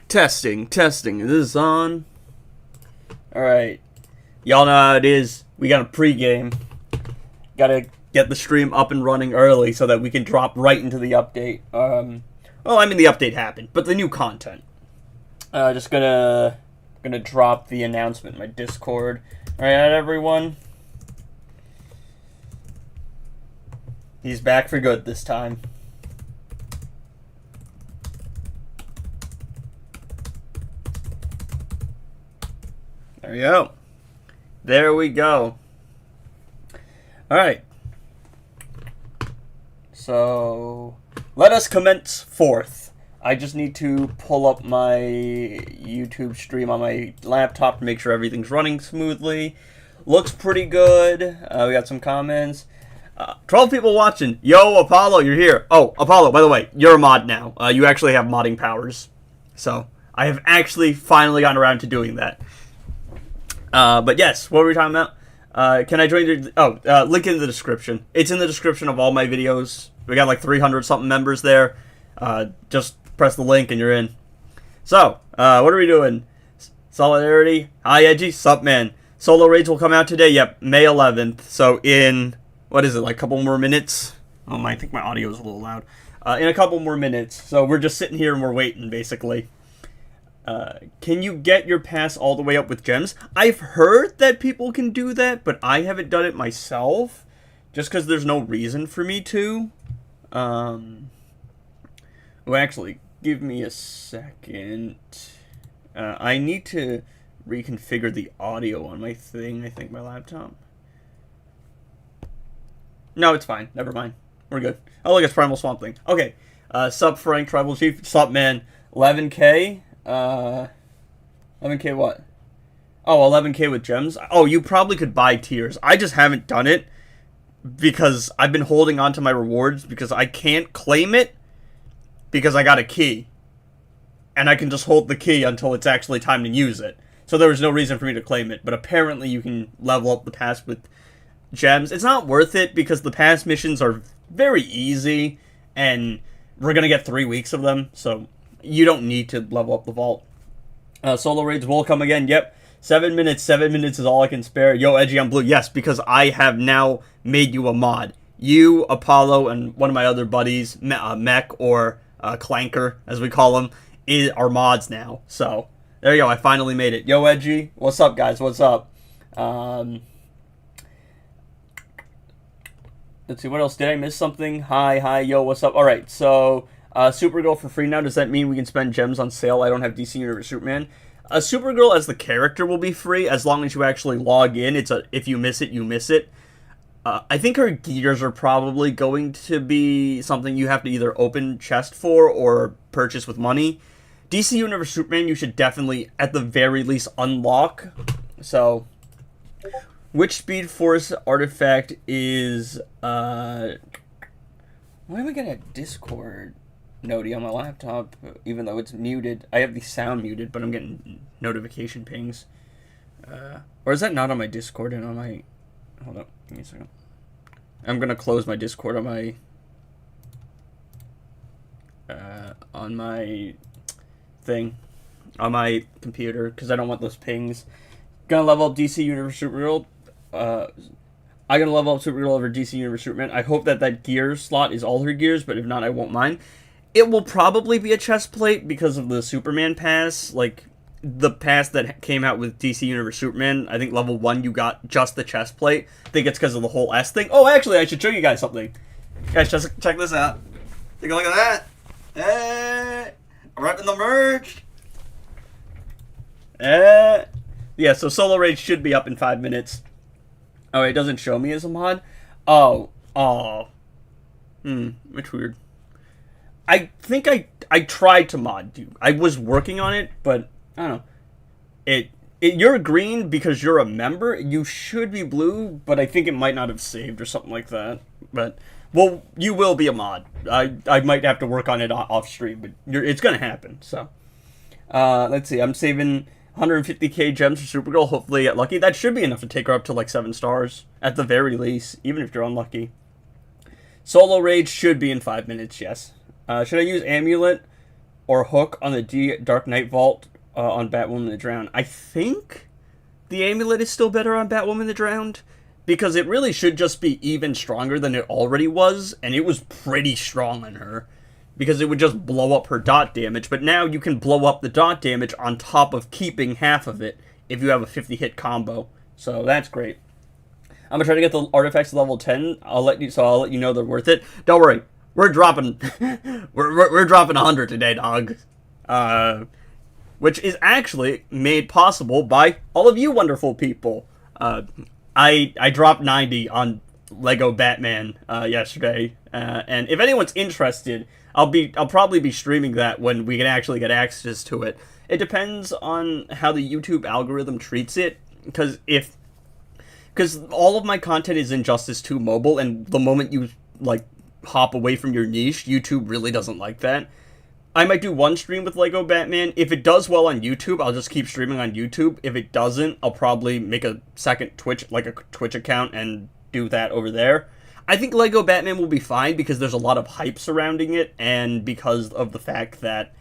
Testing. This is on. Alright. Y'all know how it is. We got a pregame. Gotta get the stream up and running early so that we can drop right into the update. Well, I mean, the update happened, but the new content. Just gonna drop the announcement in my Discord. Alright, everyone. He's back for good this time. There we go. There we go. Alright. So, let us commence forth. I just need to pull up my YouTube stream on my laptop to make sure everything's running smoothly. Looks pretty good. We got some comments. 12 people watching. Yo, Apollo, you're here. Oh, Apollo, by the way, you're a mod now. You actually have modding powers. So, I have actually finally gotten around to doing that. But yes, what were we talking about? Can I join your... link in the description. It's in the description of all my videos. We got like 300 something members there. Just press the link and you're in. So, what are we doing? Solidarity. Hi, Edgy. Sup, man. Solo Raids will come out today. Yep, May 11th. So in... What is it, like a couple more minutes? Oh, I think my audio is a little loud. In a couple more minutes. So we're just sitting here and we're waiting, basically. Can you get your pass all the way up with gems? I've heard that people can do that, but I haven't done it myself. Just because there's no reason for me to. Well, actually, give me a second. I need to reconfigure the audio on my thing, I think, my laptop. No, it's fine. Never mind. We're good. Oh, look, it's Primal Swamp Thing. Okay. Sup, Frank, Tribal Chief. Sup, man. 11K. 11K what? Oh, 11K with gems. Oh, you probably could buy tiers. I just haven't done it because I've been holding on to my rewards because I can't claim it because I got a key. And I can just hold the key until it's actually time to use it. So there was no reason for me to claim it. But apparently you can level up the pass with gems. It's not worth it because the pass missions are very easy and we're going to get 3 weeks of them. So you don't need to level up the vault. Solo raids will come again. Yep. 7 minutes. 7 minutes is all I can spare. Yo, Edgy, I'm blue. Yes, because I have now made you a mod. You, Apollo, and one of my other buddies, Mech or Clanker, as we call him, are mods now. So there you go. I finally made it. Yo, Edgy. What's up, guys? What's up? Let's see. What else? Did I miss something? Hi. Yo, what's up? All right. So Supergirl for free now. Does that mean we can spend gems on sale? I don't have DC Universe Superman. Supergirl as the character will be free as long as you actually log in. If you miss it, you miss it. I think her gears are probably going to be something you have to either open chest for or purchase with money. DC Universe Superman you should definitely, at the very least, unlock. So, which Speed Force artifact is... Why am I getting a Discord noti on my laptop, even though it's muted? I have the sound muted, but I'm getting notification pings. Or is that not on my Discord and on my... Hold up, give me a second. I'm going to close my Discord on my... thing. On my computer, because I don't want those pings. Gonna level up DC Universe Supergirl. I'm gonna level up Supergirl over DC Universe Superman. I hope that gear slot is all her gears, but if not, I won't mind. It will probably be a chest plate because of the Superman pass. Like, the pass that came out with DC Universe Superman, I think level 1 you got just the chest plate. I think it's because of the whole S thing. Oh, actually, I should show you guys something. Guys, just check this out. Take a look at that. Hey, I'm repping the merch. Yeah, so Solo Rage should be up in 5 minutes. Oh, it doesn't show me as a mod? Oh. It's weird. I think I tried to mod you. I was working on it, but I don't know. You're green because you're a member. You should be blue, but I think it might not have saved or something like that. But, well, you will be a mod. I might have to work on it off stream, but it's going to happen, so. Let's see. I'm saving 150k gems for Supergirl. Hopefully get lucky. That should be enough to take her up to like 7 stars at the very least, even if you're unlucky. Solo Rage should be in 5 minutes, yes. Should I use Amulet? or Hook on the Dark Knight Vault on Batwoman the Drowned. I think the Amulet is still better on Batwoman the Drowned, because it really should just be even stronger than it already was, and it was pretty strong on her, because it would just blow up her dot damage, but now you can blow up the dot damage on top of keeping half of it if you have a 50-hit combo, so that's great. I'm gonna try to get the artifacts to level 10, I'll let you know they're worth it. Don't worry, we're dropping, we're dropping 100 today, dog. Which is actually made possible by all of you wonderful people. I dropped 90 on Lego Batman yesterday, and if anyone's interested, I'll probably be streaming that when we can actually get access to it. It depends on how the YouTube algorithm treats it, because all of my content is Injustice 2 mobile, and the moment you like hop away from your niche, YouTube really doesn't like that. I might do one stream with Lego Batman. If it does well on YouTube, I'll just keep streaming on YouTube. If it doesn't, I'll probably make a second Twitch account and do that over there. I think Lego Batman will be fine because there's a lot of hype surrounding it, and because of the fact that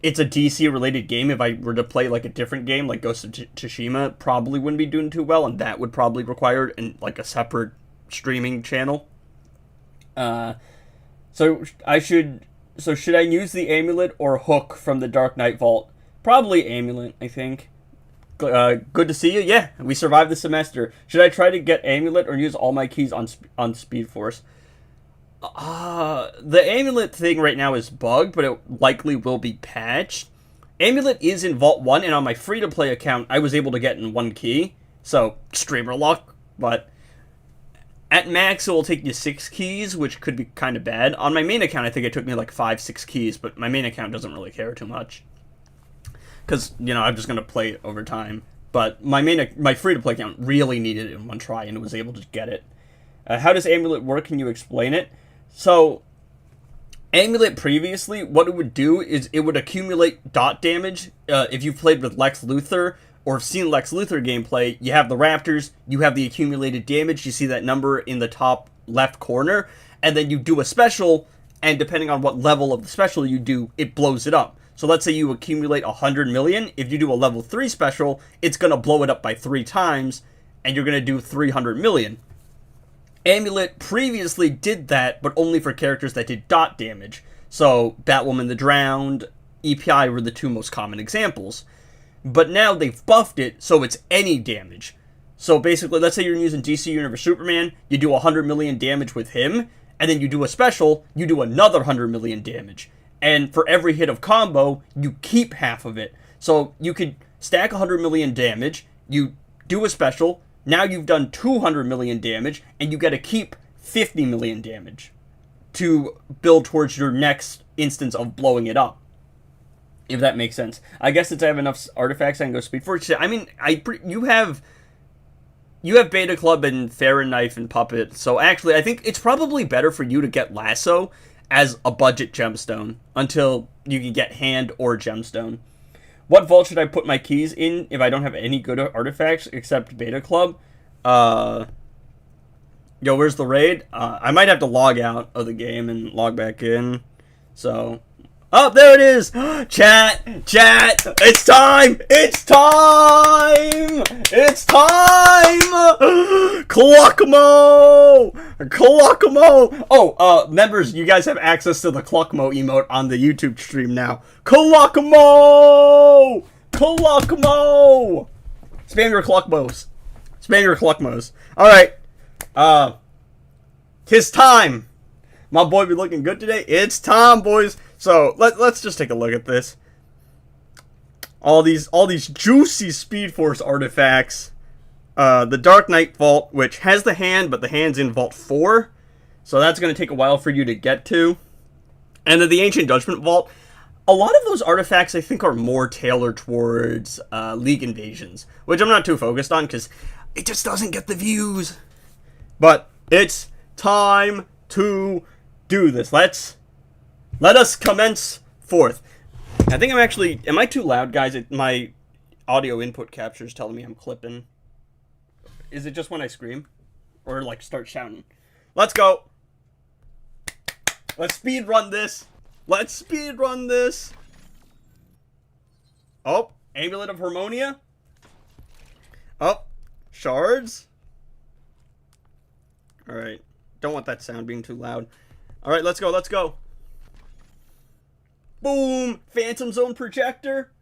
it's a DC-related game. If I were to play like a different game, like Ghost of Tsushima, probably wouldn't be doing too well, and that would probably require a separate streaming channel. So should I use the Amulet or Hook from the Dark Knight Vault? Probably Amulet, I think. Good to see you. Yeah, we survived the semester. Should I try to get Amulet or use all my keys on Speed Force? The Amulet thing right now is bugged, but it likely will be patched. Amulet is in Vault 1, and on my free-to-play account, I was able to get in 1 key. So, streamer luck, but at max, it will take you 6 keys, which could be kind of bad. On my main account, I think it took me like 5-6 keys, but my main account doesn't really care too much. Because, I'm just going to play it over time. But my free-to-play account really needed it in 1 try, and it was able to get it. How does Amulet work? Can you explain it? So, Amulet previously, what it would do is it would accumulate dot damage. If you've played with Lex Luthor, or have seen Lex Luthor gameplay, you have the Raptors, you have the accumulated damage, you see that number in the top left corner, and then you do a special, and depending on what level of the special you do, it blows it up. So let's say you accumulate 100 million, if you do a level 3 special, it's going to blow it up by 3 times, and you're going to do 300 million. Amulet previously did that, but only for characters that did dot damage. So Batwoman the Drowned, EPI were the 2 most common examples. But now they've buffed it, so it's any damage. So basically, let's say you're using DC Universe Superman, you do 100 million damage with him, and then you do a special, you do another 100 million damage. And for every hit of combo, you keep half of it. So you could stack 100 million damage, you do a special, now you've done 200 million damage, and you get to keep 50 million damage to build towards your next instance of blowing it up. If that makes sense. I guess since I have enough artifacts, I can go Speed Force. I mean, you have Beta Club and Farron Knife and Puppet, so actually, I think it's probably better for you to get Lasso as a budget gemstone until you can get Hand or Gemstone. What vault should I put my keys in if I don't have any good artifacts except Beta Club? Yo, where's the raid? I might have to log out of the game and log back in, so... Oh, there it is! Chat! It's time! It's time! Cluckmo! Oh, members, you guys have access to the Cluckmo emote on the YouTube stream now. Cluckmo! Spam your Cluckmos. Alright. 'Tis time! My boy be looking good today? It's time, boys! So, let's just take a look at this. All these juicy Speed Force artifacts. The Dark Knight Vault, which has the hand, but the hand's in Vault 4. So that's going to take a while for you to get to. And then the Ancient Judgment Vault. A lot of those artifacts, I think, are more tailored towards League invasions. Which I'm not too focused on, because it just doesn't get the views. But it's time to do this. Let us commence forth. I think I'm actually... Am I too loud, guys? My audio input capture is telling me I'm clipping. Is it just when I scream? Or, start shouting? Let's go! Let's speedrun this! Oh, Amulet of Harmonia. Oh, shards. Alright. Don't want that sound being too loud. Alright, let's go, let's go. Boom! Phantom Zone Projector.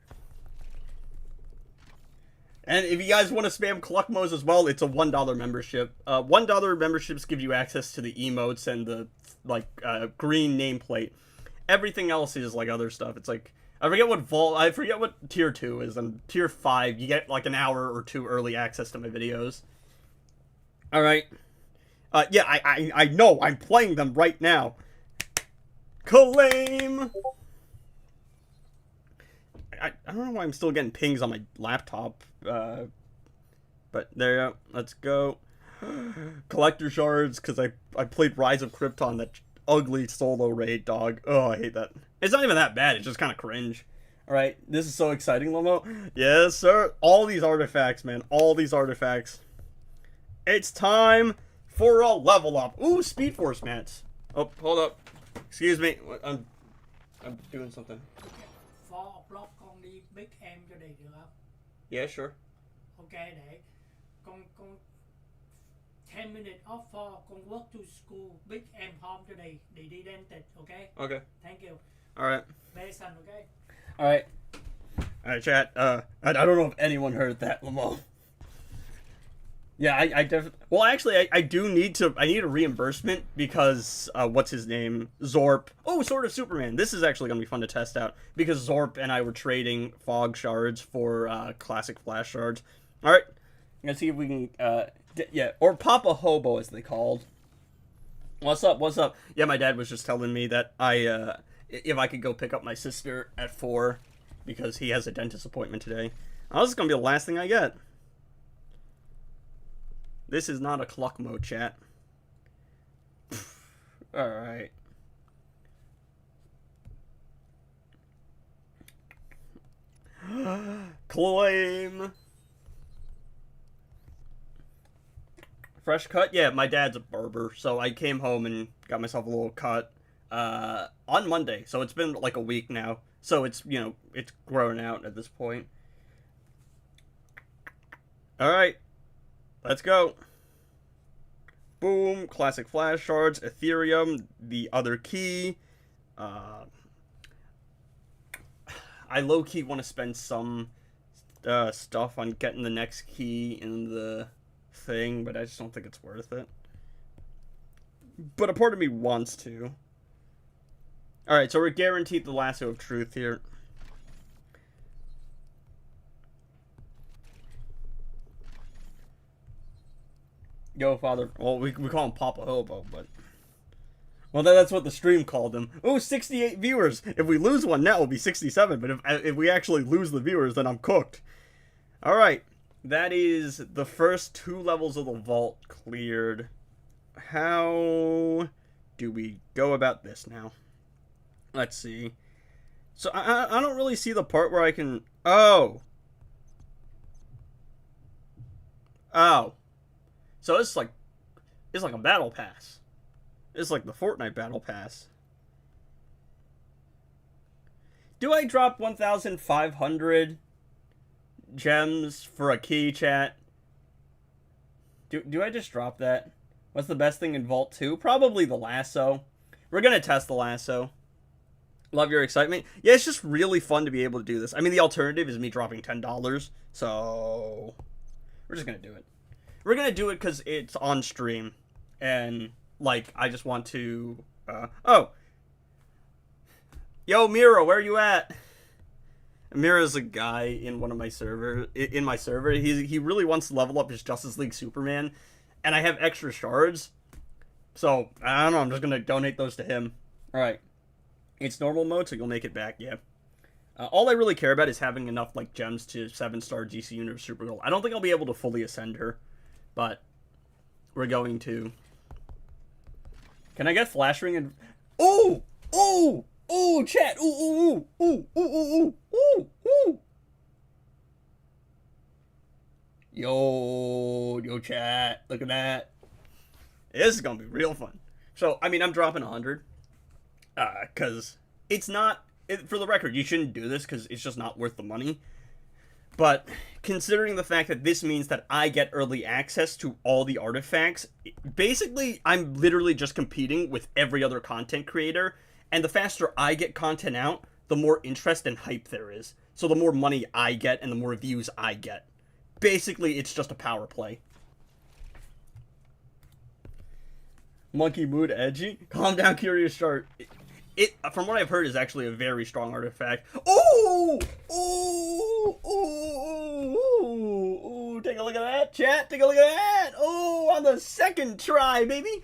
And if you guys want to spam collect modes as well, it's a $1 membership. $1 memberships give you access to the emotes and the green nameplate. Everything else is like other stuff. It's like I forget what tier 2 is, and tier 5 you get like an hour or two early access to my videos. All right. Yeah, I know I'm playing them right now. Claim. I don't know why I'm still getting pings on my laptop, but there you go. Let's go. Collector shards, because I played Rise of Krypton, that ugly solo raid, dog. Oh, I hate that. It's not even that bad, it's just kind of cringe. Alright, this is so exciting, Lomo. Yes, sir. All these artifacts, man. All these artifacts. It's time for a level up. Ooh, Speed Force mats. Oh, hold up. Excuse me. I'm doing something. Big em cho đầy được không? Yeah, sure. Ok, để con 10 minutes off for con work to school big em home cho đầy để đi dented, okay? Okay. Thank you. All right. Mason, okay? All right. All right, chat. I don't know if anyone heard that, Lamo. Yeah, I definitely. Well, actually, I do need to. I need a reimbursement because what's his name? Zorp. Oh, Sword of Superman. This is actually gonna be fun to test out because Zorp and I were trading fog shards for classic flash shards. All right, let's see if we can. Yeah, or Papa Hobo as they called. What's up? What's up? Yeah, my dad was just telling me that if I could go pick up my sister at 4 because he has a dentist appointment today. Oh, this is gonna be the last thing I get. This is not a cluck mode, chat. Alright. Claim. Fresh cut? Yeah, my dad's a barber, so I came home and got myself a little cut on Monday. So it's been like a week now. So it's, you know, it's grown out at this point. Alright. Let's go. Boom. Classic flash shards. Ethereum. The other key. I low-key want to spend some stuff on getting the next key in the thing, but I just don't think it's worth it. But a part of me wants to. Alright, so we're guaranteed the lasso of truth here. Yo, father. Well, we call him Papa Hobo, but... Well, that's what the stream called him. Oh, 68 viewers. If we lose one, that will be 67. But if we actually lose the viewers, then I'm cooked. Alright. That is the first 2 levels of the vault cleared. How do we go about this now? Let's see. So, I don't really see the part where I can... Oh. Oh. So it's like a battle pass. It's like the Fortnite battle pass. Do I drop 1,500 gems for a key, chat? Do I just drop that? What's the best thing in Vault 2? Probably the lasso. We're gonna test the lasso. Love your excitement. Yeah, it's just really fun to be able to do this. I mean, the alternative is me dropping $10. So we're just gonna do it. We're gonna do it because it's on stream, and like I just want to. Oh, yo, Mira, where are you at? Mira's a guy in one of my server. In my server, he really wants to level up his Justice League Superman, and I have extra shards, so I don't know. I'm just gonna donate those to him. All right, it's normal mode, so you'll make it back. Yeah. All I really care about is having enough like gems to 7-star GC Universe Supergirl. I don't think I'll be able to fully ascend her. But we're going to. Can I get flash ring and? Ooh, ooh, ooh, chat. Ooh, ooh, ooh, ooh, ooh, ooh, ooh. Yo, chat. Look at that. This is gonna be real fun. So, I mean, I'm dropping 100, cause it's not for the record, you shouldn't do this because it's just not worth the money. But considering the fact that this means that I get early access to all the artifacts, basically I'm literally just competing with every other content creator, and the faster I get content out, the more interest and hype there is. So the more money I get and the more views I get. Basically, it's just a power play. Monkey mood edgy? Calm down, curious shark. It, from what I've heard, is actually a very strong artifact. Ooh! Ooh! Ooh! Ooh! Ooh! Take a look at that, chat! Take a look at that! Ooh! On the second try, baby!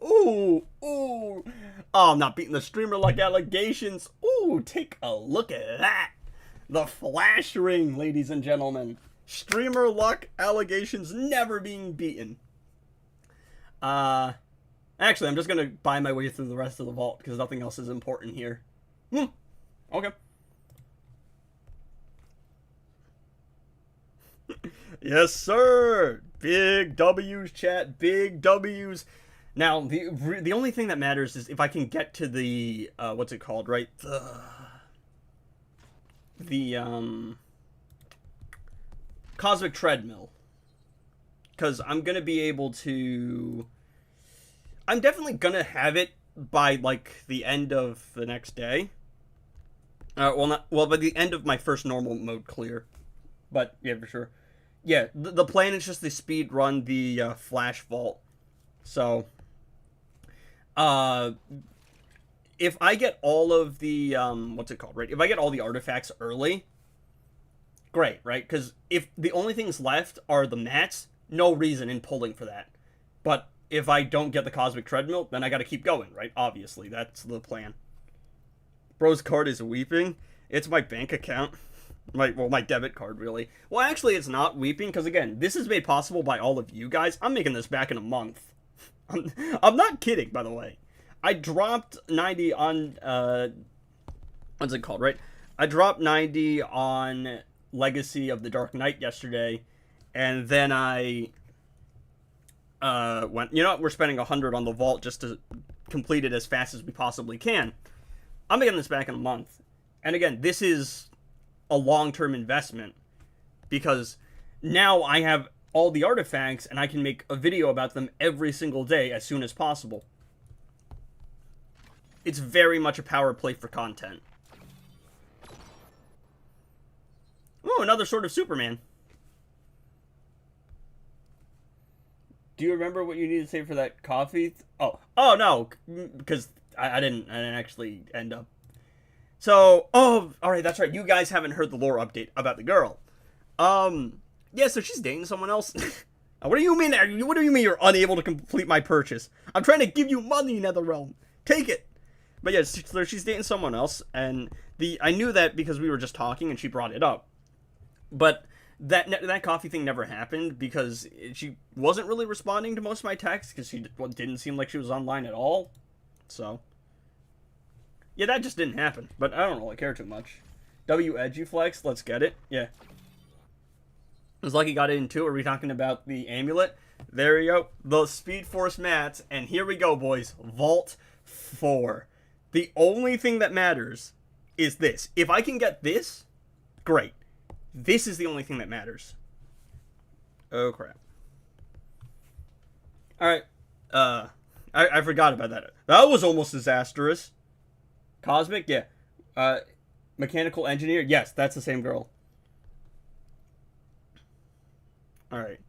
Ooh! Ooh! Oh, I'm not beating the streamer luck allegations. Ooh! Take a look at that! The flash ring, ladies and gentlemen. Streamer luck allegations never being beaten. Actually, I'm just gonna buy my way through the rest of the vault because nothing else is important here. Okay. Yes, sir. Big W's, chat. Big W's. Now, the only thing that matters is if I can get to the what's it called, right? The cosmic treadmill, because I'm gonna be able to. I'm definitely gonna have it by like the end of the next day. By the end of my first normal mode clear. But yeah, for sure. Yeah, the plan is just to speed run the flash vault. So, if I get all of the what's it called, right? If I get all the artifacts early, great, right? Because if the only things left are the mats, no reason in pulling for that. But if I don't get the cosmic treadmill, then I gotta keep going, right? Obviously, that's the plan. Bro's card is weeping. It's my bank account. My debit card, really. Well, actually, it's not weeping, because again, this is made possible by all of you guys. I'm making this back in a month. I'm not kidding, by the way. I dropped 90 on, what's it called, right? I dropped 90 on Legacy of the Dark Knight yesterday, and then I went, you know what, we're spending 100 on the vault just to complete it as fast as we possibly can. I'm making this back in a month. And again, this is a long-term investment because now I have all the artifacts and I can make a video about them every single day as soon as possible. It's very much a power play for content. Oh, another Sword of Superman. Do you remember what you needed to say for that coffee? Oh no, because I didn't actually end up. So, all right, that's right. You guys haven't heard the lore update about the girl. Yeah, so she's dating someone else. What do you mean? What do you mean you're unable to complete my purchase? I'm trying to give you money, NetherRealm. Take it. But yeah, so she's dating someone else, and I knew that because we were just talking and she brought it up. But that coffee thing never happened because she wasn't really responding to most of my texts because she didn't seem like she was online at all. So, yeah, that just didn't happen. But I don't really care too much. W Eduflex, let's get it. Yeah. As Lucky got it in too. Are we talking about the amulet? There we go. The Speed Force mats. And here we go, boys. Vault 4. The only thing that matters is this. If I can get this, great. This is the only thing that matters. Oh, crap. Alright. I forgot about that. That was almost disastrous. Cosmic? Yeah. Mechanical engineer? Yes, that's the same girl. Alright.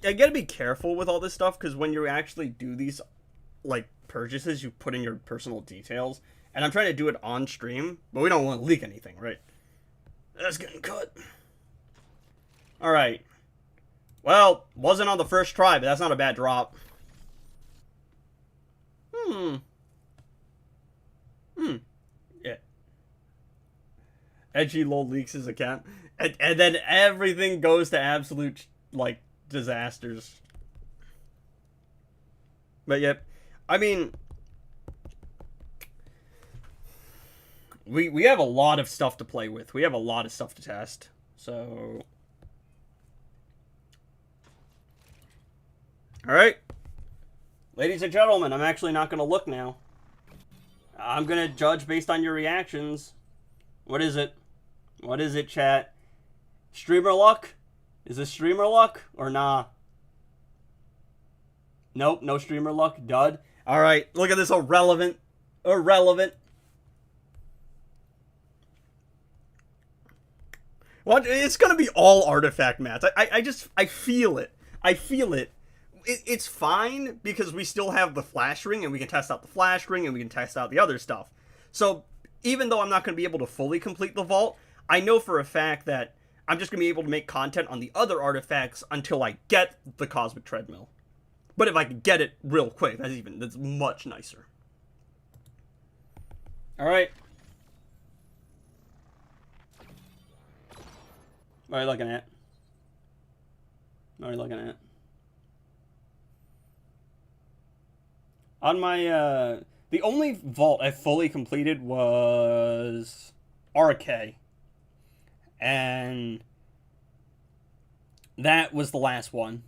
I gotta be careful with all this stuff, because when you actually do these, like, purchases, you put in your personal details. And I'm trying to do it on stream, but we don't want to leak anything, right? That's getting cut. Alright. Well, wasn't on the first try, but that's not a bad drop. Yeah. Edgy lol leaks his account. And then everything goes to absolute, like, disasters. But yep. I mean, we have a lot of stuff to play with. We have a lot of stuff to test. So, all right, ladies and gentlemen, I'm actually not going to look now. I'm gonna judge based on your reactions. What is it? What is it, chat? Streamer luck? Is this streamer luck or nah? Nope, no streamer luck. Dud. All right, look at this irrelevant. Irrelevant. Well, it's gonna be all artifact mats. I feel it. I feel it. It's fine because we still have the flash ring and we can test out the flash ring and we can test out the other stuff. So even though I'm not going to be able to fully complete the vault, I know for a fact that I'm just going to be able to make content on the other artifacts until I get the Cosmic Treadmill. But if I can get it real quick, that's much nicer. All right. What are you looking at? What are you looking at? On my, the only vault I fully completed was RK. And that was the last one.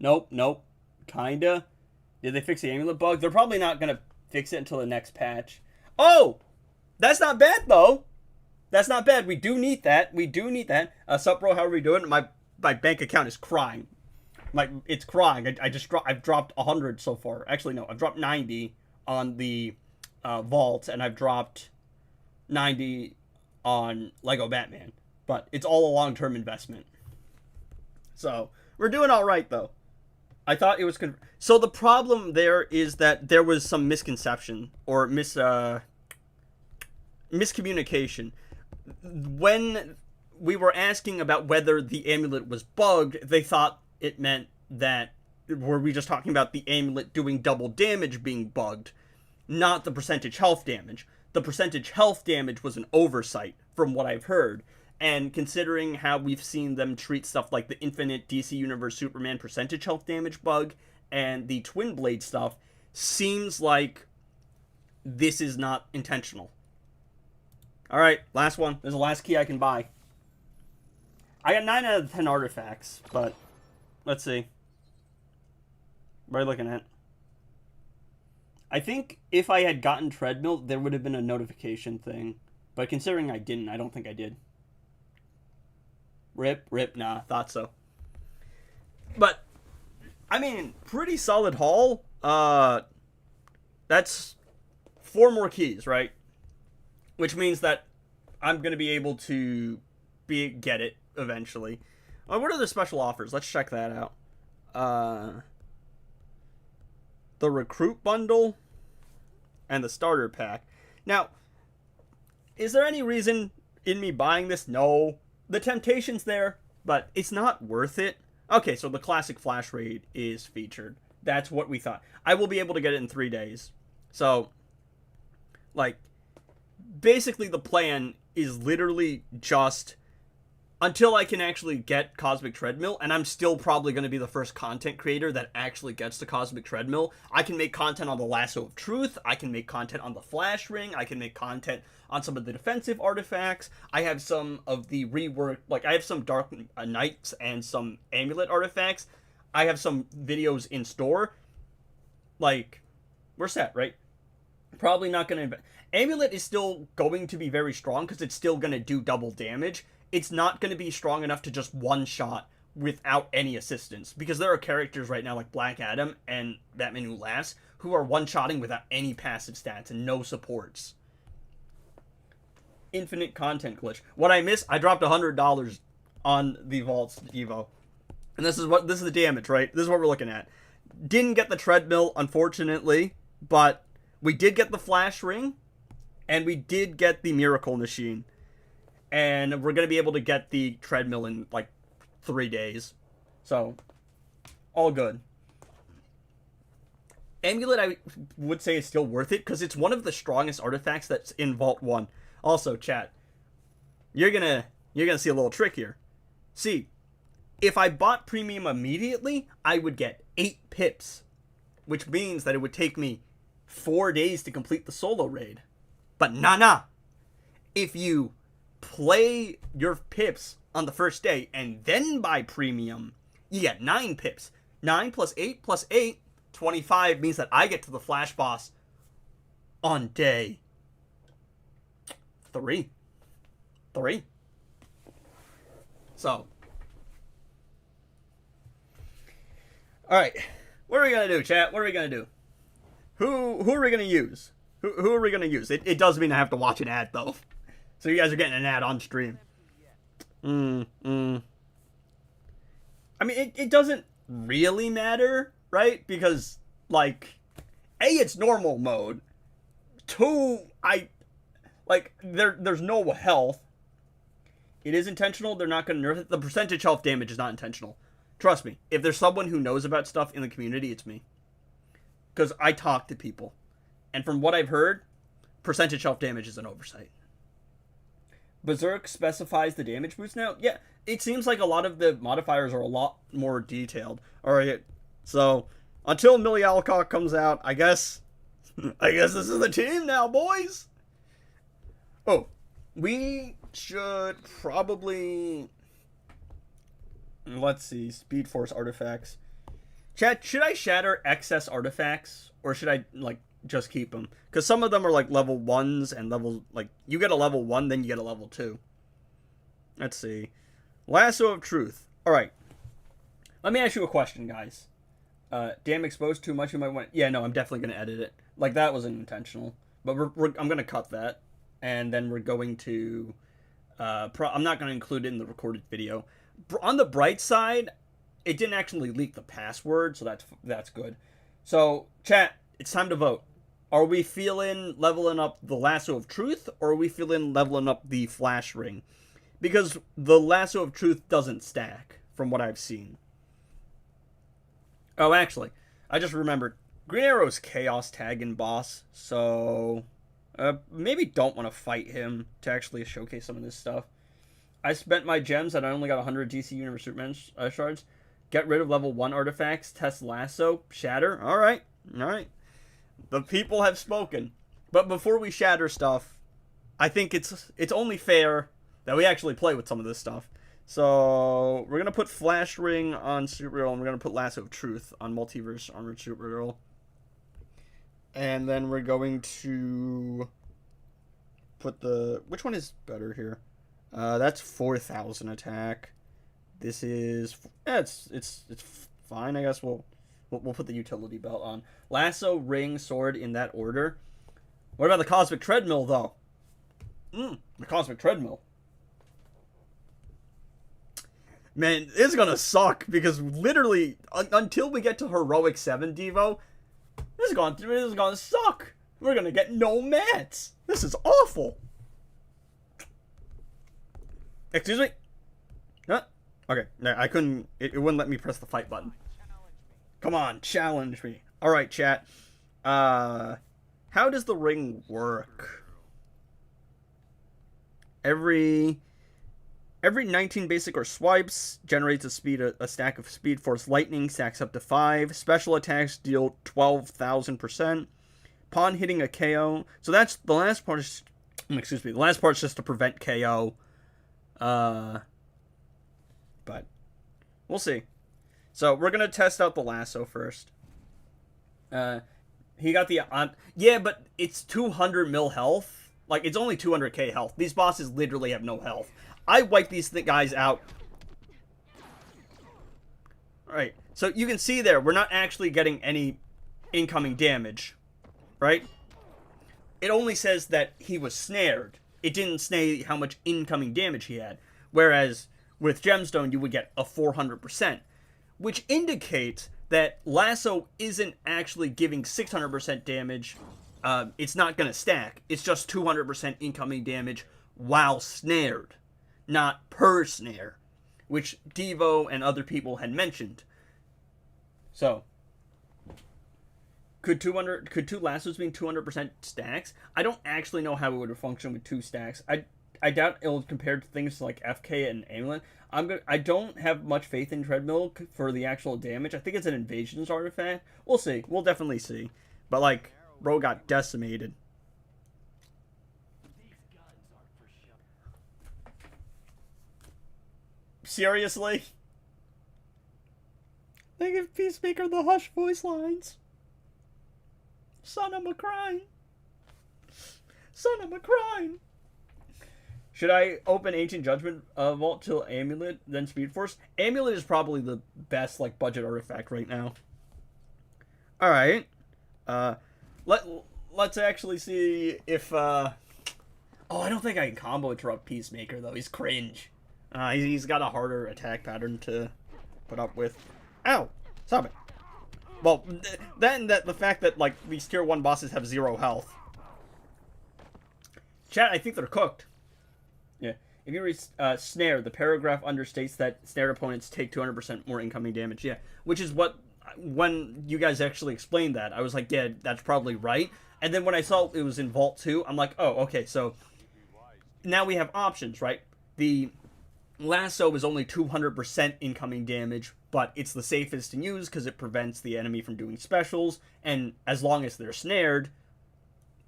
Nope. Kinda. Did they fix the amulet bug? They're probably not gonna fix it until the next patch. Oh! That's not bad, though! That's not bad. We do need that. Sup, bro, how are we doing? My bank account is crying. It's crying. I've dropped 100 so far. Actually, no, I've dropped 90 on the vault, and I've dropped 90 on Lego Batman. But it's all a long-term investment. So, we're doing all right, though. I thought it was... So, the problem there is that there was some misconception, or miscommunication. When we were asking about whether the amulet was bugged, they thought it meant that were we just talking about the amulet doing double damage being bugged, not the percentage health damage. The percentage health damage was an oversight from what I've heard, and considering how we've seen them treat stuff like the infinite DC Universe Superman percentage health damage bug and the Twin Blade stuff, seems like this is not intentional. Alright, last one. There's the last key I can buy. I got 9 out of 10 artifacts, but let's see. What are you looking at? I think if I had gotten Treadmill, there would have been a notification thing. But considering I didn't, I don't think I did. Rip, nah, thought so. But, I mean, pretty solid haul. That's 4 more keys, right? Which means that I'm going to be able to get it eventually. What are the special offers? Let's check that out. The Recruit Bundle and the Starter Pack. Now, is there any reason in me buying this? No. The temptation's there, but it's not worth it. Okay, so the Classic Flash Raid is featured. That's what we thought. I will be able to get it in 3 days. So, like... basically the plan is literally just until I can actually get Cosmic Treadmill, and I'm still probably going to be the first content creator that actually gets the Cosmic Treadmill. I can make content on the Lasso of Truth, I can make content on the Flash Ring, I can make content on some of the defensive artifacts. I have some of the reworked, like I have some Dark Knights and some Amulet artifacts. I have some videos in store. Like, we're set, right? Probably not going to... Amulet is still going to be very strong because it's still going to do double damage. It's not going to be strong enough to just one-shot without any assistance. Because there are characters right now like Black Adam and Batman Who Laughs who are one-shotting without any passive stats and no supports. Infinite content glitch. What I missed, I dropped $100 on the Vaults Evo. And this is the damage, right? This is what we're looking at. Didn't get the Treadmill, unfortunately, but we did get the Flash Ring. And we did get the Miracle Machine. And we're going to be able to get the Treadmill in, like, 3 days. So, all good. Amulet, I would say, is still worth it, because it's one of the strongest artifacts that's in Vault 1. Also, chat, you're gonna see a little trick here. See, if I bought Premium immediately, I would get 8 pips. Which means that it would take me 4 days to complete the solo raid. But nah. If you play your pips on the first day and then buy Premium, you get 9 pips. 9 plus 8 plus 8, 25 means that I get to the Flash Boss on day 3. So, all right, what are we gonna do, chat? What are we gonna do? Who are we gonna use? Who are we gonna use? It does mean I have to watch an ad though, so you guys are getting an ad on stream. I mean, it doesn't really matter, right? Because like, A, it's normal mode. 2, there's no health. It is intentional. They're not going to nerf it. The percentage health damage is not intentional. Trust me. If there's someone who knows about stuff in the community, it's me. Because I talk to people. And from what I've heard, percentage health damage is an oversight. Berserk specifies the damage boost now? Yeah, it seems like a lot of the modifiers are a lot more detailed. Alright, so until Millie Alcock comes out, I guess this is the team now, boys! Oh, we should probably... Let's see, Speed Force artifacts. Chat, should I shatter excess artifacts? Or should I, like, just keep them? Because some of them are, like, level 1s and level... Like, you get a level 1, then you get a level 2. Let's see. Lasso of Truth. Alright. Let me ask you a question, guys. Damn, exposed too much, you might want... Yeah, no, I'm definitely going to edit it. Like, that wasn't intentional. But I'm going to cut that. And then we're going to... I'm not going to include it in the recorded video. On the bright side, it didn't actually leak the password, so that's good. So, chat, it's time to vote. Are we feeling leveling up the Lasso of Truth, or are we feeling leveling up the Flash Ring? Because the Lasso of Truth doesn't stack, from what I've seen. Oh, actually, I just remembered. Green Arrow's Chaos Tag and boss, so... maybe don't want to fight him to actually showcase some of this stuff. I spent my gems and I only got 100 DC Universe Superman shards. Get rid of level 1 artifacts. Test Lasso. Shatter. Alright. Alright. The people have spoken. But before we shatter stuff, I think it's only fair that we actually play with some of this stuff. So, we're going to put Flash Ring on Supergirl, and we're going to put Lasso of Truth on Multiverse Armored Supergirl. And then we're going to put the... Which one is better here? That's 4,000 attack. This is... Yeah, it's fine, I guess. We'll put the utility belt on. Lasso, ring, sword in that order. What about the Cosmic Treadmill, though? The Cosmic Treadmill. Man, it's gonna suck, because literally, until we get to Heroic 7, Devo, this is gonna suck. We're gonna get no mats. This is awful. Excuse me? Huh? Okay, no, I couldn't, it wouldn't let me press the fight button. Come on, challenge me. Alright, chat. How does the ring work? Every 19 basic or swipes generates a stack of Speed Force Lightning, stacks up to 5. Special attacks deal 12,000%. Upon hitting a KO. So that's the last part. Excuse me. The last part's just to prevent KO. But we'll see. So we're gonna test out the lasso first. He got the yeah, but it's 200 mil health. Like, it's only 200k health. These bosses literally have no health. I wipe these guys out. Alright, so you can see there, we're not actually getting any incoming damage. Right? It only says that he was snared. It didn't say how much incoming damage he had. Whereas, with Gemstone, you would get a 400%. Which indicates that Lasso isn't actually giving 600% damage. It's not going to stack. It's just 200% incoming damage while snared. Not per snare, which Devo and other people had mentioned. So, could two lassos being 200% stacks? I don't actually know how it would function with 2 stacks. I doubt it'll compare to things like FK and Amulet. I don't have much faith in Treadmill for the actual damage. I think it's an invasions artifact. We'll see. We'll definitely see. But like, bro got decimated. Seriously? They give Peacemaker the hush voice lines. Son, I'm a crying. Son, I'm a crime. Should I open Ancient Judgment Vault till Amulet, then Speed Force? Amulet is probably the best like budget artifact right now. All right. Let's actually see if. Oh, I don't think I can combo interrupt Peacemaker though. He's cringe. He's got a harder attack pattern to put up with. Ow! Stop it. Well, then the fact that like these tier 1 bosses have 0 health. Chat, I think they're cooked. Yeah. If you read Snare, the paragraph understates that snared opponents take 200% more incoming damage. Yeah, which is what, when you guys actually explained that, I was like, yeah, that's probably right. And then when I saw it was in Vault 2, I'm like, oh, okay, so now we have options, right? The lasso is only 200% incoming damage, but it's the safest to use because it prevents the enemy from doing specials, and as long as they're snared,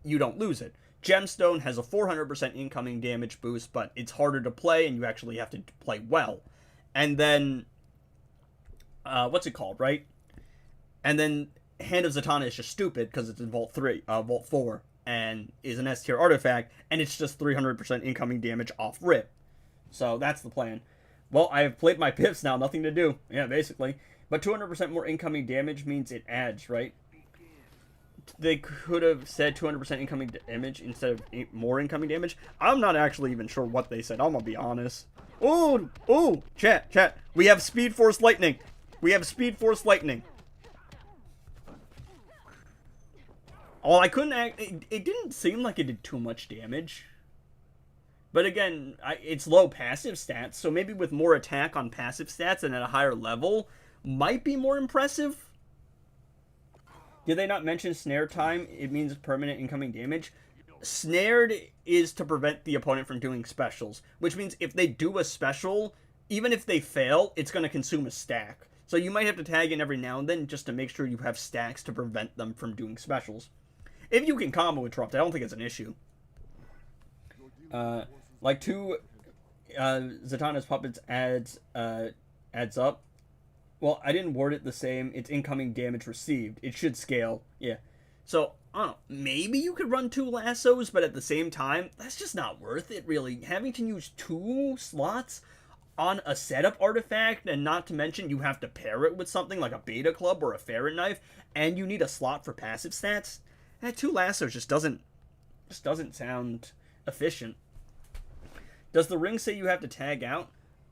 you don't lose it. Gemstone has a 400% incoming damage boost, but it's harder to play, and you actually have to play well. And then, what's it called, right? And then Hand of Zatanna is just stupid because it's in Vault 4, and is an S tier artifact, and it's just 300% incoming damage off rip. So that's the plan. Well, I have played my pips now, nothing to do. Yeah, basically. But 200% more incoming damage means it adds, right? They could have said 200% incoming damage instead of more incoming damage. I'm not actually even sure what they said. I'm gonna be honest. Ooh, chat. We have Speed Force Lightning. Oh, I couldn't act. It didn't seem like it did too much damage. But again, it's low passive stats, so maybe with more attack on passive stats and at a higher level, might be more impressive. Did they not mention snare time? It means permanent incoming damage. Snared is to prevent the opponent from doing specials, which means if they do a special, even if they fail, it's going to consume a stack. So you might have to tag in every now and then just to make sure you have stacks to prevent them from doing specials. If you can combo interrupt, I don't think it's an issue. Like 2 Zatanna's puppets adds up. Well, I didn't word it the same. It's incoming damage received. It should scale. Yeah. So, I don't know. Maybe you could run 2 lassos, but at the same time, that's just not worth it, really. Having to use 2 slots on a setup artifact, and not to mention you have to pair it with something like a beta club or a ferret knife, and you need a slot for passive stats. That 2 lassos just doesn't sound efficient. Does the ring say you have to tag out?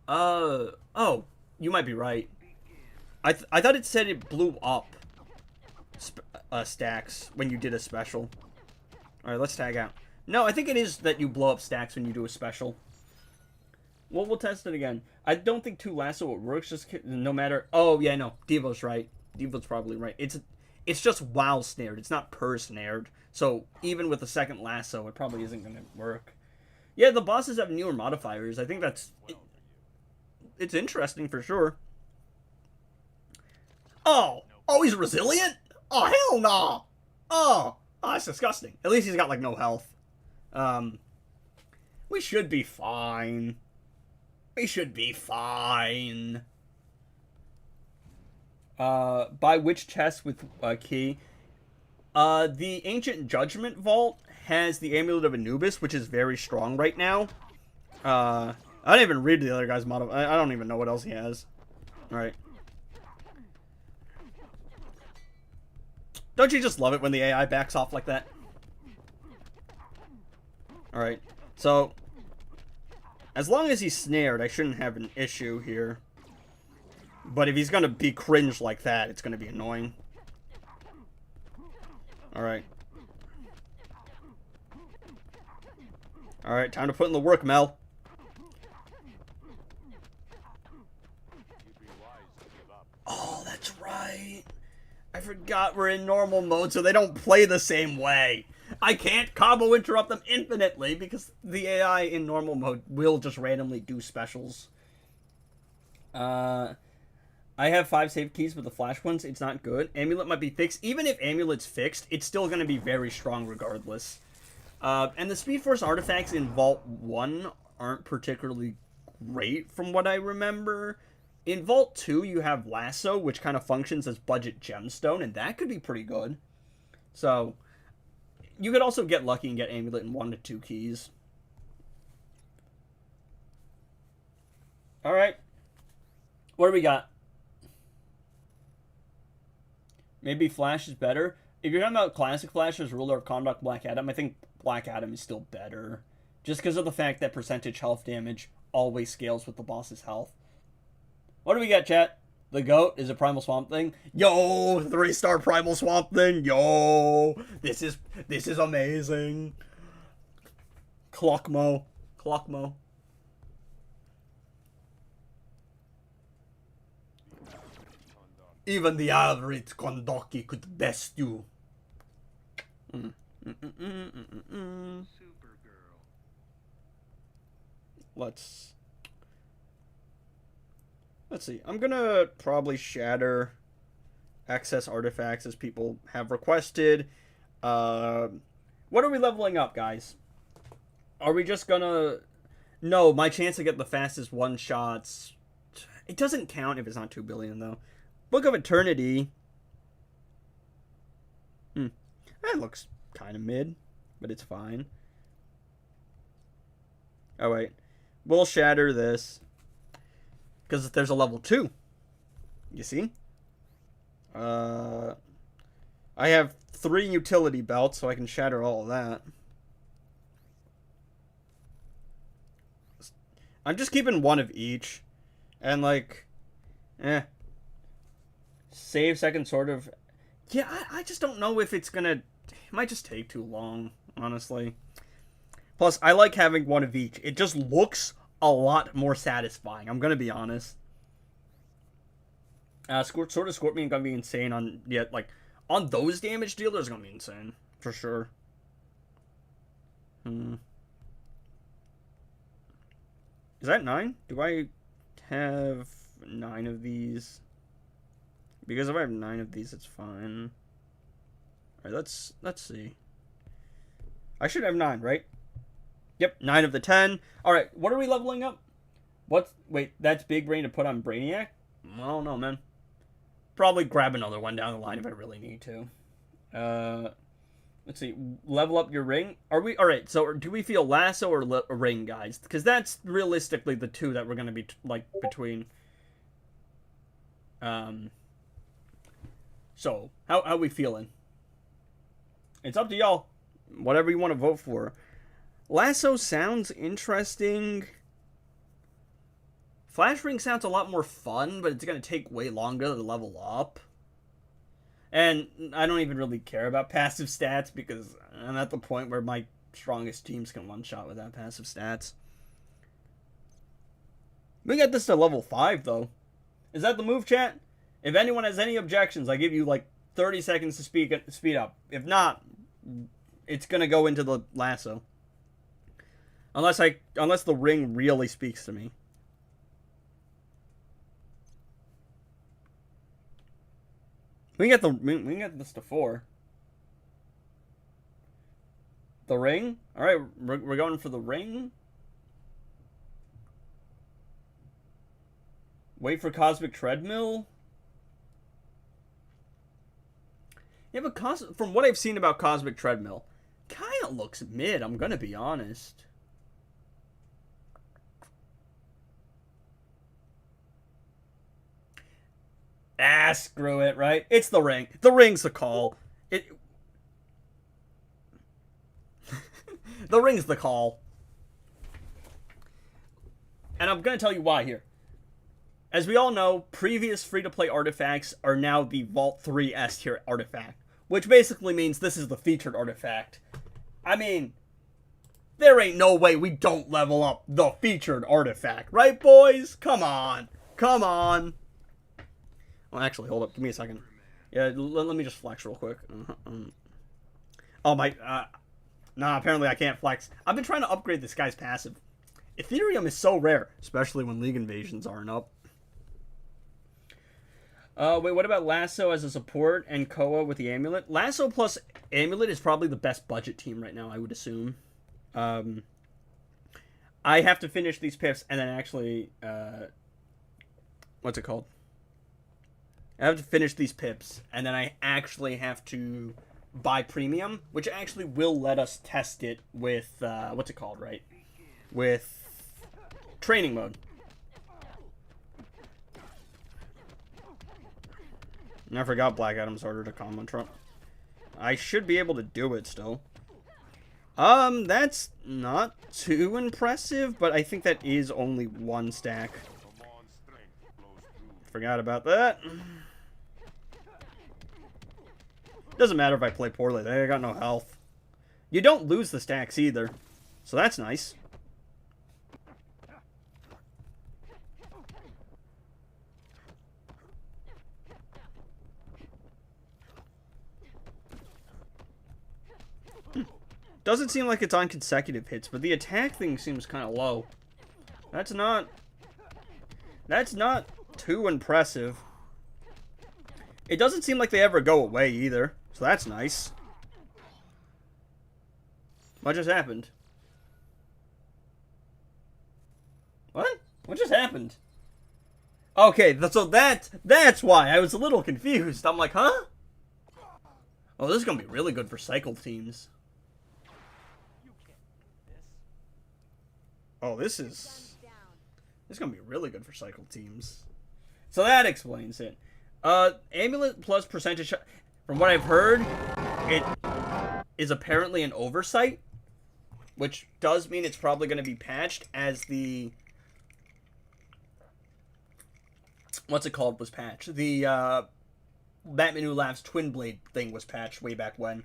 Oh, you might be right. I thought it said it blew up stacks when you did a special. Alright, let's tag out. No, I think it is that you blow up stacks when you do a special. Well, we'll test it again. I don't think 2 lasso works, just no matter... Oh, yeah, no. Devo's right. Devo's probably right. It's just while snared. It's not per snared. So, even with the second lasso, it probably isn't going to work. Yeah, the bosses have newer modifiers. I think that's... It's interesting for sure. Oh, he's resilient? Oh, hell no! Oh, that's disgusting. At least he's got, like, no health. We should be fine. Buy which chest with key? The Ancient Judgment Vault has the Amulet of Anubis, which is very strong right now. I didn't even read the other guy's model. I don't even know what else he has. Alright. Don't you just love it when the AI backs off like that? Alright. So, as long as he's snared, I shouldn't have an issue here. But if he's gonna be cringe like that, it's gonna be annoying. Alright. Alright, time to put in the work, Mel. Oh, that's right. I forgot we're in normal mode, so they don't play the same way. I can't combo interrupt them infinitely because the AI in normal mode will just randomly do specials. I have 5 save keys with the flash ones. It's not good. Amulet might be fixed. Even if Amulet's fixed, it's still going to be very strong regardless. And the Speed Force artifacts in Vault 1 aren't particularly great from what I remember. In Vault 2, you have Lasso, which kind of functions as budget gemstone, and that could be pretty good. So, You could also get lucky and get Amulet in 1 to 2 keys. Alright. What do we got? Maybe Flash is better. If you're talking about classic Flash as Ruler of Conduct Black Adam, I think Black Adam is still better. Just because of the fact that percentage health damage always scales with the boss's health. What do we got, chat? The GOAT is a Primal Swamp Thing. Yo, 3-star Primal Swamp Thing. Yo, this is amazing. Clockmo. Even the average Kondoki could best you. Supergirl. Let's see. I'm gonna probably shatter excess artifacts as people have requested. What are we leveling up, guys? Are we just gonna... No, my chance to get the fastest one-shots... It doesn't count if it's not 2 billion, though. Book of Eternity. That looks kind of mid, but it's fine. Oh, wait. We'll shatter this. Because there's a level 2. You see? I have 3 utility belts, so I can shatter all of that. I'm just keeping 1 of each. And, like... Save second sort of... Yeah, I just don't know if it's gonna... It might just take too long, honestly. Plus, I like having 1 of each. It just looks a lot more satisfying, I'm gonna be honest. Sword of Scorpion gonna be insane on... Yeah, like, on those damage dealers, gonna be insane. For sure. Is that 9? Do I have 9 of these? Because if I have 9 of these, it's fine. Alright, let's see. I should have 9, right? Yep, 9 of the 10. Alright, what are we leveling up? Wait, that's Big Brain to put on Brainiac? I don't know, man. Probably grab another one down the line if I really need to. Let's see. Level up your ring. Alright, so do we feel lasso or ring, guys? Because that's realistically the 2 that we're going to be, like, between. So, how are we feeling? It's up to y'all. Whatever you want to vote for. Lasso sounds interesting. Flash Ring sounds a lot more fun, but it's going to take way longer to level up. And I don't even really care about passive stats because I'm at the point where my strongest teams can one-shot without passive stats. We get this to level 5, though. Is that the move, chat? If anyone has any objections, I give you like 30 seconds to speed up. If not, it's gonna go into the lasso. Unless the ring really speaks to me. We can get this to 4. The ring? All right, we're going for the ring. Wait for Cosmic Treadmill. Yeah, but from what I've seen about Cosmic Treadmill, kind of looks mid, I'm gonna be honest. Screw it, right? It's the ring. The ring's the call. The ring's the call. And I'm gonna tell you why here. As we all know, previous free-to-play artifacts are now the Vault 3 S-tier artifact, which basically means this is the featured artifact. I mean, there ain't no way we don't level up the featured artifact, right, boys? Come on. Come on. Well, actually, hold up. Give me a second. Yeah, let me just flex real quick. Oh, my... Nah, apparently I can't flex. I've been trying to upgrade this guy's passive. Ethereum is so rare, especially when League Invasions aren't up. Wait, what about Lasso as a support and Koa with the Amulet? Lasso plus Amulet is probably the best budget team right now, I would assume. I have to finish these pips and then actually... what's it called? I have to finish these pips, and then I actually have to buy premium, which actually will let us test it with, what's it called, right? With training mode. And I forgot Black Adam's harder to combo Trump. I should be able to do it still. That's not too impressive, but I think that is only one stack. Forgot about that. Doesn't matter if I play poorly. I got no health. You don't lose the stacks either, so that's nice. Doesn't seem like it's on consecutive hits, but the attack thing seems kind of low. That's not too impressive. It doesn't seem like they ever go away either, so that's nice. What just happened? What? What just happened? Okay, so that's why I was a little confused. I'm like, huh? Oh, this is gonna be really good for cycle teams. Oh, this is gonna be really good for cycle teams. So that explains it. Amulet plus percentage. From what I've heard, it is apparently an oversight, which does mean it's probably going to be patched as the what's it called was patched. The Batman Who Laughs Twin Blade thing was patched way back when.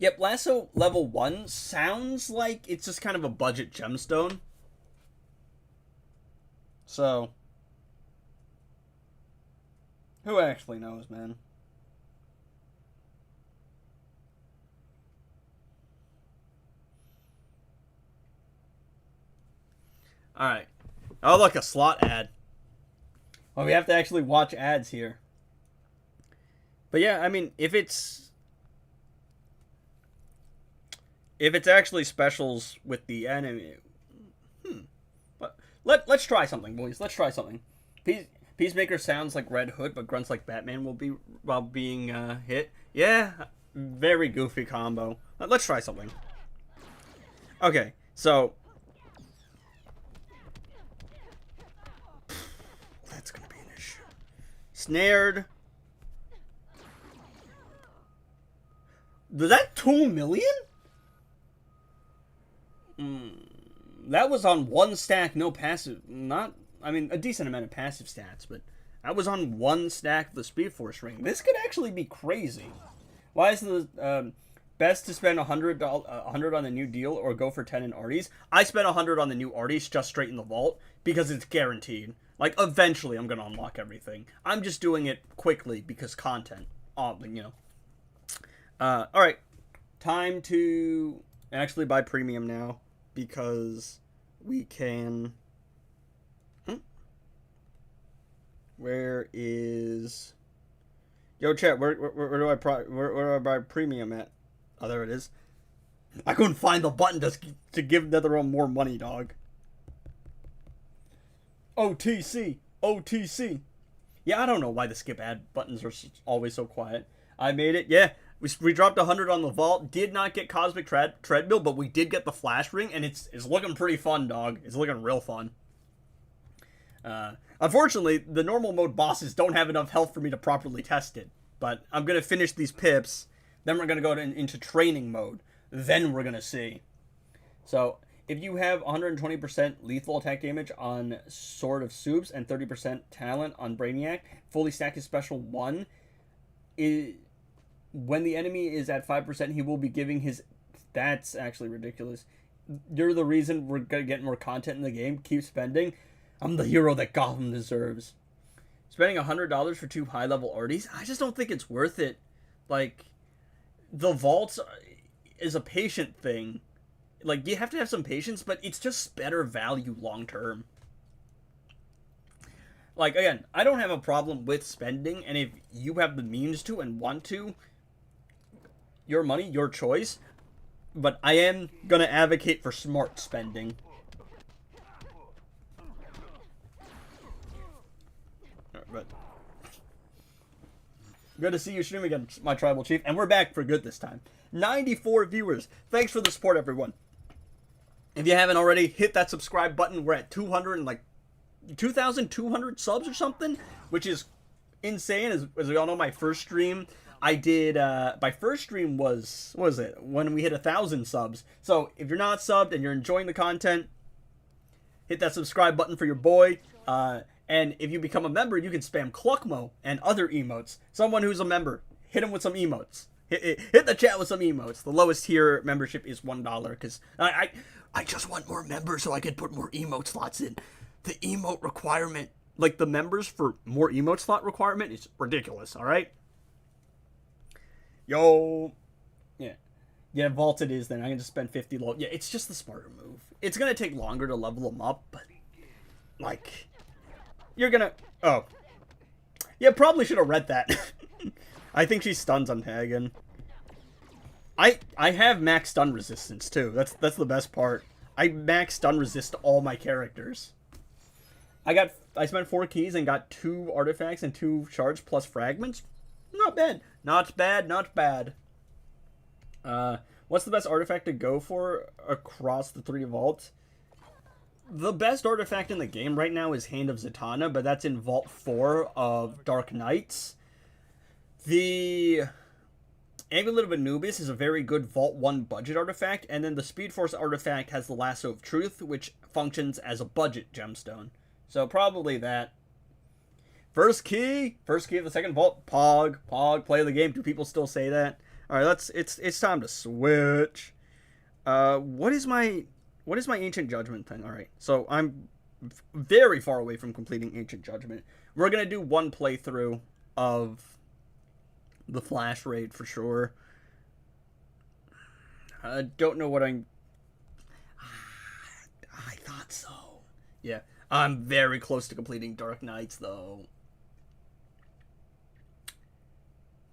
Yep, Lasso level 1 sounds like it's just kind of a budget gemstone. So, who actually knows, man? Alright. Oh, look, a slot ad. Well, we have to actually watch ads here. But yeah, I mean, if it's actually specials with the enemy, but let's try something, boys. Let's try something. Peacemaker sounds like Red Hood, but grunts like Batman will be while being hit. Yeah, very goofy combo. Let's try something. Okay, so that's gonna be an issue. Snared. Was that 2 million? That was on one stack, no passive. I mean, a decent amount of passive stats, but that was on one stack of the Speed Force ring. This could actually be crazy. Why is the best to spend $100 on the new deal or go for 10 in Arties? I spent 100 on the new Arties just straight in the vault because it's guaranteed. Like, eventually I'm going to unlock everything. I'm just doing it quickly because content. You know. Alright. Time to actually buy premium now because we can... Where is... Yo, chat, where do I buy premium at? Oh, there it is. I couldn't find the button to give NetherRealm more money, dog. OTC. OTC. Yeah, I don't know why the skip ad buttons are always so quiet. I made it. Yeah, we dropped 100 on the vault. Did not get Cosmic Treadmill, but we did get the Flash Ring, and it's looking pretty fun, dog. It's looking real fun. Unfortunately, the normal mode bosses don't have enough health for me to properly test it. But I'm going to finish these pips. Then we're going to go into training mode. Then we're going to see. So, if you have 120% lethal attack damage on Sword of Soups and 30% talent on Brainiac, fully stack his special 1. When the enemy is at 5%, he will be giving his... That's actually ridiculous. You're the reason we're going to get more content in the game. Keep spending. I'm the hero that Gotham deserves. Spending $100 for 2 high-level arties? I just don't think it's worth it. Like, the vaults is a patient thing. Like, you have to have some patience, but it's just better value long-term. Like, again, I don't have a problem with spending, and if you have the means to and want to, your money, your choice. But I am going to advocate for smart spending. But Good to see you stream again, my tribal chief. And we're back for good this time. 94 viewers. Thanks for the support, everyone. If you haven't already, hit that subscribe button. We're at 2,200 subs or something, which is insane. As we all know, my first stream, I did, my first stream was, what was it? When we hit 1,000 subs. So if you're not subbed and you're enjoying the content, hit that subscribe button for your boy. And if you become a member, you can spam Cluckmo and other emotes. Someone who's a member, hit him with some emotes. Hit the chat with some emotes. The lowest tier membership is $1 because I just want more members so I can put more emote slots in. The emote requirement, like the members for more emote slot requirement, is ridiculous. All right. Yo, yeah. Vault it is. Then I can just spend 50 low. Yeah, it's just the smarter move. It's gonna take longer to level them up, but like. You're gonna... Oh. Yeah, probably should have read that. I think she stuns on Hagen. I have max stun resistance, too. That's the best part. I max stun resist all my characters. I spent 4 keys and got 2 artifacts and 2 shards plus fragments. Not bad. Not bad, not bad. What's the best artifact to go for across the 3 vaults? The best artifact in the game right now is Hand of Zatanna, but that's in Vault 4 of Dark Knights. The Amulet of Anubis is a very good Vault 1 budget artifact, and then the Speed Force artifact has the Lasso of Truth, which functions as a budget gemstone. So probably that. First key of the second vault. Pog, play the game. Do people still say that? All right, it's time to switch. What is my Ancient Judgment thing? All right, so I'm very far away from completing Ancient Judgment. We're going to do one playthrough of the Flash Raid for sure. I don't know what I thought so. Yeah, I'm very close to completing Dark Knights, though.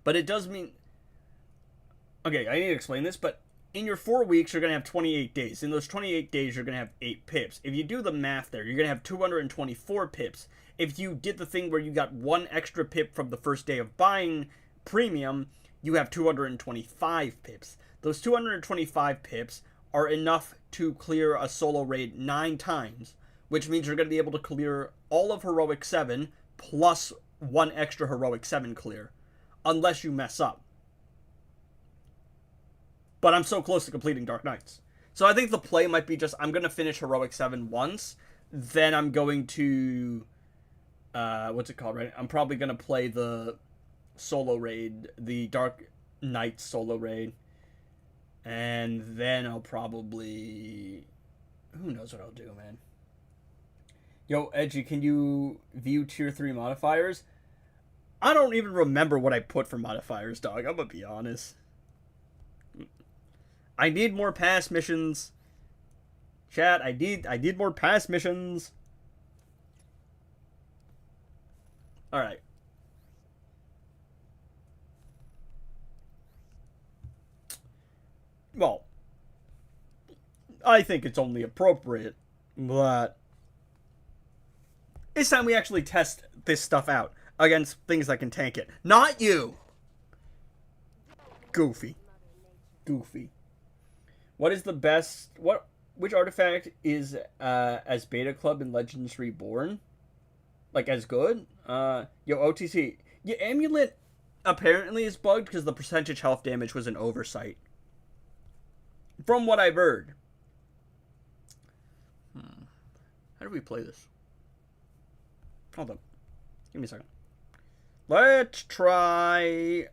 But it does mean... Okay, I need to explain this, but... In your 4 weeks, you're going to have 28 days. In those 28 days, you're going to have 8 pips. If you do the math there, you're going to have 224 pips. If you did the thing where you got 1 extra pip from the first day of buying premium, you have 225 pips. Those 225 pips are enough to clear a solo raid 9 times, which means you're going to be able to clear all of Heroic 7 plus 1 extra Heroic 7 clear, unless you mess up. But I'm so close to completing Dark Knights. So I think the play might be just, I'm going to finish Heroic 7 once, then I'm going to, what's it called, right? I'm probably going to play the solo raid, the Dark Knights solo raid, and then I'll probably, who knows what I'll do, man. Yo, Edgy, can you view tier 3 modifiers? I don't even remember what I put for modifiers, dog. I'm going to be honest. I need more pass missions. Chat, I need more pass missions. Alright. Well, I think it's only appropriate, but it's time we actually test this stuff out against things that can tank it. Not you! Goofy. What is the best... Which artifact is as Beta Club in Legends Reborn? Like, as good? Yo, OTC. Yeah, Amulet apparently is bugged because the percentage health damage was an oversight. From what I've heard. How do we play this? Hold up. Give me a second. Let's try...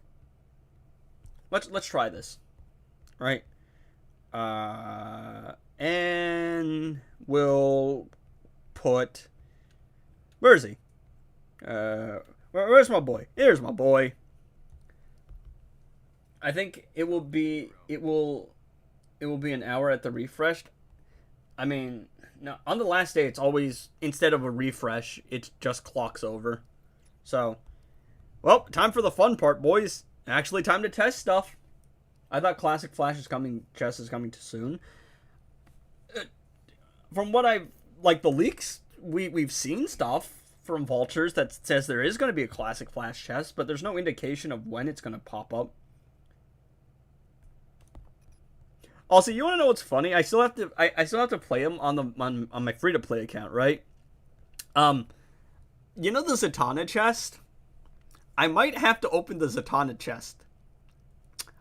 Let's try this. Right? And we'll put... Where is he? Where's my boy? Here's my boy. I think it will be an hour at the refresh. I mean, no, on the last day, it's always, instead of a refresh, it just clocks over. So, well, time for the fun part, boys. Actually, time to test stuff. I thought Classic Flash is coming, chess is coming too soon. From what I've, like, the leaks, we've seen stuff. from Vultures that says there is going to be a classic flash chest, but there's no indication of when it's going to pop up. Also, you want to know what's funny? I still have to play them on my free to play account, right? You know the Zatanna chest? I might have to open the Zatanna chest.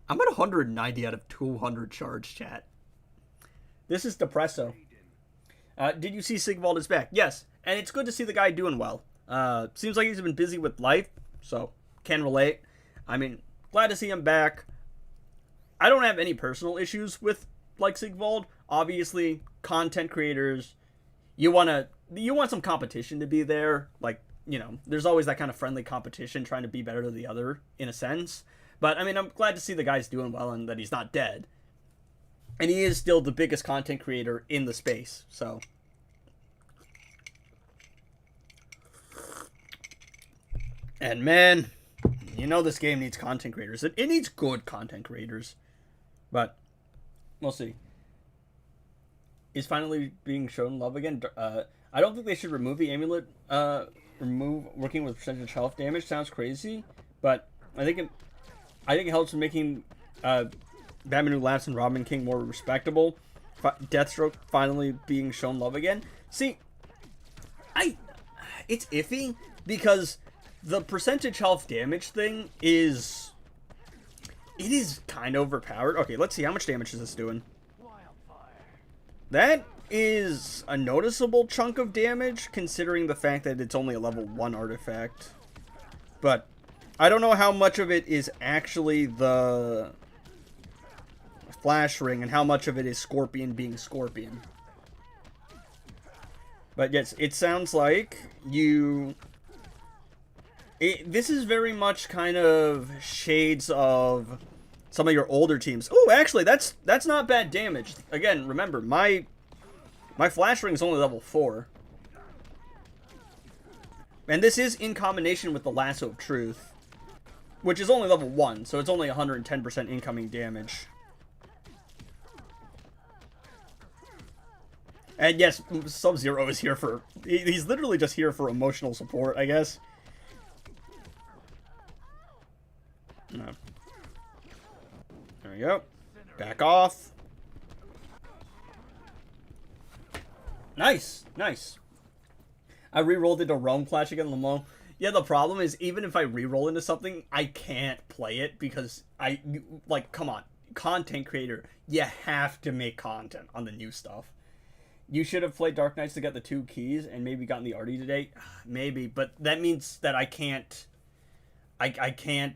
I'm at 190 out of 200 charge, chat. This is depresso. Did you see Sigvald is back? Yes, and it's good to see the guy doing well. Seems like he's been busy with life, so can relate. I mean, glad to see him back. I don't have any personal issues with like Sigvald. Obviously, content creators, you want some competition to be there. Like, you know, there's always that kind of friendly competition trying to be better than the other in a sense. But I mean, I'm glad to see the guy's doing well and that he's not dead. And he is still the biggest content creator in the space. So and man, you know this game needs content creators. It needs good content creators. But we'll see. Is finally being shown love again. I don't think they should remove the amulet. Remove working with percentage health damage. Sounds crazy, but I think it helps in making Batman Who Laughs and Robin King more respectable. Deathstroke finally being shown love again. See, it's iffy because the percentage health damage thing is. It is kind of overpowered. Okay, let's see. How much damage is this doing? That is a noticeable chunk of damage, considering the fact that it's only a level 1 artifact. But I don't know how much of it is actually the flash ring and how much of it is Scorpion being Scorpion. But yes, it sounds like you... this is very much kind of shades of some of your older teams. Oh, actually, that's not bad damage. Again, remember, my flash ring is only level 4. And this is in combination with the Lasso of Truth, which is only level 1, so it's only 110% incoming damage. And yes, Sub-Zero is here for... He's literally just here for emotional support, I guess. No. There we go. Back off. Nice. Nice. I re-rolled into Realm Clash again, Lamo. Yeah, the problem is, even if I re-roll into something, I can't play it because like, come on. Content creator, you have to make content on the new stuff. You should have played Dark Knights to get the 2 keys and maybe gotten the Artie today. Maybe, but that means that I can't... I can't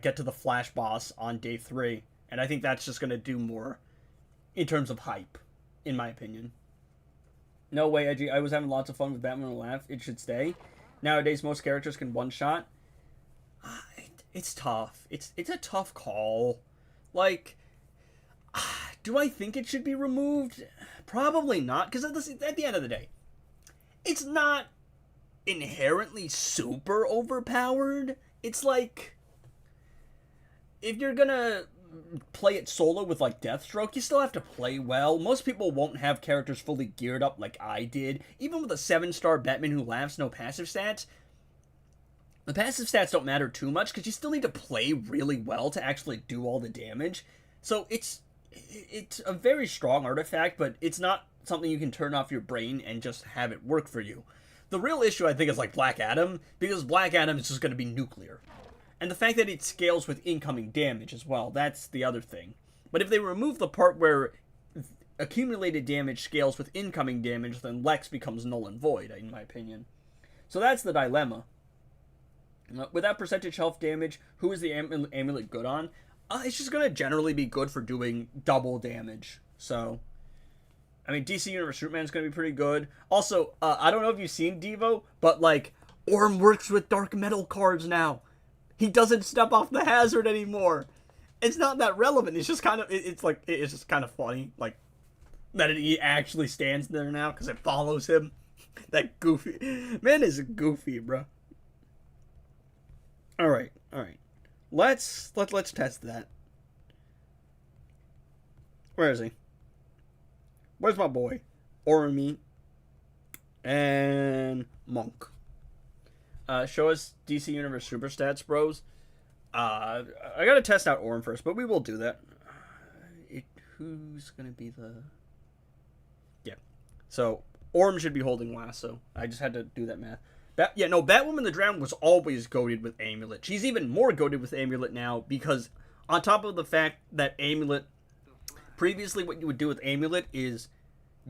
get to the Flash boss on day 3. And I think that's just going to do more in terms of hype, in my opinion. No way, Edgy. I was having lots of fun with Batman and Laugh. It should stay. Nowadays, most characters can one-shot. It's tough. It's a tough call. Like, do I think it should be removed? Probably not, because at the end of the day, it's not inherently super overpowered. It's like, if you're gonna play it solo with like Deathstroke, you still have to play well. Most people won't have characters fully geared up like I did. Even with a 7-star Batman Who Laughs, no passive stats, the passive stats don't matter too much because you still need to play really well to actually do all the damage. So it's a very strong artifact, but it's not something you can turn off your brain and just have it work for you. The real issue, I think, is like Black Adam, because Black Adam is just going to be nuclear. And the fact that it scales with incoming damage as well, that's the other thing. But if they remove the part where accumulated damage scales with incoming damage, then Lex becomes null and void, in my opinion. So that's the dilemma. With that percentage health damage, who is the amulet good on? It's just going to generally be good for doing double damage. So, I mean, DC Universe Rootman is going to be pretty good. Also, I don't know if you've seen Devo, but, like, Orm works with Dark Metal cards now. He doesn't step off the hazard anymore. It's not that relevant. It's just kind of, it's just kind of funny, like, that he actually stands there now because it follows him. That goofy, man is goofy, bro. All right. Let's test that. Where is he? Where's my boy? Ormy and Monk. Show us DC Universe Super Stats, bros. I gotta test out Orm first, but we will do that. Who's gonna be the... Yeah. So, Orm should be holding Lasso. I just had to do that math. Batwoman the Drowned was always goated with Amulet. She's even more goated with Amulet now because on top of the fact that Amulet... Previously, what you would do with Amulet is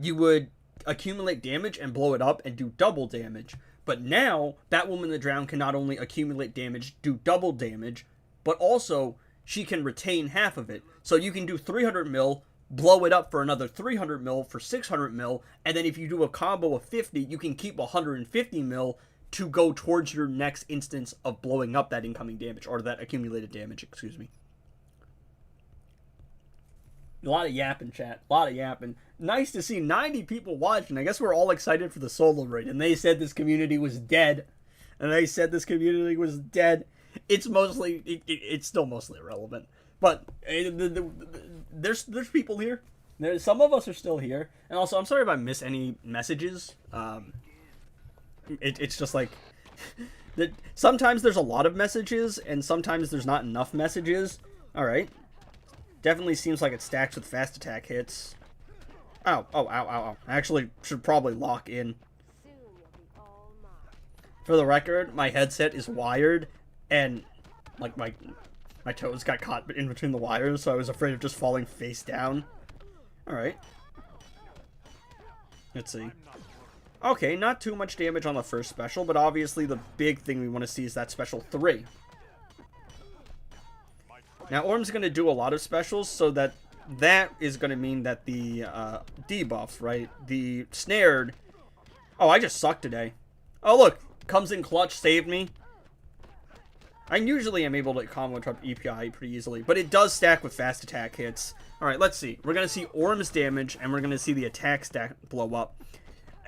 you would accumulate damage and blow it up and do double damage. But now, Batwoman the Drowned can not only accumulate damage, do double damage, but also she can retain half of it. So you can do 300 mil, blow it up for another 300 mil for 600 mil, and then if you do a combo of 50, you can keep 150 mil to go towards your next instance of blowing up that incoming damage, or that accumulated damage, excuse me. A lot of yapping, chat. A lot of yapping. Nice to see 90 people watching. I guess we're all excited for the solo raid. And they said this community was dead. It's mostly... It's still mostly irrelevant. But there's people here. Some of us are still here. And also, I'm sorry if I miss any messages. It's just like... sometimes there's a lot of messages. And sometimes there's not enough messages. Alright. Definitely seems like it stacks with fast attack hits. Ow. I actually should probably lock in. For the record, my headset is wired, and like my toes got caught in between the wires, so I was afraid of just falling face down. Alright. Let's see. Okay, not too much damage on the first special, but obviously the big thing we want to see is that special 3. Now, Orm's going to do a lot of specials, so that is going to mean that the debuff, right? The snared... Oh, I just suck today. Oh, look. Comes in clutch, saved me. I usually am able to combo interrupt EPI pretty easily, but it does stack with fast attack hits. Alright, let's see. We're going to see Orm's damage, and we're going to see the attack stack blow up.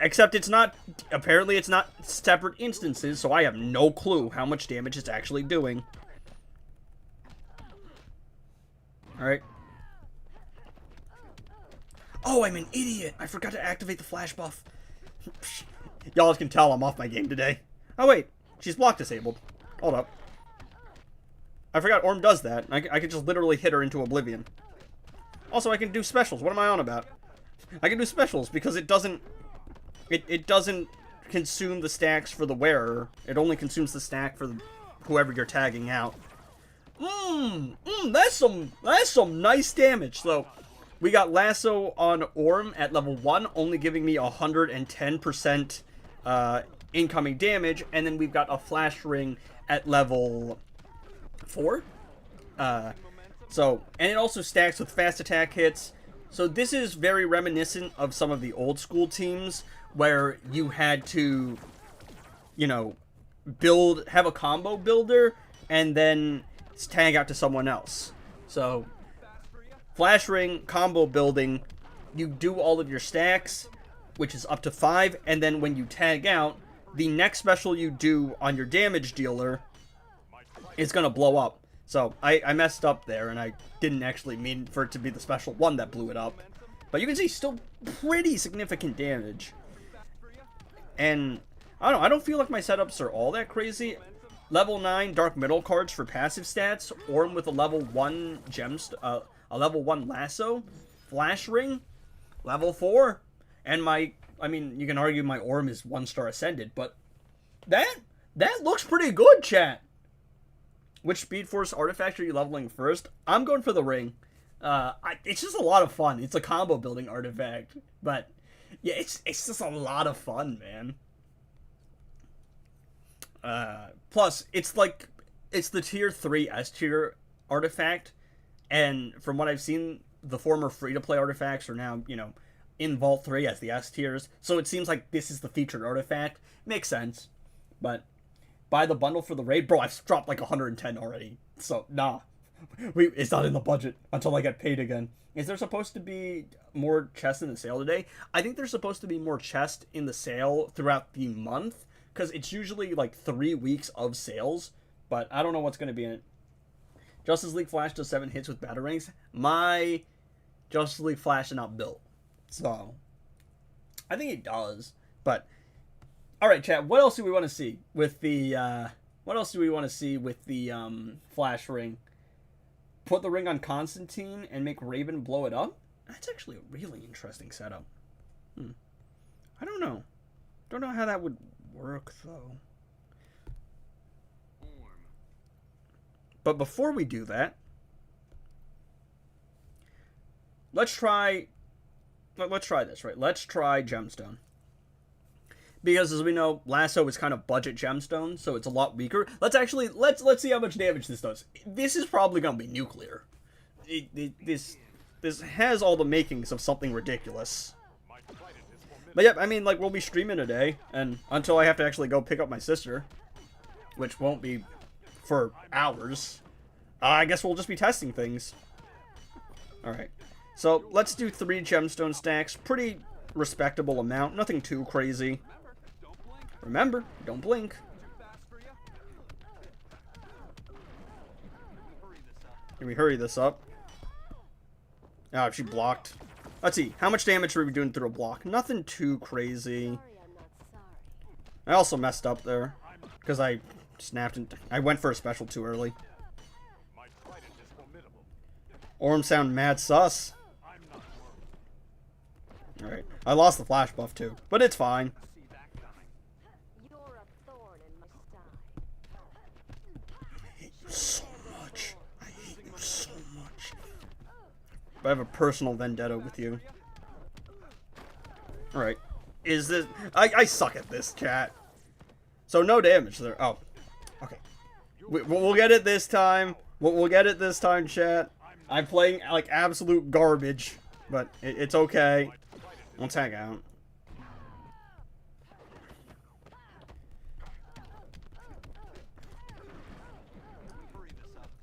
Except it's not... Apparently, it's not separate instances, so I have no clue how much damage it's actually doing. Alright. Oh, I'm an idiot! I forgot to activate the flash buff. Y'all can tell I'm off my game today. Oh, wait. She's block disabled. Hold up. I forgot Orm does that. I could just literally hit her into oblivion. Also, I can do specials. What am I on about? I can do specials because it doesn't... It doesn't consume the stacks for the wearer. It only consumes the stack for whoever you're tagging out. That's some nice damage. So, we got Lasso on Orm at level 1, only giving me 110% incoming damage, and then we've got a Flash Ring at level 4. And it also stacks with fast attack hits. So this is very reminiscent of some of the old school teams where you had to, you know, have a combo builder and then tag out to someone else. So, Flash Ring, combo building, you do all of your stacks, which is up to 5, and then when you tag out, the next special you do on your damage dealer is going to blow up. So, I messed up there, and I didn't actually mean for it to be the special 1 that blew it up. But you can see still pretty significant damage. And, I don't know, I don't feel like my setups are all that crazy. Level 9 Dark Middle cards for passive stats, Orm with a level 1 a level 1 Lasso, Flash Ring, level 4, and I mean, you can argue my Orm is 1-star Ascended, but that looks pretty good, chat. Which Speed Force artifact are you leveling first? I'm going for the Ring. It's just a lot of fun. It's a combo building artifact, but yeah, it's just a lot of fun, man. Plus, it's the tier 3 S tier artifact, and from what I've seen, the former free-to-play artifacts are now, you know, in Vault 3 as the S tiers, so it seems like this is the featured artifact. Makes sense, but buy the bundle for the raid? Bro, I've dropped like 110 already, so nah. It's not in the budget until I get paid again. Is there supposed to be more chests in the sale today? I think there's supposed to be more chests in the sale throughout the month, because it's usually like 3 weeks of sales, but I don't know what's going to be in it. Justice League Flash does 7 hits with batarangs. My Justice League Flash is not built, so I think it does, but All right, chat. What else do we want to see with the? What else do we want to see with the flash ring? Put the ring on Constantine and make Raven blow it up. That's actually a really interesting setup. I don't know. Don't know how that would work though. But before we do that, let's try this, right? Let's try Gemstone. Because as we know, Lasso is kind of budget gemstone, so it's a lot weaker. Let's see how much damage this does. This is probably gonna be nuclear. This has all the makings of something ridiculous. But yeah, I mean, like, we'll be streaming today, and until I have to actually go pick up my sister, which won't be for hours, I guess we'll just be testing things. Alright, so let's do 3 gemstone stacks. Pretty respectable amount, nothing too crazy. Remember, don't blink. Can we hurry this up? Oh, she blocked. Let's see, how much damage are we doing through a block? Nothing too crazy. I also messed up there because I snapped and I went for a special too early. Orm sound mad sus. Alright, I lost the flash buff too, but it's fine. So much. I hate you so much. I have a personal vendetta with you. Alright. Is this... I suck at this, chat. So no damage there. Oh. Okay. We'll get it this time. We'll get it this time, chat. I'm playing, like, absolute garbage. But it's okay. Let's hang out.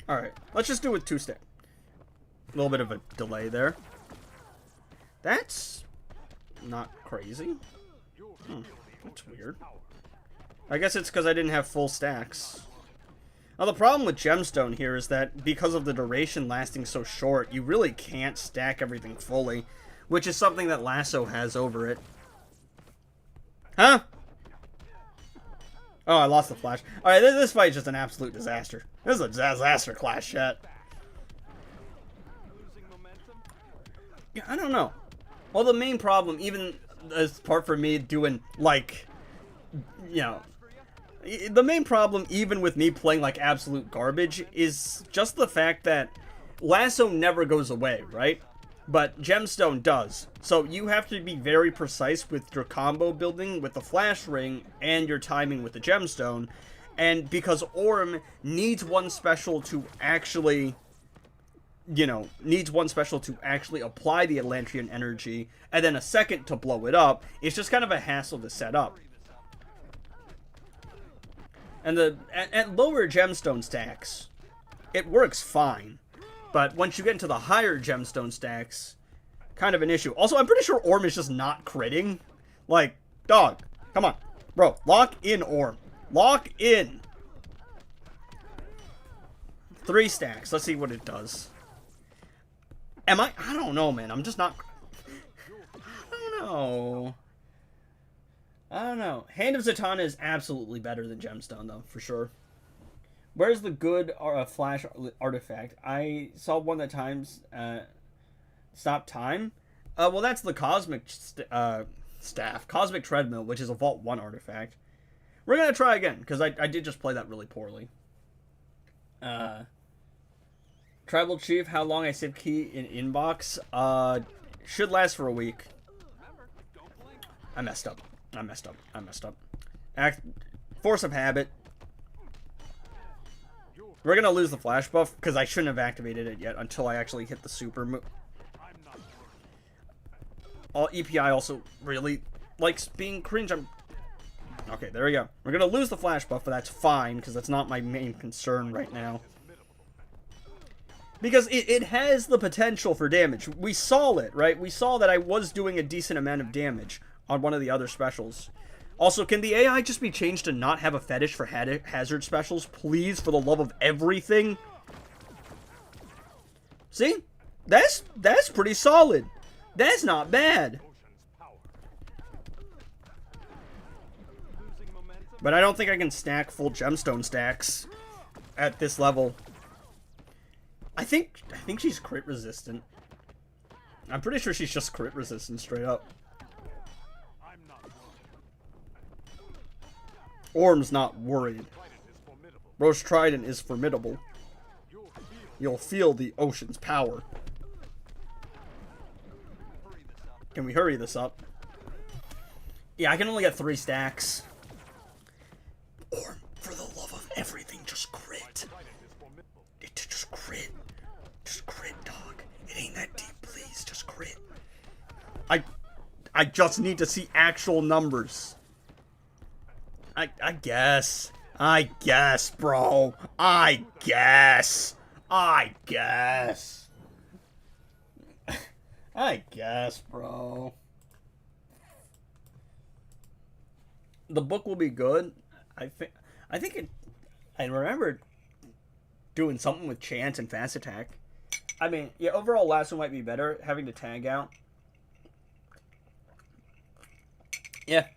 Alright, let's just do it with 2-step. A little bit of a delay there. That's not crazy. That's weird. I guess it's because I didn't have full stacks. Now the problem with gemstone here is that because of the duration lasting so short, you really can't stack everything fully, which is something that Lasso has over it. Huh? Oh, I lost the flash. Alright, this fight is just an absolute disaster. This is a disaster class, chat. Yeah, I don't know. Well, the main problem, even as part for me doing, like, you know, the main problem, even with me playing like absolute garbage, is just the fact that Lasso never goes away, right? But Gemstone does. So you have to be very precise with your combo building with the flash ring and your timing with the Gemstone. And because Orm needs one special to actually, you know, apply the Atlantean energy, and then a second to blow it up, it's just kind of a hassle to set up. And at lower gemstone stacks, it works fine. But once you get into the higher gemstone stacks, kind of an issue. Also, I'm pretty sure Orm is just not critting. Like, dog, come on. Bro, lock in Orm. Lock in. 3 stacks. Let's see what it does. I don't know, man. I'm just not... I don't know. Hand of Zatanna is absolutely better than Gemstone, though, for sure. Where's the good flash artifact? I saw one that times stop time. Well, that's the Cosmic Staff. Cosmic Treadmill, which is a Vault 1 artifact. We're going to try again, because I did just play that really poorly. Tribal Chief, how long I save key in inbox? Should last for a week. I messed up. Force of habit. We're gonna lose the flash buff because I shouldn't have activated it yet until I actually hit the super move. EPI also really likes being cringe. Okay, there we go. We're gonna lose the flash buff, but that's fine because that's not my main concern right now. Because it has the potential for damage. We saw it, right? We saw that I was doing a decent amount of damage on one of the other specials. Also, can the AI just be changed to not have a fetish for hazard specials? Please, for the love of everything. See? That's pretty solid. That's not bad. But I don't think I can stack full gemstone stacks at this level. I think she's crit resistant. I'm pretty sure she's just crit resistant straight up. Orm's not worried. Roche Trident is formidable. You'll feel the ocean's power. Can we hurry this up? Yeah, I can only get 3 stacks. Orm, for the love of everything, just crit. Just crit. Just crit, dog. It ain't that deep, please. Just crit. I just need to see actual numbers. I guess. I guess, bro. I guess. I guess. I guess, bro. The book will be good. I remember doing something with chance and fast attack. I mean, yeah, overall Lasso might be better, having to tag out. Yeah.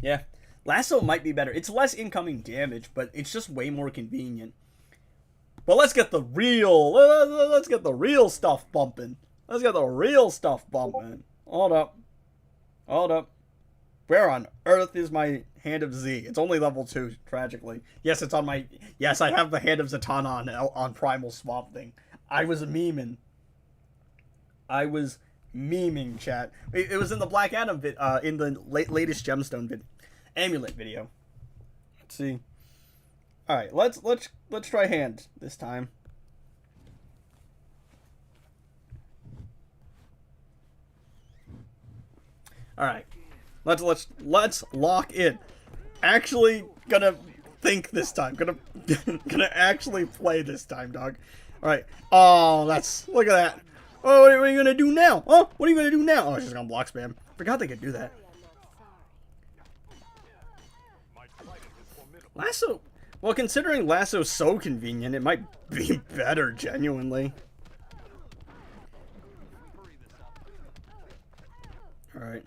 Yeah. Lasso might be better. It's less incoming damage, but it's just way more convenient. But let's get the real stuff bumping. Let's get the real stuff bumping. Hold up. Hold up. Where on earth is my Hand of Z? It's only level 2, tragically. Yes, it's on my... Yes, I have the Hand of Zatanna on Primal Swamp Thing. I was memeing. I was memeing, chat. It was in the Black Adam in the latest Gemstone Amulet video. Let's see. All right, let's try hand this time. All right, let's lock in. Actually, gonna think this time. Gonna actually play this time, dog. All right. Oh, look at that. Oh, what are you gonna do now? Oh, what are you gonna do now? Oh, she's gonna block spam. Forgot they could do that. Lasso. Well, considering Lasso's so convenient, it might be better, genuinely. Alright.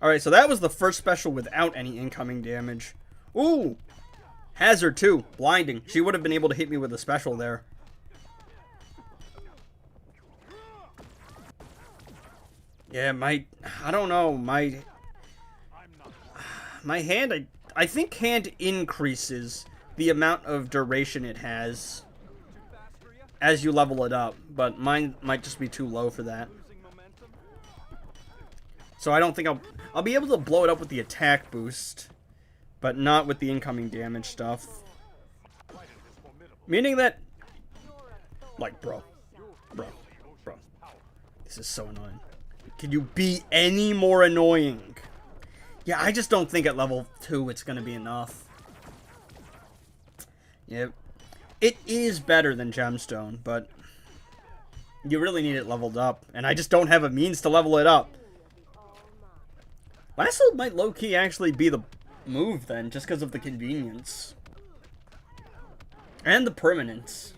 Alright, so that was the first special without any incoming damage. Ooh! Hazard, too. Blinding. She would have been able to hit me with a special there. Yeah, I don't know, my hand, I think hand increases the amount of duration it has as you level it up, but mine might just be too low for that. So I don't think I'll be able to blow it up with the attack boost, but not with the incoming damage stuff. Meaning that, like, bro, this is so annoying. Can you be any more annoying? Yeah, I just don't think at level 2 it's going to be enough. Yeah, it is better than Gemstone, but you really need it leveled up. And I just don't have a means to level it up. Lasso might low-key actually be the move then, just because of the convenience. And the permanence.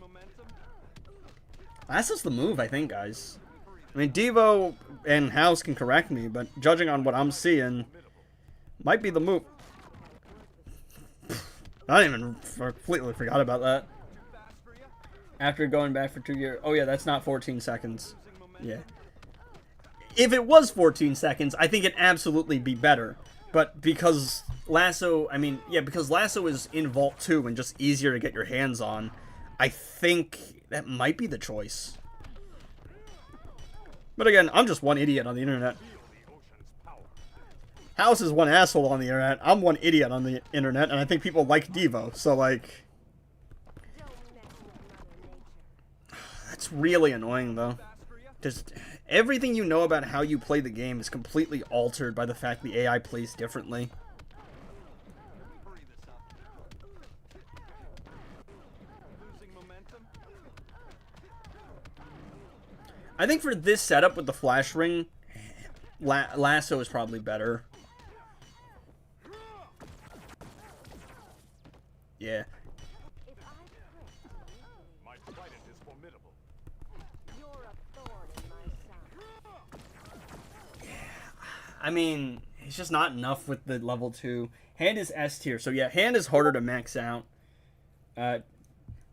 Lasso's the move, I think, guys. I mean, Devo and House can correct me, but judging on what I'm seeing, might be the move. I even completely forgot about that. After going back for 2 years. Oh yeah, that's not 14 seconds. Yeah. If it was 14 seconds, I think it'd absolutely be better. But because Lasso, I mean, yeah, because Lasso is in Vault 2 and just easier to get your hands on, I think that might be the choice. But again, I'm just one idiot on the internet. House is one asshole on the internet. I'm one idiot on the internet, and I think people like Devo. So, like... That's really annoying, though. Just everything you know about how you play the game is completely altered by the fact the AI plays differently. I think for this setup with the flash ring, Lasso is probably better. Yeah. Yeah, I mean, it's just not enough with the level 2. Hand is S tier. So yeah, hand is harder to max out.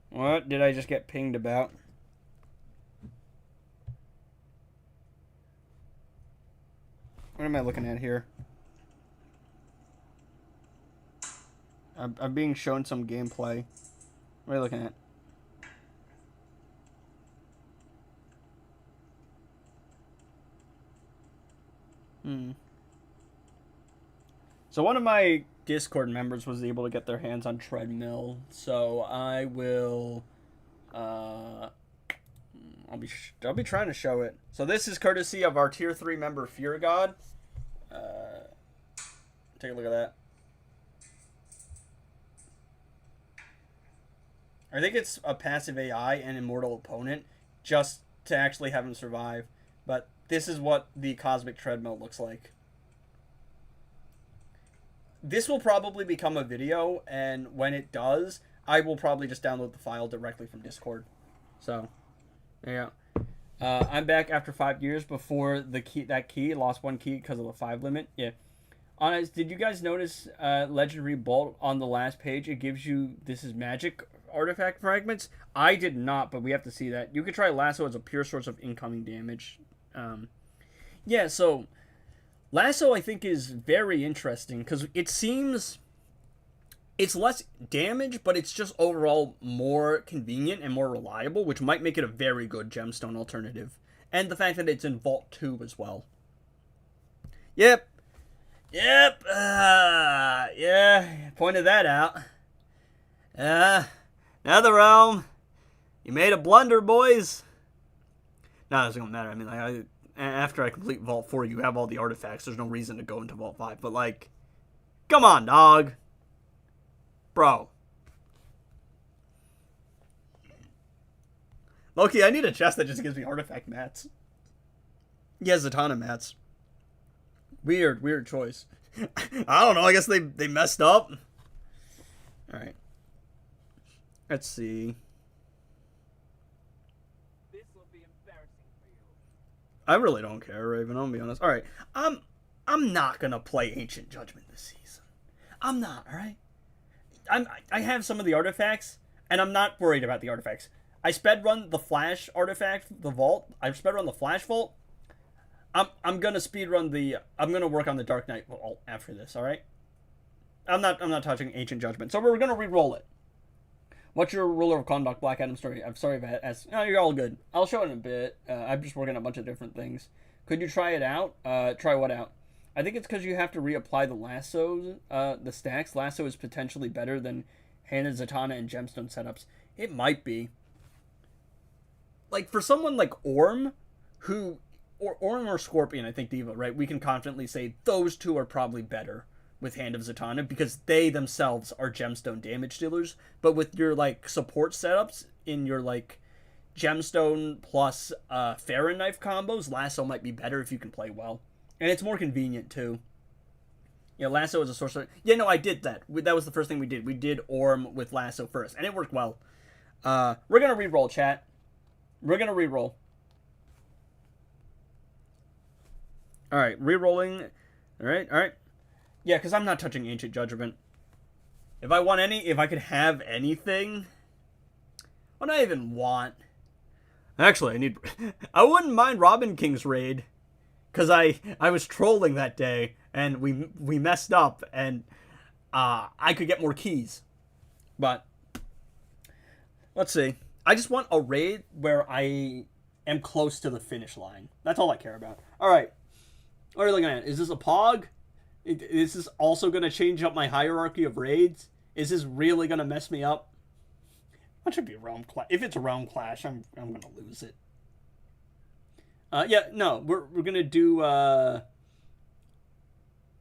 What did I just get pinged about? What am I looking at here? I'm being shown some gameplay. What are you looking at? So one of my Discord members was able to get their hands on treadmill, so I will. I'll be trying to show it. So this is courtesy of our tier 3 member Fear God. Take a look at that. I think it's a passive AI and immortal opponent just to actually have him survive. But this is what the Cosmic Treadmill looks like. This will probably become a video, and when it does, I will probably just download the file directly from Discord. So, there you go. I'm back after 5 years before that key. Lost 1 key because of the 5 limit. Yeah. Honest, did you guys notice Legendary Bolt on the last page? It gives you, this is magic artifact fragments. I did not, but we have to see that. You could try Lasso as a pure source of incoming damage. Yeah, so Lasso I think is very interesting because it seems it's less damage, but it's just overall more convenient and more reliable, which might make it a very good gemstone alternative. And the fact that it's in Vault 2 as well. Yep. Yeah, pointed that out. Nether Realm, you made a blunder, boys. No, it doesn't matter. I mean, after I complete Vault 4, you have all the artifacts. There's no reason to go into Vault 5. But, like, come on, dog. Bro. Loki, I need a chest that just gives me artifact mats. Yeah, Zatanna mats. Weird choice. I don't know. I guess they messed up. All right. Let's see. This will be embarrassing for you. I really don't care, Raven. I'm gonna be honest. All right. I'm not gonna play Ancient Judgment this season. I'm not. All right. I have some of the artifacts, and I'm not worried about the artifacts. I sped run the Flash artifact, the Vault. I sped run the Flash Vault. I'm gonna speedrun the. I'm gonna work on the Dark Knight Vault after this. All right. I'm not touching Ancient Judgment. So we're gonna re-roll it. What's your ruler of conduct, Black Adam story? I'm sorry if I asked. No, you're all good. I'll show it in a bit. I'm just working on a bunch of different things. Could you try it out? Try what out? I think it's because you have to reapply the lassos, the stacks. Lasso is potentially better than Hannah, Zatanna, and Gemstone setups. It might be. Like, for someone like Orm, or Orm or Scorpion, I think Diva, right? We can confidently say those two are probably better with Hand of Zatanna because they themselves are gemstone damage dealers. But with your, like, support setups in your, like, gemstone plus Farron knife combos, Lasso might be better if you can play well. And it's more convenient, too. Yeah, Lasso is a source of... Yeah, no, I did that. That was the first thing we did. We did Orm with Lasso first, and it worked well. We're going to re-roll, chat. We're going to re-roll. Alright, re-rolling. Alright. Yeah, because I'm not touching Ancient Judgment. If I could have anything... What do I even want? Actually, I wouldn't mind Robin King's raid. Because I was trolling that day, and we messed up, and I could get more keys. But, let's see. I just want a raid where I am close to the finish line. That's all I care about. Alright. What are you looking at? Is this a pog? Is this also going to change up my hierarchy of raids? Is this really going to mess me up? What should be Realm Clash? If it's a Realm Clash, I'm going to lose it. Yeah, no, we're going to do...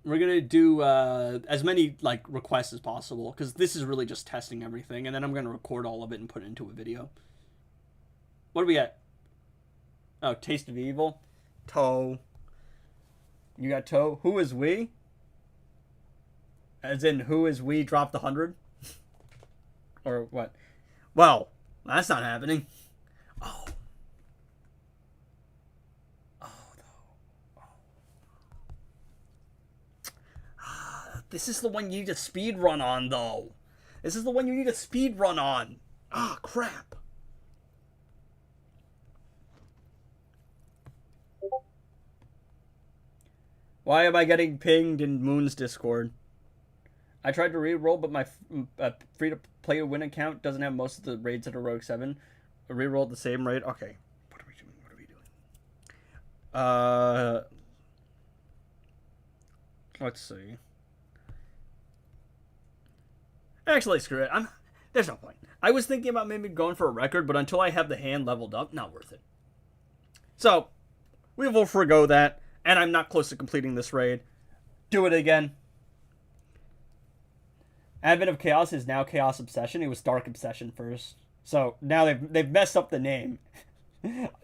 We're going to do as many, like, requests as possible, because this is really just testing everything, and then I'm going to record all of it and put it into a video. What do we get? Oh, Taste of Evil. Toe. You got Toe. Who is we? As in, who is we dropped 100? Or what? Well, that's not happening. Oh. This is the one you need to speedrun on, though. This is the one you need to speedrun on. Ah, crap. Why am I getting pinged in Moon's Discord? I tried to re-roll, but my free-to-play win account doesn't have most of the raids at Heroic 7. I re-rolled the same raid. Okay. What are we doing? What are we doing? Let's see. Actually, screw it. There's no point. I was thinking about maybe going for a record, but until I have the hand leveled up, not worth it. So, we will forgo that. And I'm not close to completing this raid. Do it again. Advent of Chaos is now Chaos Obsession. It was Dark Obsession first. So now they've messed up the name.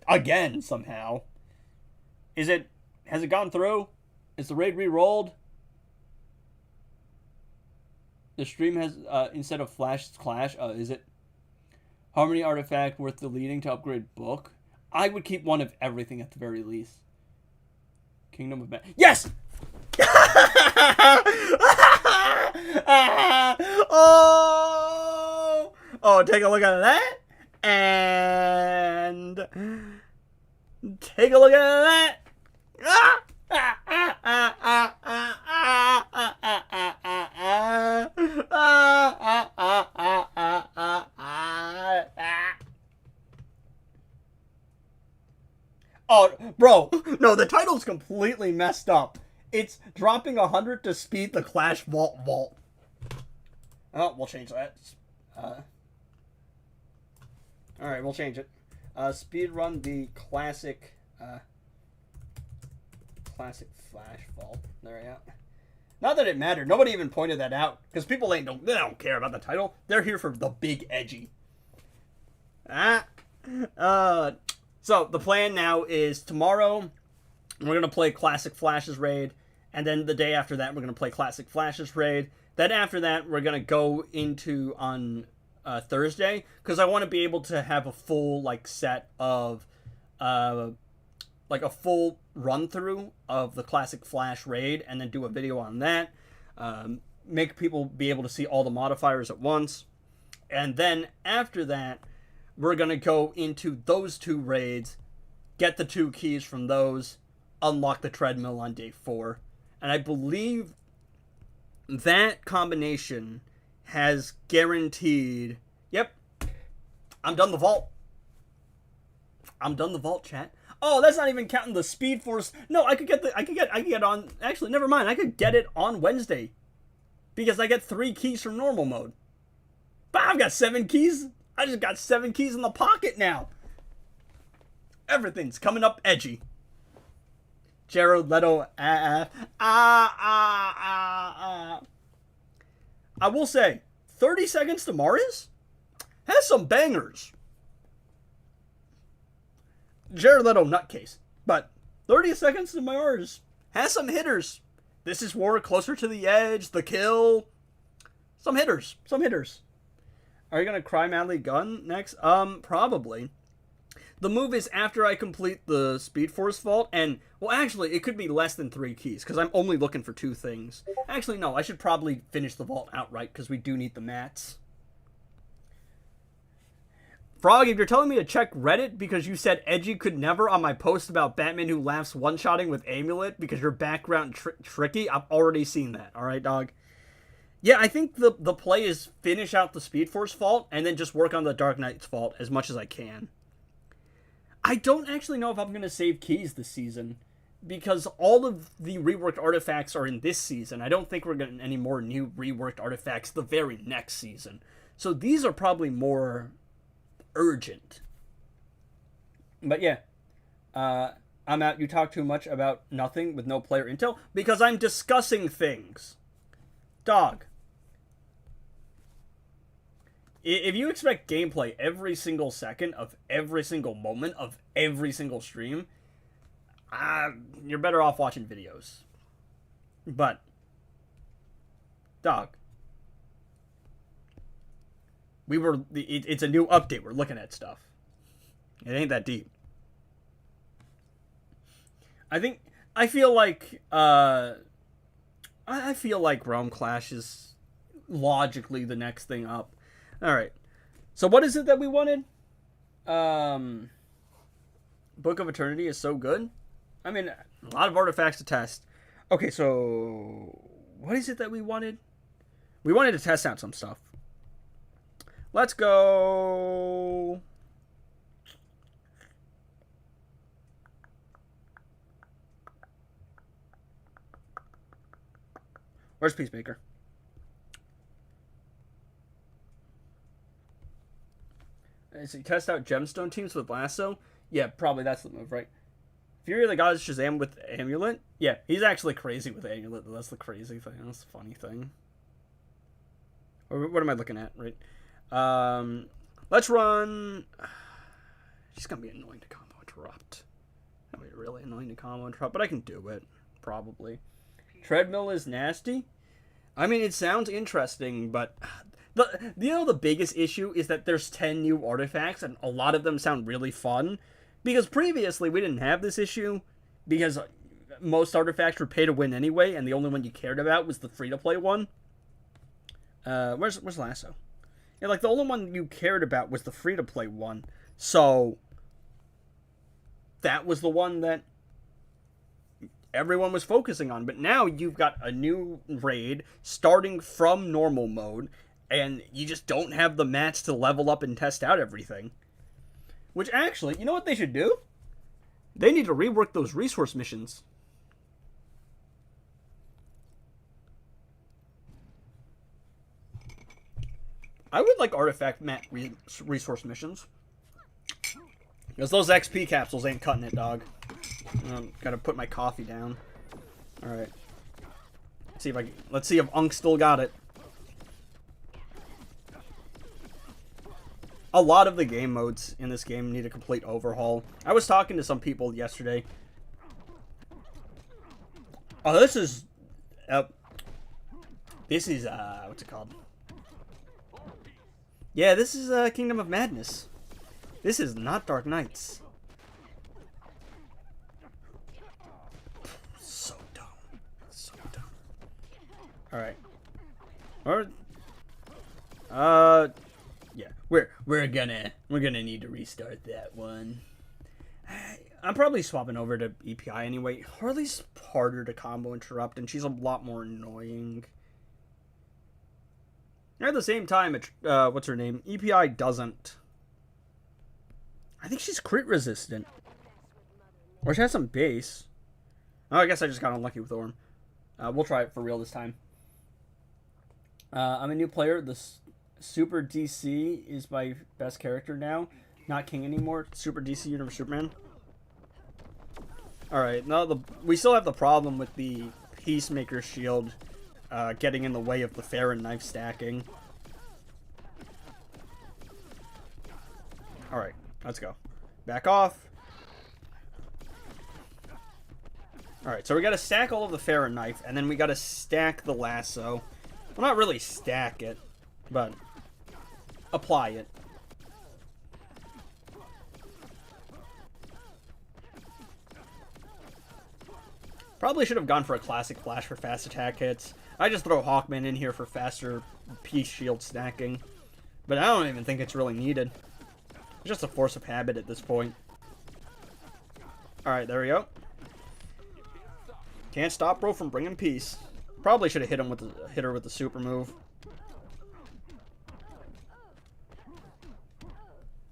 Again, somehow. Has it gone through? Is the raid re-rolled? The stream has, instead of Flash, it's Clash. Is it Harmony Artifact worth deleting to upgrade book? I would keep one of everything at the very least. Kingdom of Man. Yes! Oh, take a look at that. And take a look at that. Oh, bro, no, the title's completely messed up. It's dropping 100 to speed the Clash Vault. Oh, we'll change that. Alright, we'll change it. Speedrun the classic Flash Vault. There we go. Not that it mattered. Nobody even pointed that out. Because people they don't care about the title. They're here for the big edgy. So, the plan now is tomorrow, we're going to play Classic Flash's Raid, and then the day after that, we're going to play Classic Flash's Raid. Then after that, we're going to go into on Thursday, because I want to be able to have a full, set of, a full run-through of the Classic Flash Raid, and then do a video on that, make people be able to see all the modifiers at once, and then after that, we're going to go into those two raids, get the 2 keys from those, unlock the treadmill on day 4. And I believe that combination has guaranteed... Yep. I'm done the vault. I'm done the vault, chat. Oh, that's not even counting the Speed Force. No, I could get on... Actually, never mind. I could get it on Wednesday. Because I get 3 keys from normal mode. But I've got 7 keys. I just got 7 keys in the pocket now. Everything's coming up edgy. Jared Leto. I will say, 30 Seconds to Mars has some bangers. Jared Leto nutcase. But 30 Seconds to Mars has some hitters. This Is War, Closer to the Edge, The Kill. Some hitters. Are you going to cry madly gun next? Probably. The move is after I complete the Speed Force Vault, and, well, actually, it could be less than 3 keys, because I'm only looking for 2 things. Actually, no, I should probably finish the vault outright, because we do need the mats. Frog, if you're telling me to check Reddit because you said edgy could never on my post about Batman who laughs one-shotting with Amulet because your background tricky, I've already seen that, alright, dog? Yeah, I think the play is finish out the Speed Force Vault and then just work on the Dark Knight's Vault as much as I can. I don't actually know if I'm going to save keys this season because all of the reworked artifacts are in this season. I don't think we're getting any more new reworked artifacts the very next season. So these are probably more urgent. But yeah, I'm out. You talk too much about nothing with no player intel because I'm discussing things. Dog. If you expect gameplay every single second of every single moment of every single stream, you're better off watching videos. But, dog, it's a new update. We're looking at stuff. It ain't that deep. I feel like, I feel like Realm Clash is logically the next thing up. All right. So what is it that we wanted? Book of Eternity is so good. I mean, a lot of artifacts to test. Okay, so what is it that we wanted? We wanted to test out some stuff. Let's go. Where's Peacemaker? So you test out gemstone teams with lasso? Yeah, probably that's the move, right? Fury of the Gods Shazam with Amulet? Yeah, he's actually crazy with Amulet. That's the crazy thing. That's the funny thing. Or what am I looking at, right? Let's run... She's going to be annoying to combo interrupt. That'll be really annoying to combo interrupt, but I can do it. Probably. Treadmill is nasty? I mean, it sounds interesting, but... The biggest issue is that there's 10 new artifacts, and a lot of them sound really fun. Because previously, we didn't have this issue, because most artifacts were pay to win anyway, and the only one you cared about was the free-to-play one. Where's Lasso? Yeah, like, the only one you cared about was the free-to-play one. So, that was the one that everyone was focusing on. But now you've got a new raid starting from normal mode, and you just don't have the mats to level up and test out everything. Which actually, you know what they should do? They need to rework those resource missions. I would like artifact mat resource missions. Because those XP capsules ain't cutting it, dog. Gotta put my coffee down. Alright. Let's see if Unk still got it. A lot of the game modes in this game need a complete overhaul. I was talking to some people yesterday. Oh, this is... what's it called? Yeah, this is Kingdom of Madness. This is not Dark Knights. So dumb. So dumb. Alright. Yeah, we're gonna need to restart that one. I'm probably swapping over to EPI anyway. Harley's harder to combo interrupt, and she's a lot more annoying. At the same time, what's her name? EPI doesn't. I think she's crit resistant, or she has some base. Oh, I guess I just got unlucky with Orm. We'll try it for real this time. I'm a new player. This Super DC is my best character now. Not King anymore. Super DC Universe Superman. Alright, now we still have the problem with the Peacemaker shield getting in the way of the Farron knife stacking. Alright, let's go. Back off. Alright, so we gotta stack all of the Farron knife, and then we gotta stack the lasso. Well, not really stack it, but apply it. Probably should have gone for a classic flash for fast attack hits. I just throw Hawkman in here for faster peace shield stacking. But I don't even think it's really needed. It's just a force of habit at this point. Alright, there we go. Can't stop bro from bringing peace. Probably should have hit her with the super move.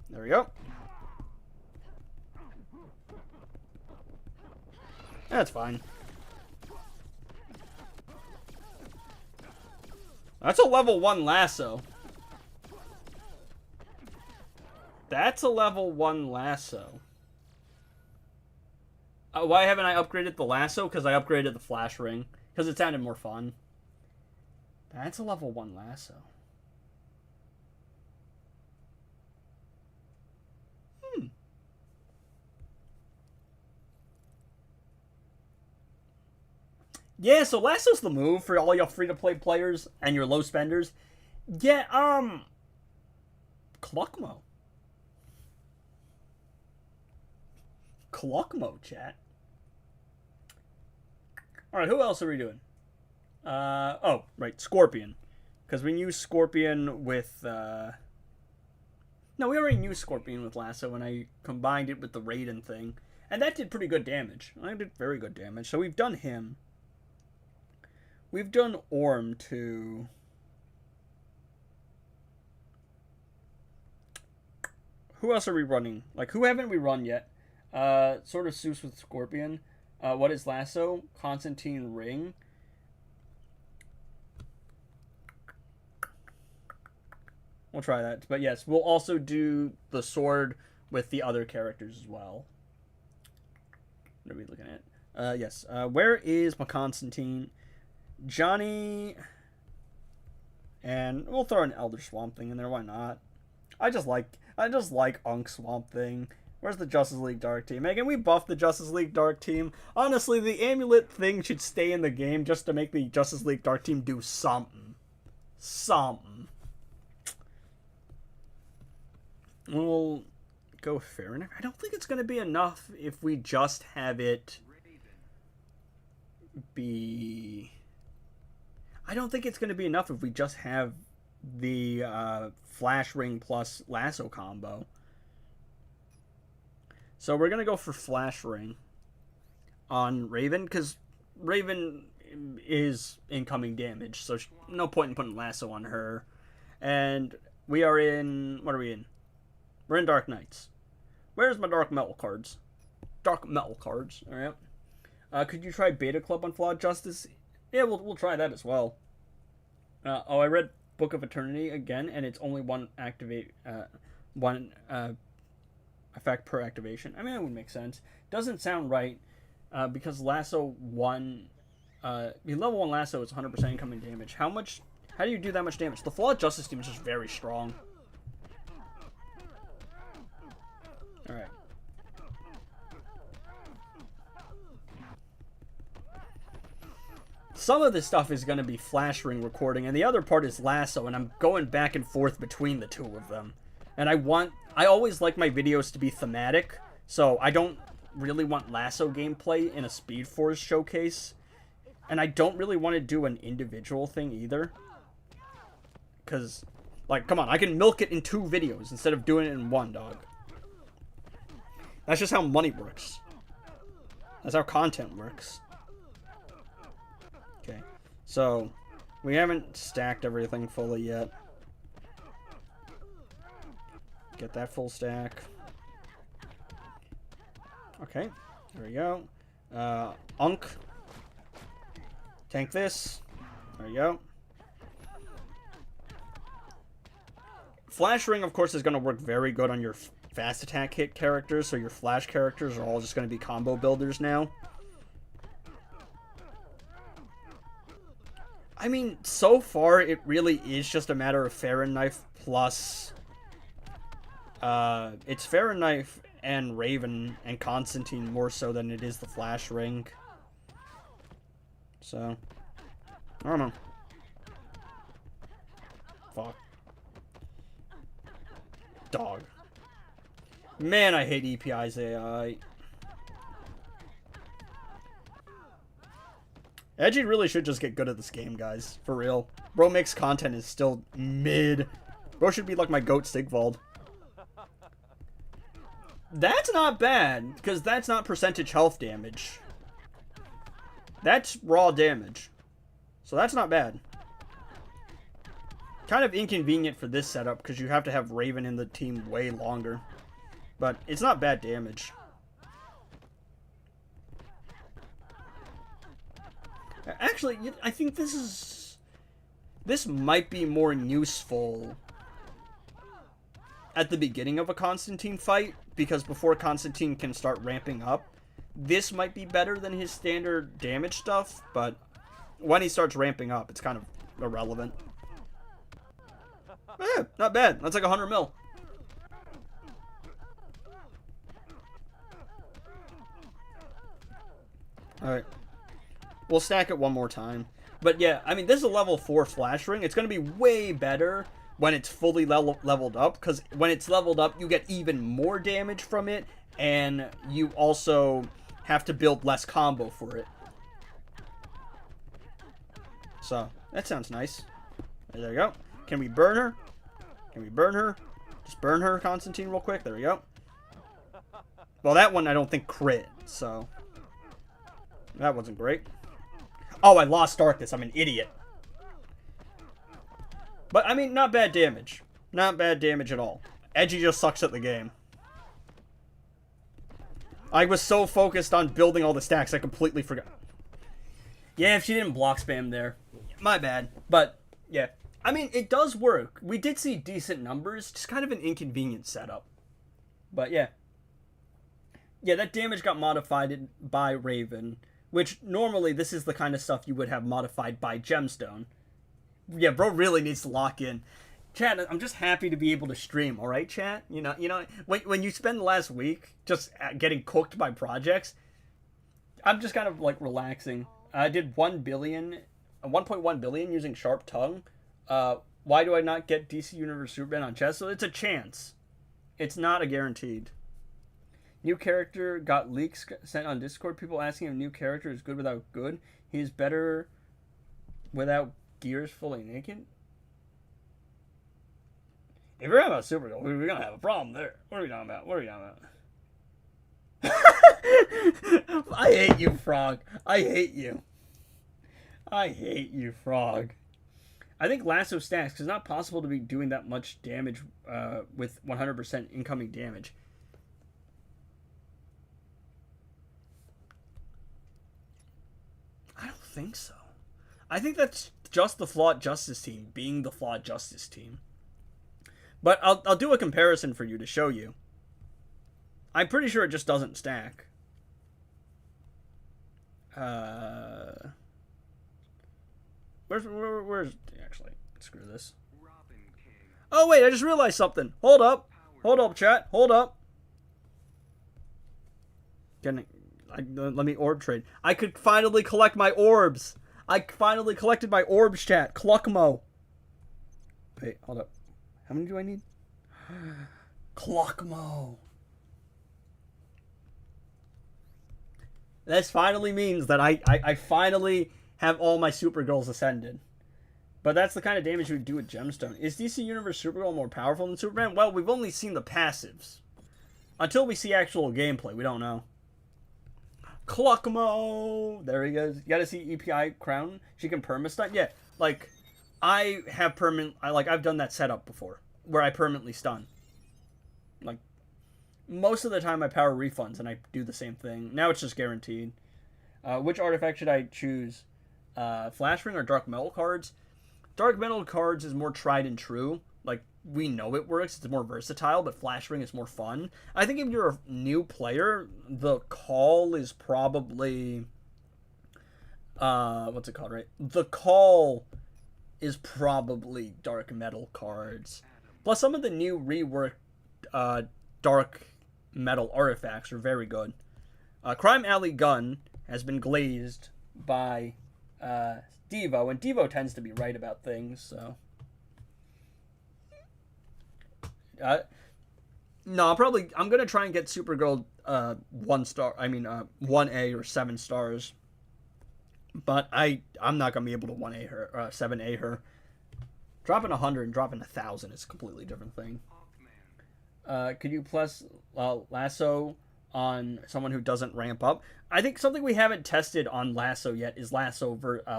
There we go. That's fine. That's a level 1 lasso. That's a level 1 lasso. Why haven't I upgraded the lasso? Because I upgraded the flash ring. Because it sounded more fun. That's a level 1 lasso. Yeah, so lasso's the move for all your free-to-play players and your low spenders. Yeah, Cluckmo. Cluckmo, chat. Alright, who else are we doing? Oh, right, Scorpion. Because we used Scorpion with, No, we already used Scorpion with Lasso, and I combined it with the Raiden thing. And that did pretty good damage. I did very good damage. So we've done him. We've done Orm, too. Who else are we running? Like, who haven't we run yet? Sort of Seuss with Scorpion. What is Lasso? Constantine Ring. We'll try that. But yes, we'll also do the sword with the other characters as well. What are we looking at? Yes. Where is my Constantine? Johnny. And we'll throw an Elder Swamp Thing in there. Why not? I just like Unk Swamp Thing. Where's the Justice League Dark Team? Megan, we buffed the Justice League Dark Team. Honestly, the amulet thing should stay in the game just to make the Justice League Dark Team do something. Something. We'll go fair enough. I don't think it's going to be enough if we just have it be... I don't think it's going to be enough if we just have the Flash Ring plus Lasso combo. So we're going to go for Flash Ring on Raven, because Raven is incoming damage, so no point in putting Lasso on her. And we are in... What are we in? We're in Dark Knights. Where's my Dark Metal cards? Dark Metal cards, alright. Could you try Beta Club on Flawed Justice? Yeah, we'll try that as well. I read Book of Eternity again, and it's only one effect per activation. I mean, that would make sense. Doesn't sound right, because Lasso 1... level 1 Lasso is 100% incoming damage. How do you do that much damage? The Flawed Justice team is just very strong. Alright. Some of this stuff is going to be Flash Ring recording, and the other part is Lasso, and I'm going back and forth between the two of them. And I always like my videos to be thematic, so I don't really want Lasso gameplay in a Speed Force showcase. And I don't really want to do an individual thing either. Because, like, come on, I can milk it in 2 videos instead of doing it in 1, dog. That's just how money works. That's how content works. Okay, so we haven't stacked everything fully yet. Get that full stack. Okay, there we go. Unk. Tank this. There you go. Flash Ring, of course, is going to work very good on your fast attack hit characters, so your flash characters are all just going to be combo builders now. I mean, so far, it really is just a matter of Farron Knife plus... it's Farron Knife and Raven and Constantine more so than it is the Flash Ring. So, I don't know. Fuck. Dog. Man, I hate EPI's AI. Edgy really should just get good at this game, guys. For real. Bro makes content is still mid. Bro should be like my goat Sigvald. That's not bad, because that's not percentage health damage. That's raw damage. So that's not bad. Kind of inconvenient for this setup, because you have to have Raven in the team way longer. But it's not bad damage. Actually, I think this might be more useful at the beginning of a Constantine fight, because before Constantine can start ramping up, this might be better than his standard damage stuff, but when he starts ramping up, it's kind of irrelevant. Eh, not bad. That's like 100 mil. Alright. We'll stack it one more time. But yeah, I mean, this is a level 4 Flash Ring. It's going to be way better when it's fully leveled up, because when it's leveled up, you get even more damage from it, and you also have to build less combo for it. So, that sounds nice. There we go. Can we burn her? Can we burn her? Just burn her, Constantine, real quick. There we go. Well, that one I don't think crit, so... That wasn't great. Oh, I lost Darkness. I'm an idiot. But, I mean, not bad damage. Not bad damage at all. Edgy just sucks at the game. I was so focused on building all the stacks, I completely forgot. Yeah, if she didn't block spam there. My bad. But, yeah. I mean, it does work. We did see decent numbers. Just kind of an inconvenient setup. But, yeah. Yeah, that damage got modified by Raven. Which, normally, this is the kind of stuff you would have modified by Gemstone. Yeah, bro really needs to lock in. Chat, I'm just happy to be able to stream, alright, chat? You know, when you spend the last week just getting cooked by projects, I'm just kind of, like, relaxing. I did 1.1 billion using Sharp Tongue. Why do I not get DC Universe Superman on chess? So it's a chance. It's not a guaranteed. New character got leaks sent on Discord. People asking if new character is good without good. He's better without gears fully naked. If we're talking about Supergirl, we're gonna have a problem there. What are we talking about? What are we talking about? I hate you, Frog. I hate you. I hate you, Frog. I think Lasso stacks, because it's not possible to be doing that much damage with 100% incoming damage. I don't think so. I think that's just the Flawed Justice team being the Flawed Justice team. But I'll do a comparison for you to show you. I'm pretty sure it just doesn't stack. Where's actually, screw this. Oh wait, I just realized something. Hold up. Hold up, chat. Hold up. Let me orb trade. I could finally collect my orbs. I finally collected my orbs, chat. Cluckmo. Wait, hold up. How many do I need? Cluckmo. This finally means that I finally have all my Supergirls ascended. But that's the kind of damage we do with Gemstone. Is DC Universe Supergirl more powerful than Superman? Well, we've only seen the passives. Until we see actual gameplay, we don't know. Cluckmo! There he goes. You gotta see EPI Crown. She can perma-stun. Yeah, like, I have I've done that setup before. Where I permanently stun. Like, most of the time I power refunds and I do the same thing. Now it's just guaranteed. Which artifact should I choose? Flash Ring or Dark Metal cards? Dark Metal cards is more tried and true. Like, we know it works. It's more versatile, but Flash Ring is more fun. I think if you're a new player, the call is probably... what's it called, right? The call is probably Dark Metal cards. Plus, some of the new reworked Dark Metal artifacts are very good. Crime Alley Gun has been glazed by Devo, and Devo tends to be right about things, so... No, I'm gonna try and get Supergirl 1 star, 1A or 7 stars. But I'm not gonna be able to 1A her, 7A her. Dropping 100 and dropping 1,000 is a completely different thing. Could you plus Lasso on someone who doesn't ramp up? I think something we haven't tested on Lasso yet is Lasso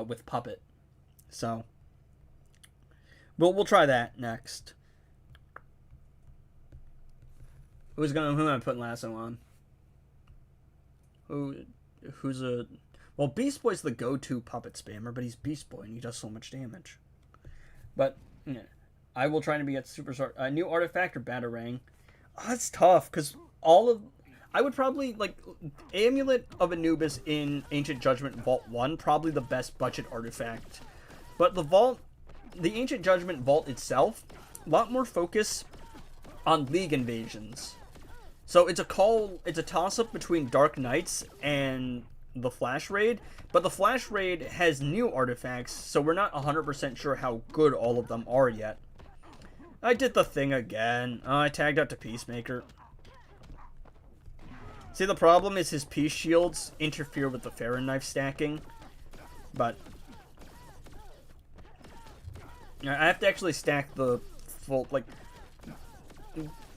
with Puppet. So, we'll try that next. Who am I putting Lasso on? Who's a... Well, Beast Boy's the go-to puppet spammer, but he's Beast Boy and he does so much damage. But, yeah. I will try to be at Superstar. New artifact or Batarang? Oh, that's tough, because I would probably, like, Amulet of Anubis in Ancient Judgment Vault 1, probably the best budget artifact. But the Ancient Judgment Vault itself, a lot more focus on League invasions. So it's a toss-up between Dark Knights and the Flash Raid, but the Flash Raid has new artifacts, so we're not 100% sure how good all of them are yet. I did the thing again. Oh, I tagged out to Peacemaker. See, the problem is his Peace Shields interfere with the Farron Knife stacking, but I have to actually stack the full, like,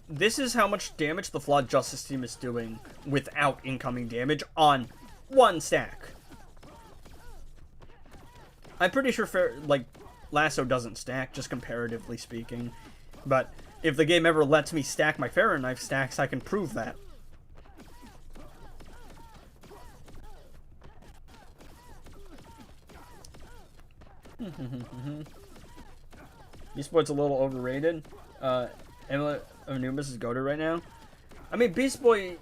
this is how much damage the Flawed Justice Team is doing without incoming damage on one stack. I'm pretty sure, Lasso doesn't stack, just comparatively speaking. But if the game ever lets me stack my Farron Knife stacks, I can prove that. Beast Boy's a little overrated. Amulet of Anubis is goated right now. I mean, Beast Boy...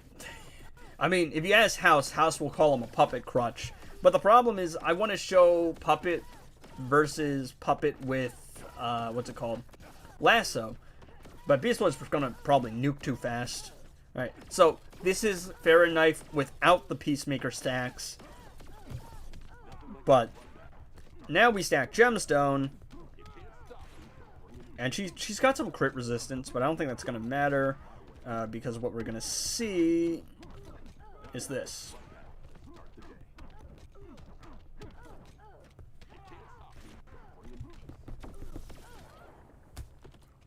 I mean, if you ask House will call him a puppet crutch. But the problem is, I want to show Puppet versus Puppet with, what's it called? Lasso. But Beast Boy's gonna probably nuke too fast. Alright, so this is Farron Knife without the Peacemaker stacks. But now we stack Gemstone. And she's got some crit resistance, but I don't think that's going to matter. Because what we're going to see is this.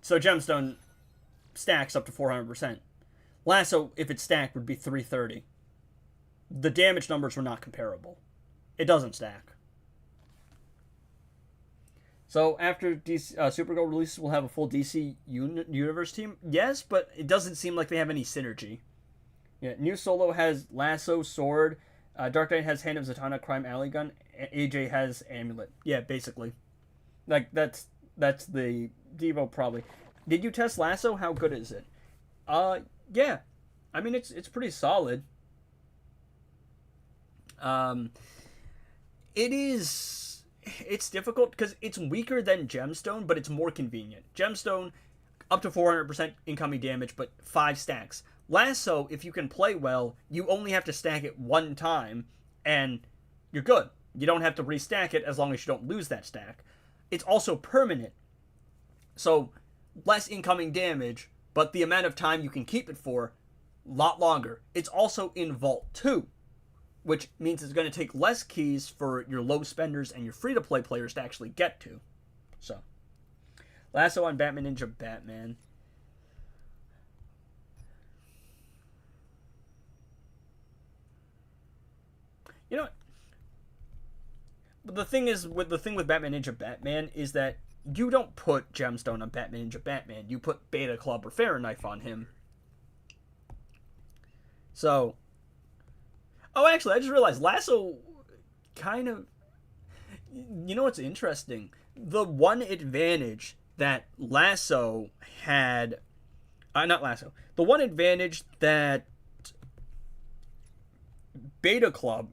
So Gemstone stacks up to 400%. Lasso, if it's stacked, would be 330. The damage numbers were not comparable. It doesn't stack. So after DC, Supergirl releases, we'll have a full DC Universe team. Yes, but it doesn't seem like they have any synergy. Yeah, New Solo has Lasso, Sword. Dark Knight has Hand of Zatanna, Crime Alley Gun. AJ has Amulet. Yeah, basically. Like, that's the Devo probably. Did you test Lasso? How good is it? Yeah. I mean, it's pretty solid. It's difficult because it's weaker than Gemstone, but it's more convenient. Gemstone, up to 400% incoming damage, but 5 stacks. Lasso, if you can play well, you only have to stack it one time, and you're good. You don't have to restack it as long as you don't lose that stack. It's also permanent, so less incoming damage, but the amount of time you can keep it for, a lot longer. It's also in Vault 2. Which means it's going to take less keys for your low spenders and your free-to-play players to actually get to. So, Lasso on Batman Ninja Batman. You know what? But the thing with Batman Ninja Batman is that you don't put Gemstone on Batman Ninja Batman. You put Beta Club or Farron Knife on him. So... Oh, actually, I just realized Lasso kind of... You know what's interesting? The one advantage that Lasso had... not Lasso. The one advantage that Beta Club,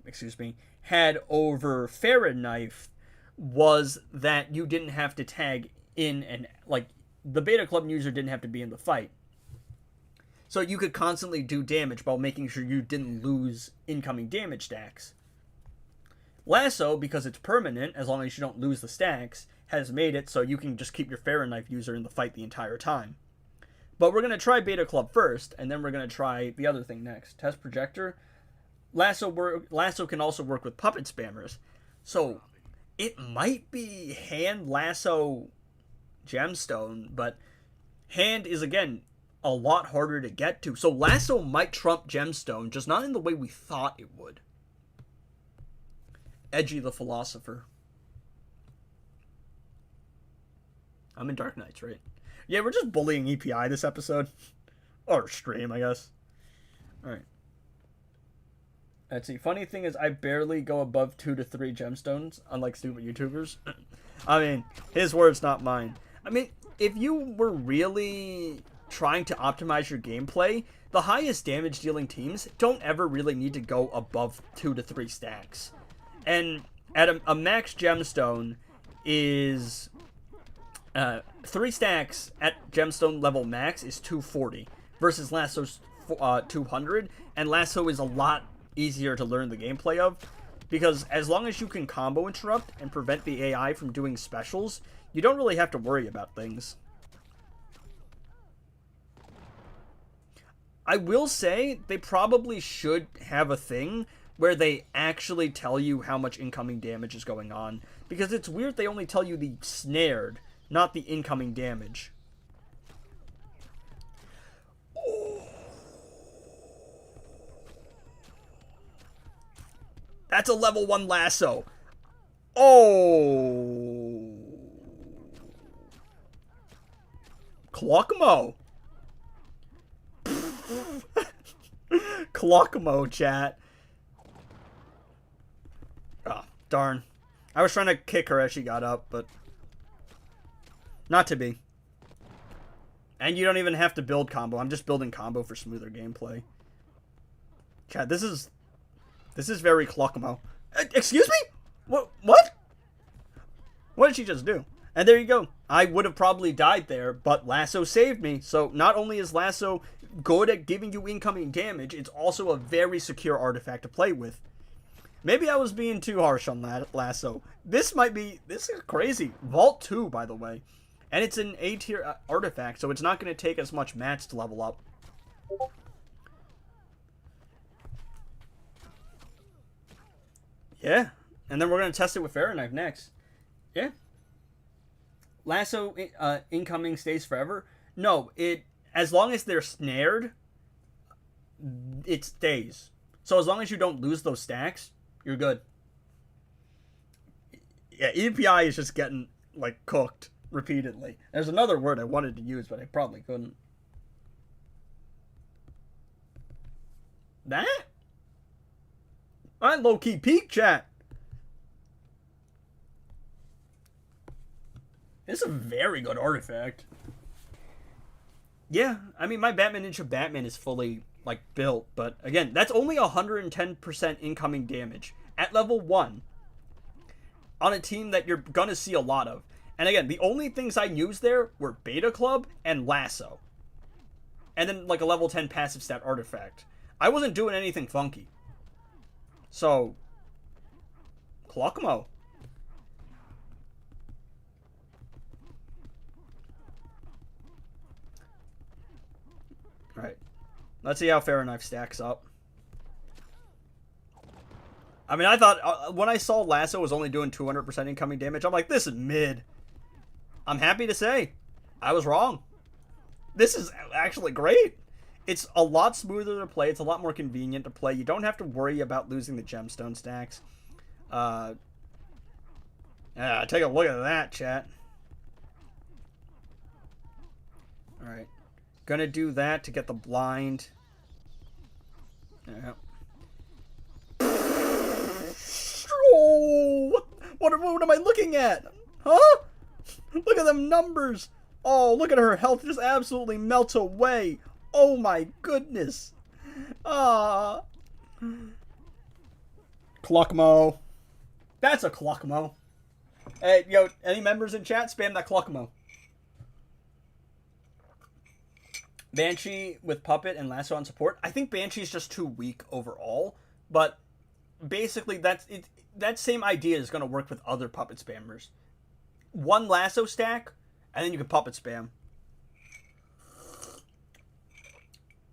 had over Farron Knife was that you didn't have to tag in and... Like, the Beta Club user didn't have to be in the fight. So you could constantly do damage while making sure you didn't lose incoming damage stacks. Lasso, because it's permanent, as long as you don't lose the stacks, has made it so you can just keep your Farron Knife user in the fight the entire time. But we're going to try Beta Club first, and then we're going to try the other thing next. Test Projector. Lasso can also work with Puppet Spammers. So it might be Hand, Lasso, Gemstone, but Hand is, again... a lot harder to get to. So Lasso might trump Gemstone, just not in the way we thought it would. Edgy the Philosopher. I'm in Dark Knights, right? Yeah, we're just bullying EPI this episode. Or stream, I guess. Alright. Let's see. Funny thing is, I barely go above 2 to 3 gemstones, unlike stupid YouTubers. I mean, his words, not mine. I mean, if you were really... trying to optimize your gameplay, the highest damage dealing teams don't ever really need to go above 2 to 3 stacks. And at a max gemstone is 3 stacks at gemstone level max is 240 versus Lasso's 200, and Lasso is a lot easier to learn the gameplay of because as long as you can combo interrupt and prevent the AI from doing specials, you don't really have to worry about things. I will say they probably should have a thing where they actually tell you how much incoming damage is going on. Because it's weird they only tell you the snared, not the incoming damage. That's a level 1 lasso. Oh. Clockmo. Clockmo, chat. Oh, darn. I was trying to kick her as she got up, but not to be. And you don't even have to build combo. I'm just building combo for smoother gameplay. Chat, this is very Clockmo. Excuse me? What? What did she just do? And there you go. I would have probably died there, but Lasso saved me. So not only is Lasso good at giving you incoming damage, it's also a very secure artifact to play with. Maybe I was being too harsh on Lasso. This is crazy. Vault 2, by the way. And it's an A tier artifact, so it's not going to take as much mats to level up. Yeah. And then we're going to test it with Fahrenheit next. Yeah. Lasso incoming stays forever. No, as long as they're snared, it stays. So as long as you don't lose those stacks, you're good. Yeah, EPI is just getting, like, cooked repeatedly. There's another word I wanted to use, but I probably couldn't. That? I low-key peek, chat. It's a very good artifact. Yeah, I mean, my Batman Ninja Batman is fully, like, built, but again, that's only 110% incoming damage at level 1 on a team that you're gonna see a lot of. And again, the only things I used there were Beta Club and Lasso. And then, like, a level 10 passive stat artifact. I wasn't doing anything funky. So, Clockmo. Alright. Let's see how Fahrenheit stacks up. I mean, I thought, when I saw Lasso was only doing 200% incoming damage, I'm like, this is mid. I'm happy to say, I was wrong. This is actually great. It's a lot smoother to play. It's a lot more convenient to play. You don't have to worry about losing the gemstone stacks. Yeah, take a look at that, chat. Alright. Gonna do that to get the blind. Yeah. Oh, what am I looking at? Huh? Look at them numbers. Oh, look at her health just absolutely melts away. Oh my goodness. Ah. Clockmo. That's a Clockmo. Hey, yo, any members in chat? Spam that Clockmo. Banshee with Puppet and Lasso on support. I think Banshee's just too weak overall, but basically that same idea is going to work with other Puppet spammers. One Lasso stack, and then you can Puppet spam.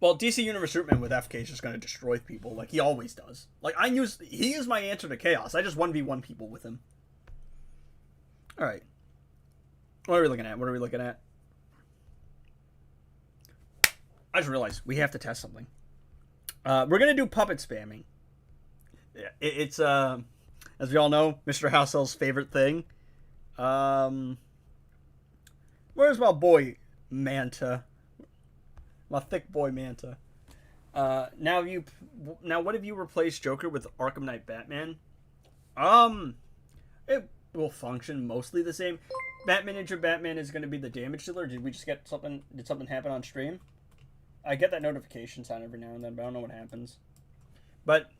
Well, DC Universe Rootman with FK is just going to destroy people, like he always does. Like, he is my answer to Chaos. I just 1v1 people with him. Alright. What are we looking at? I just realized we have to test something. We're going to do Puppet spamming. It's, as we all know, Mr. Houseell's favorite thing. Where's my boy, Manta? My thick boy, Manta. Now what if you replace Joker with Arkham Knight Batman? It will function mostly the same. Batman Ninja Batman is going to be the damage dealer. Did we just get something? Did something happen on stream? I get that notification sound every now and then, but I don't know what happens. But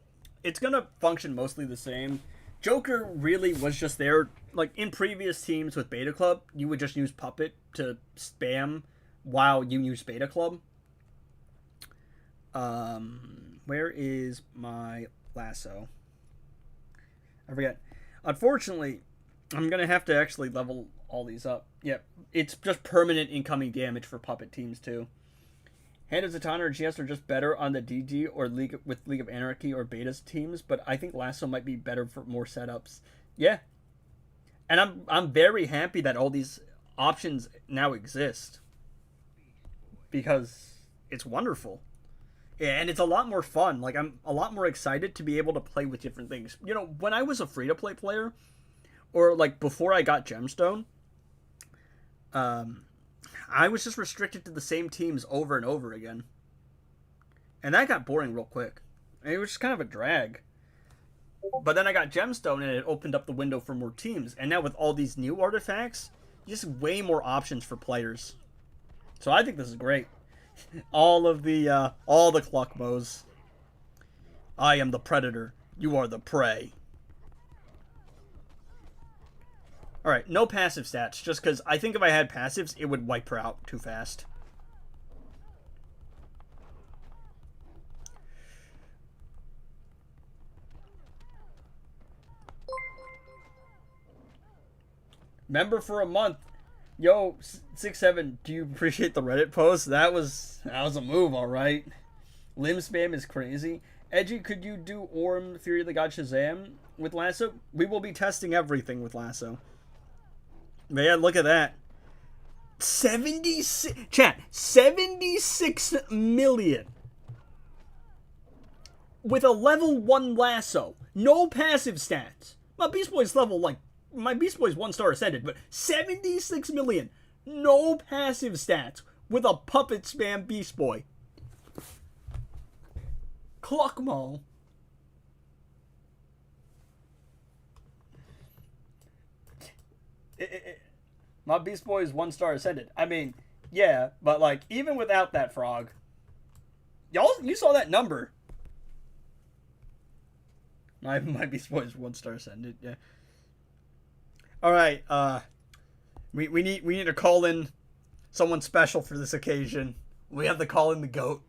it's going to function mostly the same. Joker really was just there. Like, in previous teams with Beta Club, you would just use Puppet to spam while you use Beta Club. Where is my Lasso? I forget. Unfortunately, I'm going to have to actually level all these up. Yep, it's just permanent incoming damage for Puppet teams, too. Hand of Zatanna or GS are just better on the DG or League of Anarchy or Betas teams, but I think Lasso might be better for more setups. Yeah. And I'm very happy that all these options now exist because it's wonderful. Yeah, and it's a lot more fun. Like, I'm a lot more excited to be able to play with different things. You know, when I was a free-to-play player, or, like, before I got Gemstone, I was just restricted to the same teams over and over again. And that got boring real quick. And it was just kind of a drag. But then I got Gemstone, and it opened up the window for more teams. And now with all these new artifacts, just way more options for players. So I think this is great. all the Cluckmos. I am the predator. You are the prey. Alright, no passive stats, just because I think if I had passives, it would wipe her out too fast. Member for a month. Yo, 6-7, do you appreciate the Reddit post? That was a move, alright. Limb spam is crazy. Edgy, could you do Orm, Fury of the God Shazam with Lasso? We will be testing everything with Lasso. But yeah, look at that. 76 million with a level 1 Lasso. No passive stats. My Beast Boy's level, like, my Beast Boy's 1-star ascended, but 76 million. No passive stats with a puppet spam Beast Boy. Cluckmo. My Beast Boy is 1-star ascended. I mean, yeah, but like even without that frog, you saw that number. My Beast Boy is 1-star ascended. Yeah. All right. We need to call in someone special for this occasion. We have to call in the GOAT.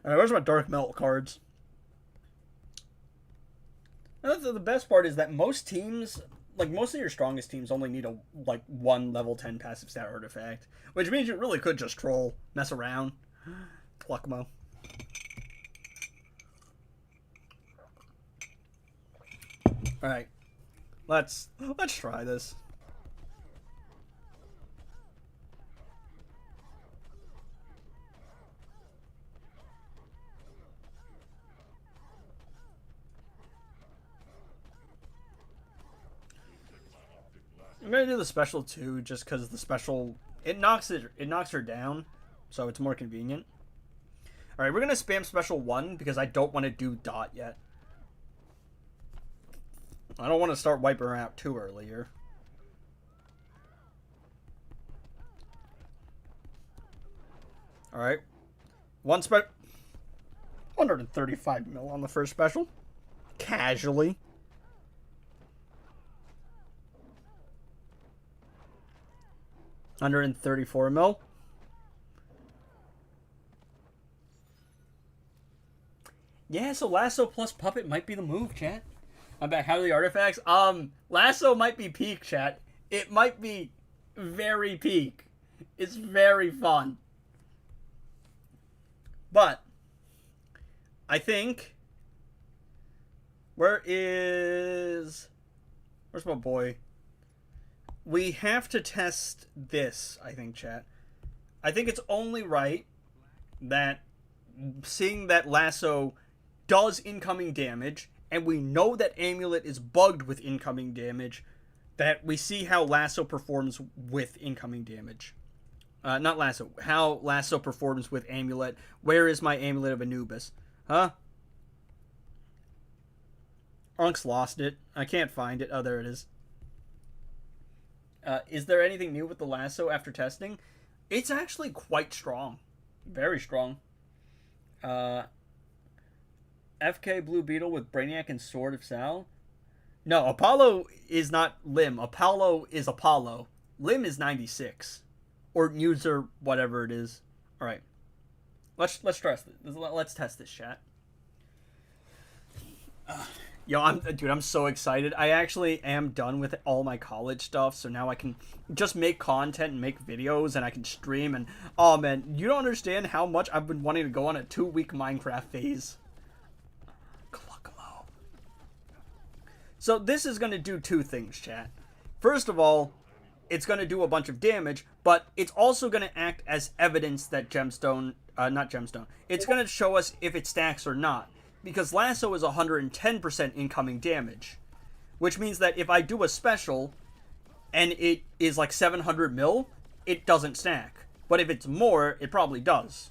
All right. Where's my Dark Melt cards? And the best part is that most teams. Like, most of your strongest teams only need a, like, 1 level 10 passive stat artifact. Which means you really could just troll, mess around. Cluckmo. Alright. Let's try this. I'm gonna do the special too, just because the special it knocks her down, so it's more convenient. All right, we're gonna spam special 1 because I don't want to do dot yet. I don't want to start wiping her out too early here. All right, 135 mil on the first special, casually. $134 mil. Yeah, so Lasso plus Puppet might be the move, chat. I'm back. How are the artifacts? Lasso might be peak, chat. It might be very peak. It's very fun. But I think where's my boy? We have to test this, I think, chat. I think it's only right that seeing that Lasso does incoming damage, and we know that Amulet is bugged with incoming damage, that we see how Lasso performs with incoming damage. Not Lasso. How Lasso performs with Amulet. Where is my Amulet of Anubis? Huh? Unk's lost it. I can't find it. Oh, there it is. Is there anything new with the Lasso after testing? It's actually quite strong. Very strong. FK Blue Beetle with Brainiac and Sword of Sal? No, Apollo is not Lim. Apollo is Apollo. Lim is 96. Or user, whatever it is. Alright. Let's test this. Let's test this, chat. Yo, I'm so excited. I actually am done with all my college stuff, so now I can just make content and make videos, and I can stream, and oh man, you don't understand how much I've been wanting to go on a 2-week Minecraft phase. Cluckamo. So this is going to do 2 things, chat. First of all, it's going to do a bunch of damage, but it's also going to act as evidence that it's going to show us if it stacks or not. Because Lasso is 110% incoming damage. Which means that if I do a special, and it is like 700 mil, it doesn't stack. But if it's more, it probably does.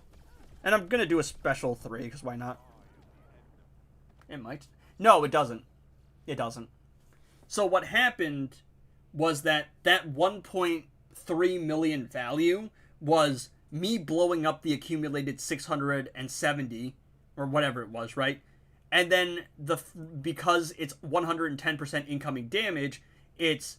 And I'm going to do a special 3, because why not? It might. No, it doesn't. It doesn't. So what happened was that 1.3 million value was me blowing up the accumulated 670, or whatever it was, right? And then because it's 110% incoming damage, it's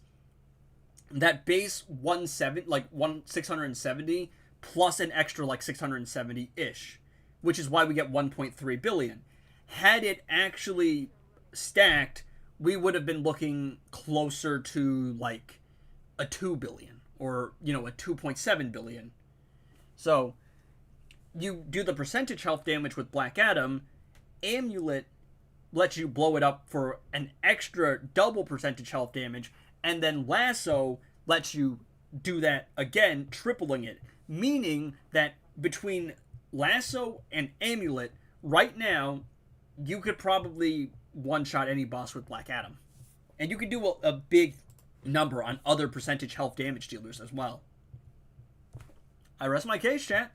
that base 670 plus an extra like 670-ish, which is why we get 1.3 billion. Had it actually stacked, we would have been looking closer to like a 2 billion or, a 2.7 billion. So you do the percentage health damage with Black Adam. Amulet lets you blow it up for an extra double percentage health damage, and then Lasso lets you do that again, tripling it. Meaning that between Lasso and Amulet, right now, you could probably one-shot any boss with Black Adam. And you could do a big number on other percentage health damage dealers as well. I rest my case, chat.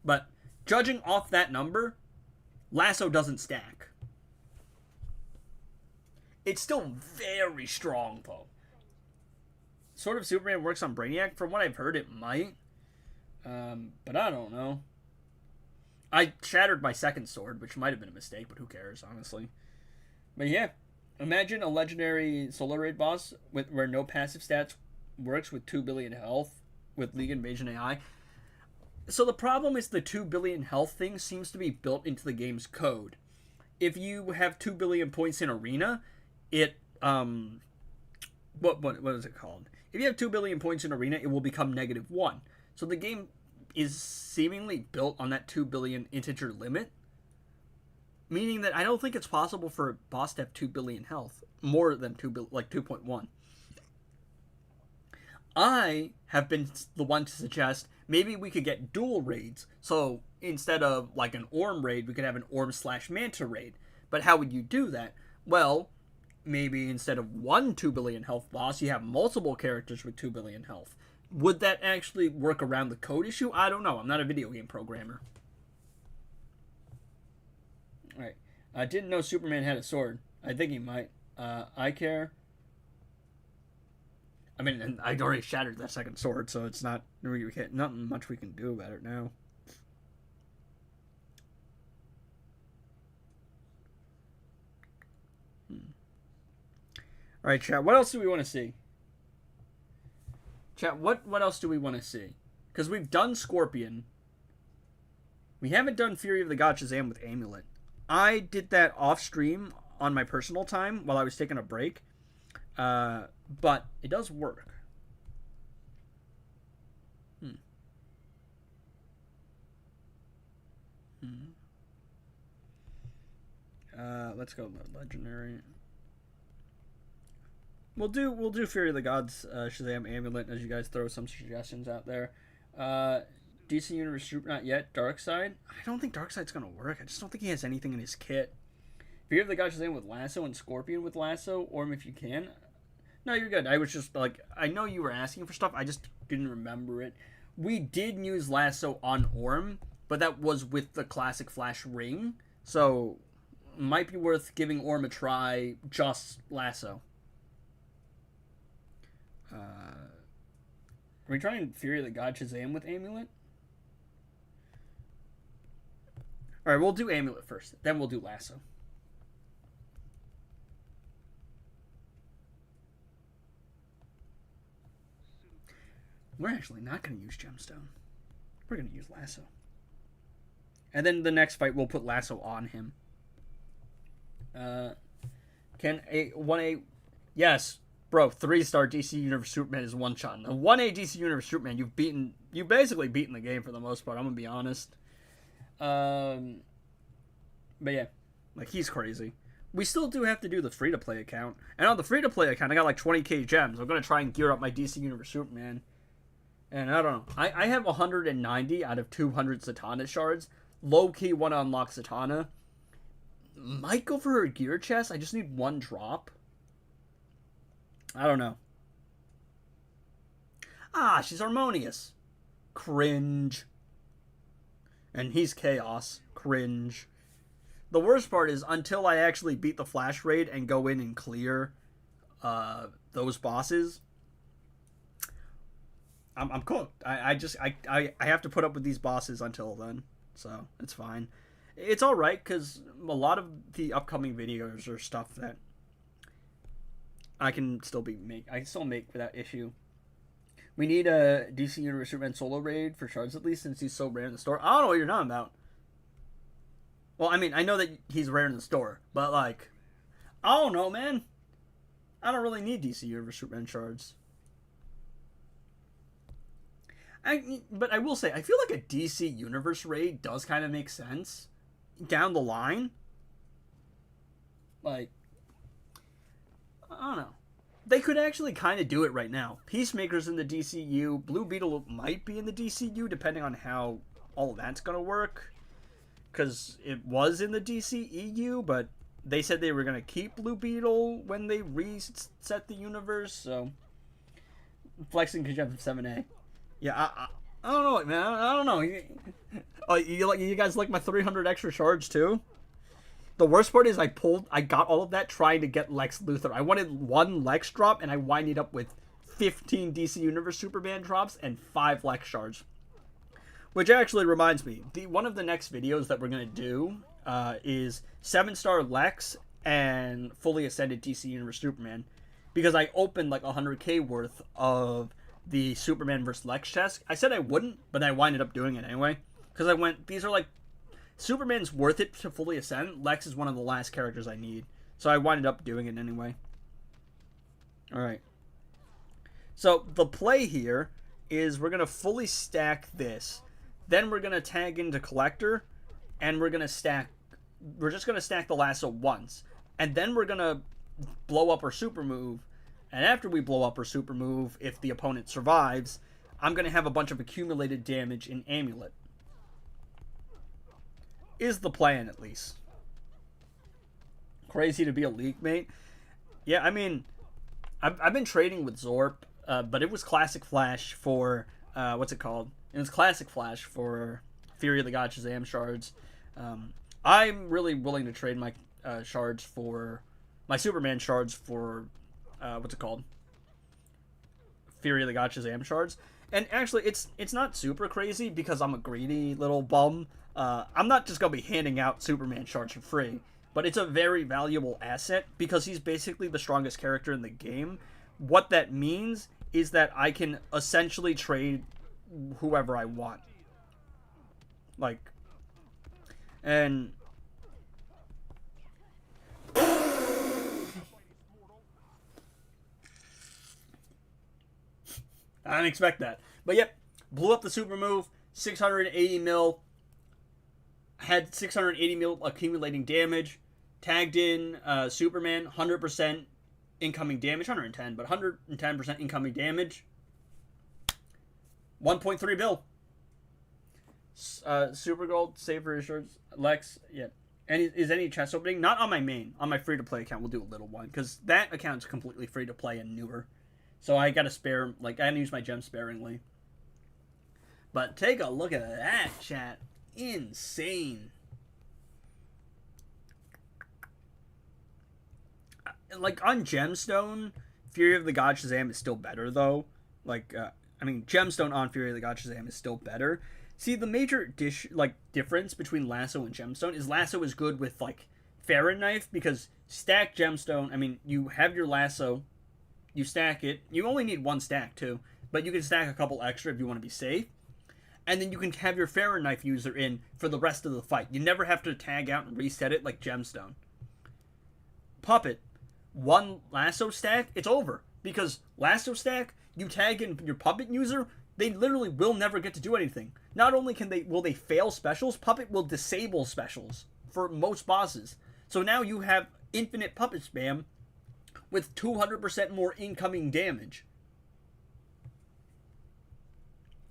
But judging off that number, Lasso doesn't stack. It's still very strong, though. Sword of Superman works on Brainiac. From what I've heard, it might. But I don't know. I shattered my second sword, which might have been a mistake, but who cares, honestly. But yeah, imagine a legendary Solar Raid boss where no passive stats works with 2 billion health with League Invasion AI. So the problem is the 2 billion health thing seems to be built into the game's code. If you have 2 billion points in Arena, it what is it called? If you have 2 billion points in Arena, it will become -1. So the game is seemingly built on that 2 billion integer limit, meaning that I don't think it's possible for a boss to have 2 billion health, more than 2.1. I have been the one to suggest maybe we could get dual raids. So instead of like an Orm raid, we could have an Orm/Manta raid. But how would you do that? Well, maybe instead of one 2 billion health boss, you have multiple characters with 2 billion health. Would that actually work around the code issue? I don't know. I'm not a video game programmer. Alright. I didn't know Superman had a sword. I think he might. I care. I mean, and I'd already shattered that second sword, so it's not nothing much we can do about it now. Alright, chat, what else do we want to see? Chat, what else do we want to see? Because we've done Scorpion. We haven't done Fury of the God Shazam with Amulet. I did that off stream on my personal time while I was taking a break. But it does work. Let's go legendary. We'll do Fury of the Gods, Shazam, Amulet, as you guys throw some suggestions out there. DC Universe Super, not yet. Darkseid. I don't think Darkseid's gonna work. I just don't think he has anything in his kit. Fury of the God Shazam with Lasso and Scorpion with Lasso, or if you can. No, you're good. I was just like, I know you were asking for stuff. I just didn't remember it. We did use Lasso on Orm, but that was with the classic Flash ring. So, might be worth giving Orm a try, just Lasso. Are we trying Fury of the God Shazam with Amulet? Alright, we'll do Amulet first. Then we'll do Lasso. We're actually not going to use Gemstone. We're going to use Lasso. And then the next fight, we'll put Lasso on him. Can a 1A... Yes, bro, 3-star DC Universe Superman is one-shot. A 1A DC Universe Superman, you've basically beaten the game for the most part, I'm going to be honest. But yeah, like, he's crazy. we still do have to do the free-to-play account. And on the free-to-play account, I got like 20k gems. I'm going to try and gear up my DC Universe Superman. And I don't know. I have 190 out of 200 Zatanna shards. Low-key want to unlock Zatanna. Might go for her gear chest. I just need one drop. I don't know. Ah, she's Harmonious. Cringe. And he's Chaos. Cringe. The worst part is until I actually beat the Flash Raid and go in and clear those bosses, I'm cooked. I have to put up with these bosses until then. So, it's fine. It's alright, because a lot of the upcoming videos are stuff that I can still make without issue. We need a DC Universe Superman solo raid for shards at least, since he's so rare in the store. I don't know what you're talking about. Well, I mean, I know that he's rare in the store, but like, I don't know, man. I don't really need DC Universe Superman shards. But I will say, I feel like a DC Universe raid does kind of make sense down the line. Like, I don't know. They could actually kind of do it right now. Peacemaker's in the DCU. Blue Beetle might be in the DCU, depending on how all of that's going to work. Because it was in the DCEU, but they said they were going to keep Blue Beetle when they reset the universe, so... Flexing because you have 7A. Yeah, I don't know, man. I don't know. You guys like my 300 extra shards, too? The worst part is I got all of that trying to get Lex Luthor. I wanted one Lex drop, and I winded up with 15 DC Universe Superman drops and 5 Lex shards. Which actually reminds me, one of the next videos that we're going to do is 7-star Lex and fully ascended DC Universe Superman. Because I opened like 100k worth of the Superman vs. Lex chest. I said I wouldn't, but I winded up doing it anyway. Because I went, these are like, Superman's worth it to fully ascend. Lex is one of the last characters I need. So I winded up doing it anyway. Alright. So the play here is we're going to fully stack this. Then we're going to tag into Collector. And we're going to stack, we're just going to stack the lasso once. And then we're going to blow up our super move. And after we blow up our super move, if the opponent survives, I'm going to have a bunch of accumulated damage in Amulet. Is the plan, at least. Crazy to be a League mate. Yeah, I mean, I've been trading with Zorp, but it was Classic Flash for, what's it called? It was Classic Flash for Fury of the God Shazam shards. I'm really willing to trade my shards for, my Superman shards for, what's it called? Fury of the God Shazam shards. And actually, it's not super crazy because I'm a greedy little bum. I'm not just going to be handing out Superman shards for free, but it's a very valuable asset because he's basically the strongest character in the game. What that means is that I can essentially trade whoever I want. Like, and... I didn't expect that. But yep, blew up the super move, 680 mil. Had 680 mil accumulating damage. Tagged in Superman, 100% incoming damage. 110, but 110% incoming damage. 1.3 bill. Super Gold, save for insurance. Lex, yeah. And is any chest opening? Not on my main. On my free-to-play account, we'll do a little one. Because that account's completely free-to-play and newer. So I gotta spare, like, I gotta use my gems sparingly. But take a look at that, chat. Insane. Like, on Gemstone, Fury of the God Shazam is still better, though. Like, I mean, Gemstone on Fury of the God Shazam is still better. See, the major difference between Lasso and Gemstone is Lasso is good with, like, Farron Knife, because stack Gemstone, I mean, you have your Lasso, you stack it, you only need one stack, too, but you can stack a couple extra if you want to be safe, and then you can have your Farron Knife user in for the rest of the fight. You never have to tag out and reset it like Gemstone. Puppet, one Lasso stack, it's over, because Lasso stack, you tag in your Puppet user, they literally will never get to do anything. Not only will they fail specials, Puppet will disable specials for most bosses. So now you have infinite puppet spam with 200% more incoming damage.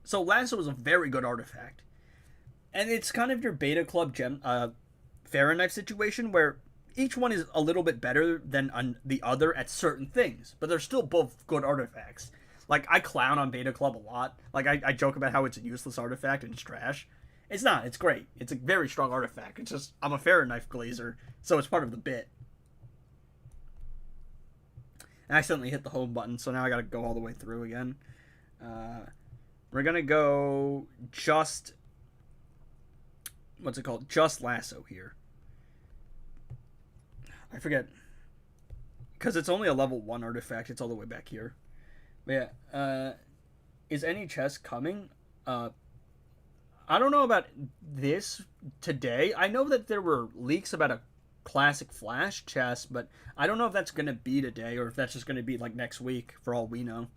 So Lasso is a very good artifact. And it's kind of your beta club Fahrenheit situation where each one is a little bit better than the other at certain things, but they're still both good artifacts. Like, I clown on Beta Club a lot. Like, I joke about how it's a useless artifact and it's trash. It's not. It's great. It's a very strong artifact. It's just, I'm a Fahrenheit glazer, so it's part of the bit. I accidentally hit the home button, so now I gotta go all the way through again. We're gonna go just... What's it called? Just Lasso here. I forget. Because it's only a level 1 artifact. It's all the way back here. But yeah. Is any chest coming? I don't know about this today. I know that there were leaks about a classic Flash chest, but I don't know if that's going to be today or if that's just going to be like next week for all we know.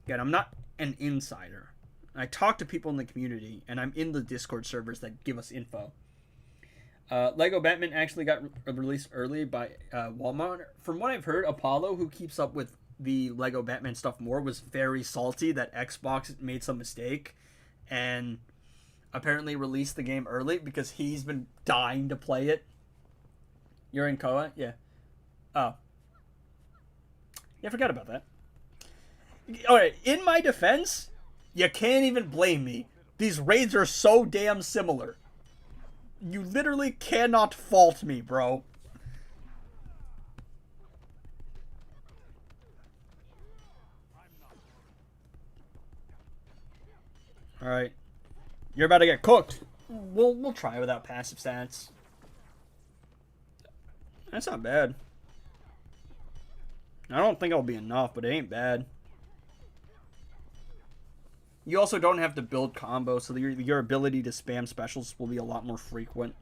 Again, I'm not an insider. I talk to people in the community, and I'm in the Discord servers that give us info. Lego Batman actually got released early by Walmart. From what I've heard, Apollo, who keeps up with the Lego Batman stuff more, was very salty that Xbox made some mistake and apparently released the game early because he's been dying to play it. You're in Koa? Yeah. Oh. Yeah, I forgot about that. Alright, in my defense, you can't even blame me. These raids are so damn similar. You literally cannot fault me, bro. Alright. You're about to get cooked. We'll try without passive stats. That's not bad. I don't think it'll be enough, but it ain't bad. You also don't have to build combos, so your ability to spam specials will be a lot more frequent.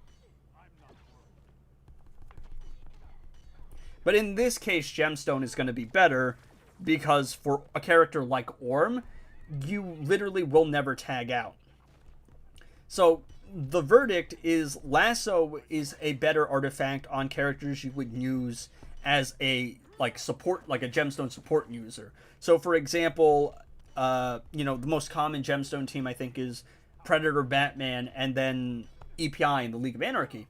But in this case, Gemstone is going to be better because for a character like Orm, you literally will never tag out. So the verdict is Lasso is a better artifact on characters you would use as a support, like a Gemstone support user. So for example, the most common Gemstone team I think is Predator, Batman, and then EPI in the League of Anarchy.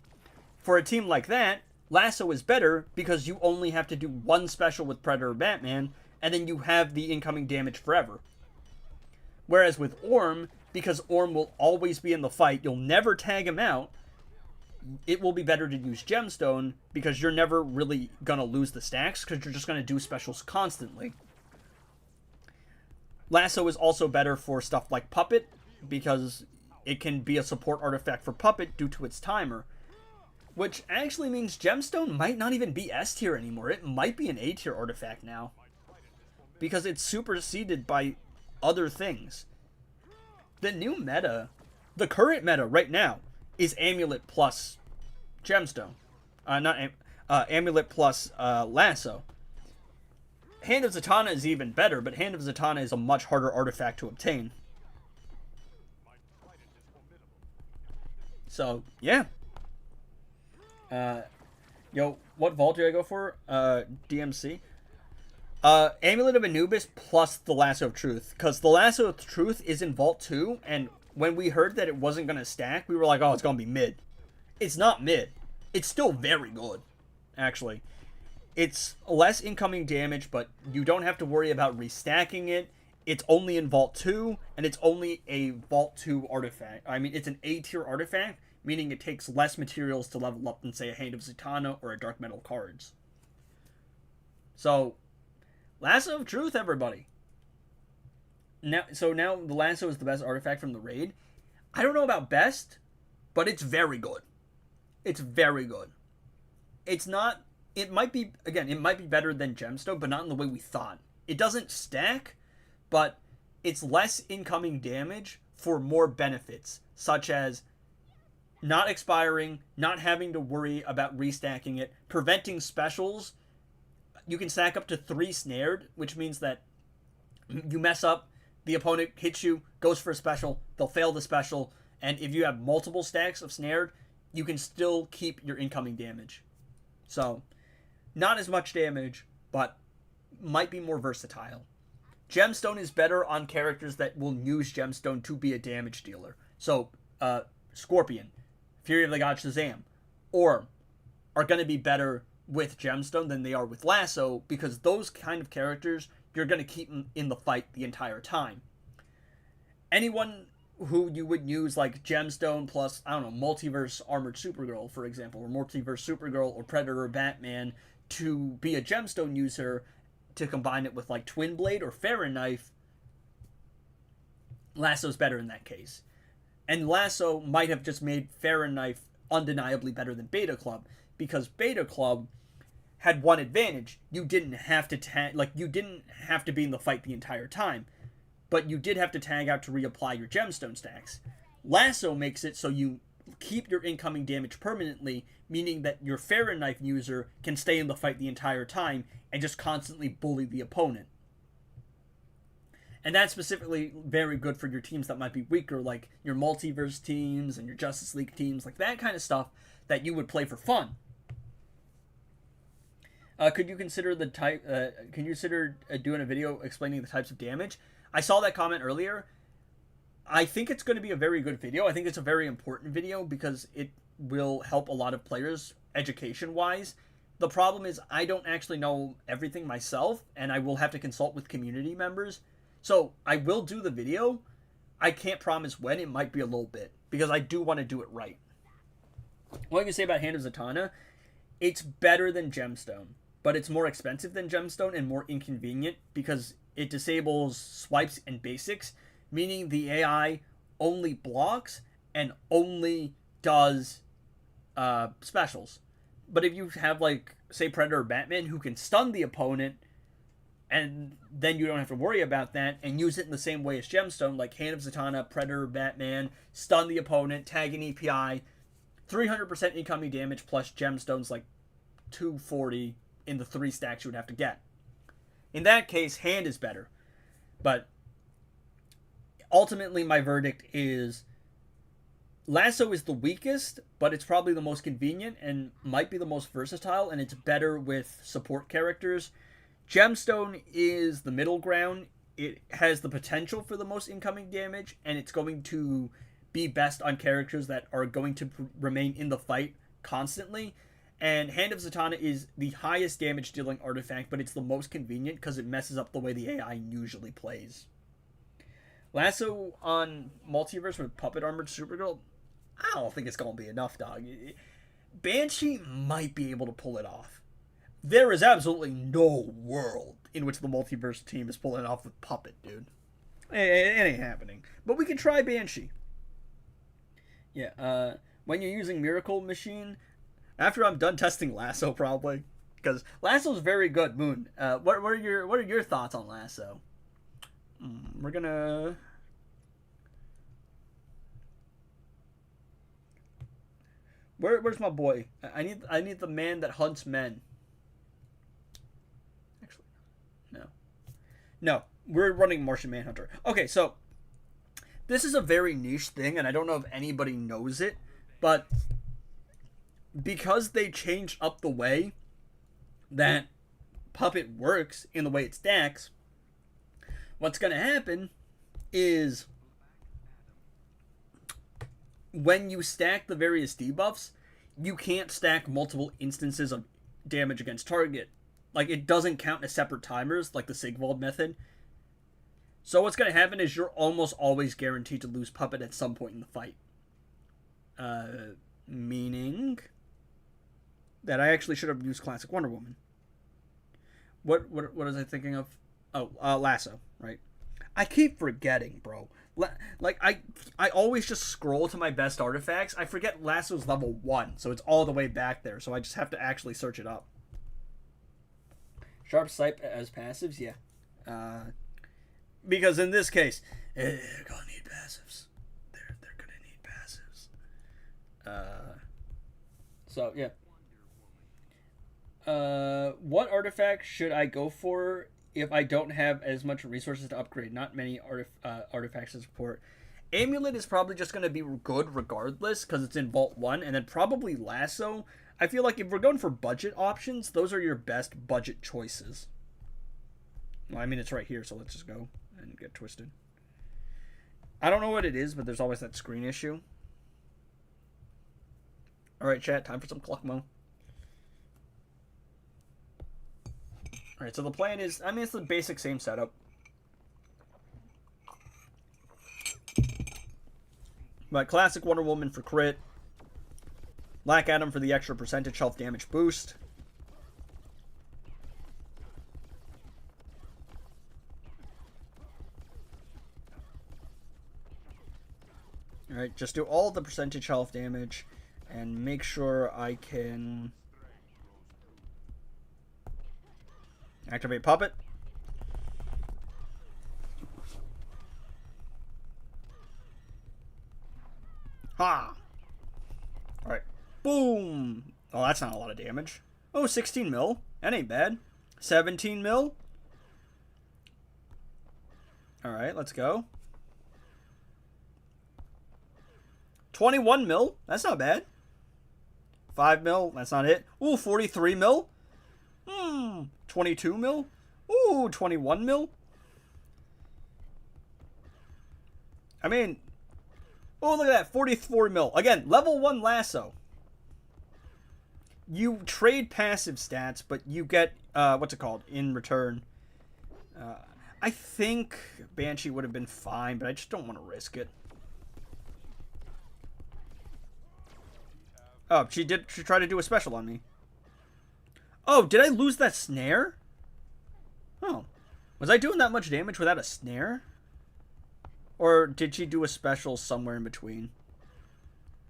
For a team like that, Lasso is better because you only have to do one special with Predator, Batman, and then you have the incoming damage forever. Whereas with Orm, because Orm will always be in the fight, you'll never tag him out, it will be better to use Gemstone because you're never really going to lose the stacks because you're just going to do specials constantly. Lasso is also better for stuff like Puppet because it can be a support artifact for Puppet due to its timer. Which actually means Gemstone might not even be S tier anymore. It might be an A tier artifact now. Because it's superseded by other things. The new meta, the current meta right now, is Amulet plus Gemstone. Amulet plus Lasso. Hand of Zatanna is even better, but Hand of Zatanna is a much harder artifact to obtain. So, yeah. What vault do I go for? DMC. Amulet of Anubis plus the Lasso of Truth. Because the Lasso of Truth is in Vault 2, and when we heard that it wasn't going to stack, we were like, oh, it's going to be mid. It's not mid. It's still very good, actually. It's less incoming damage, but you don't have to worry about restacking it. It's only in Vault 2, and it's only a Vault 2 artifact. I mean, it's an A-tier artifact, meaning it takes less materials to level up than, say, a Hand of Zatanna or a Dark Metal Cards. So, Lasso of Truth, everybody. Now the Lasso is the best artifact from the raid. I don't know about best, but it's very good. It's very good. It's not... It might be better than Gemstone, but not in the way we thought. It doesn't stack, but it's less incoming damage for more benefits, such as not expiring, not having to worry about restacking it, preventing specials. You can stack up to 3 snared, which means that you mess up, the opponent hits you, goes for a special, they'll fail the special, and if you have multiple stacks of snared, you can still keep your incoming damage. So, not as much damage, but might be more versatile. Gemstone is better on characters that will use Gemstone to be a damage dealer. So, Scorpion, Fury of the God Shazam, Orm are going to be better with Gemstone than they are with Lasso, because those kind of characters, you're going to keep in the fight the entire time. Anyone who you would use like Gemstone plus, I don't know, Multiverse Armored Supergirl, for example, or Multiverse Supergirl or Predator or Batman to be a Gemstone user, to combine it with like Twin Blade or Farron Knife, Lasso's better in that case. And Lasso might have just made Farron Knife undeniably better than Beta Club, because Beta Club had one advantage: you didn't have to you didn't have to be in the fight the entire time, but you did have to tag out to reapply your gemstone stacks. Lasso makes it so you keep your incoming damage permanently, meaning that your Farron Knife user can stay in the fight the entire time and just constantly bully the opponent. And that's specifically very good for your teams that might be weaker, like your Multiverse teams and your Justice League teams, like that kind of stuff that you would play for fun. Could you consider doing a video explaining the types of damage? I saw that comment earlier. I think it's going to be a very good video. I think it's a very important video because it will help a lot of players education-wise. The problem is I don't actually know everything myself, and I will have to consult with community members. So I will do the video. I can't promise when. It might be a little bit, because I do want to do it right. What I can say about Hand of Zatanna, it's better than Gemstone, but it's more expensive than Gemstone and more inconvenient because it disables swipes and basics, meaning the AI only blocks and only does specials. But if you have, like, say, Predator or Batman who can stun the opponent, and then you don't have to worry about that, and use it in the same way as Gemstone, like Hand of Zatanna, Predator, Batman, stun the opponent, tag an EPI, 300% incoming damage plus Gemstones like 240 in the 3 stacks you would have to get. In that case, Hand is better. But ultimately, my verdict is Lasso is the weakest, but it's probably the most convenient and might be the most versatile, and it's better with support characters. Gemstone is the middle ground. It has the potential for the most incoming damage, and it's going to be best on characters that are going to remain in the fight constantly. And Hand of Zatanna is the highest damage dealing artifact, but it's the most convenient because it messes up the way the AI usually plays. Lasso on Multiverse with Puppet Armored Supergirl, I don't think it's going to be enough, dog. Banshee might be able to pull it off. There is absolutely no world in which the Multiverse team is pulling it off with Puppet, dude. It ain't happening. But we can try Banshee. Yeah, when you're using Miracle Machine, after I'm done testing Lasso, probably, because Lasso's very good. Moon, what are your thoughts on Lasso? We're gonna. Where's my boy? I need the man that hunts men. Actually, no. We're running Martian Manhunter. Okay, so this is a very niche thing, and I don't know if anybody knows it, but because they changed up the way that Puppet works in the way it stacks, what's going to happen is when you stack the various debuffs, you can't stack multiple instances of damage against target. Like, it doesn't count as separate timers, like the Sigvald method. So what's going to happen is you're almost always guaranteed to lose Puppet at some point in the fight. Meaning that I actually should have used Classic Wonder Woman. What was I thinking of? Oh, Lasso, right? I keep forgetting, bro. Like, I always just scroll to my best artifacts. I forget Lasso's level 1, so it's all the way back there, so I just have to actually search it up. Sharp Sight as passives? Yeah. Because in this case, they're gonna need passives. They're gonna need passives. So, yeah. What artifact should I go for if I don't have as much resources to upgrade? Not many artifacts to support. Amulet is probably just going to be good regardless because it's in Vault 1, and then probably Lasso. I feel like if we're going for budget options, those are your best budget choices. Well, I mean, it's right here, so let's just go and get twisted. I don't know what it is, but there's always that screen issue. Alright, chat, time for some clock mo. Alright, so the plan is, I mean, it's the basic same setup. But classic Wonder Woman for crit. Black Adam for the extra percentage health damage boost. Alright, just do all the percentage health damage and make sure I can activate Puppet. Ha! Alright. Boom! Oh, that's not a lot of damage. Oh, 16 mil. That ain't bad. 17 mil. Alright, let's go. 21 mil. That's not bad. 5 mil. That's not it. Ooh, 43 mil. 22 mil. Ooh, 21 mil. I mean, oh, look at that. 44 mil. Again, level 1 lasso. You trade passive stats, but you get, what's it called, in return. I think Banshee would have been fine, but I just don't want to risk it. Oh, she tried to do a special on me. Oh, did I lose that snare? Oh. Was I doing that much damage without a snare? Or did she do a special somewhere in between?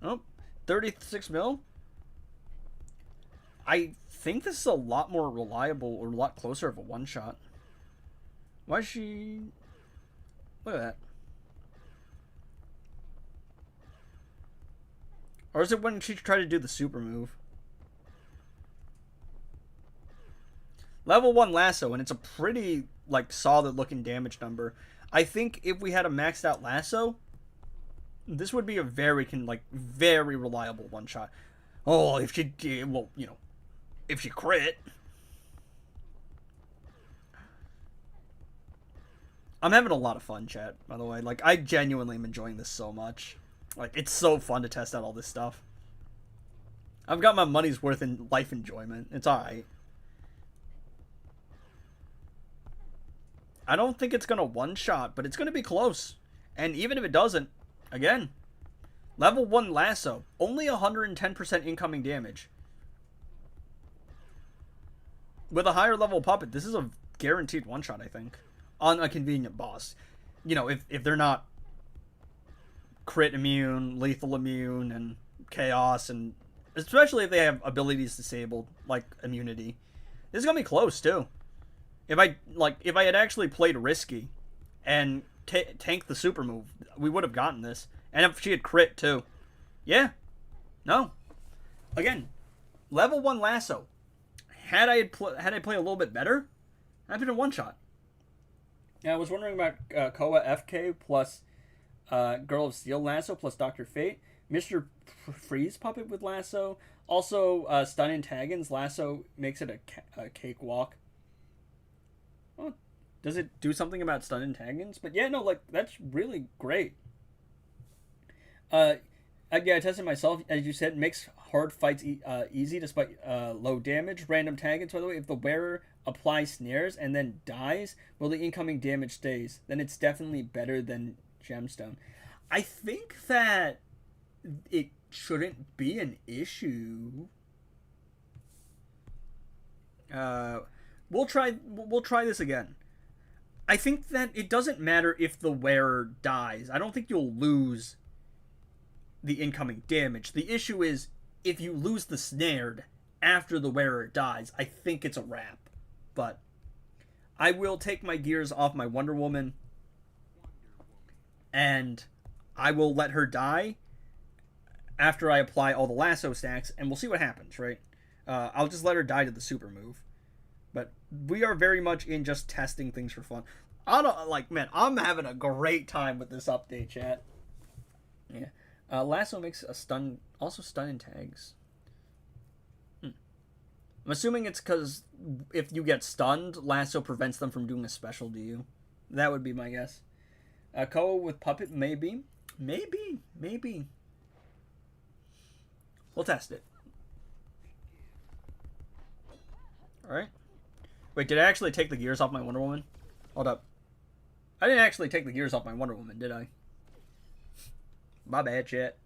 Oh, 36 mil? I think this is a lot more reliable or a lot closer of a one-shot. Why is she... Look at that. Or is it when she tried to do the super move? Level 1 lasso, and it's a pretty, like, solid looking damage number. I think if we had a maxed out lasso, this would be a very reliable one shot. Oh, if she, well, you know, if she crit. I'm having a lot of fun, chat, by the way. Like, I genuinely am enjoying this so much. Like, it's so fun to test out all this stuff. I've got my money's worth in life enjoyment. It's alright. I don't think it's going to one-shot, but it's going to be close. And even if it doesn't, again, level 1 lasso, only 110% incoming damage. With a higher level puppet, this is a guaranteed one-shot, I think, on a convenient boss. You know, if they're not crit immune, lethal immune, and chaos, and especially if they have abilities disabled, like immunity. This is going to be close, too. If I had actually played risky and tanked the super move, we would have gotten this. And if she had crit too. Yeah. No. Again, level 1 lasso. Had I played a little bit better, I'd been a one shot. Yeah, I was wondering about Koa FK plus Girl of Steel lasso plus Dr. Fate. Mr. Freeze puppet with lasso. Also, Stun and Taggins lasso makes it a cakewalk. Oh, does it do something about stun and taggins? But yeah, no, like, that's really great. Yeah, I tested myself. As you said, makes hard fights easy despite low damage. Random taggins, by the way, if the wearer applies snares and then dies, well, the incoming damage stays. Then it's definitely better than gemstone. I think that it shouldn't be an issue. We'll try this again. I think that it doesn't matter if the wearer dies. I don't think you'll lose the incoming damage. The issue is if you lose the snared after the wearer dies, I think it's a wrap. But I will take my gears off my Wonder Woman and I will let her die after I apply all the lasso stacks, and we'll see what happens, right? I'll just let her die to the super move. But we are very much in just testing things for fun. Man, I'm having a great time with this update, chat. Yeah. Lasso makes a stun, also stun and tags. I'm assuming it's because if you get stunned, lasso prevents them from doing a special to you. That would be my guess. Koa with puppet, maybe. Maybe. We'll test it. Alright. Wait, did I actually take the gears off my Wonder Woman? Hold up. I didn't actually take the gears off my Wonder Woman, did I? My bad, chat.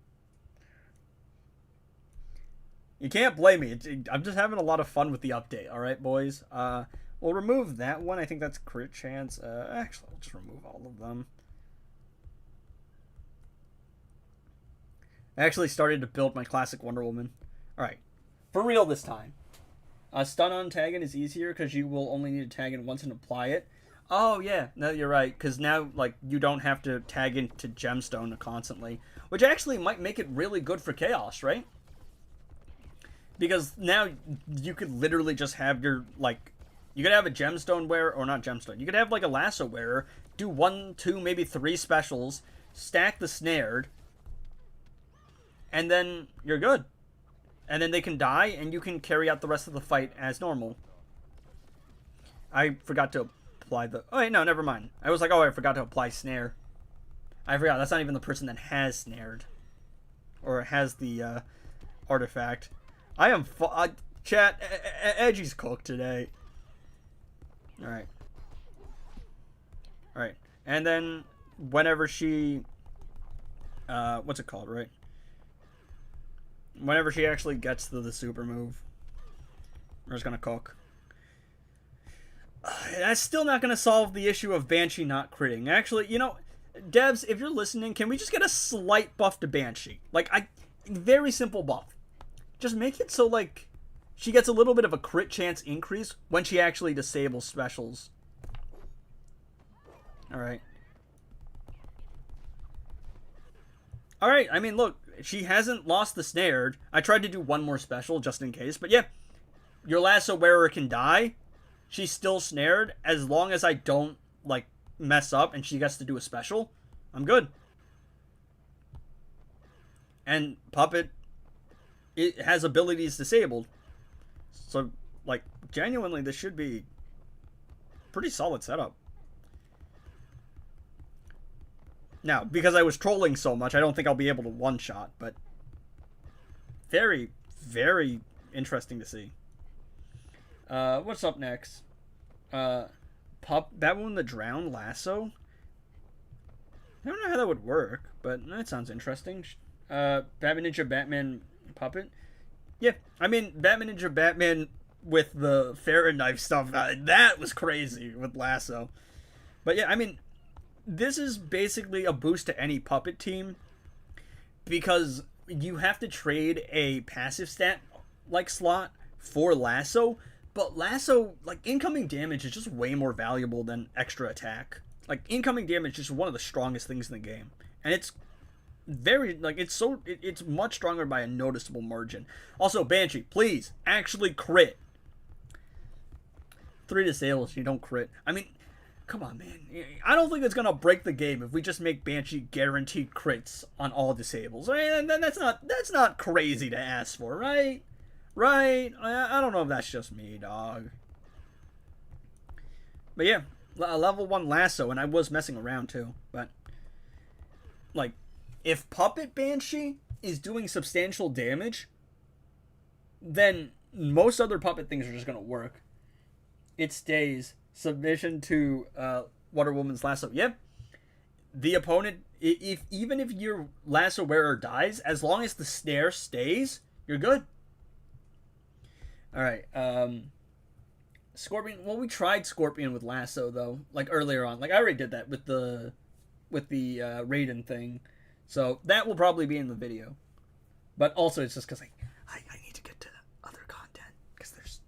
You can't blame me. I'm just having a lot of fun with the update, alright, boys? We'll remove that one. I think that's crit chance. Actually, I'll just remove all of them. I actually started to build my classic Wonder Woman. Alright. For real this time. Stun on tagging is easier because you will only need to tag in once and apply it. Oh, yeah. No, you're right. Because now, like, you don't have to tag into Gemstone constantly. Which actually might make it really good for Chaos, right? Because now you could literally just have your, like... You could have a Gemstone wearer, or not Gemstone. You could have, like, a Lasso wearer, do 1, 2, maybe 3 specials, stack the Snared, and then you're good. And then they can die, and you can carry out the rest of the fight as normal. I forgot to apply the... Oh, wait, no, never mind. I was like, oh, I forgot to apply Snare. I forgot, that's not even the person that has Snared. Or has the artifact. I am... chat, Edgy's cooked today. Alright. Alright. And then, whenever she... what's it called, right? Whenever she actually gets to the super move, we're just gonna cook. That's still not gonna solve the issue of Banshee not critting. Actually, you know, devs, if you're listening, can we just get a slight buff to Banshee? Like, very simple buff. Just make it so, like, she gets a little bit of a crit chance increase when she actually disables specials. Alright. Alright, I mean, look, she hasn't lost the Snared. I tried to do one more special just in case, but yeah, your Lasso wearer can die. She's still snared. As long as I don't, like, mess up and she gets to do a special, I'm good. And Puppet, it has abilities disabled. So, like, genuinely, this should be pretty solid setup. Now, because I was trolling so much, I don't think I'll be able to one-shot, but very, very interesting to see. What's up next? Batwoman the Drowned Lasso? I don't know how that would work, but that sounds interesting. Batman Ninja Batman Puppet? Yeah, I mean, Batman Ninja Batman with the Farron knife stuff, that was crazy with Lasso. But yeah, I mean, this is basically a boost to any Puppet team because you have to trade a passive stat like slot for Lasso, but Lasso, like, incoming damage is just way more valuable than extra attack. Like, incoming damage is just one of the strongest things in the game, and it's very, like, it's much stronger by a noticeable margin. Also, Banshee, please actually crit. 3 disables, you don't crit. I mean, come on, man. I don't think it's gonna break the game if we just make Banshee guaranteed crits on all disables. I mean, that's not crazy to ask for, right? Right? I don't know if that's just me, dog. But yeah, level 1 Lasso, and I was messing around too. But, like, if Puppet Banshee is doing substantial damage, then most other Puppet things are just gonna work. It stays. Submission to Wonder Woman's Lasso. Yep. The opponent, even if your Lasso wearer dies, as long as the snare stays, you're good. Alright, Scorpion. Well, we tried Scorpion with Lasso, though, like, earlier on. Like, I already did that with the Raiden thing. So, that will probably be in the video. But also, it's just because I need to get to the other content. Because there's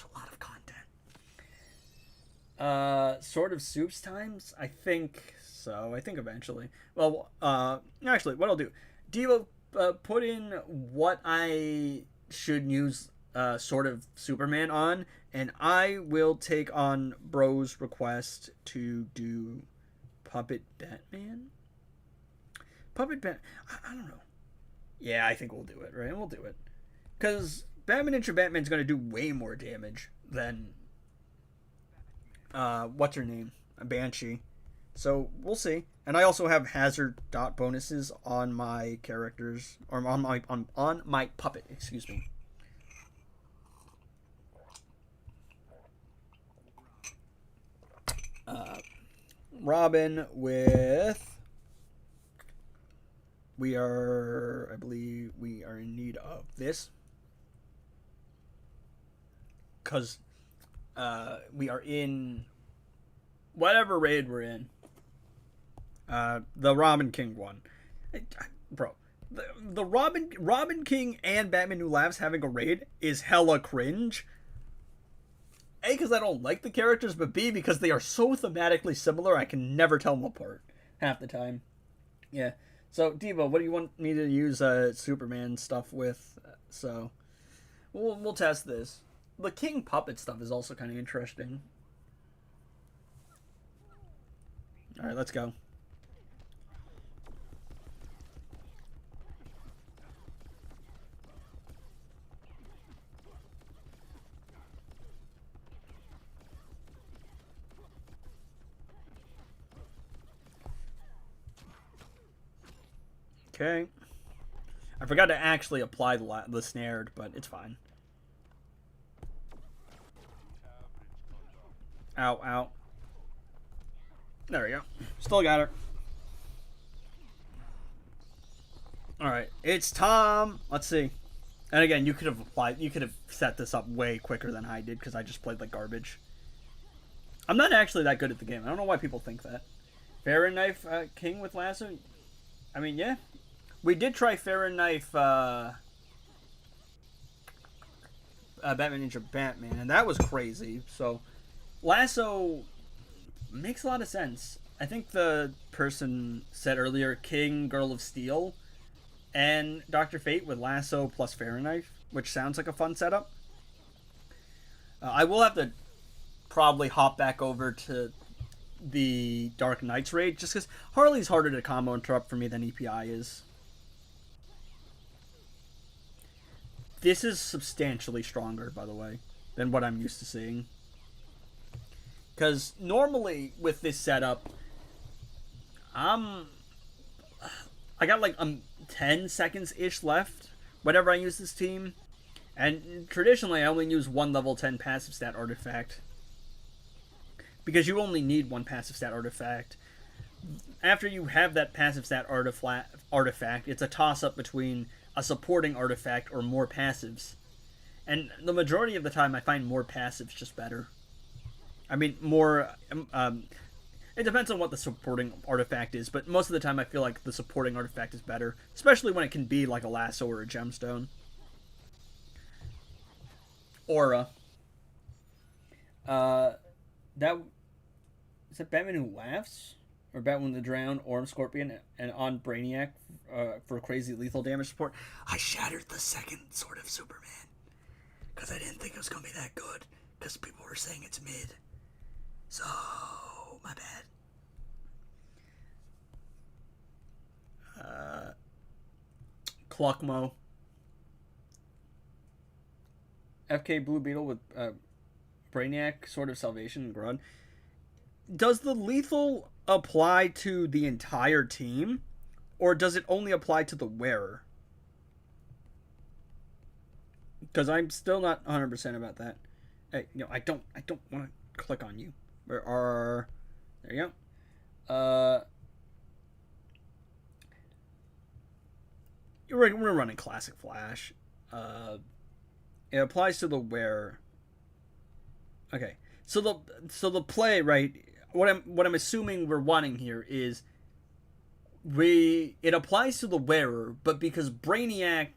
a lot of content. Sort of Soups times? I think so. I think eventually. Well, actually, what I'll do. Devo, put in what I should use Sort of Superman on, and I will take on Bro's request to do Puppet Batman? Puppet Bat... I don't know. Yeah, I think we'll do it, right? We'll do it. Because Batman Ninja Batman's going to do way more damage than what's her name? Banshee. So we'll see. And I also have hazard dot bonuses on my characters, or on my puppet, excuse me. Robin with, I believe we are in need of this, because we are in whatever raid we're in. The Robin King one. Bro, the Robin King and Batman Who Laughs having a raid is hella cringe. A, because I don't like the characters, but B, because they are so thematically similar, I can never tell them apart half the time. Yeah. So, Diva, what do you want me to use Superman stuff with? So, we'll test this. The King Puppet stuff is also kind of interesting. Alright, let's go. Okay. I forgot to actually apply the snared, but it's fine. Ow, ow. There we go. Still got her. Alright, it's Tom. Let's see. And again, you could have set this up way quicker than I did, because I just played like garbage. I'm not actually that good at the game. I don't know why people think that. Fair Knife King with Lasso? I mean, yeah. We did try Fair Knife Batman Ninja Batman, and that was crazy. So, Lasso makes a lot of sense. I think the person said earlier, King, Girl of Steel, and Dr. Fate with Lasso plus Fair Knife, which sounds like a fun setup. I will have to probably hop back over to the Dark Knights raid, just because Harley's harder to combo interrupt for me than EPI is. This is substantially stronger, by the way, than what I'm used to seeing. Because normally with this setup, I got like 10 seconds-ish left whenever I use this team. And traditionally, I only use one level 10 passive stat artifact. Because you only need one passive stat artifact. After you have that passive stat artifact, it's a toss-up between a supporting artifact or more passives. And the majority of the time, I find more passives just better. I mean, more... it depends on what the supporting artifact is, but most of the time I feel like the supporting artifact is better. Especially when it can be like a lasso or a gemstone. Aura. That... Is it Batman Who Laughs? Or Batman the Drown, Orm Scorpion, and on Brainiac for crazy lethal damage support. I shattered the second Sword of Superman. Because I didn't think it was going to be that good. Because people were saying it's mid. So, my bad. Cluckmo. FK Blue Beetle with Brainiac, Sword of Salvation, and Grud. Does the lethal apply to the entire team, or does it only apply to the wearer? Because I'm still not 100% about that. Hey, I don't want to click on you. There you go. We're running Classic Flash. It applies to the wearer. Okay, so the play, right? What I'm assuming we're wanting here is it applies to the wearer, but because Brainiac,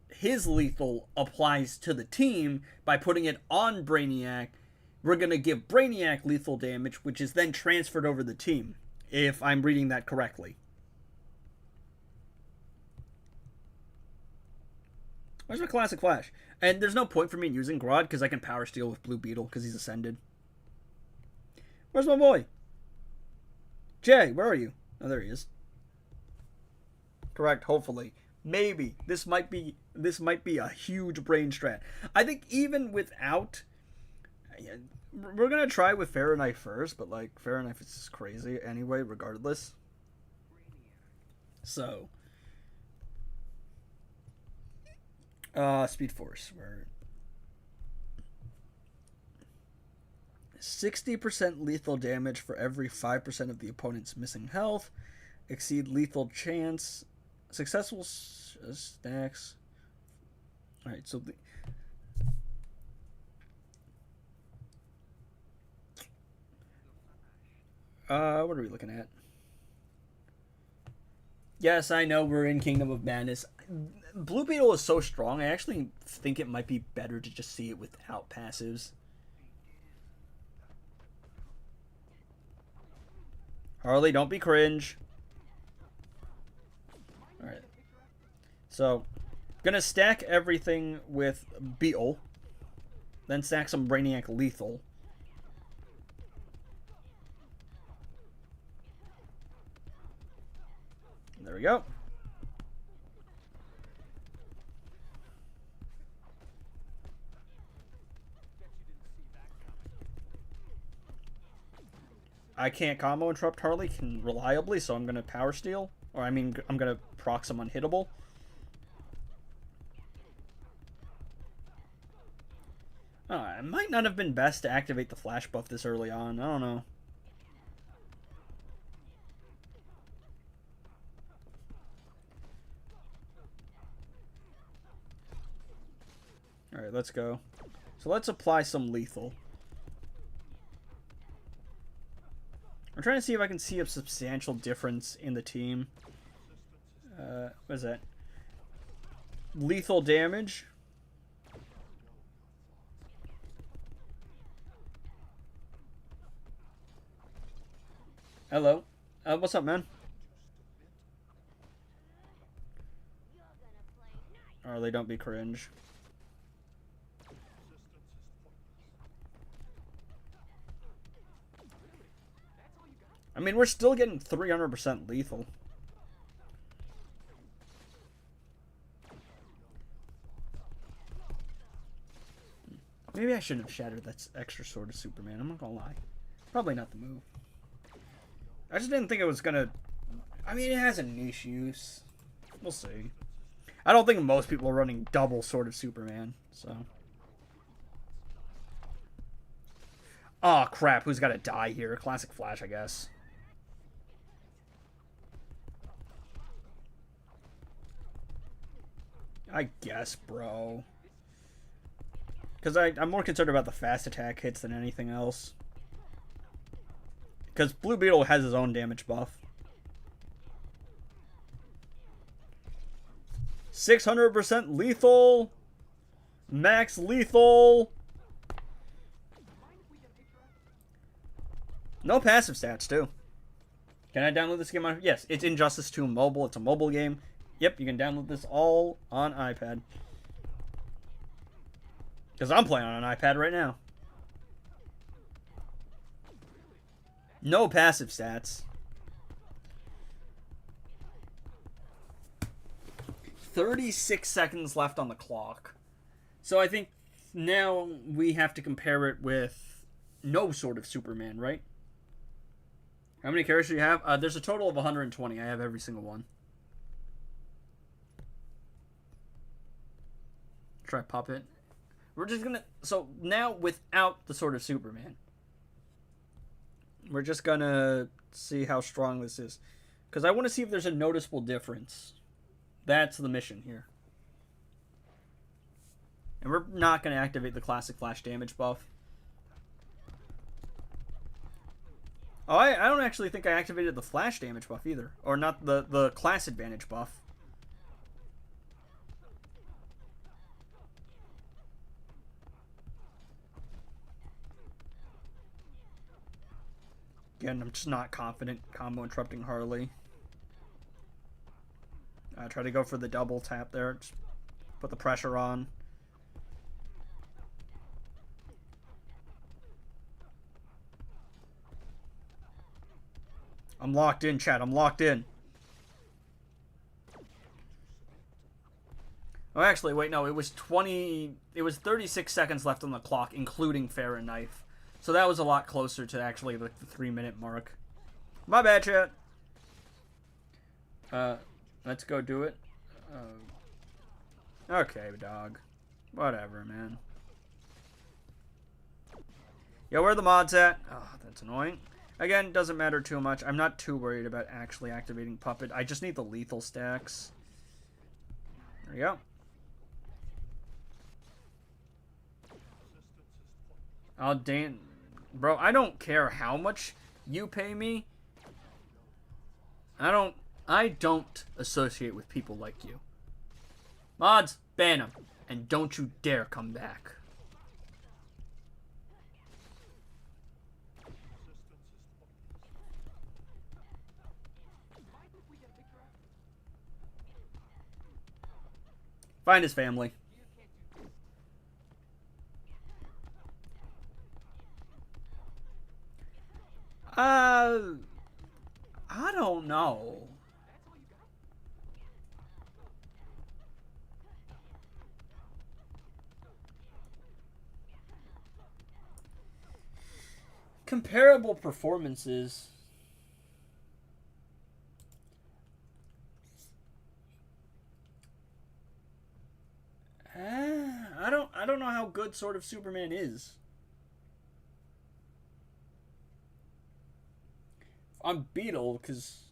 his lethal applies to the team by putting it on Brainiac, we're gonna give Brainiac lethal damage, which is then transferred over the team, if I'm reading that correctly. Where's my Classic Flash? And there's no point for me using Grodd because I can Power Steal with Blue Beetle because he's ascended. Where's my boy? Jay, where are you? Oh, there he is. Correct, hopefully. Maybe this might be a huge brain strat. I think even without, we're gonna try with Fahrenheit first, but like Fahrenheit is crazy anyway, regardless. So, Speed Force, where 60% lethal damage for every 5% of the opponent's missing health. Exceed lethal chance. Successful stacks. Alright, so what are we looking at? Yes, I know we're in Kingdom of Madness. Blue Beetle is so strong, I actually think it might be better to just see it without passives. Harley, don't be cringe. Alright. So, gonna stack everything with Beetle. Then stack some Brainiac Lethal. There we go. I can't combo interrupt Harley reliably, so I'm going to power steal. Or I mean, I'm going to proc some unhittable. It might not have been best to activate the flash buff this early on. I don't know. Alright, let's go. So let's apply some lethal. I'm trying to see if I can see a substantial difference in the team. What is that? Lethal damage. Hello. What's up, man? Harley, don't be cringe. I mean, we're still getting 300% lethal. Maybe I shouldn't have shattered that extra sword of Superman. I'm not gonna lie. Probably not the move. I just didn't think it was gonna... I mean, it has a niche use. We'll see. I don't think most people are running double Sword of Superman, so... Oh, crap. Who's gotta die here? Classic Flash, I guess. I guess, bro. Because I'm more concerned about the fast attack hits than anything else. Because Blue Beetle has his own damage buff. 600% lethal. Max lethal. No passive stats, too. Can I download this game on... Yes, it's Injustice 2 mobile. It's a mobile game. Yep, you can download this all on iPad. Because I'm playing on an iPad right now. No passive stats. 36 seconds left on the clock. So I think now we have to compare it with no Sword of Superman, right? How many characters do you have? There's a total of 120. I have every single one. Try pop it. We're just gonna... So now without the Sword of Superman, we're just gonna see how strong this is. Because I want to see if there's a noticeable difference. That's the mission here. And we're not going to activate the classic flash damage buff. Oh, I don't actually think I activated the flash damage buff either. Or not the class advantage buff. Again, I'm just not confident combo interrupting Harley. I try to go for the double tap there. Just put the pressure on. I'm locked in, chat. I'm locked in. Oh, actually, wait, no, it was 36 seconds left on the clock, including fair and knife. So that was a lot closer to actually the 3-minute mark. My bad, chat. Let's go do it. Okay, dog. Whatever, man. Yo, where are the mods at? Oh, that's annoying. Again, doesn't matter too much. I'm not too worried about actually activating Puppet. I just need the lethal stacks. There we go. Oh, damn. Bro, I don't care how much you pay me. I don't associate with people like you. Mods, ban them. And don't you dare come back. Find his family. I don't know. Comparable performances. I don't know how good Sword of Superman is. On Beetle, because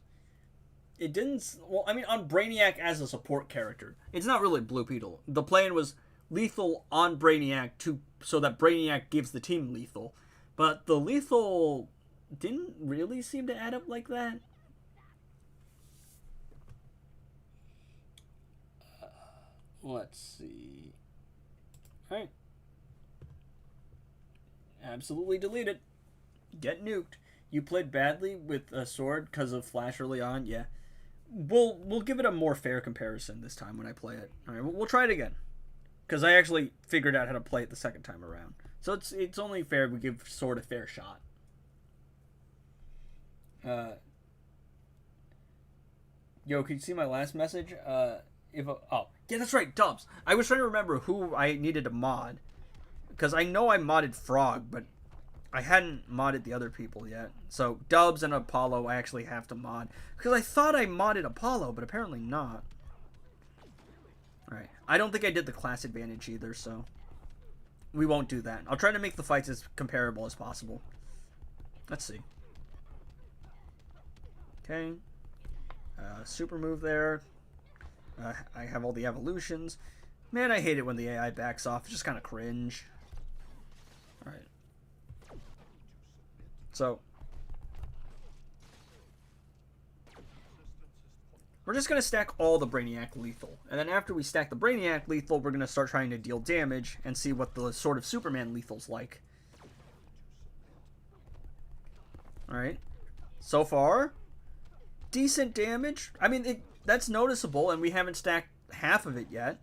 it didn't. Well, I mean, on Brainiac as a support character, it's not really Blue Beetle. The plan was lethal on Brainiac so that Brainiac gives the team lethal, but the lethal didn't really seem to add up like that. Let's see. All right. Absolutely delete it. Get nuked. You played badly with a sword because of Flash early on. Yeah, we'll give it a more fair comparison this time when I play it. All right, we'll try it again because I actually figured out how to play it the second time around. So it's only fair we give sword a fair shot. Yo, can you see my last message? Oh yeah, that's right, Dubs. I was trying to remember who I needed to mod because I know I modded Frog, but I hadn't modded the other people yet. So Dubs and Apollo I actually have to mod. Because I thought I modded Apollo, but apparently not. Alright. I don't think I did the class advantage either, so we won't do that. I'll try to make the fights as comparable as possible. Let's see. Okay. Super move there. I have all the evolutions. Man, I hate it when the AI backs off. It's just kind of cringe. Alright. So, we're just going to stack all the Brainiac lethal. And then after we stack the Brainiac lethal, we're going to start trying to deal damage and see what the Sword of Superman lethal's like. Alright. So far, decent damage. I mean, that's noticeable, and we haven't stacked half of it yet.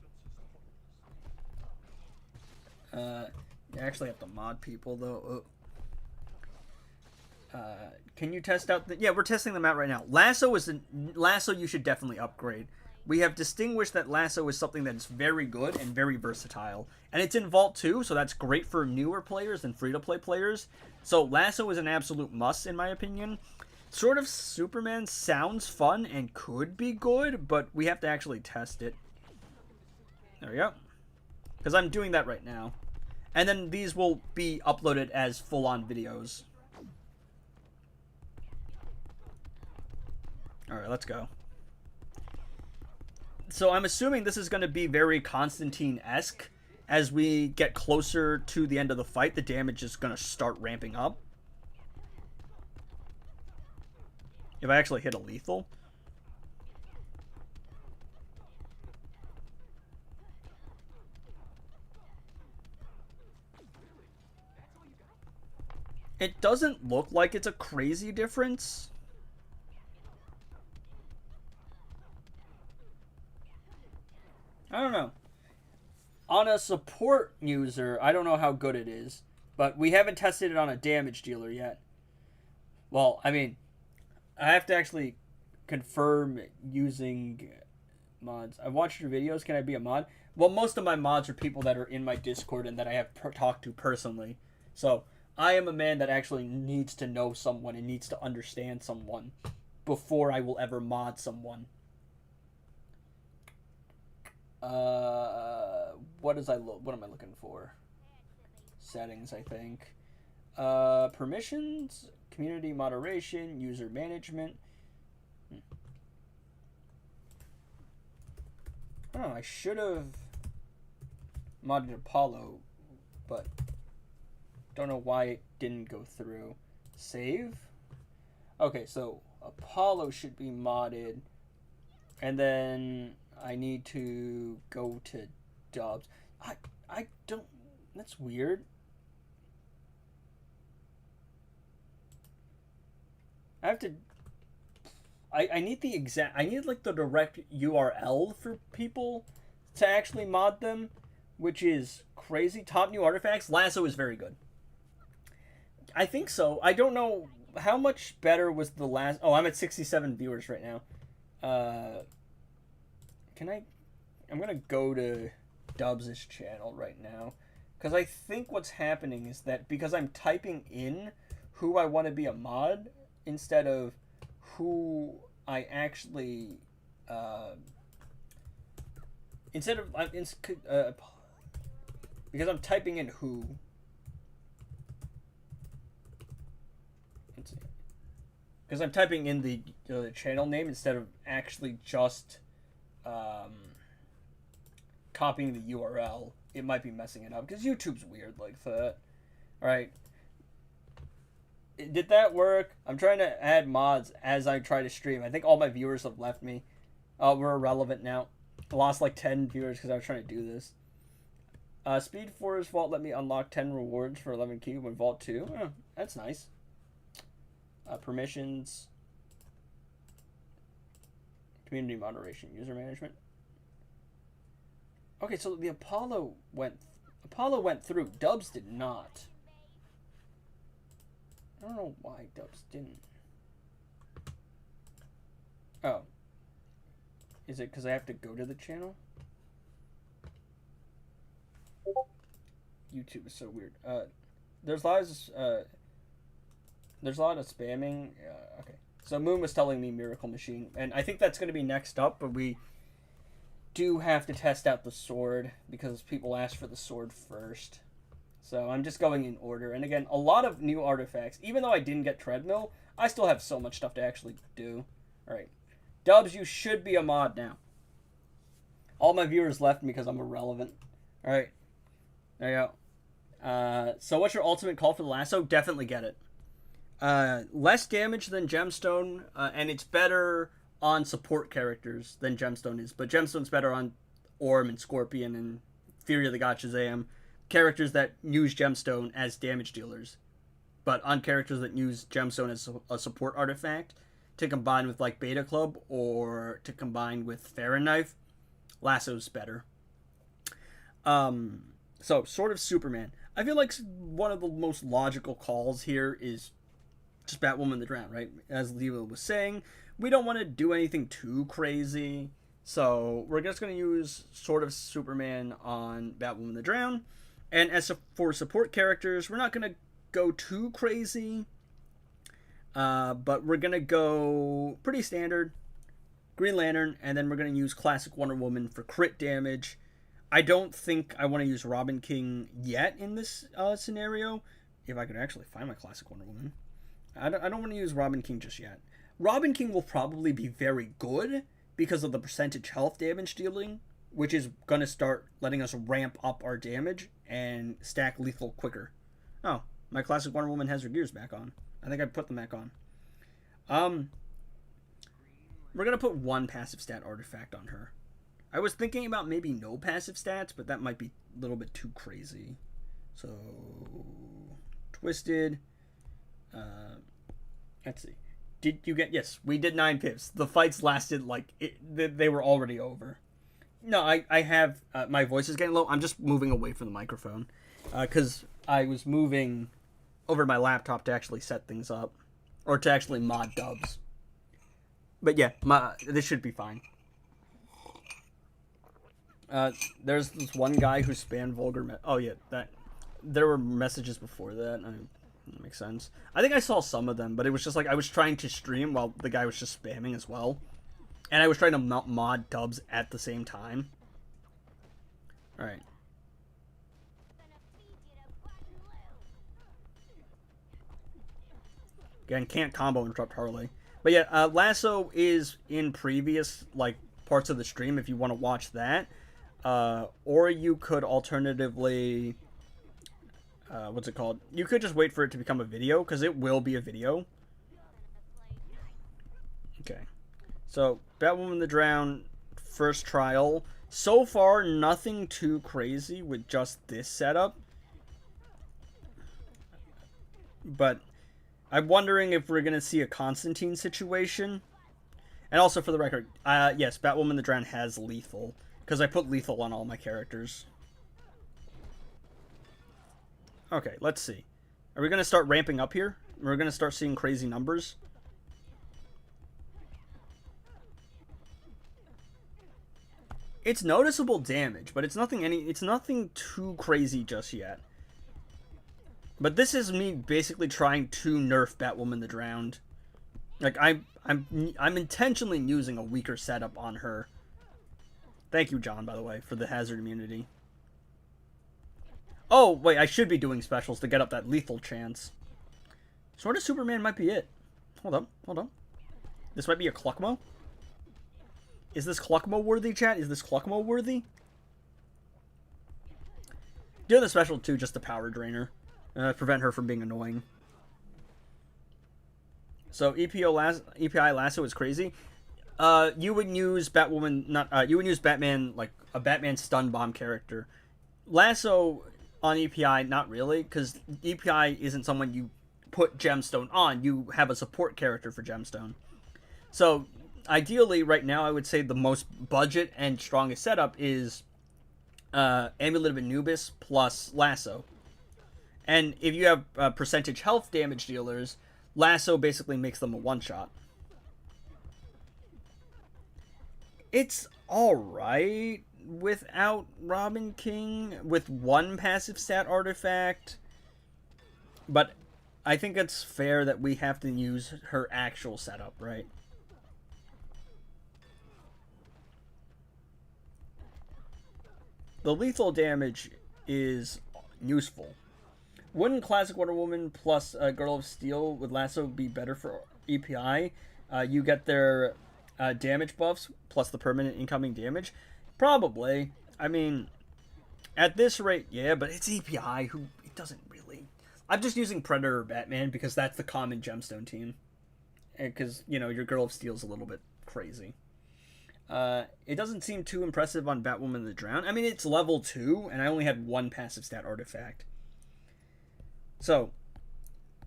You actually have to mod people, though. Can you test out yeah, we're testing them out right now. Lasso you should definitely upgrade. We have distinguished that Lasso is something that is very good and very versatile. And it's in Vault 2, so that's great for newer players and free-to-play players. So Lasso is an absolute must, in my opinion. Sword of Superman sounds fun and could be good, but we have to actually test it. There we go. Because I'm doing that right now. And then these will be uploaded as full-on videos. Alright, let's go. So I'm assuming this is going to be very Constantine-esque. As we get closer to the end of the fight, the damage is going to start ramping up. If I actually hit a lethal. It doesn't look like it's a crazy difference. I don't know. On a support user, I don't know how good it is. But we haven't tested it on a damage dealer yet. Well, I mean, I have to actually confirm using mods. I've watched your videos. Can I be a mod? Well, most of my mods are people that are in my Discord and that I have talked to personally. So I am a man that actually needs to know someone and needs to understand someone before I will ever mod someone. What am I looking for? Settings, I think. Permissions, community moderation, user management. Oh, I should have modded Apollo, but don't know why it didn't go through. Save. Okay, so Apollo should be modded, and then I need to go to Dubs. I don't. That's weird. I have to. I need the exact. I need like the direct URL for people to actually mod them, which is crazy. Top new artifacts. Lasso is very good. I think so. I don't know how much better was the last. Oh, I'm at 67 viewers right now. Can I? I'm gonna go to Dubs' channel right now, because I think what's happening is that because I'm typing in who I want to be a mod instead of who I actually instead of because I'm typing in who. Let's see. Because I'm typing in the channel name instead of actually just copying the URL, it might be messing it up because YouTube's weird like that. All right. Did that work? I'm trying to add mods as I try to stream. I think all my viewers have left me. We're irrelevant now. I lost like 10 viewers because I was trying to do this. Speed Forest Vault let me unlock 10 rewards for 11 cube in Vault 2. Oh, that's nice. Permissions. Community moderation. User management. Okay, so the Apollo went through. Dubs did not. I don't know why Dubs didn't. Oh. Is it because I have to go to the channel? YouTube is so weird. There's a lot of spamming. Okay. So Moon was telling me Miracle Machine, and I think that's going to be next up, but we do have to test out the sword because people asked for the sword first. So I'm just going in order. And again, a lot of new artifacts. Even though I didn't get Treadmill, I still have so much stuff to actually do. Alright. Dubs, you should be a mod now. All my viewers left me because I'm irrelevant. Alright. There you go. So what's your ultimate call for the lasso? Definitely get it. Less damage than Gemstone, and it's better on support characters than Gemstone is. But Gemstone's better on Orm and Scorpion and Fury of the God Shazam. Characters that use Gemstone as damage dealers, but on characters that use Gemstone as a support artifact to combine with like Beta Club or to combine with Farron Knife, Lasso's better. So Sword of Superman. I feel like one of the most logical calls here is just Batwoman the Drown, right? As Leo was saying, we don't want to do anything too crazy, so we're just going to use Sword of Superman on Batwoman the Drown. And as for support characters, we're not going to go too crazy, but we're going to go pretty standard. Green Lantern, and then we're going to use Classic Wonder Woman for crit damage. I don't think I want to use Robin King yet in this scenario. If I could actually find my Classic Wonder Woman. I don't want to use Robin King just yet. Robin King will probably be very good because of the percentage health damage dealing, which is going to start letting us ramp up our damage and stack lethal quicker. Oh, my Classic Wonder Woman has her gears back on. I think I put them back on. We're going to put one passive stat artifact on her. I was thinking about maybe no passive stats, but that might be a little bit too crazy. So, Twisted. Let's see. Did you get... Yes, we did 9 pips. The fights lasted like... they were already over. No, I have... my voice is getting low. I'm just moving away from the microphone. Because I was moving over my laptop to actually set things up. Or to actually mod Dubs. But yeah, this should be fine. There's this one guy who spammed vulgar. Oh yeah, that there were messages before that. That makes sense. I think I saw some of them, but it was just like I was trying to stream while the guy was just spamming as well, and I was trying to mod dubs at the same time. All right. Again, can't combo interrupt Harley. But yeah, Lasso is in previous like parts of the stream if you want to watch that. Or you could alternatively, what's it called? You could just wait for it to become a video, because it will be a video. Okay. So, Batwoman the Drown, first trial. So far, nothing too crazy with just this setup. But I'm wondering if we're going to see a Constantine situation. And also, for the record, yes, Batwoman the Drown has lethal, because I put lethal on all my characters. Okay, let's see. Are we going to start ramping up here? We're going to start seeing crazy numbers? It's noticeable damage, but it's nothing too crazy just yet. But this is me basically trying to nerf Batwoman the Drowned. Like I'm intentionally using a weaker setup on her. Thank you, John, by the way, for the hazard immunity. Oh, wait, I should be doing specials to get up that lethal chance. Sword of Superman might be it. Hold up. This might be a Cluckmo? Is this Cluckmo worthy, chat? Is this Cluckmo worthy? Do the special too, just the power drainer. Prevent her from being annoying. So EPI Lasso is crazy. You would use Batwoman, you would use Batman, like a Batman stun bomb character. Lasso on EPI, not really, because EPI isn't someone you put Gemstone on. You have a support character for Gemstone. So ideally, right now, I would say the most budget and strongest setup is Amulet of Anubis plus Lasso. And if you have percentage health damage dealers, Lasso basically makes them a one-shot. It's alright without Robin King, with one passive stat artifact. But I think it's fair that we have to use her actual setup, right? The lethal damage is useful. Wouldn't Classic Wonder Woman plus Girl of Steel with Lasso be better for EPI? You get their damage buffs plus the permanent incoming damage? Probably. I mean, at this rate, yeah, but it's EPI, who it doesn't really... I'm just using Predator or Batman because that's the common Gemstone team. Because, you know, your Girl of Steel's a little bit crazy. It doesn't seem too impressive on Batwoman the Drown. I mean, it's level 2, and I only had one passive stat artifact. So,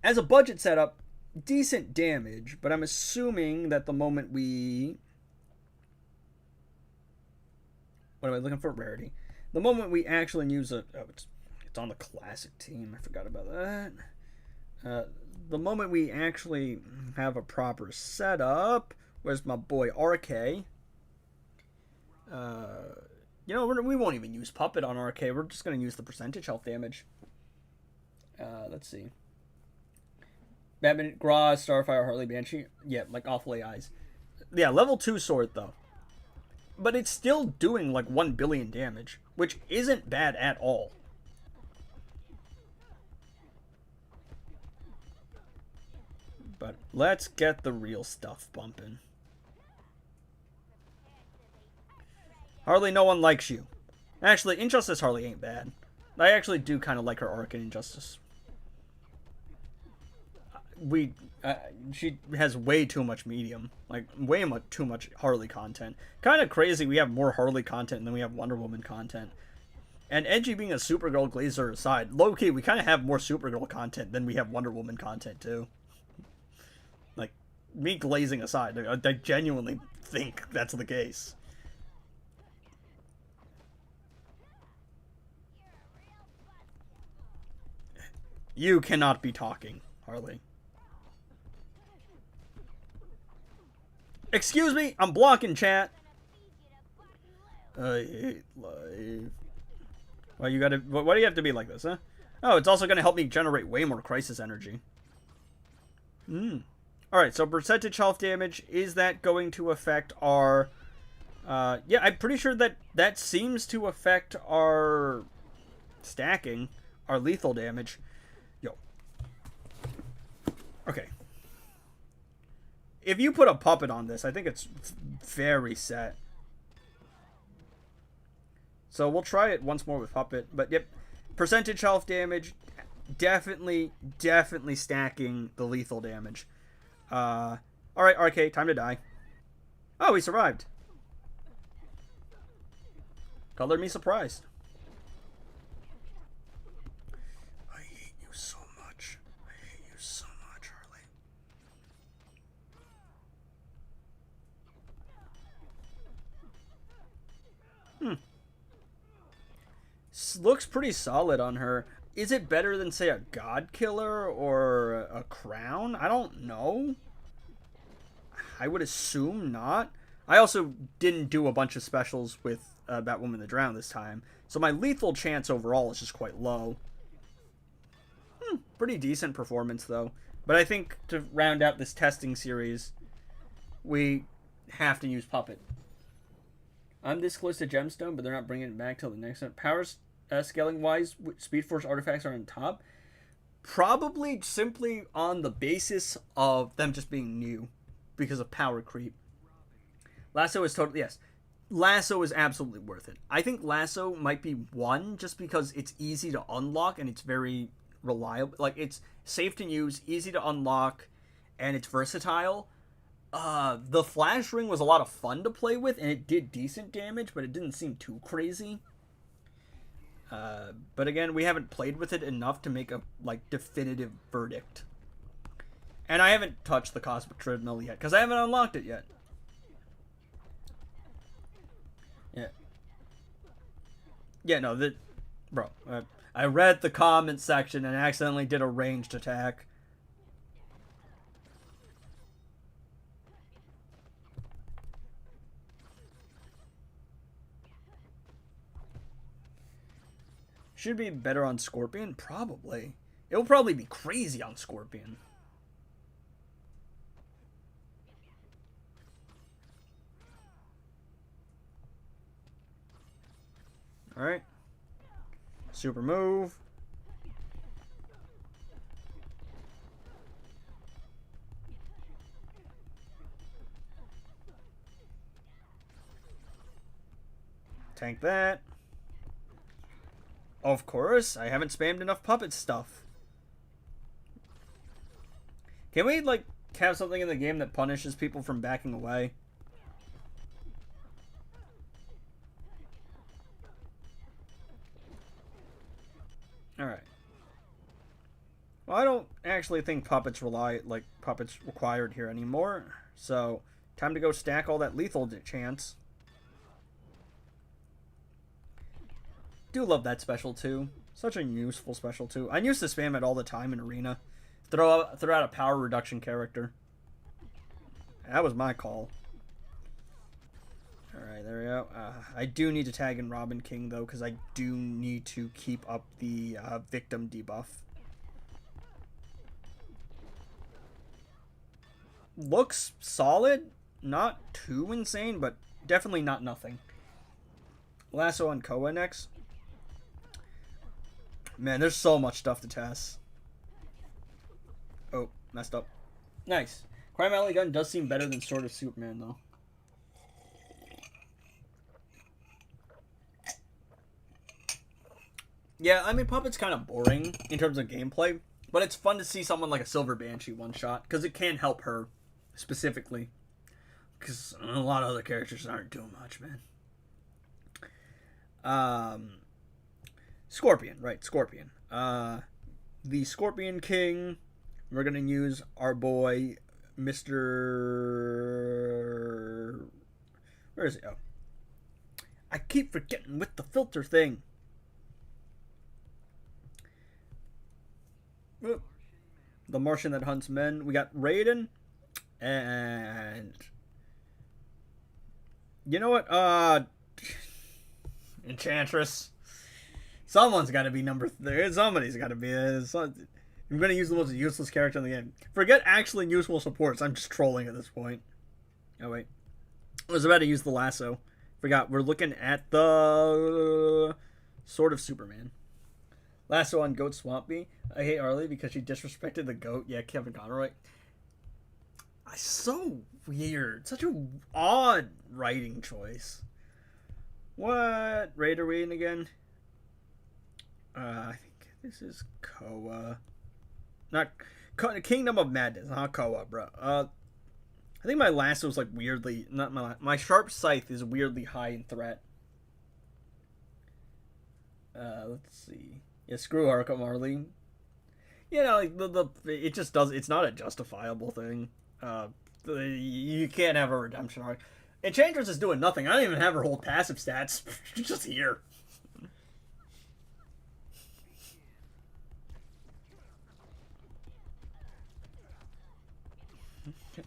as a budget setup, decent damage, but I'm assuming that the moment we... What am I looking for? Rarity. The moment we actually use a... Oh, it's on the classic team. I forgot about that. The moment we actually have a proper setup... Where's my boy RK? You know, we won't even use Puppet on RK. We're just going to use the percentage health damage. Let's see. Batman, Gra, Starfire, Harley, Banshee. Yeah, like awful AIs. Yeah, level 2 sword, though. But it's still doing like 1 billion damage, which isn't bad at all. But let's get the real stuff bumping. Harley, no one likes you. Actually, Injustice Harley ain't bad. I actually do kind of like her arc in Injustice. She has way too much medium. Like, too much Harley content. Kind of crazy we have more Harley content than we have Wonder Woman content. And Edgy being a Supergirl glazer aside, low-key, we kind of have more Supergirl content than we have Wonder Woman content, too. Like, me glazing aside, I genuinely think that's the case. You cannot be talking, Harley. Excuse me, I'm blocking chat. I hate life. Well, you gotta. Why do you have to be like this, huh? Oh, it's also gonna help me generate way more crisis energy. Alright, so percentage health damage. Is that going to affect our... yeah, I'm pretty sure that seems to affect our stacking, our lethal damage. Yo. Okay. If you put a puppet on this, I think it's very set. So we'll try it once more with puppet. But yep, percentage health damage, definitely stacking the lethal damage. Alright, RK, time to die. Oh, he survived. Color me surprised. I hate you so much. I hate you so much, Harley. Looks pretty solid on her. Is it better than, say, a God Killer or a Crown? I don't know. I would assume not. I also didn't do a bunch of specials with Batwoman the Drown this time, so my lethal chance overall is just quite low. Pretty decent performance, though. But I think to round out this testing series, we have to use Puppet. I'm this close to Gemstone, but they're not bringing it back till the next one. Powers scaling wise, Speed Force artifacts are on top. Probably simply on the basis of them just being new because of power creep. Lasso is totally, yes. Lasso is absolutely worth it. I think Lasso might be one just because it's easy to unlock and it's very reliable. Like, it's safe to use, easy to unlock, and it's versatile. The Flash Ring was a lot of fun to play with, and it did decent damage, but it didn't seem too crazy. But again, we haven't played with it enough to make a, like, definitive verdict. And I haven't touched the Cosmic Treadmill yet, because I haven't unlocked it yet. Yeah. Yeah, no, bro, I read the comment section and accidentally did a ranged attack. Should be better on Scorpion? Probably. It will probably be crazy on Scorpion. Alright. Super move. Tank that. Of course, I haven't spammed enough puppet stuff. Can we, like, have something in the game that punishes people from backing away? Alright. Well, I don't actually think puppets required here anymore. So, time to go stack all that lethal chance. Do love that special too. Such a useful special too. I used to spam it all the time in Arena. Throw out a power reduction character. That was my call. Alright, there we go. I do need to tag in Robin King though, because I do need to keep up the victim debuff. Looks solid. Not too insane, but definitely not nothing. Lasso on Koa next. Man, there's so much stuff to test. Oh, messed up. Nice. Crime Alley Gun does seem better than Sword of Superman, though. Yeah, I mean, Puppet's kind of boring in terms of gameplay, but it's fun to see someone like a Silver Banshee one-shot, because it can help her, specifically. Because a lot of other characters aren't doing much, man. Scorpion, right, Scorpion. The Scorpion King, we're going to use our boy, Mr... Where is he? Oh. I keep forgetting with the filter thing. The Martian that hunts men. We got Raiden. And... You know what? Enchantress. Someone's got to be number 3. Somebody's got to be. I'm going to use the most useless character in the game. Forget actually useful supports. I'm just trolling at this point. Oh, wait. I was about to use the lasso. Forgot. We're looking at the Sword of Superman. Lasso on Goat Swampy. I hate Arlie because she disrespected the goat. Yeah, Kevin Conroy. So weird. Such a odd writing choice. What raid are we in again? I think this is Koa. Not Kingdom of Madness, not Koa, bro. I think my lasso is like weirdly not my sharp scythe is weirdly high in threat. Let's see. Yeah, screw Arkham Marley. You know, like it just does. It's not a justifiable thing. You can't have a redemption arc. Enchantress is doing nothing. I don't even have her hold passive stats. She's just here.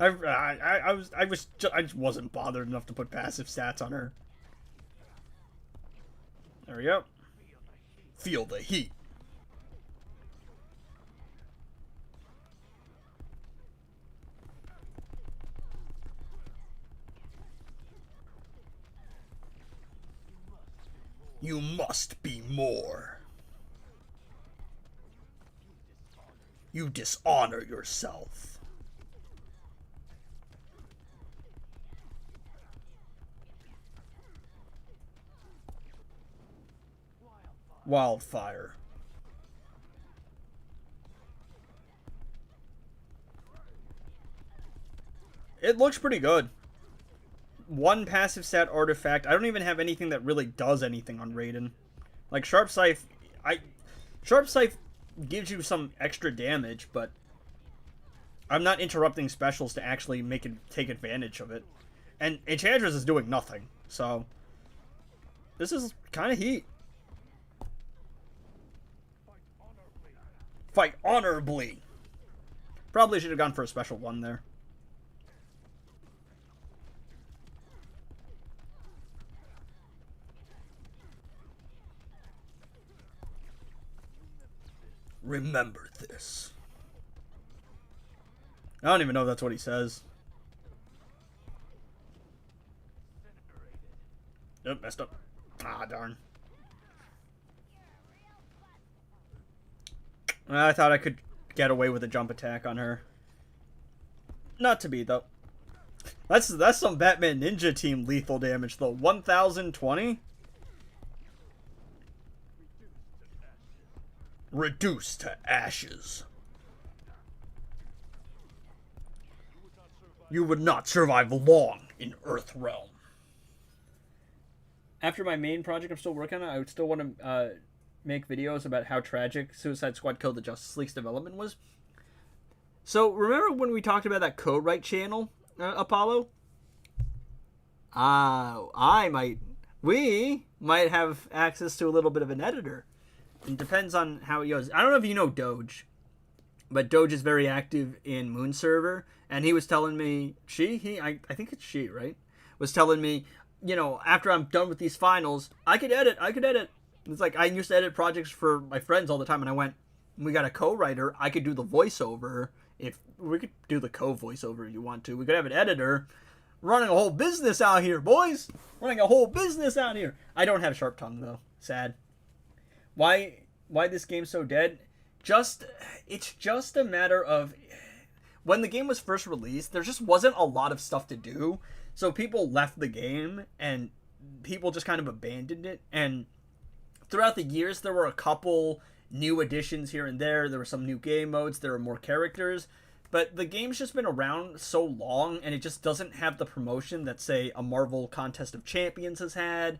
I just wasn't bothered enough to put passive stats on her. There we go. Feel the heat. You must be more. You dishonor yourself. Wildfire. It looks pretty good. One passive stat artifact. I don't even have anything that really does anything on Raiden. Like Sharp Scythe, Sharp Scythe gives you some extra damage, but I'm not interrupting specials to actually take advantage of it. And Enchantress is doing nothing, so this is kind of heat. Fight honorably. Probably should have gone for a special one there. Remember this. I don't even know if that's what he says. Nope, messed up. Ah, darn. I thought I could get away with a jump attack on her. Not to be, though. That's some Batman Ninja Team lethal damage, though. 1020? Reduced to ashes. You would not survive long in Earthrealm. After my main project I'm still working on, I would still want to make videos about how tragic Suicide Squad Kill the Justice League's development was. So, remember when we talked about that co-write channel, Apollo? We might have access to a little bit of an editor. It depends on how it goes. I don't know if you know Doge, but Doge is very active in Moon Server, and he was telling me, I think it's she, right? Was telling me, you know, after I'm done with these finals, I could edit. It's like, I used to edit projects for my friends all the time, and I went, we got a co-writer, I could do the voiceover. If we could do the co-voiceover if you want to. We could have an editor running a whole business out here, boys. Running a whole business out here. I don't have Sharp Tongue, though. Sad. Why this game's so dead? It's just a matter of when the game was first released, there just wasn't a lot of stuff to do. So people left the game and people just kind of abandoned it. And throughout the years, there were a couple new additions here and there. There were some new game modes. There were more characters. But the game's just been around so long, and it just doesn't have the promotion that, say, a Marvel Contest of Champions has had,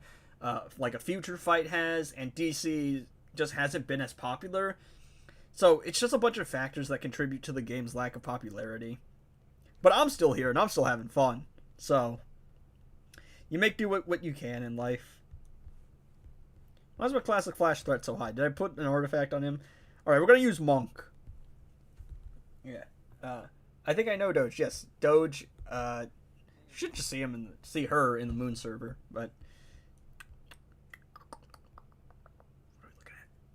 like a Future Fight has, and DC just hasn't been as popular. So it's just a bunch of factors that contribute to the game's lack of popularity. But I'm still here, and I'm still having fun. So you make do what you can in life. Why is my Classic Flash threat so high? Did I put an artifact on him? Alright, we're going to use Monk. Yeah. I think I know Doge. Yes, Doge. Should just see her in the Moon server, but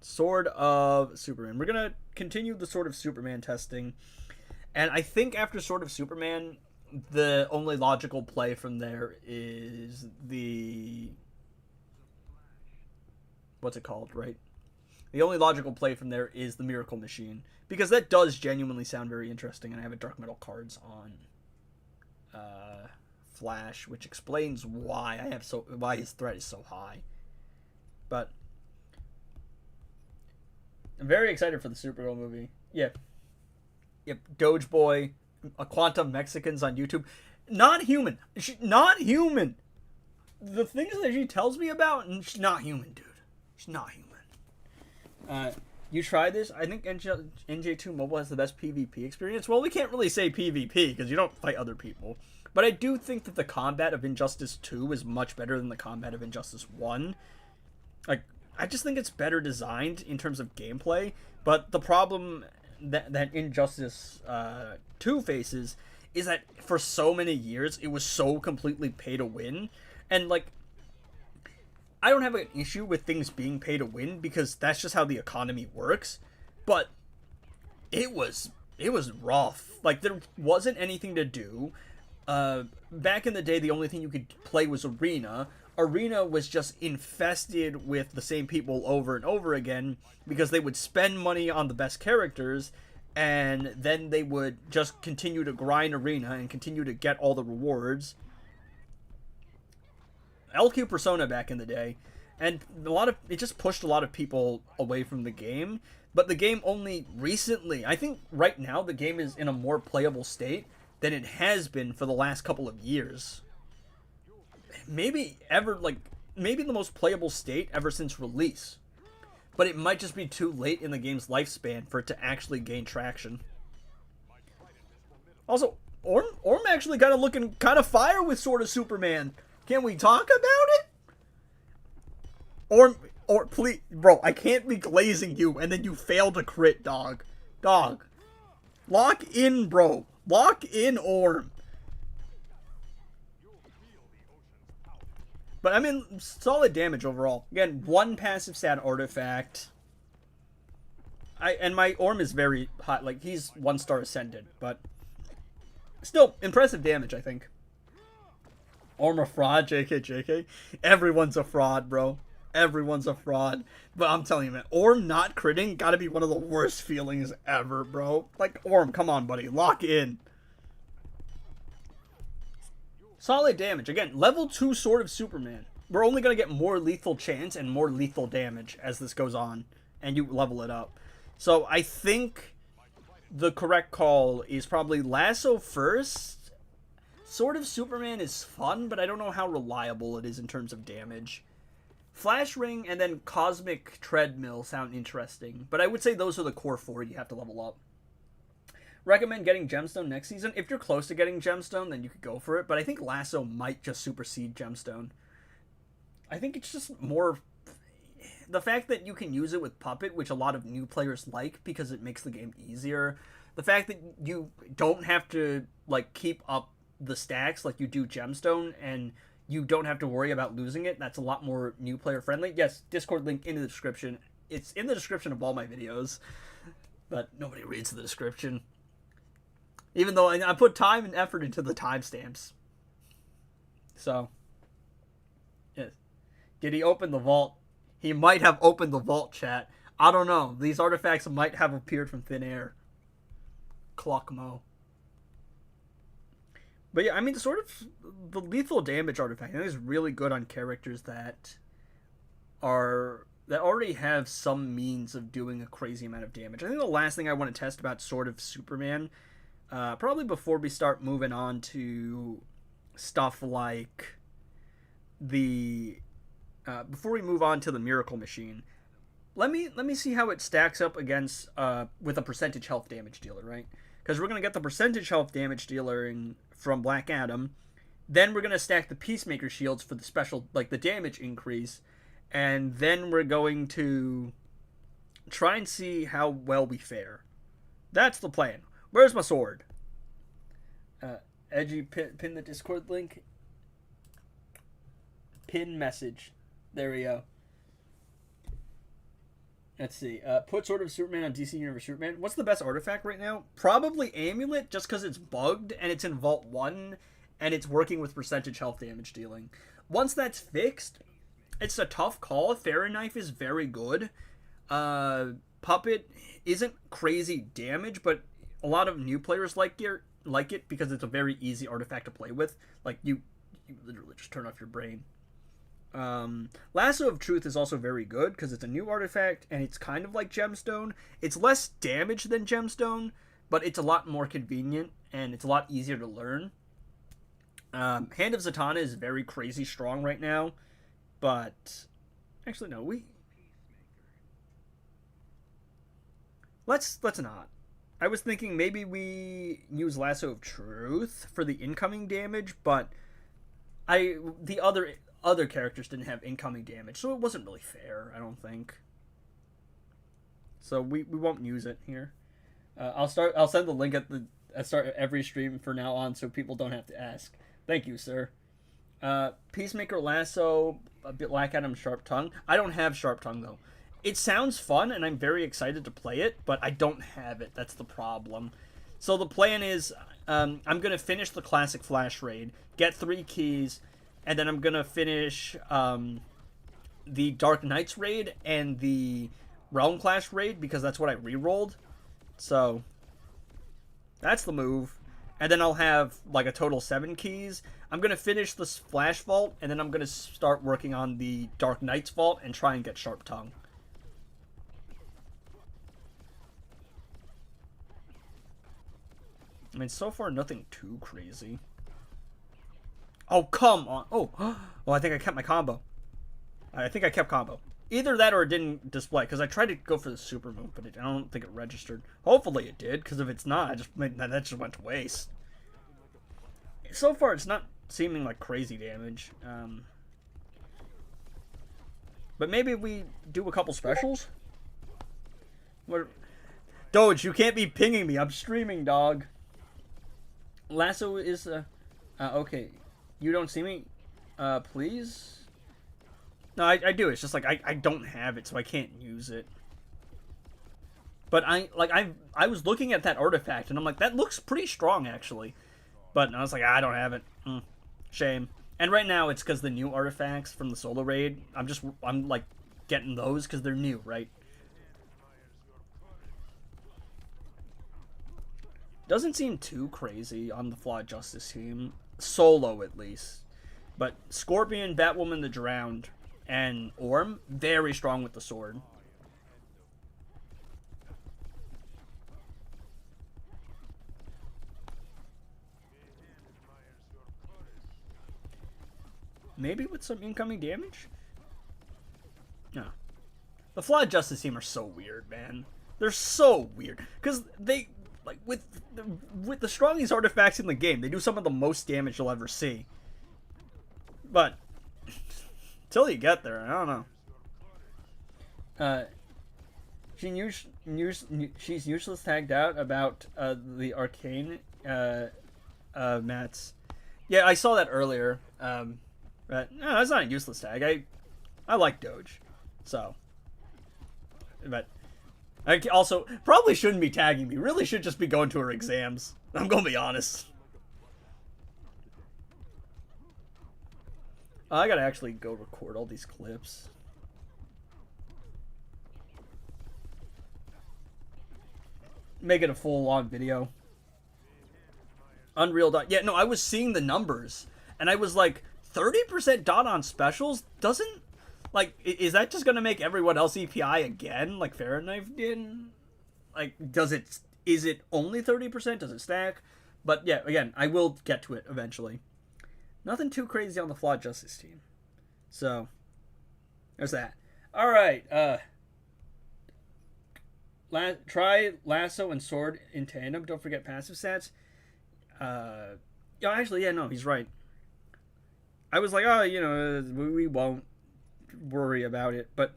Sword of Superman. We're gonna continue the Sword of Superman testing, and I think after Sword of Superman, the only logical play from there is the what's it called, right? The only logical play from there is the Miracle Machine, because that does genuinely sound very interesting, and I have a Dark Metal cards on Flash, which explains why why his threat is so high. But I'm very excited for the Supergirl movie. Yep, Doge Boy, a Quantum Mexicans on YouTube. Not human. Not human. The things that she tells me about, and she's not human, dude. She's not human. You try this? I think NJ2 Mobile has the best PvP experience. Well, we can't really say PvP because you don't fight other people. But I do think that the combat of Injustice 2 is much better than the combat of Injustice 1. Like, I just think it's better designed in terms of gameplay. But the problem that Injustice 2 faces is that for so many years, it was so completely pay to win. And, like, I don't have an issue with things being pay to win because that's just how the economy works. But it was rough. Like, there wasn't anything to do. Back in the day, the only thing you could play was Arena. Arena was just infested with the same people over and over again because they would spend money on the best characters, and then they would just continue to grind Arena and continue to get all the rewards. LQ Persona back in the day, and it just pushed a lot of people away from the game. But the game only recently, I think right now the game is in a more playable state than it has been for the last couple of years. Maybe the most playable state ever since release. But it might just be too late in the game's lifespan for it to actually gain traction. Also, Orm actually kind of looking kind of fire with Sword of Superman. Can we talk about it? Or please, bro, I can't be glazing you and then you fail to crit, dog. Dog. Lock in, bro. Lock in, Orm. But I mean, solid damage overall. Again, one passive stat artifact. And my Orm is very high. Like, he's 1-star ascended, but still impressive damage, I think. Orm a fraud, JK. Everyone's a fraud, bro. Everyone's a fraud. But I'm telling you, man, Orm not critting gotta be one of the worst feelings ever, bro. Like, Orm, come on, buddy. Lock in. Solid damage. Again, level 2 Sword of Superman. We're only gonna get more lethal chance and more lethal damage as this goes on, and you level it up. So I think the correct call is probably Lasso first. Sword of Superman is fun, but I don't know how reliable it is in terms of damage. Flash Ring and then Cosmic Treadmill sound interesting, but I would say those are the core 4 you have to level up. Recommend getting Gemstone next season. If you're close to getting Gemstone, then you could go for it, but I think Lasso might just supersede Gemstone. I think it's just more the fact that you can use it with Puppet, which a lot of new players like because it makes the game easier. The fact that you don't have to like keep up the stacks like you do Gemstone, and you don't have to worry about losing it. That's a lot more new player friendly. Yes, Discord link in the description. It's in the description of all my videos, but nobody reads the description. Even though I put time and effort into the timestamps. So, yes. Did he open the vault? He might have opened the vault, chat. I don't know. These artifacts might have appeared from thin air. Clockmo. But yeah, I mean, sort of the lethal damage artifact I think is really good on characters that already have some means of doing a crazy amount of damage. I think the last thing I want to test about Sword of Superman, probably before we start moving on to stuff like before we move on to the Miracle Machine, let me see how it stacks up against with a percentage health damage dealer, right? Because we're gonna get the percentage health damage dealer from Black Adam, then we're gonna stack the Peacemaker shields for the special, like the damage increase, and then we're going to try and see how well we fare. That's the plan. Where's my sword? Edgy, pin the Discord link. Pin message. There we go. Let's see. Put Sword of Superman on DC Universe Superman. What's the best artifact right now? Probably Amulet, just because it's bugged and it's in Vault 1 and it's working with percentage health damage dealing. Once that's fixed, it's a tough call. Knife is very good. Puppet isn't crazy damage, but a lot of new players like it because it's a very easy artifact to play with. Like, you literally just turn off your brain. Lasso of Truth is also very good because it's a new artifact and it's kind of like Gemstone. It's less damage than Gemstone, but it's a lot more convenient and it's a lot easier to learn. Hand of Zatanna is very crazy strong right now, but actually no, let's not. I was thinking maybe we use Lasso of Truth for the incoming damage, but the other characters didn't have incoming damage, so it wasn't really fair, I don't think. So we won't use it here. I'll send the link at the start of every stream from now on, so people don't have to ask. Thank you, sir. Peacemaker, Lasso, Black Adam, Sharp Tongue. I don't have Sharp Tongue though. It sounds fun, and I'm very excited to play it, but I don't have it. That's the problem. So the plan is, I'm gonna finish the classic Flash raid, get 3 keys. And then I'm going to finish the Dark Knights raid and the Realm Clash raid because that's what I re-rolled. So that's the move. And then I'll have like a total 7 keys. I'm going to finish the Flash Vault and then I'm going to start working on the Dark Knights Vault and try and get Sharp Tongue. I mean, so far nothing too crazy. Oh, come on. Oh, well, I think I kept my combo. I think I kept combo. Either that or it didn't display, because I tried to go for the super move, but I don't think it registered. Hopefully it did, because if it's not, that just went to waste. So far, it's not seeming like crazy damage. But maybe we do a couple specials? Doge, you can't be pinging me. I'm streaming, dog. Lasso is... okay. You don't see me? Please? No, I do. It's just like I don't have it, so I can't use it. But I was looking at that artifact and I'm like, that looks pretty strong actually. But I was like, I don't have it. Shame. And right now it's because the new artifacts from the solo raid. I'm like getting those because they're new, right? Doesn't seem too crazy on the Flawed Justice team. Solo, at least. But Scorpion, Batwoman, the Drowned, and Orm, very strong with the sword. Maybe with some incoming damage? No. The Flawed Justice team are so weird, man. They're so weird. Because they... Like, with the strongest artifacts in the game, they do some of the most damage you'll ever see. But, till you get there, I don't know. She's useless tagged out about the arcane mats. Yeah, I saw that earlier. But, no, that's not a useless tag. I like Doge. So. But... I also probably shouldn't be tagging me. Really should just be going to her exams. I'm gonna be honest. I gotta actually go record all these clips. Make it a full-on video. Unreal. Yeah, no, I was seeing the numbers, and I was like, 30% dot on specials doesn't... Like, is that just gonna make everyone else EPI again, like Fahrenheit did? Like, is it only 30%? Does it stack? But yeah, again, I will get to it eventually. Nothing too crazy on the Flawed Justice team. So, there's that. Alright, try Lasso and Sword in tandem. Don't forget passive stats. Actually, yeah, no, he's right. I was like, oh, you know, we won't worry about it, but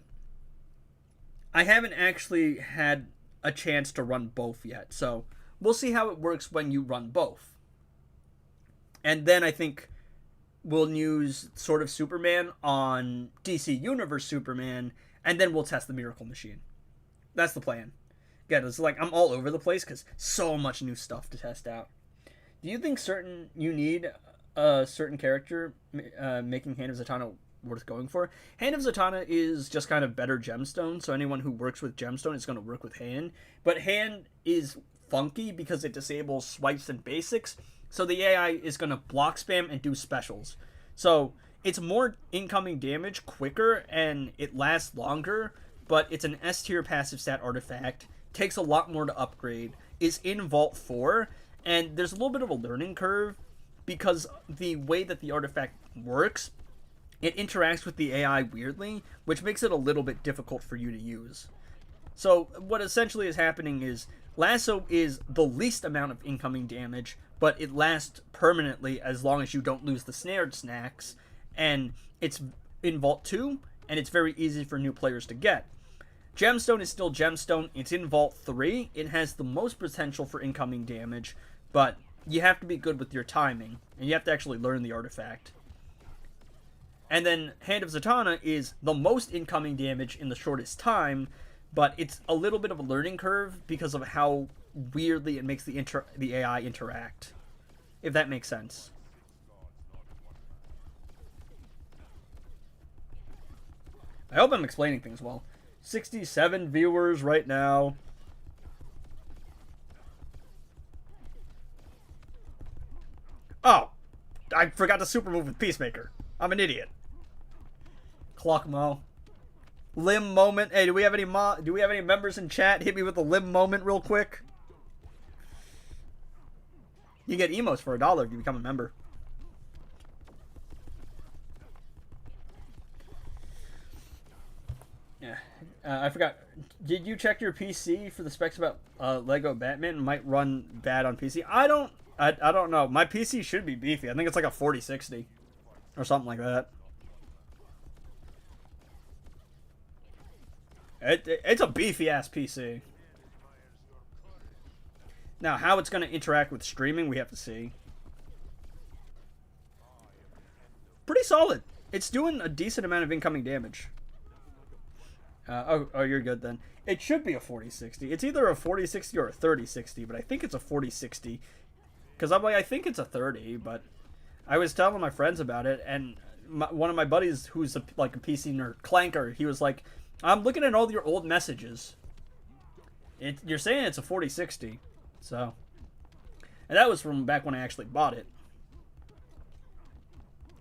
I haven't actually had a chance to run both yet, so we'll see how it works when you run both. And then I think we'll use Sword of Superman on DC Universe Superman, and then we'll test the Miracle Machine. That's the plan. Again, it's like I'm all over the place because so much new stuff to test out. Do you think you need a certain character making Hand of Zatanna worth going for? Hand of Zatanna is just kind of better gemstone, so anyone who works with gemstone is going to work with Hand. But Hand is funky because it disables swipes and basics, so the AI is going to block spam and do specials. So it's more incoming damage quicker and it lasts longer, but it's an S tier passive stat artifact, takes a lot more to upgrade, is in Vault 4, and there's a little bit of a learning curve because the way that the artifact works, it interacts with the AI weirdly, which makes it a little bit difficult for you to use. So what essentially is happening is Lasso is the least amount of incoming damage, but it lasts permanently as long as you don't lose the snared snacks, and it's in Vault 2, and it's very easy for new players to get. Gemstone is still Gemstone, it's in Vault 3, it has the most potential for incoming damage, but you have to be good with your timing, and you have to actually learn the artifact. And then Hand of Zatanna is the most incoming damage in the shortest time, but it's a little bit of a learning curve because of how weirdly it makes the AI interact, if that makes sense. I hope I'm explaining things well. 67 viewers right now. Oh, I forgot to super move with Peacemaker. I'm an idiot. Clock Mo. Limb moment. Hey, do we have any members in chat? Hit me with a limb moment real quick. You get emotes for $1 if you become a member. Yeah. I forgot. Did you check your PC for the specs about Lego Batman? Might run bad on PC. I don't know. My PC should be beefy. I think it's like a 4060 or something like that. It's a beefy ass PC. Now, how it's going to interact with streaming, we have to see. Pretty solid. It's doing a decent amount of incoming damage. Oh, you're good then. It should be a 4060. It's either a 4060 or a 3060, but I think it's a 4060. Because I'm like, I think it's a 30, but I was telling my friends about it, and one of my buddies who's like a PC nerd, Clanker, he was like, I'm looking at all your old messages. You're saying it's a 4060. So, and that was from back when I actually bought it.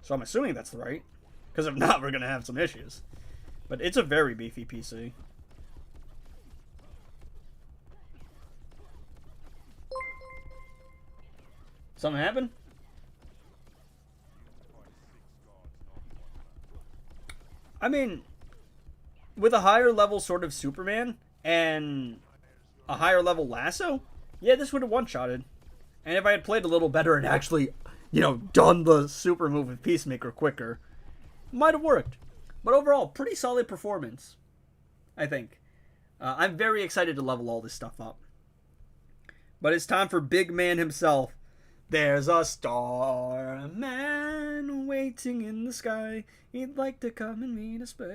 So I'm assuming that's right. Because if not, we're going to have some issues. But it's a very beefy PC. Something happened? I mean, with a higher level sort of Superman and a higher level Lasso, yeah, this would have one-shotted. And if I had played a little better and actually, done the super move with Peacemaker quicker, might have worked. But overall, pretty solid performance, I think. I'm very excited to level all this stuff up. But it's time for Big Man himself. There's a starman waiting in the sky. He'd like to come and meet us, but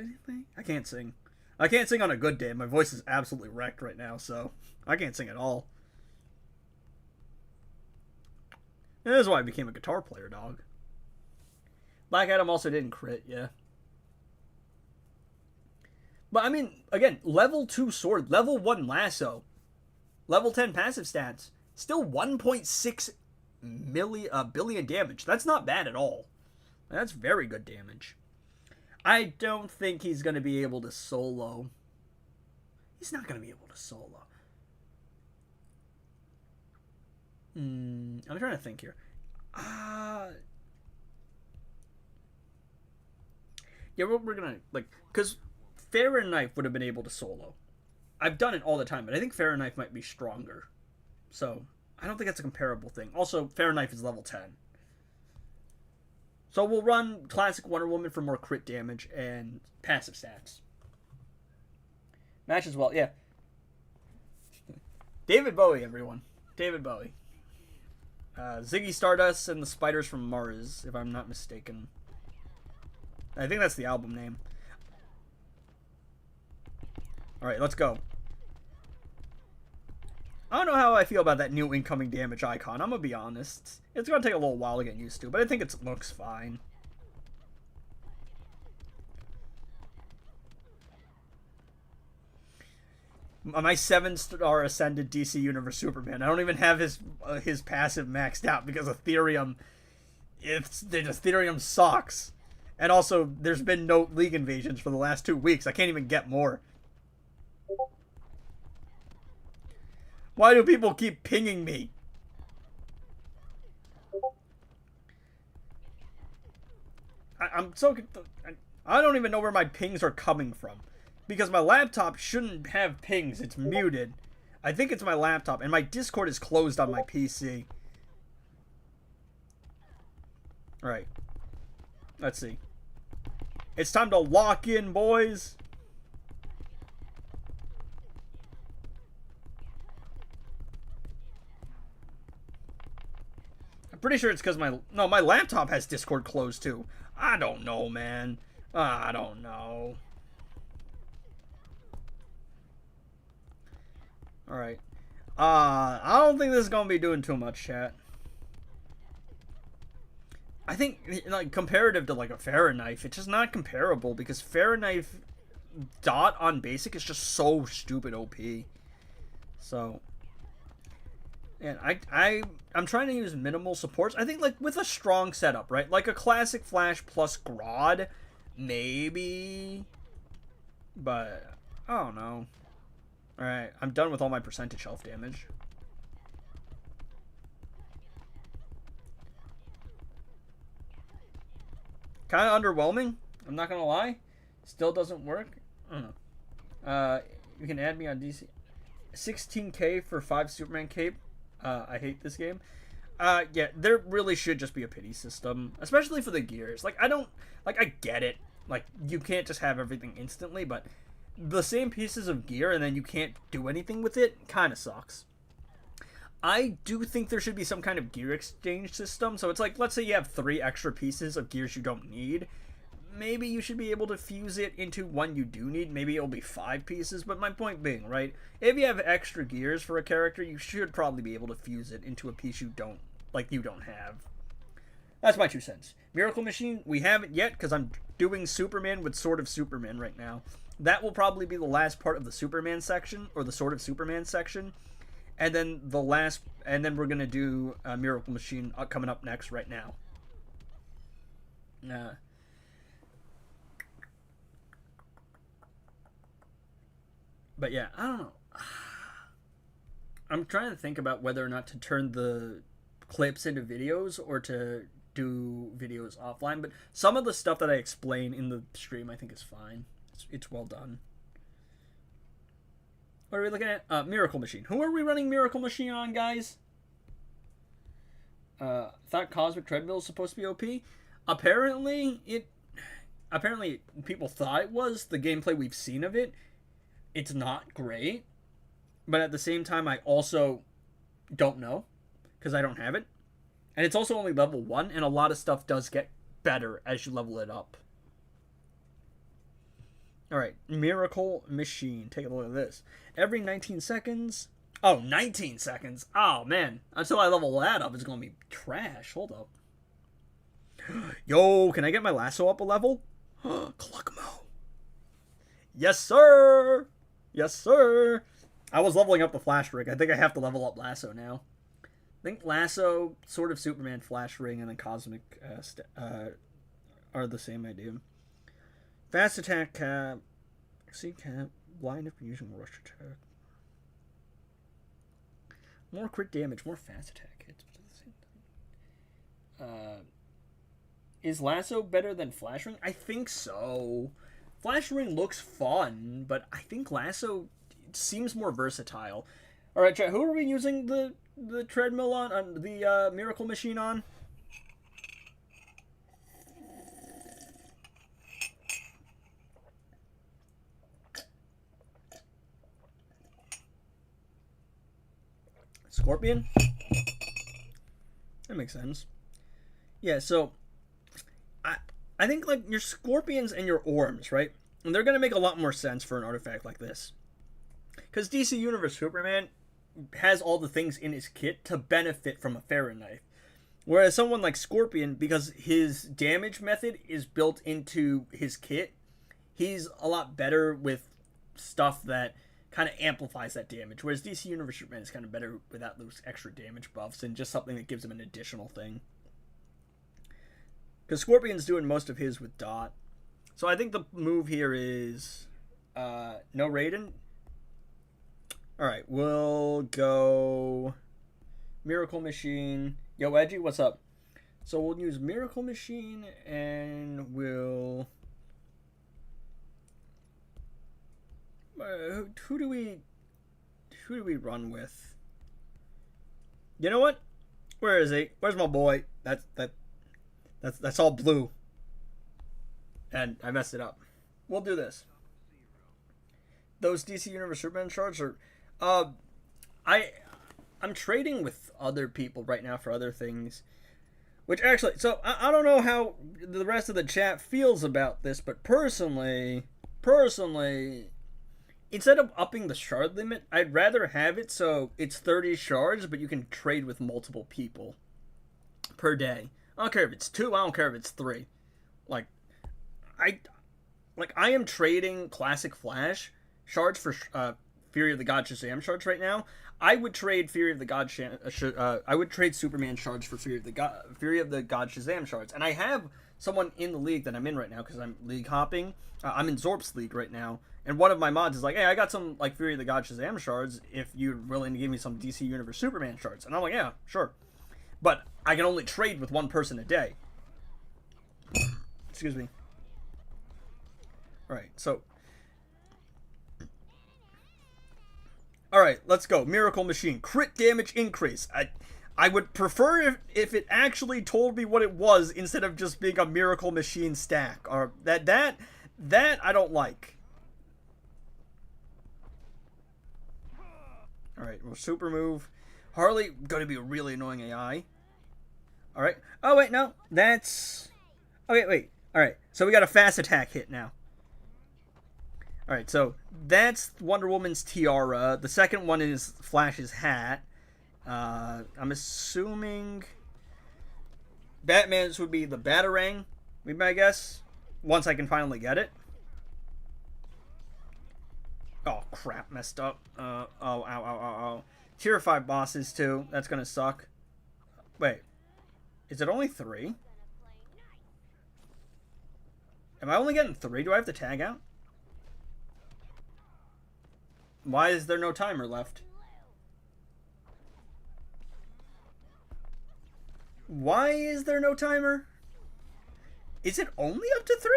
I can't sing. I can't sing on a good day. My voice is absolutely wrecked right now, so I can't sing at all. And this is why I became a guitar player, dog. Black Adam also didn't crit, yeah. But, I mean, again, level 2 sword, level 1 lasso, level 10 passive stats, still 1.6 billion damage. That's not bad at all. That's very good damage. I don't think he's going to be able to solo. He's not going to be able to solo. I'm trying to think here. Yeah, we're going to, because Knife would have been able to solo. I've done it all the time, but I think Knife might be stronger. So, I don't think that's a comparable thing. Also, Knife is level 10. So we'll run Classic Wonder Woman for more crit damage and passive stats. Match as well, yeah. David Bowie, everyone. David Bowie. Ziggy Stardust and the Spiders from Mars, if I'm not mistaken. I think that's the album name. Alright, let's go. I don't know how I feel about that new incoming damage icon. I'm gonna be honest. It's gonna take a little while to get used to, but I think it looks fine. My 7-star ascended DC Universe Superman. I don't even have his passive maxed out because Ethereum. Ethereum sucks, and also there's been no league invasions for the last 2 weeks. I can't even get more. Why do people keep pinging me? I'm so... I don't even know where my pings are coming from. Because my laptop shouldn't have pings. It's muted. I think it's my laptop. And my Discord is closed on my PC. Alright. Let's see. It's time to lock in, boys. I'm pretty sure it's because my laptop has Discord closed too. I don't know, man. I don't know. Alright. I don't think this is going to be doing too much, chat. I think, like, comparative to, like, a Fahrenheit, it's just not comparable because Fahrenheit dot on basic is just so stupid OP. So, and I'm trying to use minimal supports. I think, like, with a strong setup, right? Like a classic Flash plus Grodd, maybe. But, I don't know. Alright, I'm done with all my percentage health damage. Kind of underwhelming, I'm not gonna lie. Still doesn't work. I don't know. You can add me on DC. 16k for 5 Superman cape. I hate this game. Yeah, there really should just be a pity system, especially for the gears. Like, I get it. Like, you can't just have everything instantly, but the same pieces of gear and then you can't do anything with it kind of sucks. I do think there should be some kind of gear exchange system. So it's like, let's say you have 3 extra pieces of gears you don't need. Maybe you should be able to fuse it into one you do need. Maybe it'll be 5 pieces. But my point being, right, if you have extra gears for a character, you should probably be able to fuse it into a piece you don't have. That's my 2 cents. Miracle Machine, we haven't yet because I'm doing Superman with Sword of Superman right now. That will probably be the last part of the Superman section, or the Sword of Superman section. And then we're going to do Miracle Machine coming up next right now. But yeah, I don't know. I'm trying to think about whether or not to turn the clips into videos or to do videos offline. But some of the stuff that I explain in the stream I think is fine. It's well done. What are we looking at? Miracle Machine. Who are we running Miracle Machine on, guys? Thought Cosmic Treadmill is supposed to be OP. Apparently people thought it was. The gameplay we've seen of it, it's not great. But at the same time, I also don't know because I don't have it. And it's also only level 1, and a lot of stuff does get better as you level it up. Alright, Miracle Machine. Take a look at this. Every 19 seconds... Oh, 19 seconds! Oh, man. Until I level that up, it's going to be trash. Hold up. Yo, can I get my lasso up a level? Cluckmo. Yes, sir! Yes, sir! I was leveling up the Flash Ring. I think I have to level up Lasso now. I think Lasso, Sword of Superman, Flash Ring, and then Cosmic are the same idea. Fast attack cap. See cap. Blind if you're using rush attack. More crit damage, more fast attack hits. Is Lasso better than Flash Ring? I think so. Flash Ring looks fun, but I think Lasso seems more versatile. Alright, chat, who are we using the treadmill on the Miracle Machine on? Scorpion? That makes sense. Yeah, so I think like your Scorpions and your Orms, right? And they're gonna make a lot more sense for an artifact like this. Because DC Universe Superman, has all the things in his kit to benefit from a Farron knife. Whereas someone like Scorpion, because his damage method is built into his kit, he's a lot better with stuff that kind of amplifies that damage. Whereas DC Universe Superman is kind of better without those extra damage buffs and just something that gives him an additional thing. Because Scorpion's doing most of his with Dot. So I think the move here is no Raiden. Alright, we'll go Miracle Machine. Yo, Edgy, what's up? So we'll use Miracle Machine and we'll... who do we run with? You know what? Where is he? Where's my boy? That's all blue. And I messed it up. We'll do this. Those DC Universe Superman shards are... I'm trading with other people right now for other things. Which actually... So, I don't know how the rest of the chat feels about this, but personally... Instead of upping the shard limit, I'd rather have it so it's 30 shards, but you can trade with multiple people per day. I don't care if it's 2, I don't care if it's 3. I am trading Classic Flash shards for Fury of the God Shazam shards right now. I would trade I would trade Superman shards for Fury of the God Shazam shards. And I have someone in the league that I'm in right now because I'm league hopping. I'm in Zorp's league right now. And one of my mods is like, hey, I got some like Fury of the God Shazam shards if you're willing to give me some DC Universe Superman shards. And I'm like, yeah, sure. But I can only trade with one person a day. Excuse me. Alright, so... Alright, let's go. Miracle Machine. Crit damage increase. I would prefer if it actually told me what it was instead of just being a Miracle Machine stack. Or that I don't like. Alright, well, super move. Harley, gonna be a really annoying AI. Alright. Oh, wait, no. That's... Okay, wait. Alright, so we got a fast attack hit now. Alright, so that's Wonder Woman's tiara. The second one is Flash's hat. I'm assuming Batman's would be the Batarang, would be my guess. Once I can finally get it. Oh, crap, messed up. Ow. Tier 5 bosses, too. That's gonna suck. Wait. Is it only 3? Am I only getting 3? Do I have to tag out? Why is there no timer left? Why is there no timer? Is it only up to 3?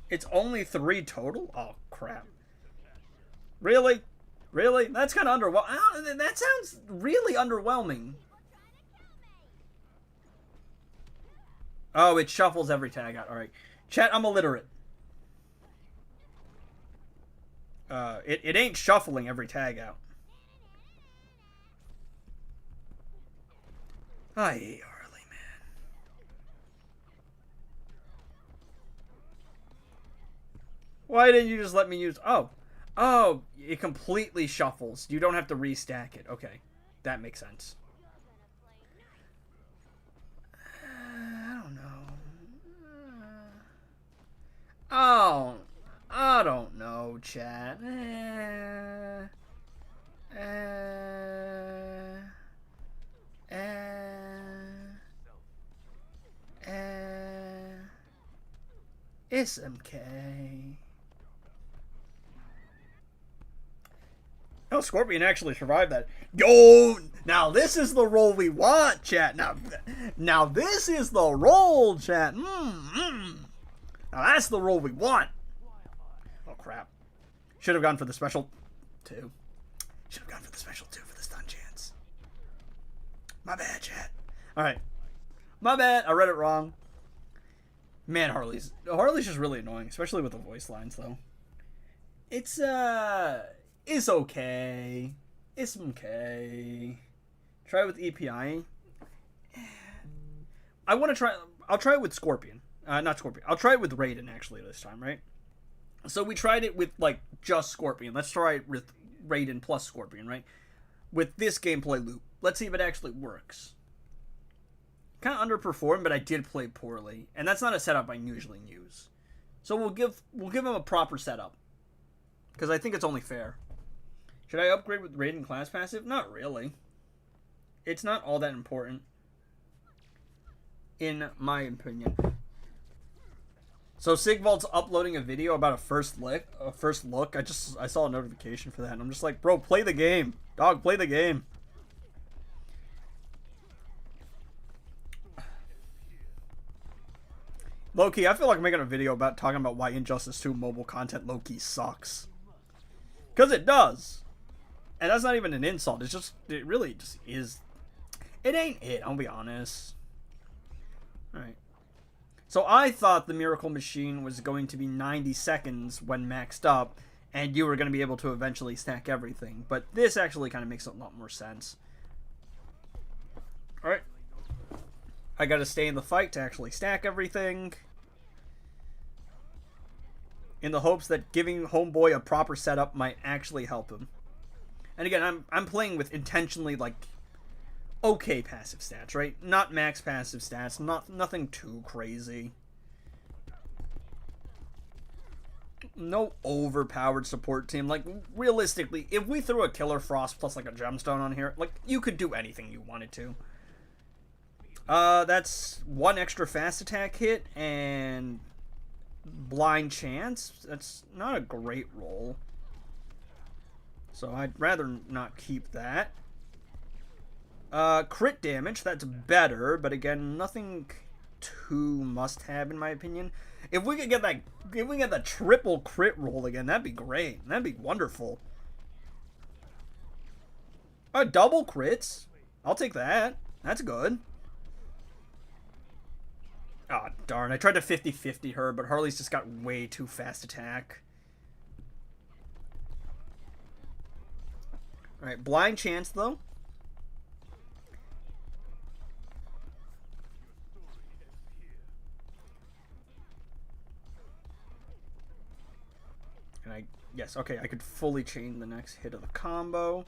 It's only 3 total? Oh, crap. Really? Really? That's kind of underwhelming. That sounds really underwhelming. Oh, it shuffles every tag out. Alright. Chat, I'm illiterate. It ain't shuffling every tag out. I hate Harley, man. Why didn't you just let me use... Oh, it completely shuffles. You don't have to restack it. Okay, that makes sense. I don't know. Oh, I don't know, chat. It's MK. Oh, Scorpion actually survived that. Yo, now this is the role we want, chat. Now this is the role, chat. Now that's the role we want. Oh, crap. Should have gone for the special 2. Should have gone for the special 2 for the stun chance. My bad, chat. Alright. My bad. I read it wrong. Man, Harley's just really annoying, especially with the voice lines, though. It's okay. It's okay. Try it with EPI. I want to try... I'll try it with Scorpion. Not Scorpion. I'll try it with Raiden, actually, this time, right? So we tried it with, like, just Scorpion. Let's try it with Raiden plus Scorpion, right? With this gameplay loop. Let's see if it actually works. Kind of underperformed, but I did play poorly. And that's not a setup I usually use. So we'll give him a proper setup. Because I think it's only fair. Should I upgrade with Raiden class passive? Not really. It's not all that important. In my opinion. So Sigvald's uploading a video about a first look. I saw a notification for that, and I'm just like, bro, play the game. Dog, play the game. Low-key, I feel like making a video about talking about why Injustice 2 mobile content low-key sucks. Because it does. And that's not even an insult. It really just is. It ain't it, I'll be honest. Alright. So I thought the Miracle Machine was going to be 90 seconds when maxed up, and you were going to be able to eventually stack everything. But this actually kind of makes a lot more sense. Alright. I got to stay in the fight to actually stack everything. In the hopes that giving Homeboy a proper setup might actually help him. And again, I'm playing with intentionally, like, okay passive stats, right? Not max passive stats, nothing too crazy. No overpowered support team. Like, realistically, if we threw a Killer Frost plus, like, a Gemstone on here, like, you could do anything you wanted to. That's one extra fast attack hit and blind chance. That's not a great roll. So I'd rather not keep that. Crit damage, that's better, but again, nothing too must-have in my opinion. If we could get that triple crit roll again, that'd be great. That'd be wonderful. Double crits. I'll take that. That's good. Oh, darn. I tried to 50-50 her, but Harley's just got way too fast attack. Alright, blind chance, though. And yes, okay, I could fully chain the next hit of the combo.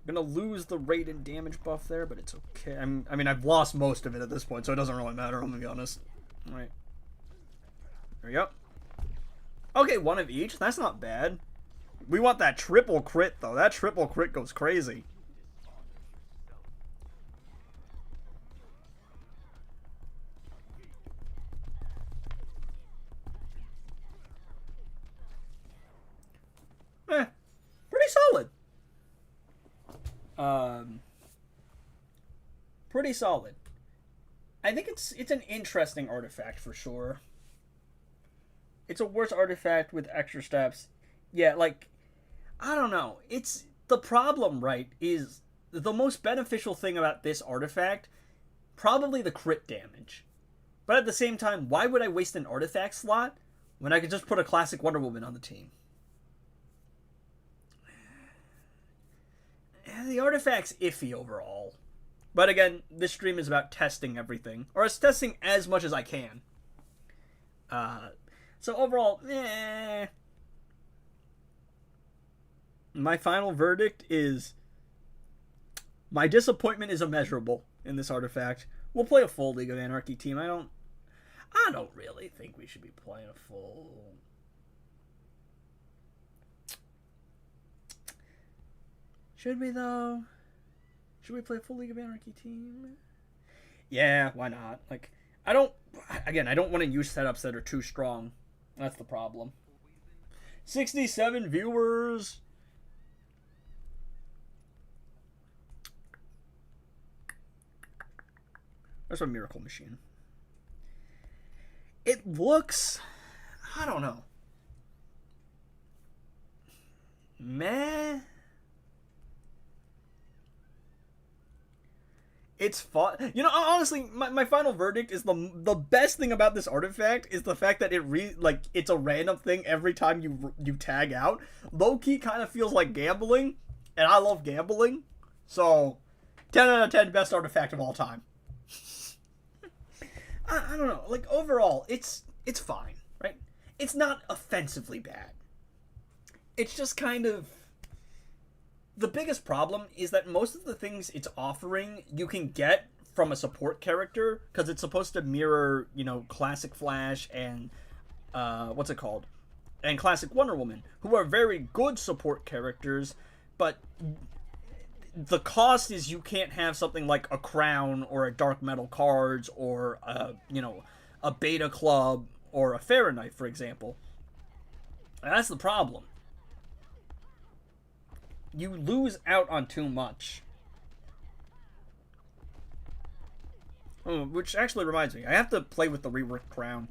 I'm gonna lose the Raiden damage buff there, but it's okay. I mean, I've lost most of it at this point, so it doesn't really matter, I'm gonna be honest. Alright. There we go. Okay, one of each. That's not bad. We want that triple crit, though. That triple crit goes crazy. Pretty solid. Pretty solid. I think it's an interesting artifact for sure. It's a worse artifact with extra steps. Yeah, like, I don't know. It's the problem, right, is the most beneficial thing about this artifact, probably the crit damage. But at the same time, why would I waste an artifact slot when I could just put a classic Wonder Woman on the team? The artifact's iffy overall. But again, this stream is about testing everything. Or it's testing as much as I can. So overall, My final verdict is my disappointment is immeasurable in this artifact. We'll play a full League of Anarchy team. I don't really think we should be playing a full... Should we, though? Should we play a full League of Anarchy team? Yeah, why not? Like, I don't want to use setups that are too strong. That's the problem. 67 viewers. There's a Miracle Machine. It looks... I don't know. Meh. It's fun. You know, honestly, my final verdict is the best thing about this artifact is the fact that it's a random thing every time you tag out. Low-key kind of feels like gambling, and I love gambling. So, 10 out of 10 best artifact of all time. I don't know. Like, overall, it's fine, right? It's not offensively bad. it's just kind of... The biggest problem is that most of the things it's offering you can get from a support character, because it's supposed to mirror, you know, Classic Flash and, what's it called? And Classic Wonder Woman, who are very good support characters, but the cost is you can't have something like a Crown or a Dark Metal Cards or, you know, a Beta Club or a Fahrenheit, for example. And that's the problem. You lose out on too much. Oh, which actually reminds me, I have to play with the reworked Crown.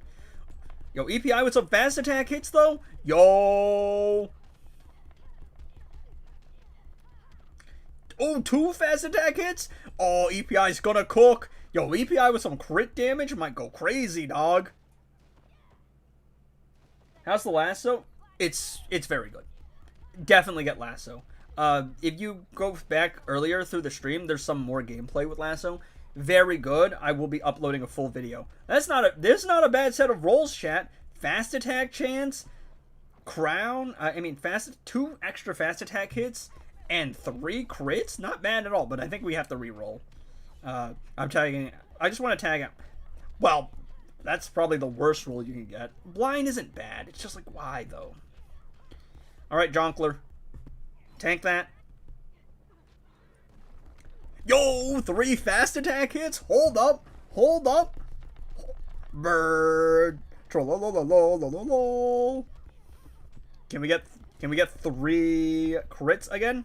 Yo, EPI with some fast attack hits, though? Yo! Oh, 2 fast attack hits? Oh, EPI's gonna cook. Yo, EPI with some crit damage might go crazy, dog. How's the lasso? It's very good. Definitely get lasso. If you go back earlier through the stream, there's some more gameplay with lasso. Very good. I will be uploading a full video. This is not a bad set of rolls, chat. Fast attack chance, Crown. I mean, 2 extra fast attack hits and 3 crits. Not bad at all. But I think we have to re-roll. I'm tagging. I just want to tag out. Well, that's probably the worst roll you can get. Blind isn't bad. It's just like, why though? All right, Jonkler. Tank that. Yo, 3 fast attack hits. Hold up. Hold up. Bird. Trollolololololol. Can we get 3 crits again?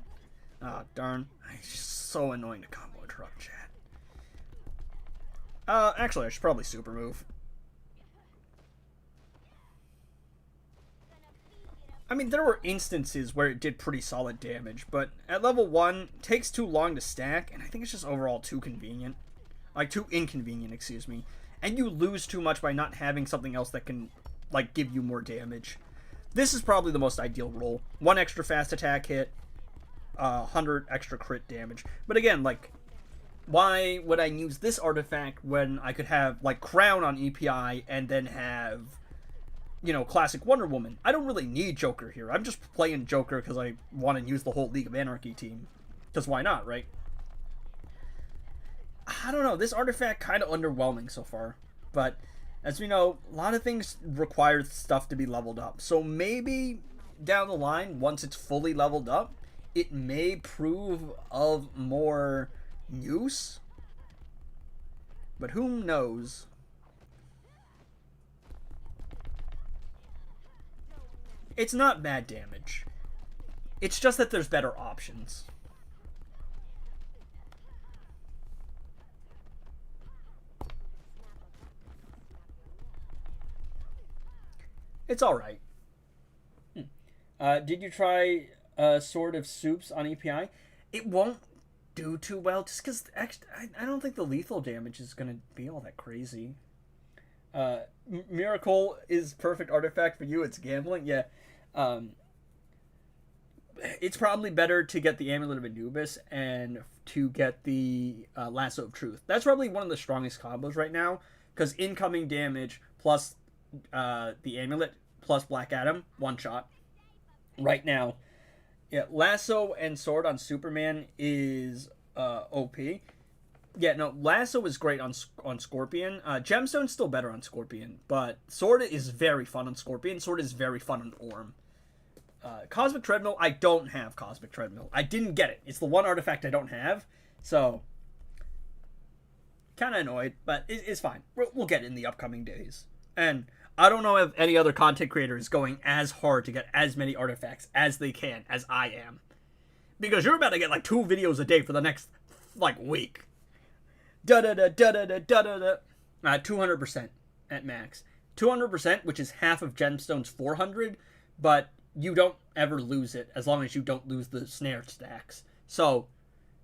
Ah, oh, darn. It's just so annoying to combo interrupt, chat. Actually, I should probably super move. I mean, there were instances where it did pretty solid damage, but at level 1, it takes too long to stack, and I think it's just overall too convenient. Like, too inconvenient, excuse me. And you lose too much by not having something else that can, like, give you more damage. This is probably the most ideal roll. 1 extra fast attack hit, 100 extra crit damage. But again, like, why would I use this artifact when I could have, like, Crown on EPI and then have, you know, Classic Wonder Woman? I don't really need Joker here. I'm just playing Joker because I want to use the whole League of Anarchy team. Because why not, right? I don't know. This artifact kind of underwhelming so far. But as we know, a lot of things require stuff to be leveled up. So maybe down the line, once it's fully leveled up, it may prove of more use. But who knows? It's not bad damage. It's just that there's better options. It's alright. Did you try Sword of Soups on EPI? It won't do too well, just because I don't think the lethal damage is going to be all that crazy. Miracle is perfect artifact for you. It's gambling. Yeah. It's probably better to get the Amulet of Anubis and to get the Lasso of Truth. That's probably one of the strongest combos right now, because incoming damage plus the Amulet plus Black Adam, one shot. Right now, yeah, Lasso and Sword on Superman is OP. Yeah, no, Lasso is great on Scorpion. Gemstone's still better on Scorpion, but Sword is very fun on Scorpion. Sword is very fun on Orm. Cosmic Treadmill, I don't have Cosmic Treadmill. I didn't get it. It's the one artifact I don't have, so kind of annoyed, but it's fine. We'll get it in the upcoming days. And I don't know if any other content creator is going as hard to get as many artifacts as they can as I am. Because you're about to get like 2 videos a day for the next, like, week. 200% at max. 200%, which is half of Gemstone's 400, but you don't ever lose it as long as you don't lose the snare stacks. So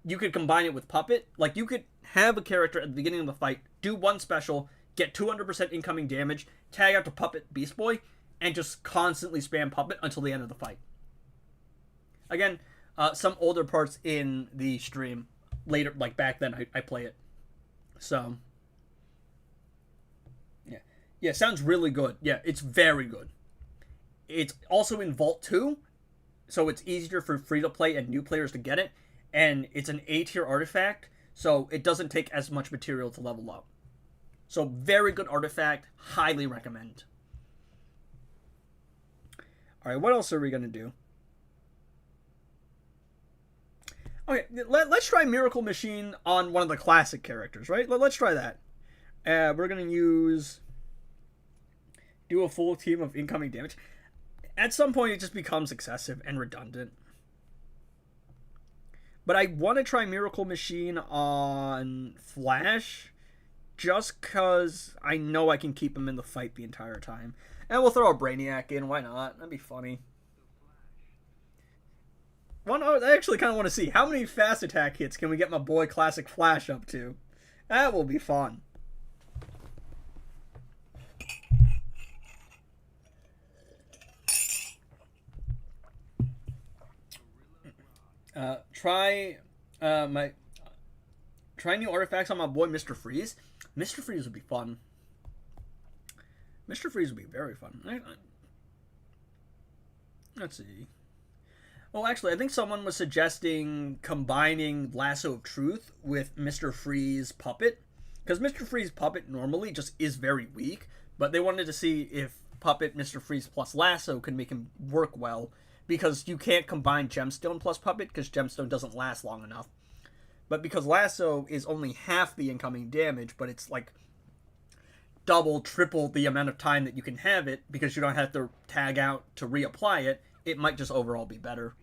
you could combine it with Puppet. Like, you could have a character at the beginning of the fight, do one special, get 200% incoming damage, tag out to Puppet Beast Boy, and just constantly spam Puppet until the end of the fight. Again, some older parts in the stream, later, like back then, I play it. So, yeah. Yeah, sounds really good. Yeah, it's very good. It's also in Vault 2, so it's easier for free-to-play and new players to get it, and it's an A-tier artifact, so it doesn't take as much material to level up. So very good artifact, highly recommend. Alright, what else are we going to do? Okay, let's try Miracle Machine on one of the classic characters, right? Let's try that. We're going to do a full team of incoming damage. At some point, it just becomes excessive and redundant. But I want to try Miracle Machine on Flash, just because I know I can keep him in the fight the entire time. And we'll throw a Brainiac in, why not? That'd be funny. I actually kind of want to see how many fast attack hits can we get my boy Classic Flash up to. That will be fun. Try new artifacts on my boy Mr. Freeze. Mr. Freeze would be fun. Mr. Freeze would be very fun. Let's see. Oh, actually, I think someone was suggesting combining Lasso of Truth with Mr. Freeze Puppet. Because Mr. Freeze Puppet normally just is very weak. But they wanted to see if Puppet, Mr. Freeze plus Lasso could make him work well. Because you can't combine Gemstone plus Puppet, because Gemstone doesn't last long enough. But because Lasso is only half the incoming damage, but it's like double, triple the amount of time that you can have it, because you don't have to tag out to reapply it, it might just overall be better.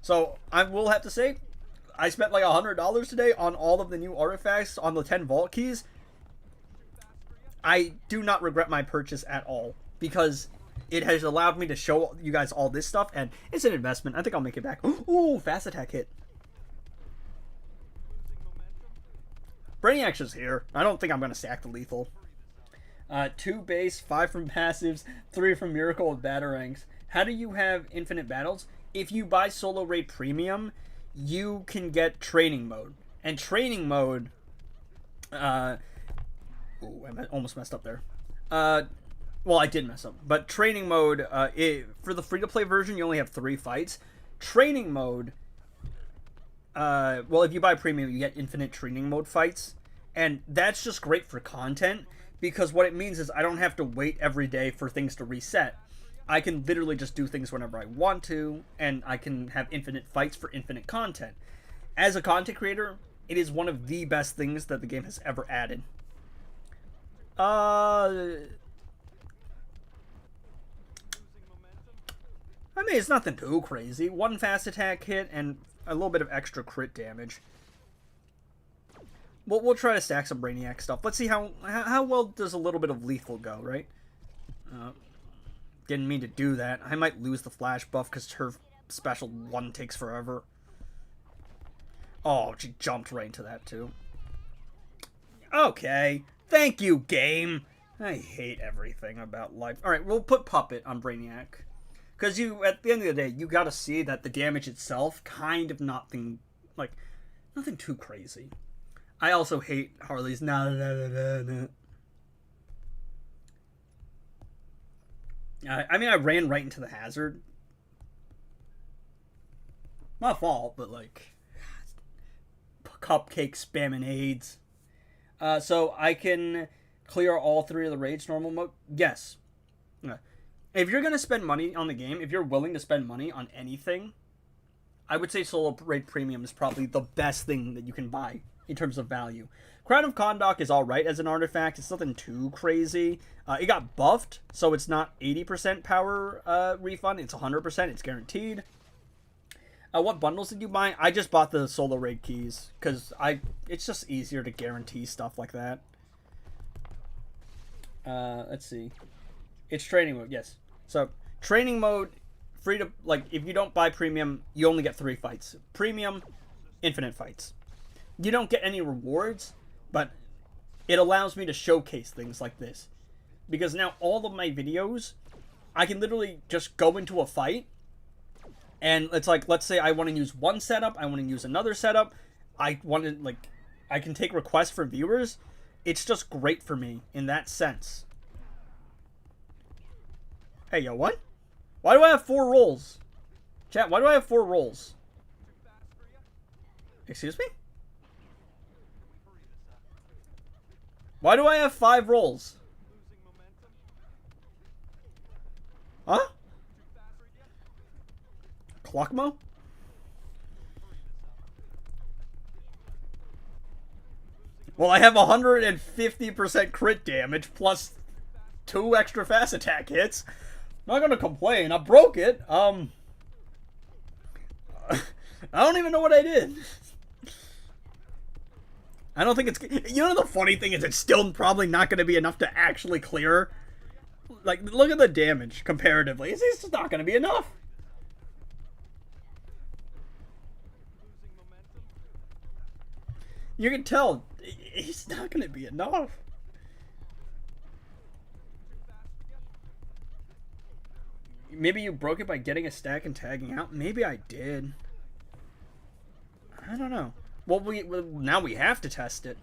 So, I will have to say, I spent like $100 today on all of the new artifacts on the 10 vault keys. I do not regret my purchase at all, because it has allowed me to show you guys all this stuff, and it's an investment. I think I'll make it back. Ooh, fast attack hit. Brainiac's just here. I don't think I'm going to stack the lethal. 2 base, 5 from passives, 3 from Miracle with Batarangs. How do you have infinite battles? If you buy Solo Raid Premium, you can get Training Mode. And Training Mode... ooh, I almost messed up there. Well, I did mess up. But Training Mode, for the free-to-play version, you only have 3 fights. Training Mode... well, if you buy Premium, you get infinite Training Mode fights. And that's just great for content, because what it means is I don't have to wait every day for things to reset. I can literally just do things whenever I want to, and I can have infinite fights for infinite content. As a content creator, it is one of the best things that the game has ever added. I mean, it's nothing too crazy. 1 fast attack hit and a little bit of extra crit damage. We'll try to stack some Brainiac stuff. Let's see how well does a little bit of lethal go, right? Didn't mean to do that. I might lose the flash buff because her special 1 takes forever. Oh, she jumped right into that too. Okay. Thank you, game. I hate everything about life. Alright, we'll put Puppet on Brainiac. Because at the end of the day, you gotta see that the damage itself, kind of nothing too crazy. I also hate Harley's I mean, I ran right into the hazard. My fault, but like... Cupcake spamming AIDS. So I can clear all 3 of the raids normal mode? Yes. If you're going to spend money on the game, if you're willing to spend money on anything, I would say Solo Raid Premium is probably the best thing that you can buy in terms of value. Crown of Kondok is alright as an artifact. It's nothing too crazy. It got buffed, so it's not 80% power refund. It's 100%. It's guaranteed. What bundles did you buy? I just bought the Solo Raid keys, because it's just easier to guarantee stuff like that. Let's see. It's training mode, yes. So, training mode, free to, like, if you don't buy premium, you only get 3 fights. Premium, infinite fights. You don't get any rewards, but it allows me to showcase things like this. Because now all of my videos, I can literally just go into a fight, and it's like, let's say I want to use one setup, I want to use another setup, I can take requests from viewers, It's just great for me in that sense. Hey, yo, what? Why do I have 4 rolls? Chat, why do I have 4 rolls? Excuse me? Why do I have 5 rolls? Huh? Clockmo? Well, I have 150% crit damage plus 2 extra fast attack hits. Not gonna complain. I broke it. I don't even know what I did. I don't think it's... You know, the funny thing is it's still probably not going to be enough to actually clear. Like, look at the damage comparatively. It's just not going to be enough. You can tell it's not going to be enough. Maybe you broke it by getting a stack and tagging out. Maybe I did. I don't know. Well, now we have to test it.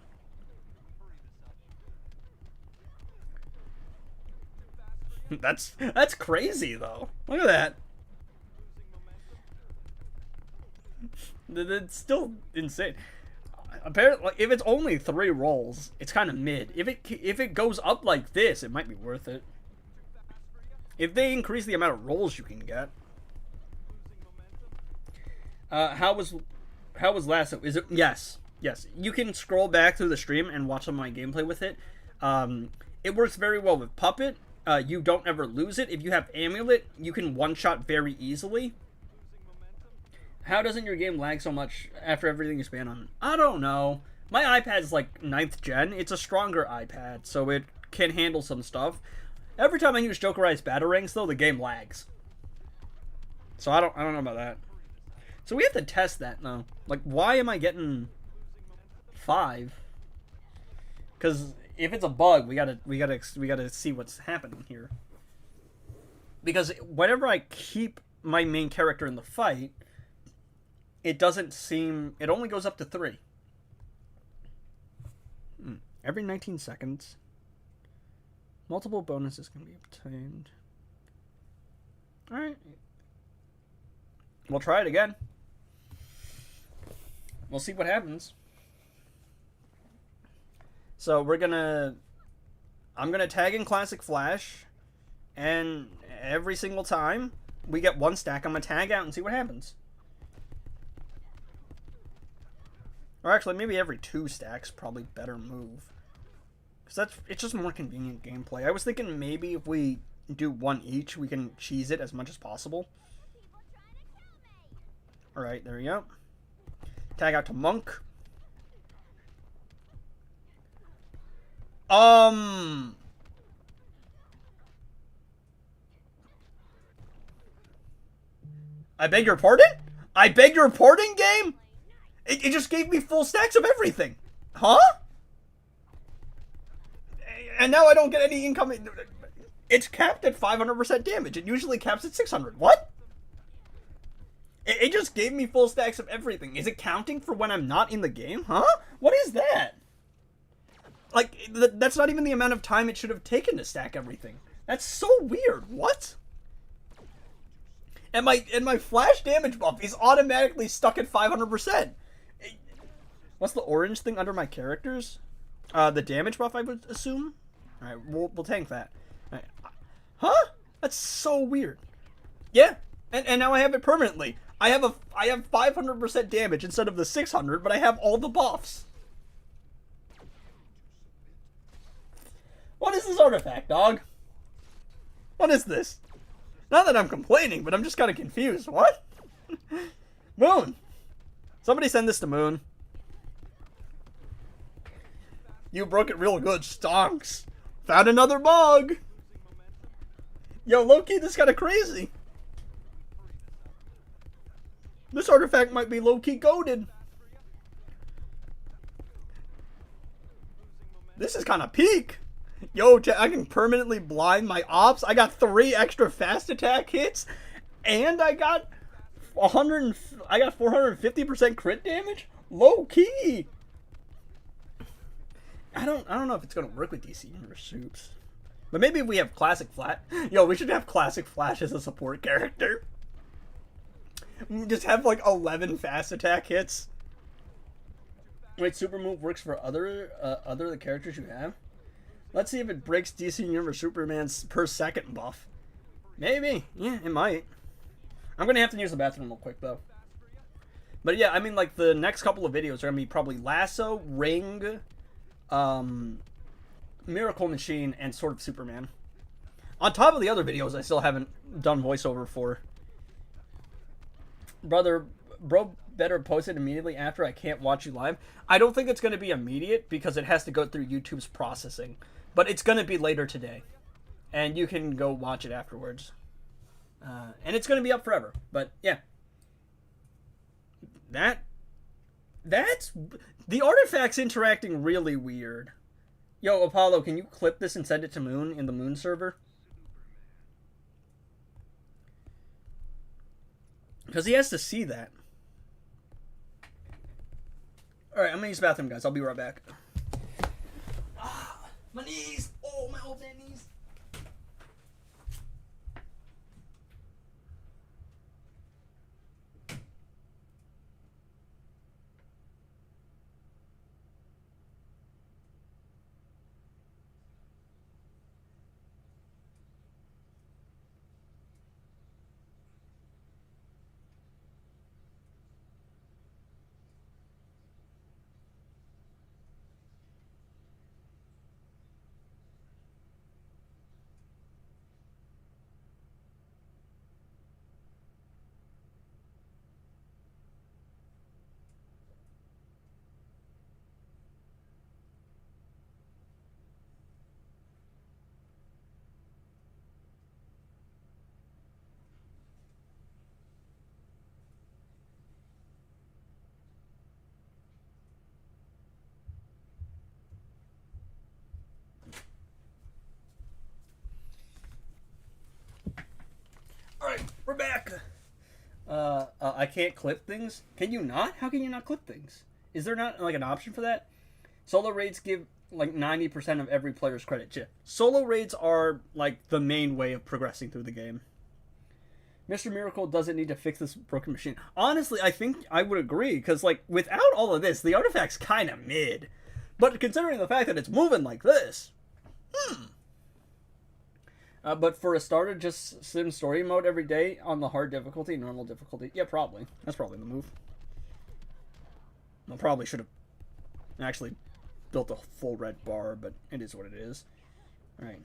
That's crazy though. Look at that. It's still insane. Apparently, like, if it's only 3 rolls, it's kind of mid. If it goes up like this, it might be worth it. If they increase the amount of rolls you can get. How was last? Is it? Yes. You can scroll back through the stream and watch some of my gameplay with it. It works very well with Puppet. You don't ever lose it. If you have Amulet, you can one-shot very easily. How doesn't your game lag so much after everything is banned on? I don't know. My iPad's like 9th gen. It's a stronger iPad, so it can handle some stuff. Every time I use Jokerized Batarangs, though, the game lags. So I don't know about that. So we have to test that now. Like, why am I getting 5? Because if it's a bug, we gotta see what's happening here. Because whenever I keep my main character in the fight, it doesn't seem... It only goes up to 3. Every 19 seconds. Multiple bonuses can be obtained. Alright. We'll try it again. We'll see what happens. So I'm gonna tag in Classic Flash, and every single time we get 1 stack, I'm gonna tag out and see what happens. Or actually, maybe every 2 stacks, probably better move. Because it's just more convenient gameplay. I was thinking maybe if we do 1 each, we can cheese it as much as possible. Alright, there we go. Tag out to Monk. I beg your pardon? I beg your pardon, game? It just gave me full stacks of everything. Huh? And now I don't get any incoming... It's capped at 500% damage. It usually caps at 600. What? It just gave me full stacks of everything. Is it counting for when I'm not in the game? Huh? What is that? Like, that's not even the amount of time it should have taken to stack everything. That's so weird. What? And my flash damage buff is automatically stuck at 500%. What's the orange thing under my characters? The damage buff, I would assume. All right, we'll tank that. All right. Huh? That's so weird. Yeah, and now I have it permanently. I have 500% damage instead of the 600, but I have all the buffs. What is this artifact, dog? What is this? Not that I'm complaining, but I'm just kind of confused. What? Moon. Somebody send this to Moon. You broke it real good, stonks. Found another bug. Yo, low-key, this is kind of crazy. This artifact might be low-key goated. This is kind of peak. Yo, I can permanently blind my ops. I got 3 extra fast attack hits, and I got 450% crit damage. Low key. I don't know if it's gonna work with DC Universe Soups. But maybe if we have Classic Flash. Yo, we should have Classic Flash as a support character. Just have like 11 fast attack hits. Wait, super move works for other the characters you have? Let's see if it breaks DC Universe Superman's per second buff. Maybe. Yeah, it might. I'm gonna have to use the bathroom real quick though. But yeah, I mean, like, the next couple of videos are gonna be probably Lasso, Ring, Miracle Machine, and Sword of Superman. On top of the other videos I still haven't done voiceover for. Bro better post it immediately after. I can't watch you live. I don't think it's going to be immediate because it has to go through YouTube's processing. But it's going to be later today. And you can go watch it afterwards. And it's going to be up forever. But yeah. That's... The artifact's interacting really weird. Yo, Apollo, can you clip this and send it to Moon in the Moon server? Because he has to see that. Alright, I'm gonna use the bathroom, guys. I'll be right back. Ah, my knees! Oh, my old man knees! Alright, we're back. I can't clip things? Can you not? How can you not clip things? Is there not, like, an option for that? Solo raids give, like, 90% of every player's credit. Yeah. Solo raids are, like, the main way of progressing through the game. Mr. Miracle doesn't need to fix this broken machine. Honestly, I think I would agree, because, like, without all of this, the artifact's kind of mid. But considering the fact that it's moving like this... but for a starter, just sim story mode every day on the hard difficulty, normal difficulty. Yeah, probably. That's probably the move. I probably should have actually built a full red bar, but it is what it is. Alright.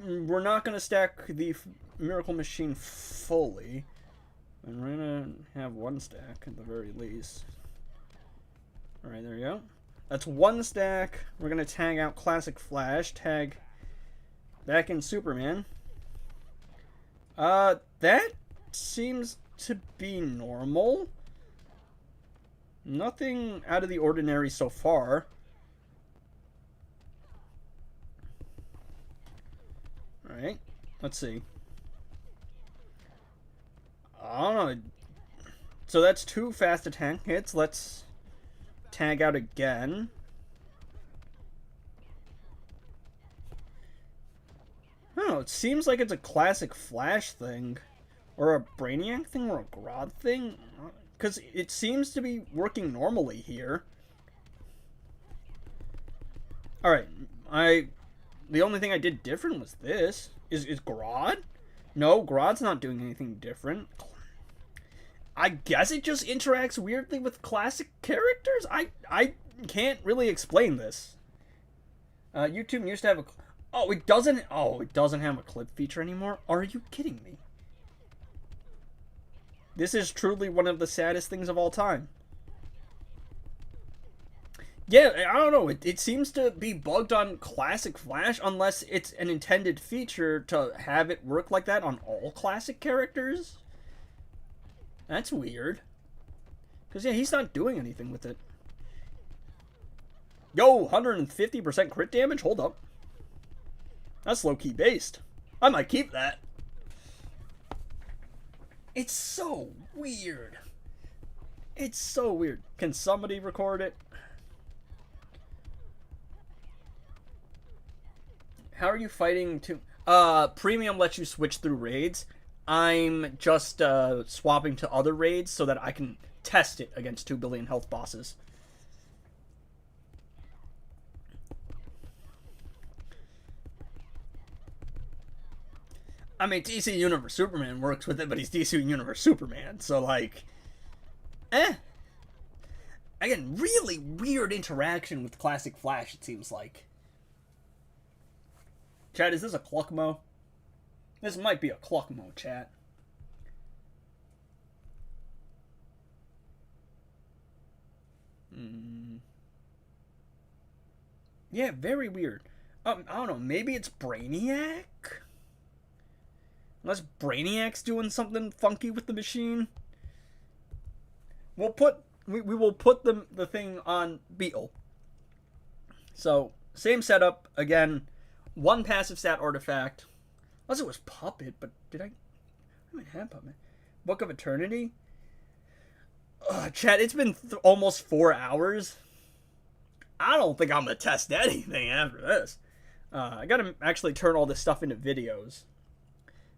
We're not gonna stack the Miracle Machine fully. And we're gonna have one stack at the very least. Alright, there you go. That's one stack. We're gonna tag out Classic Flash. Tag back in Superman. That seems to be normal. Nothing out of the ordinary so far. Alright, let's see. I don't know. So that's 2 fast attack hits. Let's tag out again. I don't know, it seems like it's a Classic Flash thing. Or a Brainiac thing, or a Grodd thing. Because it seems to be working normally here. Alright, the only thing I did different was this. Is Grodd? No, Grodd's not doing anything different. I guess it just interacts weirdly with classic characters? I can't really explain this. YouTube used to have a... Oh, it doesn't have a clip feature anymore? Are you kidding me? This is truly one of the saddest things of all time. Yeah, I don't know. It seems to be bugged on Classic Flash unless it's an intended feature to have it work like that on all classic characters. That's weird. Because, yeah, he's not doing anything with it. Yo, 150% crit damage? Hold up. That's low-key based. I might keep that. It's so weird. It's so weird. Can somebody record it? How are you fighting to... Premium lets you switch through raids. I'm just swapping to other raids so that I can test it against 2 billion health bosses. I mean, DC Universe Superman works with it, but he's DC Universe Superman, so like... Again, really weird interaction with Classic Flash, it seems like. Chat, is this a Cluckmo? This might be a Cluckmo, chat. Yeah, very weird. I don't know, maybe it's Brainiac? Unless Brainiac's doing something funky with the machine. We will put the thing on Beetle. So, same setup, again, 1 passive stat artifact. Unless it was Puppet, but did I might have Puppet. Book of Eternity? Chat, it's been almost 4 hours. I don't think I'm going to test anything after this. I got to actually turn all this stuff into videos.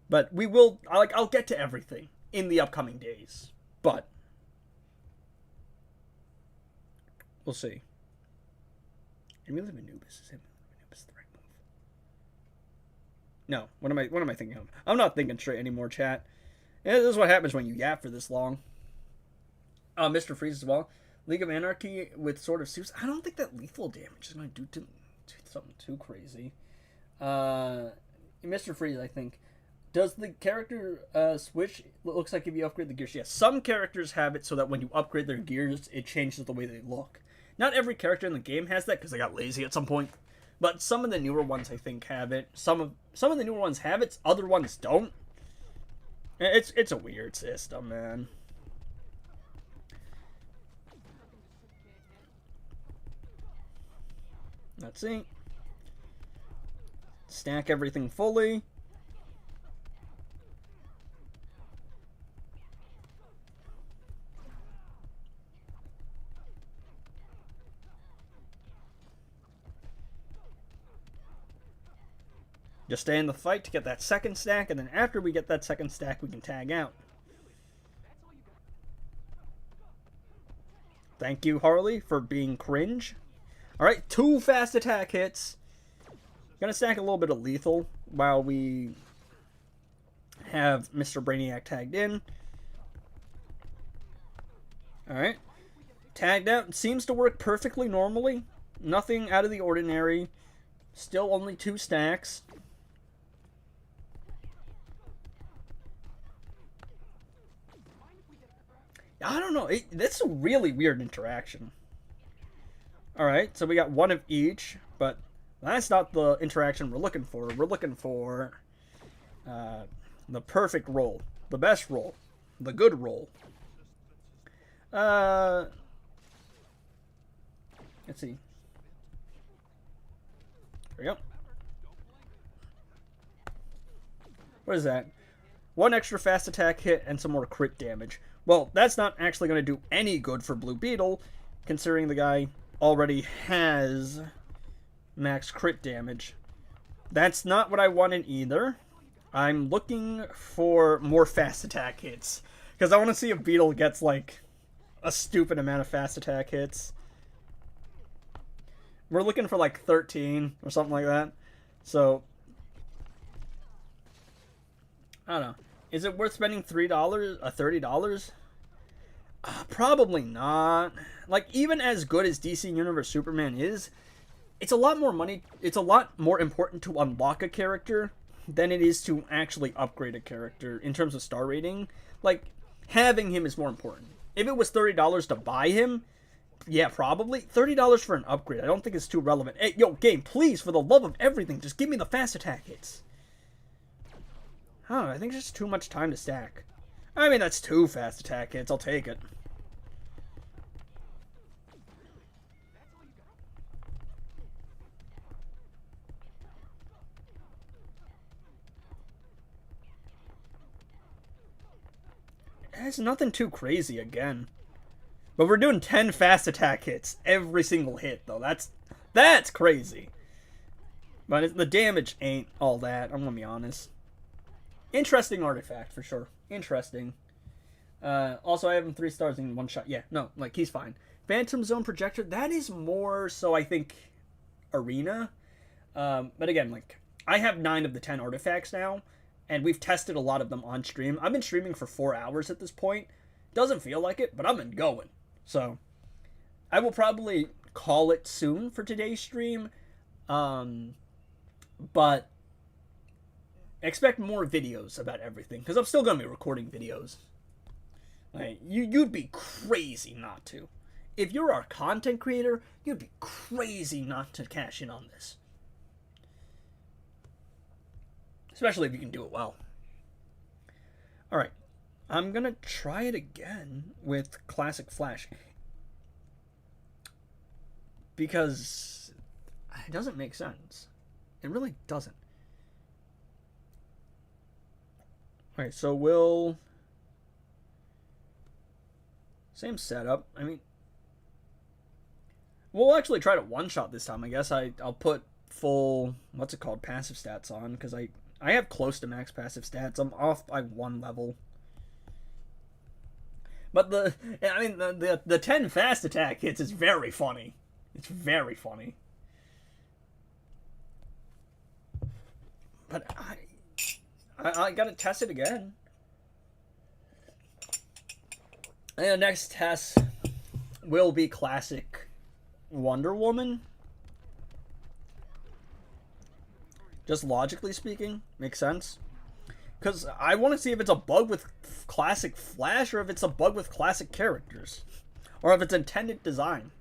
But we will, I'll get to everything in the upcoming days. But we'll see. Emulate Anubis. Is Anubis the right move? No. What am I thinking of? I'm not thinking straight anymore, chat. Yeah, this is what happens when you yap for this long. Mr. Freeze as well. League of Anarchy with Sword of Zeus. I don't think that lethal damage is going to do something too crazy. Mr. Freeze, I think. Does the character switch? It looks like if you upgrade the gears. Yes, some characters have it so that when you upgrade their gears, it changes the way they look. Not every character in the game has that because they got lazy at some point. But some of the newer ones, I think, have it. Some of the newer ones have it. Other ones don't. It's a weird system, man. Let's see. Stack everything fully. Just stay in the fight to get that second stack, and then after we get that second stack, we can tag out. Thank you, Harley, for being cringe. Alright, 2 fast attack hits. Gonna stack a little bit of lethal while we have Mr. Brainiac tagged in. Alright. Tagged out. Seems to work perfectly normally. Nothing out of the ordinary. Still only 2 stacks. I don't know. That's a really weird interaction. Alright, so we got 1 of each, but that's not the interaction we're looking for. We're looking for the perfect roll. The best roll. The good roll. Let's see. There we go. What is that? 1 extra fast attack hit and some more crit damage. Well, that's not actually going to do any good for Blue Beetle, considering the guy already has max crit damage. That's not what I wanted either. I'm looking for more fast attack hits, because I want to see if Beetle gets, like, a stupid amount of fast attack hits. We're looking for, like, 13 or something like that. So, I don't know. Is it worth spending $30? $30? Probably not. Like, even as good as DC Universe Superman is, it's a lot more money. It's a lot more important to unlock a character than it is to actually upgrade a character in terms of star rating. Like, having him is more important. If it was $30 to buy him, yeah, probably. $30 for an upgrade, I don't think it's too relevant. Hey, yo, game, please, for the love of everything, just give me the fast attack hits. I think it's just too much time to stack. I mean, that's 2 fast attack hits. I'll take it. It's nothing too crazy again. But we're doing 10 fast attack hits every single hit, though. That's crazy. But the damage ain't all that, I'm gonna be honest. Interesting artifact, for sure. Interesting. Also, I have him 3 stars in 1 shot. Yeah, no, like, he's fine. Phantom Zone Projector, that is more so, I think, Arena. But again, like, I have 9 of the 10 artifacts now, and we've tested a lot of them on stream. I've been streaming for 4 hours at this point. Doesn't feel like it, but I've been going. So, I will probably call it soon for today's stream. But expect more videos about everything, because I'm still going to be recording videos. Like, you'd be crazy not to. If you're our content creator, you'd be crazy not to cash in on this. Especially if you can do it well. Alright. I'm going to try it again with Classic Flash. Because it doesn't make sense. It really doesn't. Alright, so we'll... Same setup. I mean... We'll actually try to one-shot this time, I guess. I'll put full... What's it called? Passive stats on, because I have close to max passive stats. I'm off by 1 level. But the 10 fast attack hits is very funny. It's very funny. But I gotta test it again. And the next test will be classic Wonder Woman. Just logically speaking, makes sense. Because I want to see if it's a bug with classic Flash or if it's a bug with classic characters. Or if it's intended design.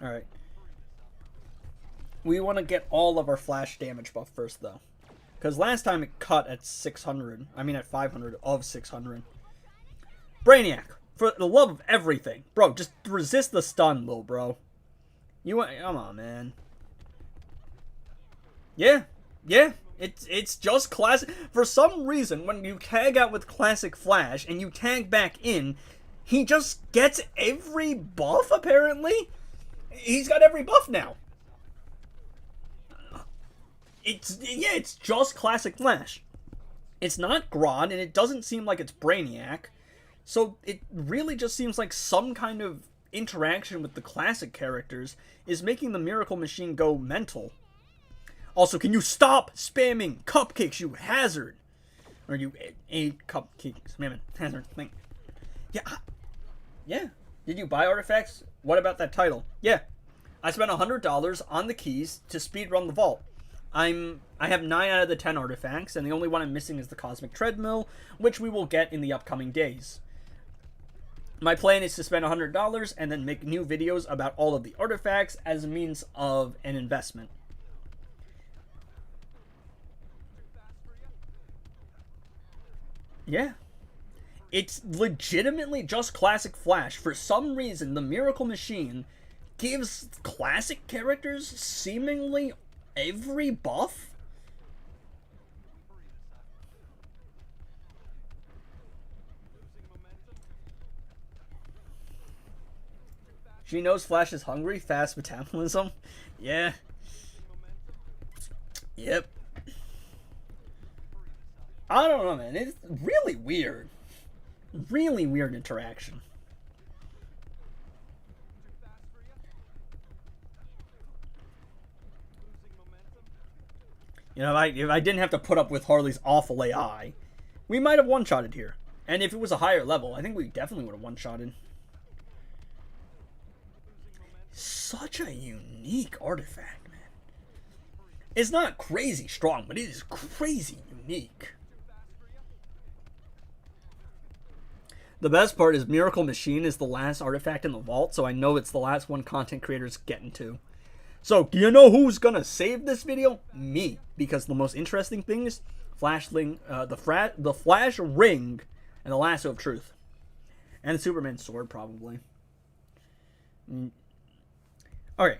Alright. We want to get all of our Flash damage buff first, though. Because last time it cut at 600. I mean at 500 of 600. Brainiac. For the love of everything. Bro, just resist the stun, little bro. You want... Come on, man. Yeah. Yeah. It's just classic... For some reason, when you tag out with classic Flash and you tag back in, he just gets every buff, apparently. He's got every buff now. It's just classic Flash. It's not Grodd, and it doesn't seem like it's Brainiac. So it really just seems like some kind of interaction with the classic characters is making the Miracle Machine go mental. Also, can you stop spamming cupcakes, you hazard? Or you ate cupcakes, man, hazard thing. Yeah. Yeah. Did you buy artifacts? What about that title? Yeah. I spent $100 on the keys to speedrun the vault. I have 9 out of the 10 artifacts, and the only one I'm missing is the Cosmic Treadmill, which we will get in the upcoming days. My plan is to spend $100 and then make new videos about all of the artifacts as a means of an investment. Yeah. It's legitimately just classic Flash. For some reason, the Miracle Machine gives classic characters seemingly every buff. She knows Flash is hungry, fast metabolism. Yeah. Yep. I don't know, man. It's really weird. Really weird interaction. You know, if I didn't have to put up with Harley's awful AI, we might have one-shotted here. And if it was a higher level, I think we definitely would have one-shotted. Such a unique artifact, man. It's not crazy strong, but it is crazy unique. The best part is Miracle Machine is the last artifact in the vault, so I know it's the last one content creators getting to. So, do you know who's gonna save this video? Me. Because the most interesting thing is the Flash Ring and the Lasso of Truth. And the Superman Sword, probably. Okay.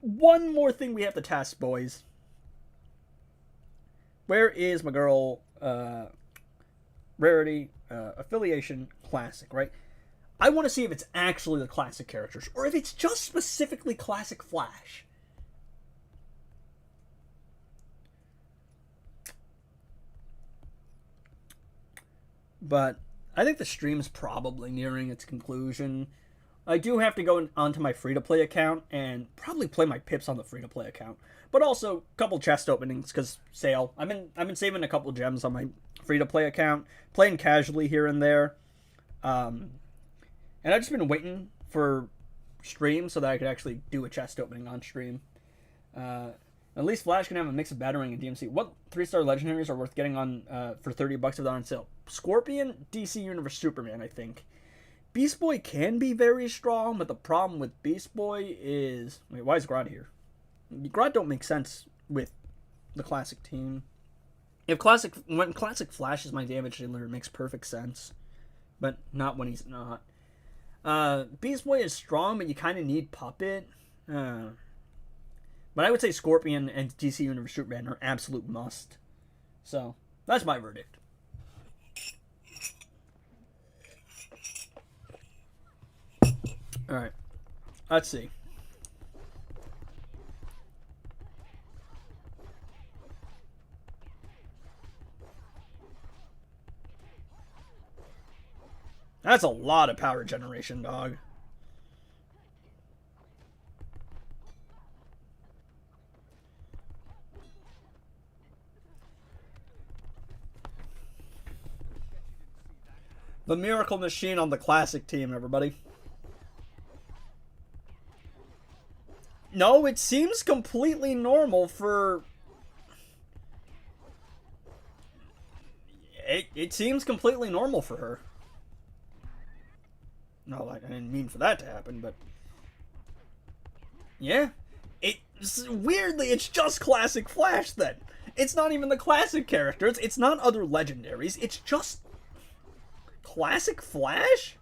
One more thing we have to test, boys. Where is my girl, Rarity, Affiliation Classic, right? I want to see if it's actually the classic characters, or if it's just specifically classic Flash. But I think the stream's probably nearing its conclusion. I do have to go onto my free-to-play account and probably play my pips on the free-to-play account. But also a couple chest openings because sale. I've been saving a couple gems on my free-to-play account, playing casually here and there. And I've just been waiting for stream so that I could actually do a chest opening on stream. At least Flash can have a mix of battering and DMC. What 3-star legendaries are worth getting on for $30 if they're on sale? Scorpion, DC Universe Superman, I think. Beast Boy can be very strong, but the problem with Beast Boy is... Wait, why is Grodd here? Grodd don't make sense with the classic team. When classic Flash is my damage dealer, it makes perfect sense. But not when he's not. Beast Boy is strong, but you kind of need Puppet. But I would say Scorpion and DC Universe Superman are absolute must. So, that's my verdict. Alright. Let's see. That's a lot of power generation, dog. The Miracle Machine on the classic team, everybody. No, it seems completely normal for... It seems completely normal for her. No, I didn't mean for that to happen, but... Yeah. Weirdly, it's just classic Flash, then. It's not even the classic characters. It's not other legendaries. It's just... classic Flash?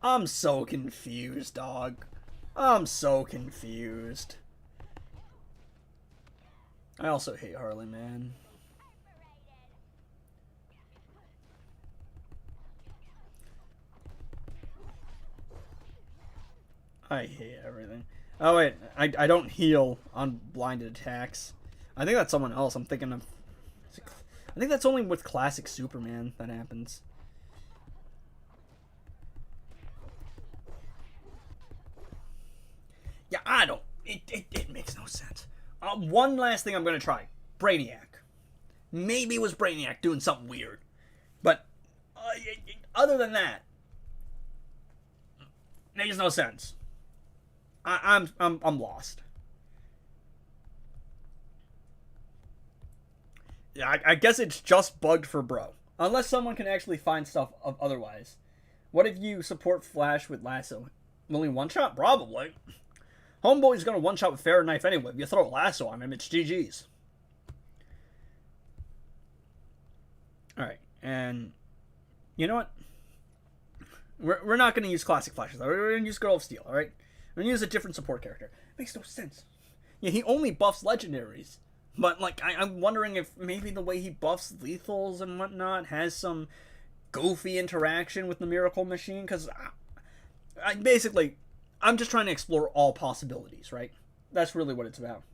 I'm so confused, dog. I'm so confused. I also hate Harley, man. I hate everything. Oh, wait. I don't heal on blinded attacks. I think that's someone else. I'm thinking of... I think that's only with classic Superman that happens. Yeah, I don't... It makes no sense. One last thing I'm going to try. Brainiac. Maybe it was Brainiac doing something weird. But, other than that, makes no sense. I'm lost. Yeah, I guess it's just bugged for bro. Unless someone can actually find stuff otherwise. What if you support Flash with Lasso? Only one shot? Probably. Homeboy's gonna one shot with Fair Knife anyway. If you throw a lasso on him, it's GG's. Alright, and you know what? We're not gonna use classic Flashes. We're gonna use Girl of Steel, alright? We're gonna use a different support character. Makes no sense. Yeah, he only buffs legendaries. But, like, I'm wondering if maybe the way he buffs lethals and whatnot has some goofy interaction with the Miracle Machine. Because, basically, I'm just trying to explore all possibilities, right? That's really what it's about.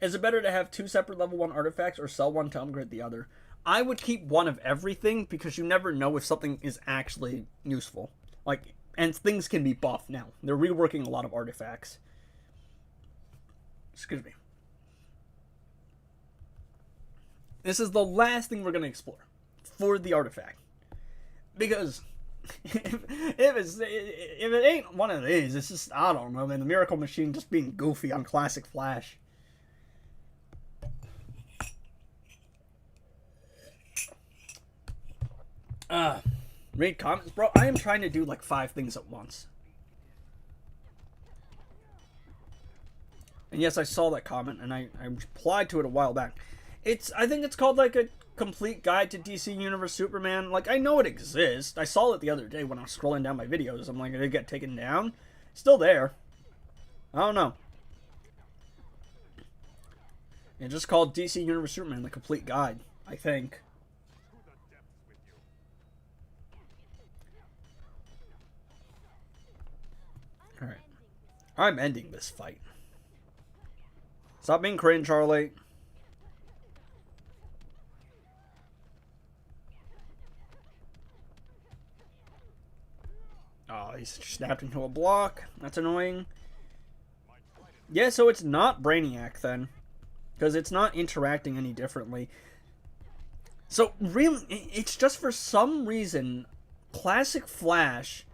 Is it better to have 2 separate level 1 artifacts or sell one to upgrade the other? I would keep one of everything because you never know if something is actually useful. Like, and things can be buffed now. They're reworking a lot of artifacts. Excuse me. This is the last thing we're going to explore for the artifact. Because if it ain't one of these, it's just, I don't know, man. The Miracle Machine just being goofy on classic Flash. Read comments, bro. I am trying to do like 5 things at once. And yes, I saw that comment, and I replied to it a while back. I think it's called like a complete guide to DC Universe Superman. Like, I know it exists. I saw it the other day when I was scrolling down my videos. I'm like, did it get taken down? Still there. I don't know. It's just called DC Universe Superman, the complete guide, I think. I'm ending this fight. Stop being cringe, Charlie. Oh, he's snapped into a block. That's annoying. Yeah, so it's not Brainiac then. Because it's not interacting any differently. So, really, it's just for some reason, Classic Flash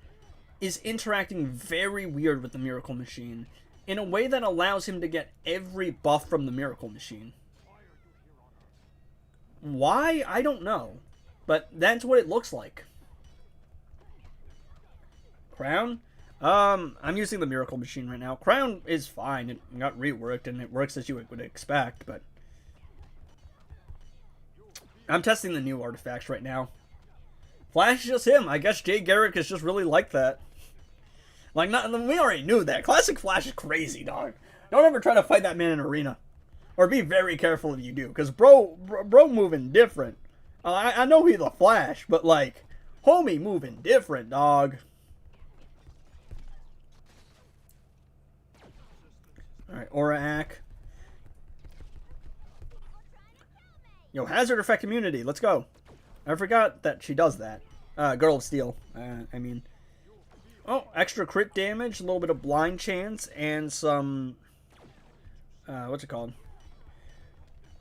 is interacting very weird with the Miracle Machine. In a way that allows him to get every buff from the Miracle Machine. Why? I don't know. But that's what it looks like. Crown? I'm using the Miracle Machine right now. Crown is fine. It got reworked and it works as you would expect, but... I'm testing the new artifacts right now. Flash is just him. I guess Jay Garrick is just really like that. Like, we already knew that. Classic Flash is crazy, dog. Don't ever try to fight that man in an arena. Or be very careful if you do. Because bro moving different. I know he's the Flash, but like, homie moving different, dog. Alright, Aura Ack. Yo, Hazard Effect Immunity. Let's go. I forgot that she does that. Girl of Steel. I mean... Oh, extra crit damage, a little bit of blind chance, and some... what's it called?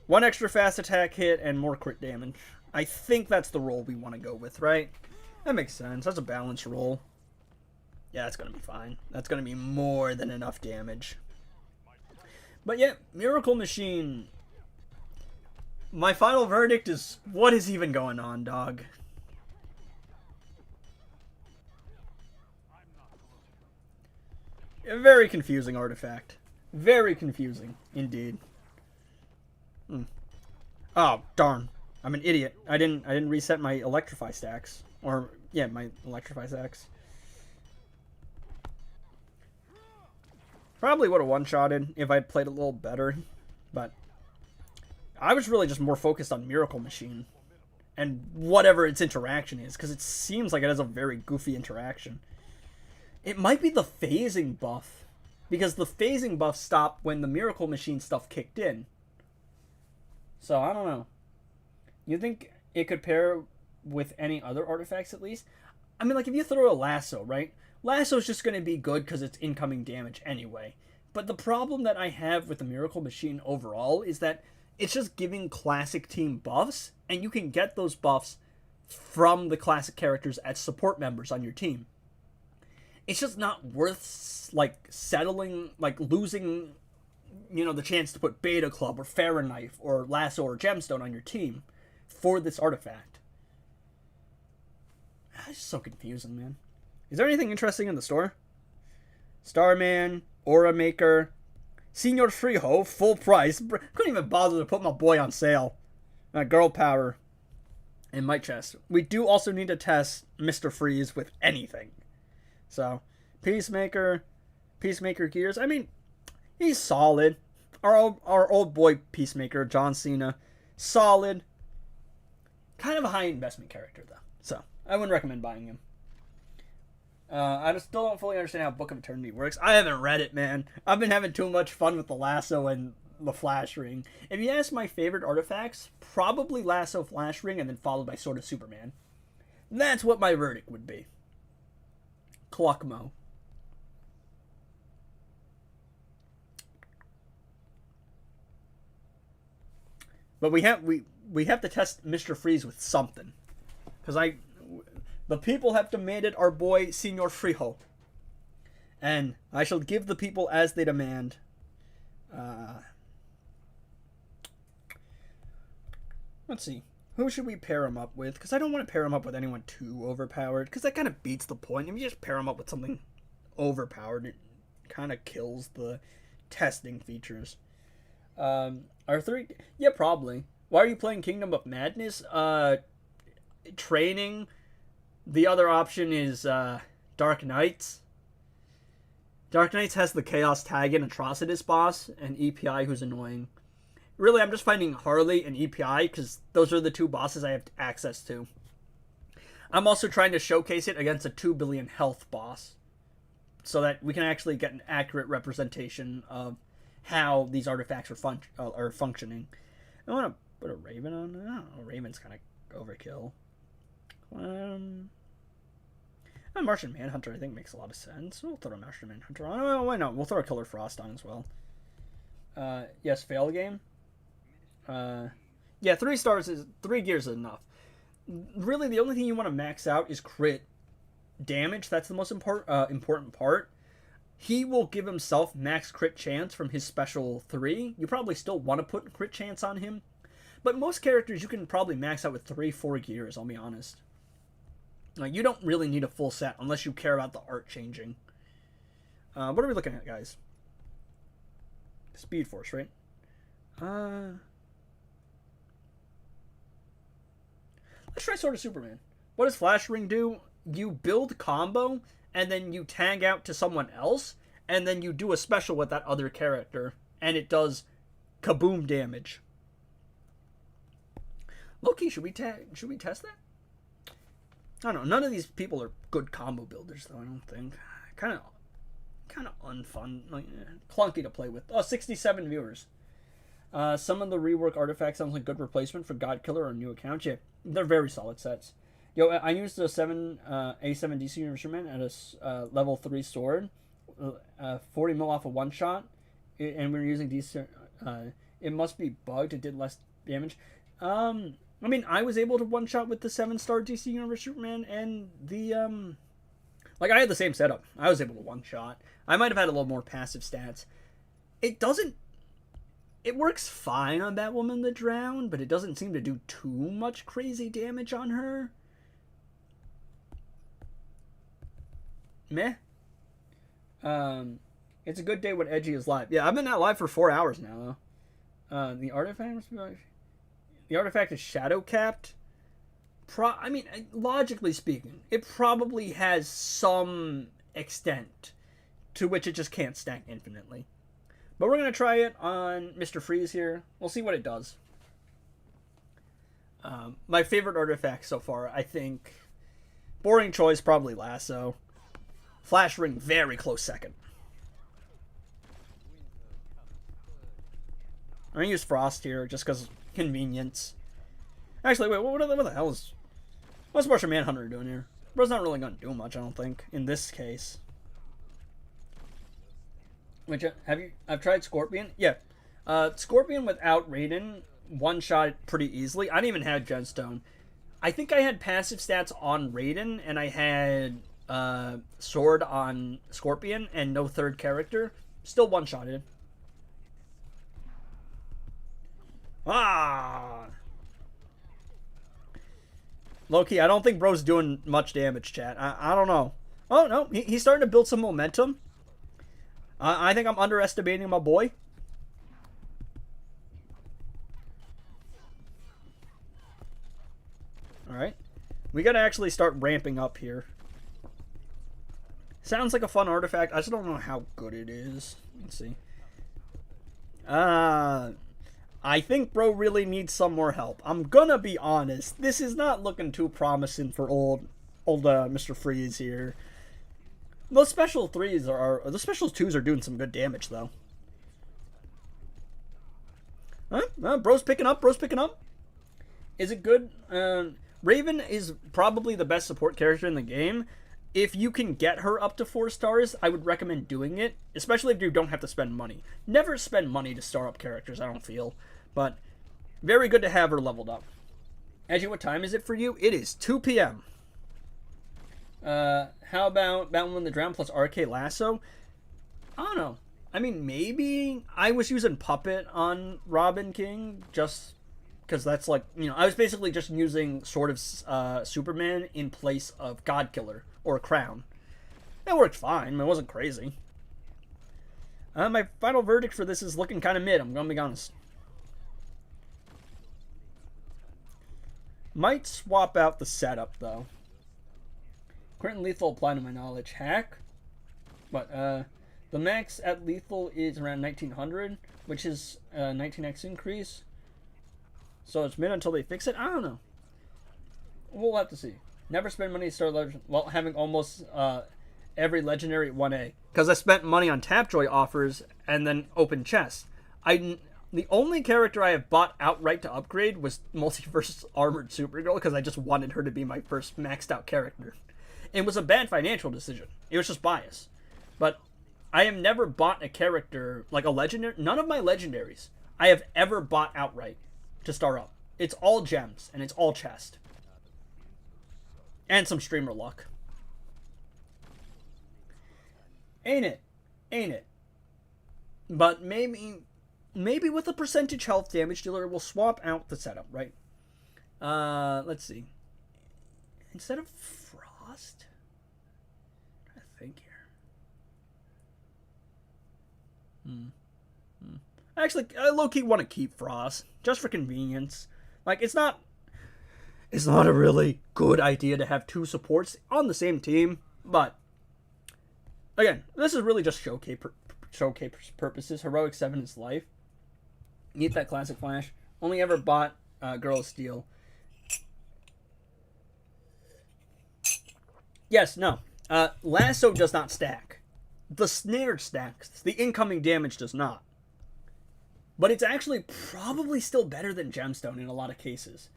One extra fast attack hit and more crit damage. I think that's the roll we want to go with, right? That makes sense. That's a balanced roll. Yeah, that's going to be fine. That's going to be more than enough damage. But yeah, Miracle Machine... My final verdict is, what is even going on, dog? A very confusing artifact. Very confusing, indeed. Oh, darn. I'm an idiot. I didn't reset my Electrify stacks. Or, yeah, my Electrify stacks. Probably would have one-shotted if I'd played a little better. But I was really just more focused on Miracle Machine. And whatever its interaction is. Because it seems like it has a very goofy interaction. It might be the phasing buff. Because the phasing buff stopped when the Miracle Machine stuff kicked in. So, I don't know. You think it could pair with any other artifacts at least? I mean, like, if you throw a Lasso, right? Lasso's just going to be good because it's incoming damage anyway. But the problem that I have with the Miracle Machine overall is that it's just giving classic team buffs, and you can get those buffs from the classic characters as support members on your team. It's just not worth, like, settling, like, losing, you know, the chance to put Beta Club or Fahrenheit or Lasso or Gemstone on your team for this artifact. It's just so confusing, man. Is there anything interesting in the store? Starman, Aura Maker, Senior Friho, full price. Couldn't even bother to put my boy on sale. Girl Power, and Might Chest. We do also need to test Mr. Freeze with anything. So, Peacemaker Gears. I mean, he's solid. Our old boy Peacemaker, John Cena, solid. Kind of a high investment character, though. So, I wouldn't recommend buying him. I just still don't fully understand how Book of Eternity works. I haven't read it, man. I've been having too much fun with the Lasso and the Flash Ring. If you ask my favorite artifacts, probably Lasso, Flash Ring, and then followed by Sword of Superman. That's what my verdict would be. Cluckmo. But we have to test Mr. Freeze with something. Because the people have demanded our boy Senior Friho. And I shall give the people as they demand. Let's see. Who should we pair him up with? Because I don't want to pair him up with anyone too overpowered. Because that kind of beats the point. If you just pair him up with something overpowered, it kind of kills the testing features. R3? Yeah, probably. Why are you playing Kingdom of Madness? Training. The other option is Dark Knights. Dark Knights has the Chaos Tag and Atrocitus boss, and EPI, who's annoying. Really, I'm just finding Harley and EPI, because those are the two bosses I have access to. I'm also trying to showcase it against a 2 billion health boss. so that we can actually get an accurate representation of how these artifacts are functioning. I want to put a Raven on. I don't know, Raven's kind of overkill. A Martian Manhunter, I think, makes a lot of sense. We'll throw a Martian Manhunter on. Oh, why not? We'll throw a Killer Frost on as well. Yes, fail game. Yeah, 3 stars is 3 gears is enough. Really, the only thing you want to max out is crit damage. That's the most important part. He will give himself max crit chance from his special 3. You probably still want to put crit chance on him, but most characters you can probably max out with 3-4 gears. I'll be honest. You don't really need a full set unless you care about the art changing. What are we looking at, guys? Speed Force, right? Let's try Sword of Superman. What does Flash Ring do? You build combo, and then you tag out to someone else, and then you do a special with that other character, and it does kaboom damage. Loki, should we test that? I don't know. None of these people are good combo builders, though, I don't think. Kind of unfun. Like, clunky to play with. Oh, 67 viewers. Some of the rework artifacts sounds like good replacement for God Killer or new accounts. Yeah, they're very solid sets. Yo, I used a A7 DC Universeman at a level 3 sword. 40 mil off a one-shot. And we were using DC... it must be bugged. It did less damage. I mean, I was able to one-shot with the 7-star DC Universe Superman and the, like, I had the same setup. I was able to one-shot. I might have had a little more passive stats. It works fine on Batwoman the Drowned, but it doesn't seem to do too much crazy damage on her. Meh. It's a good day when Edgy is live. Yeah, I've been out live for 4 hours now, though. The artifact must be like... The artifact is shadow capped. I mean, logically speaking, it probably has some extent to which it just can't stack infinitely. But we're going to try it on Mr. Freeze here. We'll see what it does. My favorite artifact so far, I think... Boring choice, probably Lasso. Flash Ring, very close second. I'm going to use Frost here, just because... convenience. Actually, wait, what the hell is... What's Martian Manhunter doing here? Bro's not really going to do much, I don't think, in this case. Which, I've tried Scorpion? Yeah. Scorpion without Raiden one-shot pretty easily. I didn't even have Gemstone. I think I had passive stats on Raiden, and I had Sword on Scorpion, and no third character. Still one-shotted. Ah! Loki, I don't think bro's doing much damage, chat. I don't know. Oh, no. He's starting to build some momentum. I think I'm underestimating my boy. Alright. We gotta actually start ramping up here. Sounds like a fun artifact. I just don't know how good it is. Let's see. I think bro really needs some more help. I'm gonna be honest. This is not looking too promising for old Mr. Freeze here. Those special 3s the special 2s are doing some good damage though. Huh? Bro's picking up. Is it good? Raven is probably the best support character in the game. If you can get her up to 4 stars, I would recommend doing it, especially if you don't have to spend money. Never spend money to star up characters, I don't feel. But very good to have her leveled up. Edgy, what time is it for you? It is 2 p.m. How about Batwoman the Drowned plus RK Lasso? I don't know. I mean, maybe I was using Puppet on Robin King just because that's like, you know, I was basically just using sort of Superman in place of God Killer or Crown. It worked fine. It wasn't crazy. My final verdict for this is looking kind of mid. I'm going to be honest. Might swap out the setup, though. Crit lethal apply to my knowledge. Hack. But, the max at lethal is around 1900, which is a 19x increase. So it's mid until they fix it? I don't know. We'll have to see. Never spend money to start leverage while having almost every legendary 1A. Because I spent money on Tapjoy offers and then open chests. The only character I have bought outright to upgrade was Multiverse Armored Supergirl, because I just wanted her to be my first maxed out character. It was a bad financial decision. It was just bias. But I have never bought a character, like a legendary. None of my legendaries I have ever bought outright to start up. It's all gems, and it's all chest. And some streamer luck. Ain't it? Ain't it? But maybe with a percentage health damage dealer, we'll swap out the setup, right? Let's see. Instead of Frost? I think here. Actually, I low-key want to keep Frost, just for convenience. Like, it's not a really good idea to have two supports on the same team, but again, this is really just showcase purposes. Heroic 7 is life. Need that classic flash. Only ever bought Girl of Steel. Yes, no. Lasso does not stack. The snare stacks. The incoming damage does not. But it's actually probably still better than Gemstone in a lot of cases.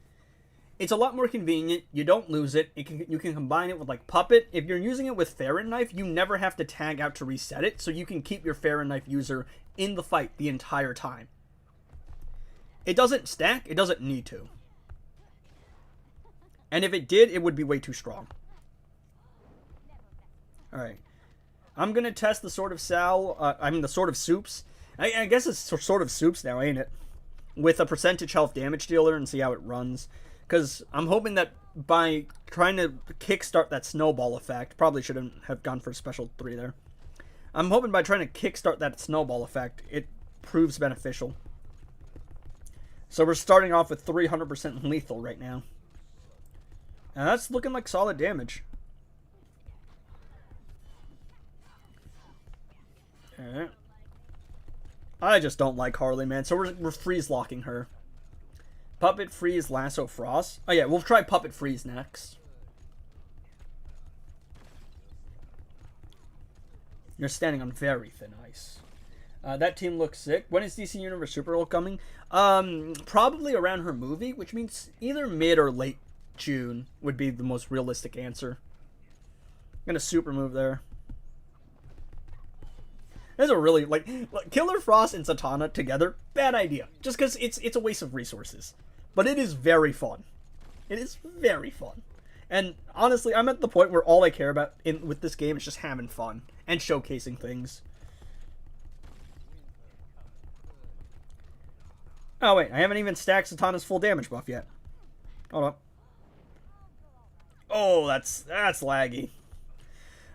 It's a lot more convenient. You don't lose it. You can combine it with like Puppet. If you're using it with Farron Knife, you never have to tag out to reset it, so you can keep your Farron Knife user in the fight the entire time. It doesn't stack. It doesn't need to. And if it did, it would be way too strong. Alright. I'm going to test the Sword of the Sword of Soups. I guess it's Sword of Soups now, ain't it? With a percentage health damage dealer and see how it runs. Because I'm hoping that by trying to kickstart that snowball effect, probably shouldn't have gone for special 3 there. I'm hoping by trying to kickstart that snowball effect, it proves beneficial. So we're starting off with 300% lethal right now. And that's looking like solid damage. Alright. I just don't like Harley, man. So we're freeze locking her. Puppet, Freeze, Lasso, Frost. Oh yeah, we'll try Puppet Freeze next. You're standing on very thin ice. That team looks sick. When is DC Universe Supergirl coming? Probably around her movie, which means either mid or late June would be the most realistic answer. Gonna super move there. There's a really, like, Killer Frost and Zatanna together, bad idea. Just because it's a waste of resources. But it is very fun. It is very fun. And honestly, I'm at the point where all I care about with this game is just having fun and showcasing things. Oh wait, I haven't even stacked Zatanna's full damage buff yet. Hold up. Oh, that's laggy.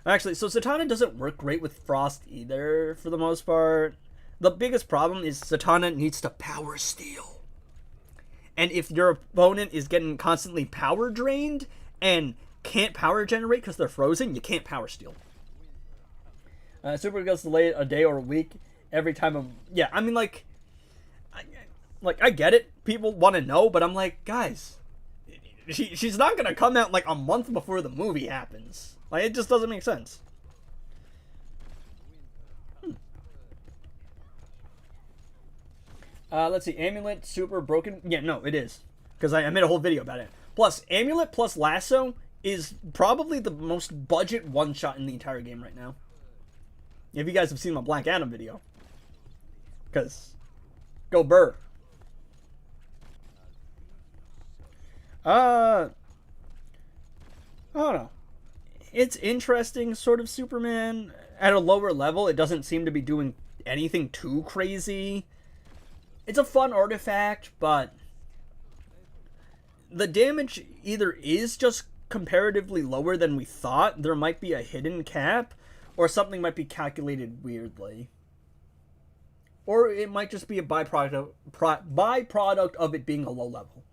Actually, so Zatanna doesn't work great with Frost either, for the most part. The biggest problem is Zatanna needs to power steal. And if your opponent is getting constantly power drained and can't power generate because they're frozen, you can't power steal. Super gets delayed a day or a week every time. Yeah, I mean, like, I get it. People want to know, but I'm like, guys, she's not going to come out like a month before the movie happens. Like, it just doesn't make sense. Let's see. Amulet, super broken. Yeah, no, it is. Because I made a whole video about it. Plus, Amulet plus Lasso is probably the most budget one-shot in the entire game right now. If you guys have seen my Black Adam video. Because, go Burr. I don't know. It's interesting, sort of Superman. At a lower level, it doesn't seem to be doing anything too crazy. It's a fun artifact, but the damage either is just comparatively lower than we thought, there might be a hidden cap, or something might be calculated weirdly. Or it might just be a byproduct of it being a low level.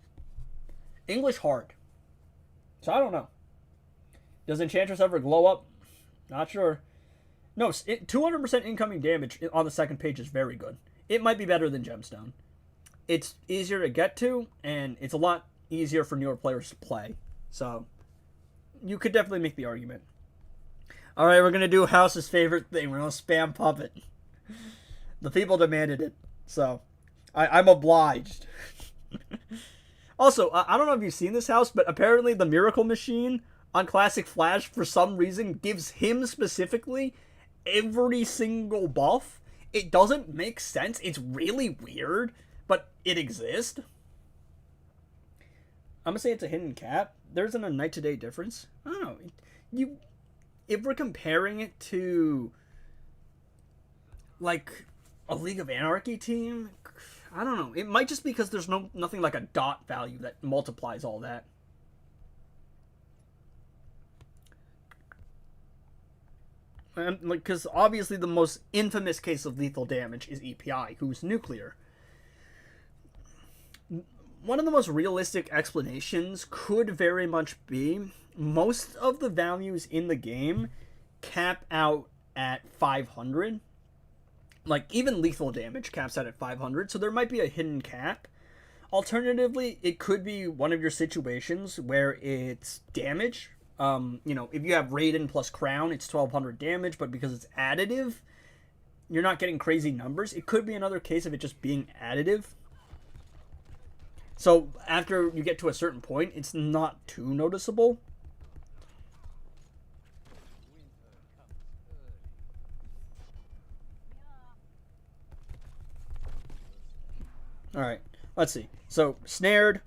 English hard. So I don't know. Does Enchantress ever glow up? Not sure. No, 200% incoming damage on the second page is very good. It might be better than Gemstone. It's easier to get to, and it's a lot easier for newer players to play. So, you could definitely make the argument. All right, we're gonna do House's favorite thing. We're gonna spam puppet. The people demanded it, so I'm obliged. Also, I don't know if you've seen this House, but apparently the Miracle Machine on Classic Flash, for some reason, gives him specifically every single buff. It doesn't make sense. It's really weird, but it exists. I'm gonna say it's a hidden cap. There isn't a night to day difference. I don't know. If we're comparing it to like a League of Anarchy team, I don't know. It might just be because there's nothing like a dot value that multiplies all that. And because obviously the most infamous case of lethal damage is EPI, who's nuclear. One of the most realistic explanations could very much be most of the values in the game cap out at 500. Like, even lethal damage caps out at 500, so there might be a hidden cap. Alternatively, it could be one of your situations where it's damage. If you have Raiden plus Crown, it's 1200 damage, but because it's additive, you're not getting crazy numbers. It could be another case of it just being additive. So after you get to a certain point, it's not too noticeable. Alright, let's see. So, snared.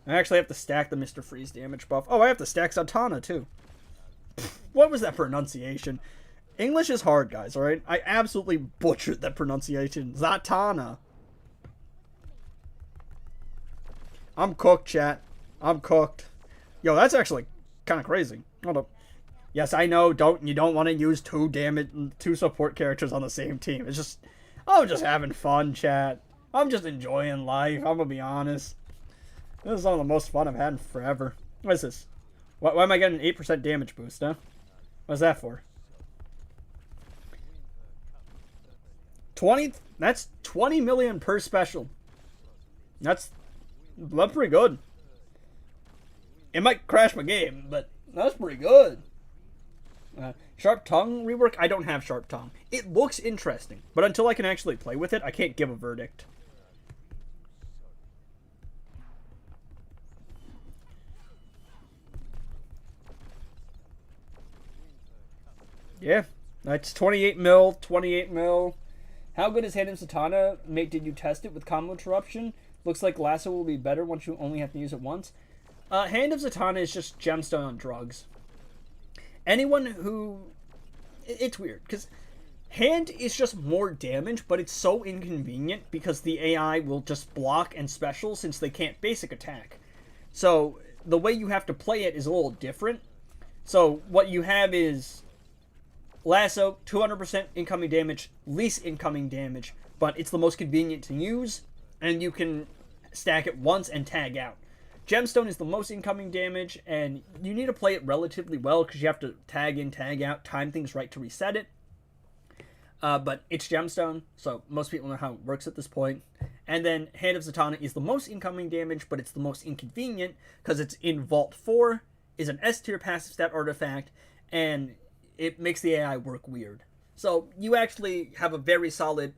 I actually have to stack the Mr. Freeze damage buff. Oh, I have to stack Zatanna, too. What was that pronunciation? English is hard, guys, alright? I absolutely butchered that pronunciation. Zatanna. I'm cooked, chat. I'm cooked. Yo, that's actually kind of crazy. Hold up. Yes, I know. You don't want to use two support characters on the same team. It's just, I'm just having fun, chat. I'm just enjoying life. I'm gonna be honest. This is one of the most fun I've had in forever. What is this? Why am I getting an 8% damage boost, huh? What's that for? 20? That's 20 million per special. That's pretty good. It might crash my game, but that's pretty good. Sharp Tongue rework? I don't have Sharp Tongue. It looks interesting, but until I can actually play with it, I can't give a verdict. Yeah, that's 28 mil, 28 mil. How good is Hand of Zatanna? Mate, did you test it with combo interruption? Looks like Lasso will be better once you only have to use it once. Hand of Zatanna is just gemstone on drugs. Anyone who... It's weird, because Hand is just more damage, but it's so inconvenient because the AI will just block and special since they can't basic attack. So, the way you have to play it is a little different. So, what you have is Lasso, 200% incoming damage, least incoming damage, but it's the most convenient to use, and you can stack it once and tag out. Gemstone is the most incoming damage, and you need to play it relatively well because you have to tag in, tag out, time things right to reset it. But it's Gemstone, so most people know how it works at this point. And then Hand of Zatanna is the most incoming damage, but it's the most inconvenient because it's in Vault 4, is an S tier passive stat artifact, and it makes the AI work weird. So you actually have a very solid,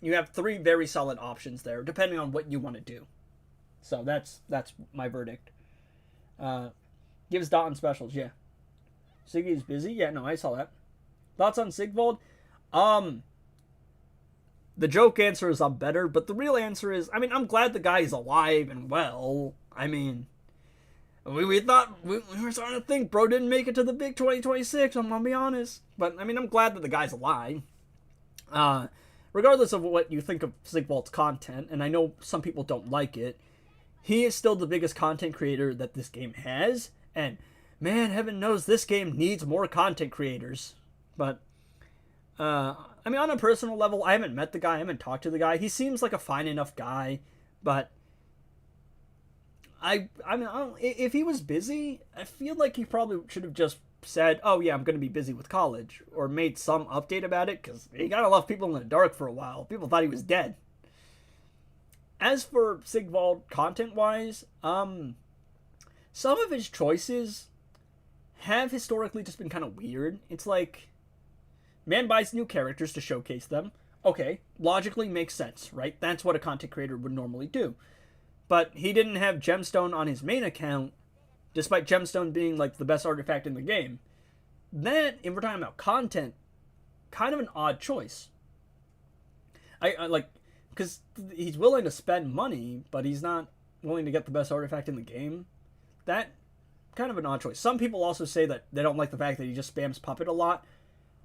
you have 3 very solid options there, depending on what you want to do. So that's my verdict. Gives dot on specials, yeah. Siggy's busy? Yeah, no, I saw that. Thoughts on Sigvald? The joke answer is I'm better, but the real answer is, I'm glad the guy is alive and well. We thought, we were starting to think bro didn't make it to the big 2026, I'm gonna be honest. But, I'm glad that the guy's alive. Regardless of what you think of Sigvald's content, and I know some people don't like it, he is still the biggest content creator that this game has, and man, heaven knows this game needs more content creators. But, on a personal level, I haven't met the guy, I haven't talked to the guy. He seems like a fine enough guy, but if he was busy, I feel like he probably should have just said, oh yeah, I'm going to be busy with college, or made some update about it, because he got a lot of people in the dark for a while. People thought he was dead. as for Sigvald content-wise, some of his choices have historically just been kind of weird. It's like, man buys new characters to showcase them. Okay, logically makes sense, right? That's what a content creator would normally do. But he didn't have Gemstone on his main account, despite Gemstone being like the best artifact in the game. That, if we're talking about content, kind of an odd choice. I like, because he's willing to spend money, but he's not willing to get the best artifact in the game. That, kind of an odd choice. Some people also say that they don't like the fact that he just spams Puppet a lot.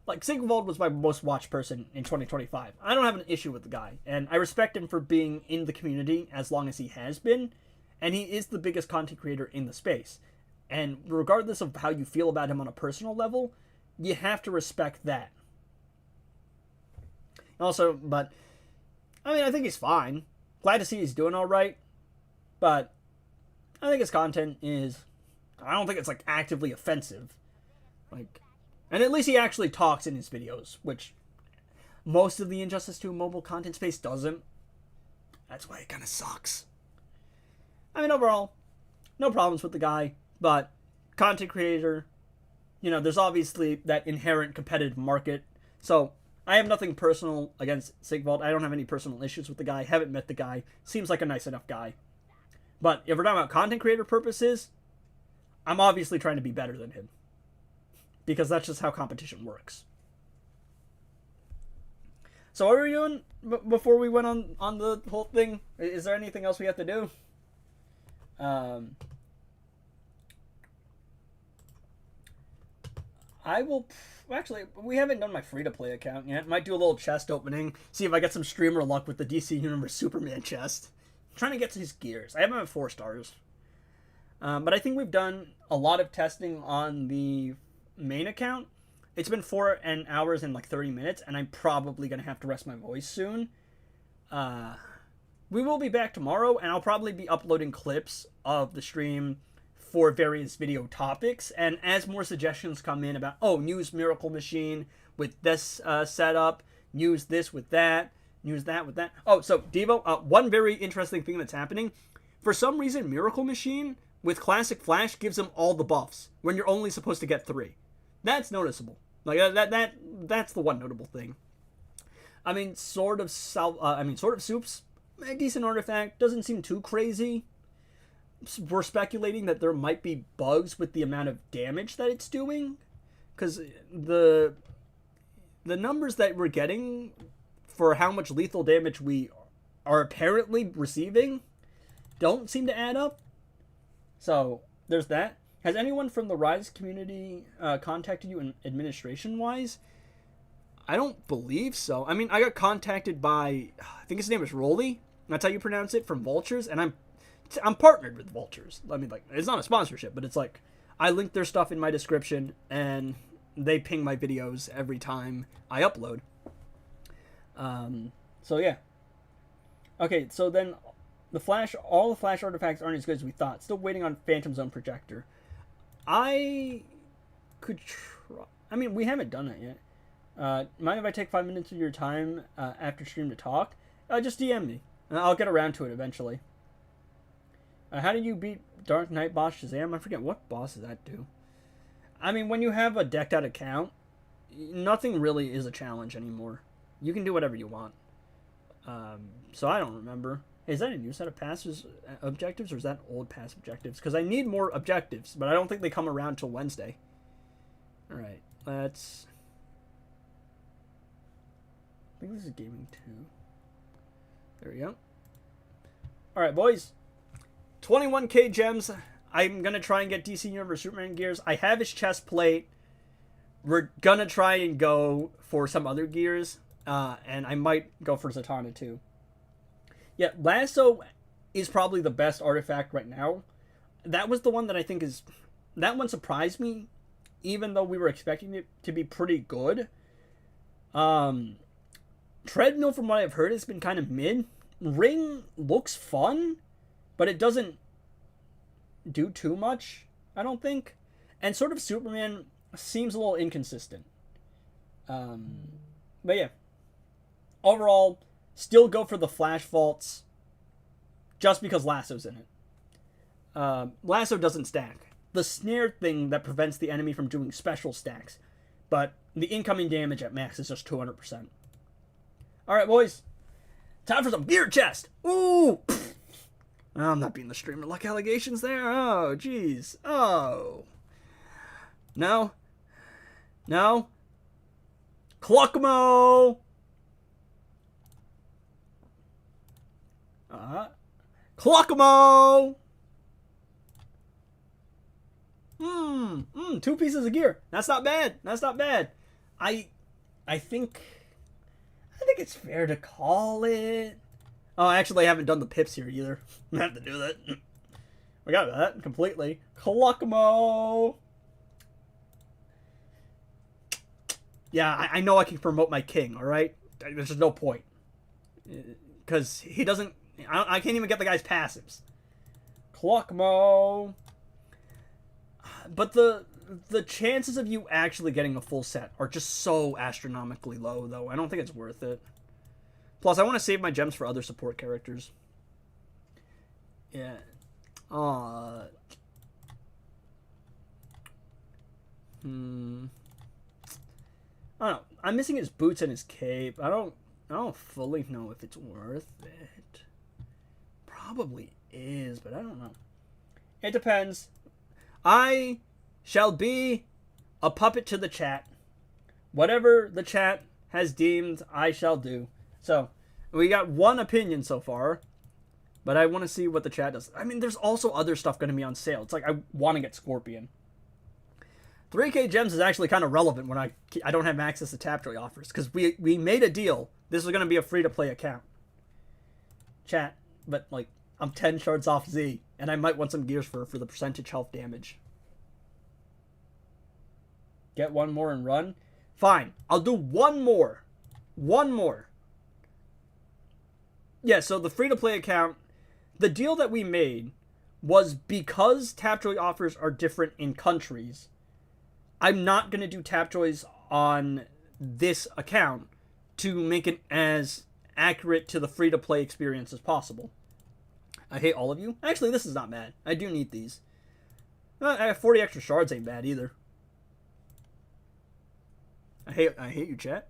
Like, Sigvald was my most watched person in 2025. I don't have an issue with the guy, and I respect him for being in the community as long as he has been, and he is the biggest content creator in the space. And regardless of how you feel about him on a personal level, you have to respect that. Also, but, I mean, I think he's fine. Glad to see he's doing alright, but I think his content is, I don't think it's, like, actively offensive. Like, and at least he actually talks in his videos, which most of the Injustice 2 mobile content space doesn't. That's why it kind of sucks. I mean, overall, no problems with the guy, but content creator, you know, there's obviously that inherent competitive market. So I have nothing personal against Sigvald. I don't have any personal issues with the guy. Haven't met the guy. Seems like a nice enough guy. But if we're talking about content creator purposes, I'm obviously trying to be better than him. Because that's just how competition works. So what were we doing before we went on the whole thing? Is there anything else we have to do? I will... Actually, we haven't done my free-to-play account yet. Might do a little chest opening. See if I get some streamer luck with the DC Universe Superman chest. I'm trying to get to his gears. I have him at 4 stars. But I think we've done a lot of testing on the main account. It's been 4 hours and like 30 minutes, and I'm probably going to have to rest my voice soon. We will be back tomorrow, and I'll probably be uploading clips of the stream for various video topics, and as more suggestions come in about, oh, use Miracle Machine with this setup, use this with that, use that with that. Oh, so Devo, one very interesting thing that's happening, for some reason Miracle Machine with Classic Flash gives him all the buffs when you're only supposed to get 3. That's noticeable. Like that's the one notable thing. I mean, Sword of Soup's a decent artifact, doesn't seem too crazy. We're speculating that there might be bugs with the amount of damage that it's doing, because the numbers that we're getting for how much lethal damage we are apparently receiving don't seem to add up. So there's that. Has anyone from the Rise community contacted you in administration-wise? I don't believe so. I mean, I got contacted by, I think his name is Rolly. That's how you pronounce it, from Vultures, and I'm partnered with Vultures. I mean, like, it's not a sponsorship, but it's like, I link their stuff in my description, and they ping my videos every time I upload. So yeah. Okay, so then all the Flash artifacts aren't as good as we thought. Still waiting on Phantom Zone Projector. I could try. I mean, we haven't done that yet. Mind if I take 5 minutes of your time after stream to talk? Just DM me. I'll get around to it eventually. How did you beat Dark Knight boss Shazam? I forget, what boss does that do? I mean, when you have a decked out account, nothing really is a challenge anymore. You can do whatever you want. So I don't remember. Is that a new set of passes objectives, or is that old pass objectives? Because I need more objectives, but I don't think they come around till Wednesday. Alright, let's... I think this is Gaming 2. There we go. Alright, boys. 21k gems. I'm going to try and get DC Universe Superman gears. I have his chest plate. We're going to try and go for some other gears. And I might go for Zatanna too. Yeah, Lasso is probably the best artifact right now. That was the one that I think is... That one surprised me, even though we were expecting it to be pretty good. Treadmill, from what I've heard, has been kind of mid. Ring looks fun, but it doesn't do too much, I don't think. And Sort of Superman seems a little inconsistent. But yeah. Overall, still go for the Flash Vaults. just because Lasso's in it. Lasso doesn't stack. The snare thing that prevents the enemy from doing special stacks. But the incoming damage at max is just 200%. Alright, boys. Time for some gear chest. Ooh! Pfft. I'm not being the streamer luck allegations there. Oh, jeez. Oh. No. No. Cluckmo! Cluckmo! 2 pieces of gear. That's not bad. That's not bad. I think it's fair to call it. Oh, actually, I haven't done the pips here either. I have to do that. We got that completely. Cluckmo! Yeah, I know I can promote my king, alright? There's just no point. Because he doesn't... I can't even get the guy's passives. Cluckmo! But the chances of you actually getting a full set are just so astronomically low, though. I don't think it's worth it. Plus, I want to save my gems for other support characters. Yeah. I don't know. I'm missing his boots and his cape. I don't fully know if it's worth it. Probably is, but I don't know. It depends. I shall be a puppet to the chat. Whatever the chat has deemed, I shall do. So, we got one opinion so far, but I want to see what the chat does. I mean, there's also other stuff going to be on sale. It's like I want to get Scorpion. 3k gems is actually kind of relevant when I don't have access to Tapjoy offers, because we made a deal. This is going to be a free-to-play account. Chat, but like, I'm 10 shards off Z, and I might want some gears for the percentage health damage. Get one more and run? Fine, I'll do one more. One more. Yeah, so the free-to-play account, the deal that we made was because Tapjoy offers are different in countries, I'm not going to do Tapjoys on this account to make it as accurate to the free-to-play experience as possible. I hate all of you. Actually, this is not bad. I do need these. I have 40 extra shards ain't bad either. I hate you, chat.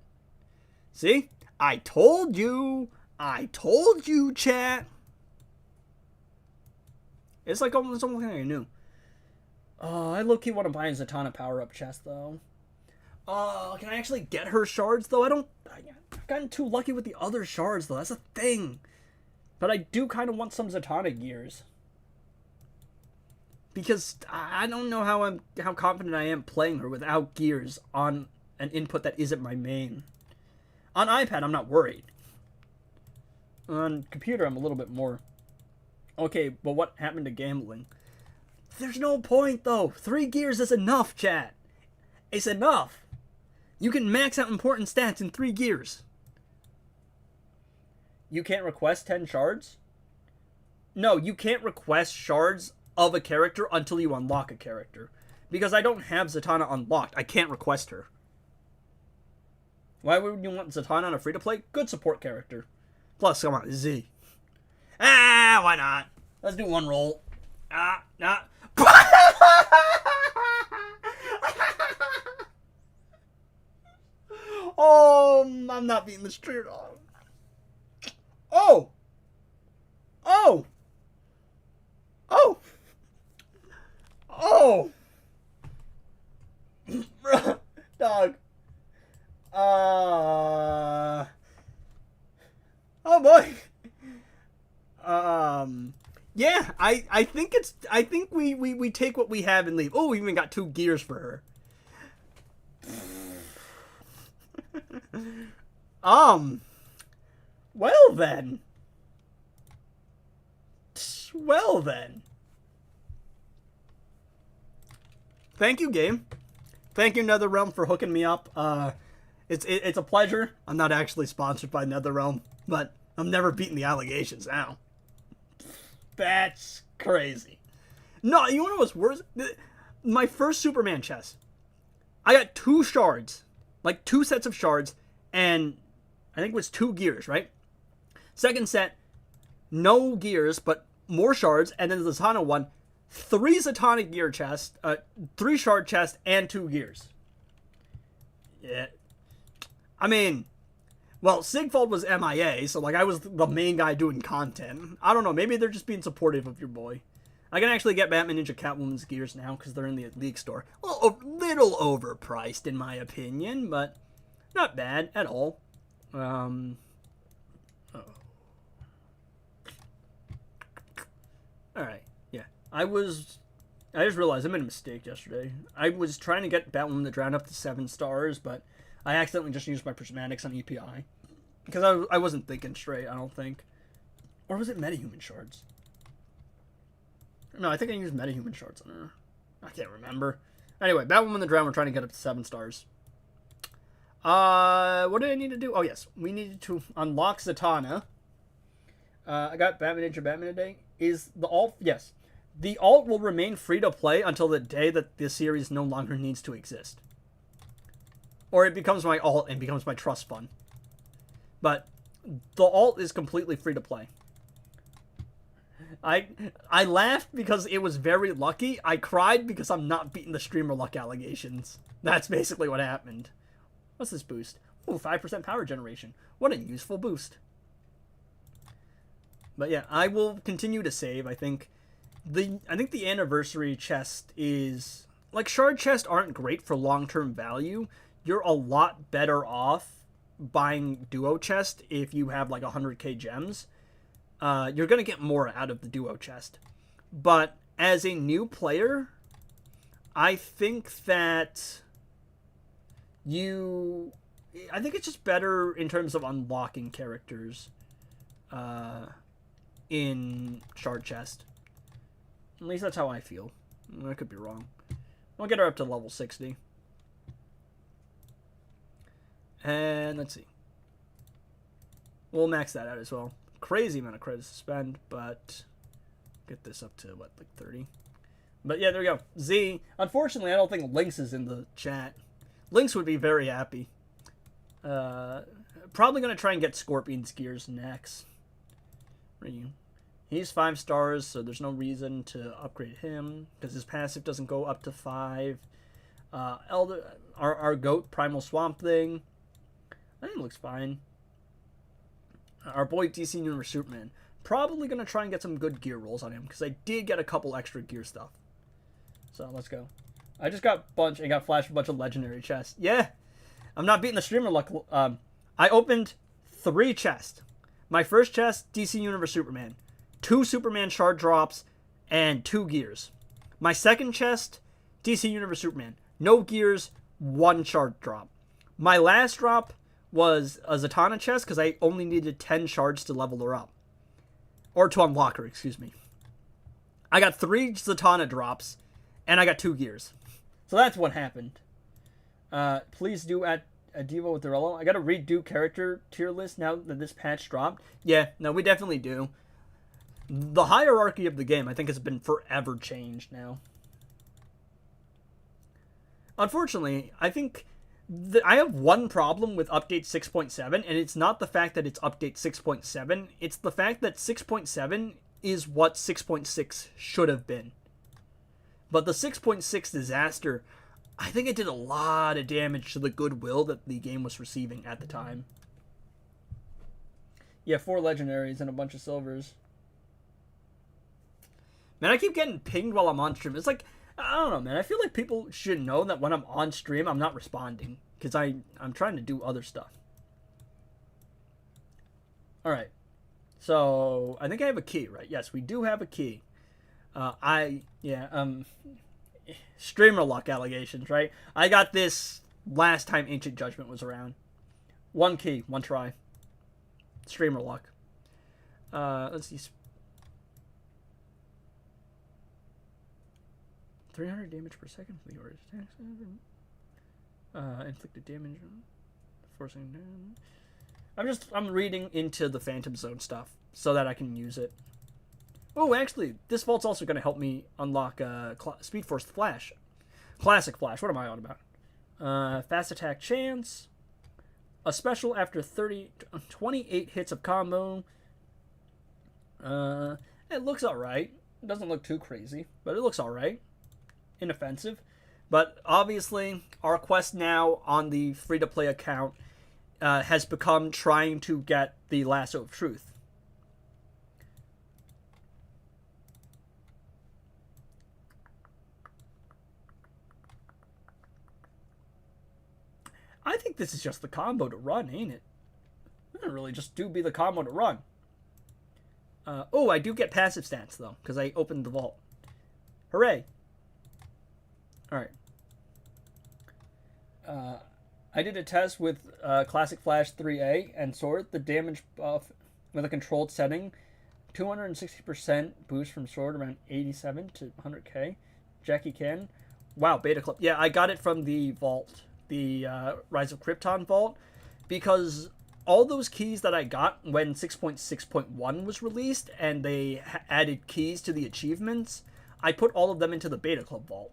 See? I told you! I told you, chat! It's like almost like I knew. Oh, I low-key want to buy a Zatanna power-up chest, though. Oh, can I actually get her shards, though? I've gotten too lucky with the other shards, though. That's a thing. But I do kind of want some Zatanna gears. Because I don't know how confident I am playing her without gears on an input that isn't my main. On iPad, I'm not worried. On computer, I'm a little bit more. Okay, but what happened to gambling? There's no point, though. 3 gears is enough, chat. It's enough. You can max out important stats in 3 gears. You can't request 10 shards? No, you can't request shards of a character until you unlock a character. Because I don't have Zatanna unlocked. I can't request her. Why would you want Zatanna on a free-to-play? Good support character. Plus, come on, Z. Ah, why not? Let's do one roll. Nah. Oh, I'm not beating the street on. Oh! Dog. Oh boy. Yeah, I think we take what we have and leave. Oh, we even got 2 gears for her. Well then. Thank you, game. Thank you, NetherRealm, for hooking me up. It's a pleasure. I'm not actually sponsored by NetherRealm, but I'm never beating the allegations now. That's crazy. No, you know what's worse? My first Superman chest, I got 2 shards, like 2 sets of shards, and I think it was 2 gears, right? Second set, no gears, but more shards, and then the Zatanna one, 3 Zatanna gear chest, 3 shard chest, and 2 gears. Yeah. I mean, well, Sigfold was MIA, so like I was the main guy doing content. I don't know, maybe they're just being supportive of your boy. I can actually get Batman Ninja Catwoman's gears now because they're in the league store. A little overpriced in my opinion, but not bad at all. Alright, yeah. I just realized I made a mistake yesterday. I was trying to get Batwoman the Drown up to 7 stars, but I accidentally just used my prismatics on EPI. Because I wasn't thinking straight, I don't think. Or was it metahuman shards? No, I think I used metahuman shards on her. I can't remember. Anyway, Batwoman the Drown, we're trying to get up to 7 stars. What did I need to do? Oh, yes. We needed to unlock Zatanna. I got Batman Ninja Batman today. Is the alt... Yes. The alt will remain free to play until the day that this series no longer needs to exist. Or it becomes my alt and becomes my trust fund. But the alt is completely free to play. I laughed because it was very lucky. I cried because I'm not beating the streamer luck allegations. That's basically what happened. What's this boost? Ooh, 5% power generation. What a useful boost. But yeah, I will continue to save. I think the anniversary chest is... Like, shard chests aren't great for long-term value. You're a lot better off buying duo chest if you have like 100k gems. You're going to get more out of the duo chest. But as a new player, I think that I think it's just better in terms of unlocking characters in shard chest. At least that's how I feel. I could be wrong. I'll get her up to level 60. And let's see. We'll max that out as well. Crazy amount of credits to spend, but get this up to, what, like 30? But yeah, there we go. Z. Unfortunately, I don't think Lynx is in the chat. Lynx would be very happy. Probably going to try and get Scorpion's gears next. Where are you? He's 5 stars, so there's no reason to upgrade him, because his passive doesn't go up to 5. Our goat, Primal Swamp Thing. I think it looks fine. Our boy DC Universe Superman. Probably going to try and get some good gear rolls on him, because I did get a couple extra gear stuff. So, let's go. I just got flashed a bunch of legendary chests. Yeah! I'm not beating the streamer luck. I opened 3 chests. My first chest, DC Universe Superman. 2 Superman shard drops, and 2 gears. My second chest, DC Universe Superman. No gears, 1 shard drop. My last drop was a Zatanna chest, because I only needed 10 shards to level her up. Or to unlock her, excuse me. I got 3 Zatanna drops, and I got 2 gears. So that's what happened. Please do add a Devo with Dorello. I gotta redo character tier list now that this patch dropped. Yeah, no, we definitely do. The hierarchy of the game, I think, has been forever changed now. Unfortunately, I think I have one problem with update 6.7, and it's not the fact that it's update 6.7, it's the fact that 6.7 is what 6.6 should have been. But the 6.6 disaster, I think it did a lot of damage to the goodwill that the game was receiving at the time. Yeah, 4 legendaries and a bunch of silvers. Man, I keep getting pinged while I'm on stream. It's like, I don't know, man. I feel like people should know that when I'm on stream, I'm not responding. Because I'm trying to do other stuff. Alright. So, I think I have a key, right? Yes, we do have a key. Streamer luck allegations, right? I got this last time Ancient Judgment was around. 1 key, 1 try. Streamer luck. Let's see. 300 damage per second for the orders. Inflicted damage. Forcing down. I'm reading into the Phantom Zone stuff so that I can use it. Oh, actually, this vault's also going to help me unlock Speed Force Flash. Classic Flash. What am I on about? Fast attack chance. A special after 28 hits of combo. It looks alright. It doesn't look too crazy, but it looks alright. Inoffensive. But obviously, our quest now on the free-to-play account has become trying to get the Lasso of Truth. I think this is just the combo to run, ain't it? It really just do be the combo to run. Oh, I do get passive stats, though, because I opened the vault. Hooray. Alright. I did a test with Classic Flash 3A and Sword. The damage buff with a controlled setting. 260% boost from Sword, around 87 to 100k. Jackie Can. Wow, Beta Club. Yeah, I got it from the vault. The Rise of Krypton vault. Because all those keys that I got when 6.6.1 was released and they added keys to the achievements, I put all of them into the Beta Club vault.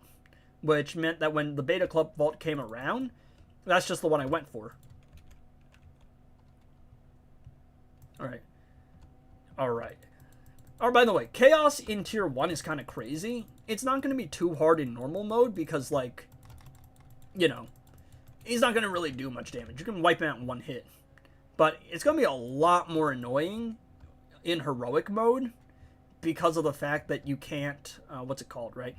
Which meant that when the Beta Club vault came around, that's just the one I went for. Alright. Alright. Oh, by the way, Chaos in Tier 1 is kind of crazy. It's not going to be too hard in normal mode because, like, you know, he's not going to really do much damage. You can wipe him out in one hit. But it's going to be a lot more annoying in heroic mode because of the fact that you can't, what's it called, right?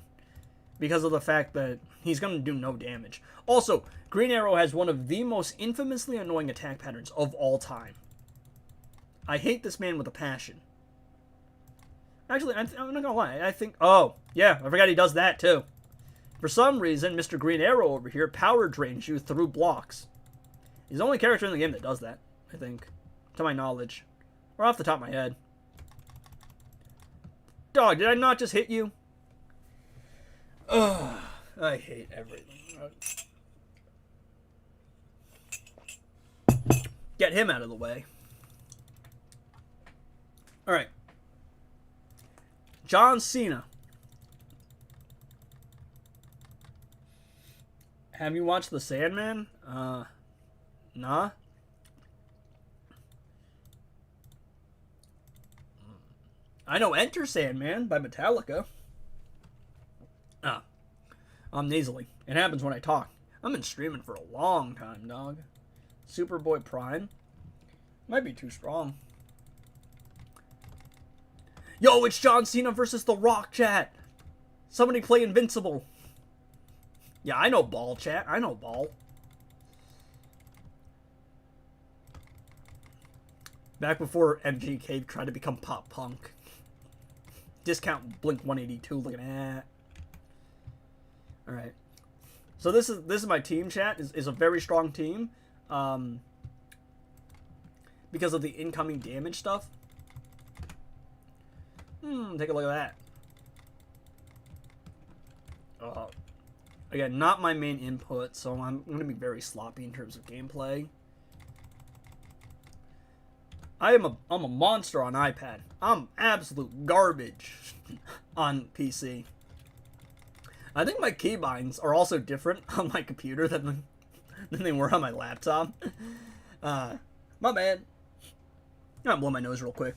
Because of the fact that he's going to do no damage. Also, Green Arrow has one of the most infamously annoying attack patterns of all time. I hate this man with a passion. Actually, I'm not going to lie. I think... Oh, yeah, I forgot he does that, too. For some reason, Mr. Green Arrow over here power drains you through blocks. He's the only character in the game that does that, I think. To my knowledge. Or off the top of my head. Dog, did I not just hit you? Ugh, I hate everything. Get him out of the way. Alright. John Cena. Have you watched The Sandman? Nah. I know Enter Sandman by Metallica. I'm nasally. It happens when I talk. I've been streaming for a long time, dog. Superboy Prime. Might be too strong. Yo, it's John Cena versus The Rock, chat. Somebody play Invincible. Yeah, I know ball, chat. I know ball. Back before MGK tried to become pop punk. Discount Blink 182. Look at that. All right. So this is my team, chat. Is a very strong team. Because of the incoming damage stuff. Take a look at that. Again, not my main input, so I'm going to be very sloppy in terms of gameplay. I'm a monster on iPad. I'm absolute garbage on PC. I think my keybinds are also different on my computer than they were on my laptop. My bad. I'm gonna blow my nose real quick.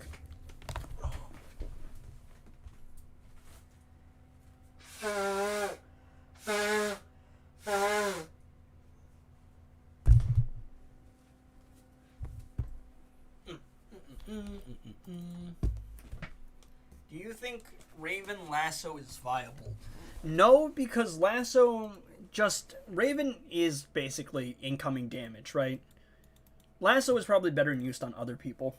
Do you think Raven Lasso is viable? No, because Lasso Raven is basically incoming damage, right? Lasso is probably better used on other people.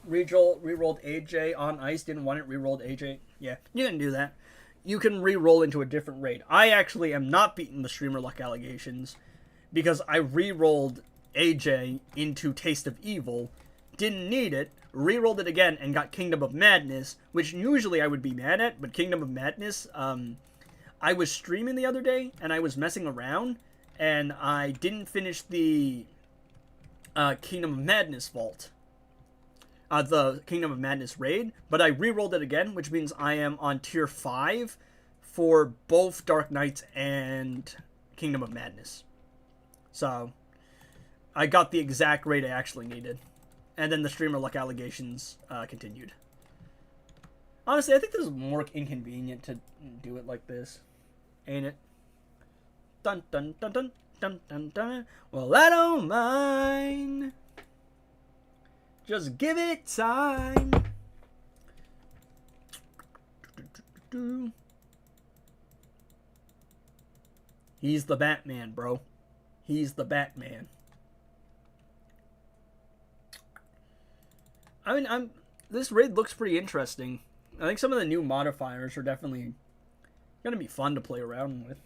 Rerolled AJ on ice, didn't want it, rerolled AJ. Yeah, you can do that. You can re-roll into a different raid. I actually am not beating the streamer luck allegations because I re-rolled AJ into Taste of Evil, didn't need it, re-rolled it again, and got Kingdom of Madness, which usually I would be mad at, but Kingdom of Madness, I was streaming the other day, and I was messing around, and I didn't finish the Kingdom of Madness vault. The Kingdom of Madness raid, but I re-rolled it again, which means I am on tier 5 for both Dark Knights and Kingdom of Madness. So, I got the exact raid I actually needed. And then the streamer luck allegations continued. Honestly, I think this is more inconvenient to do it like this. Ain't it? Dun dun dun dun dun dun dun. Well, I don't mind. Just give it time. He's the Batman, bro. He's the Batman. I mean, this raid looks pretty interesting. I think some of the new modifiers are definitely gonna be fun to play around with.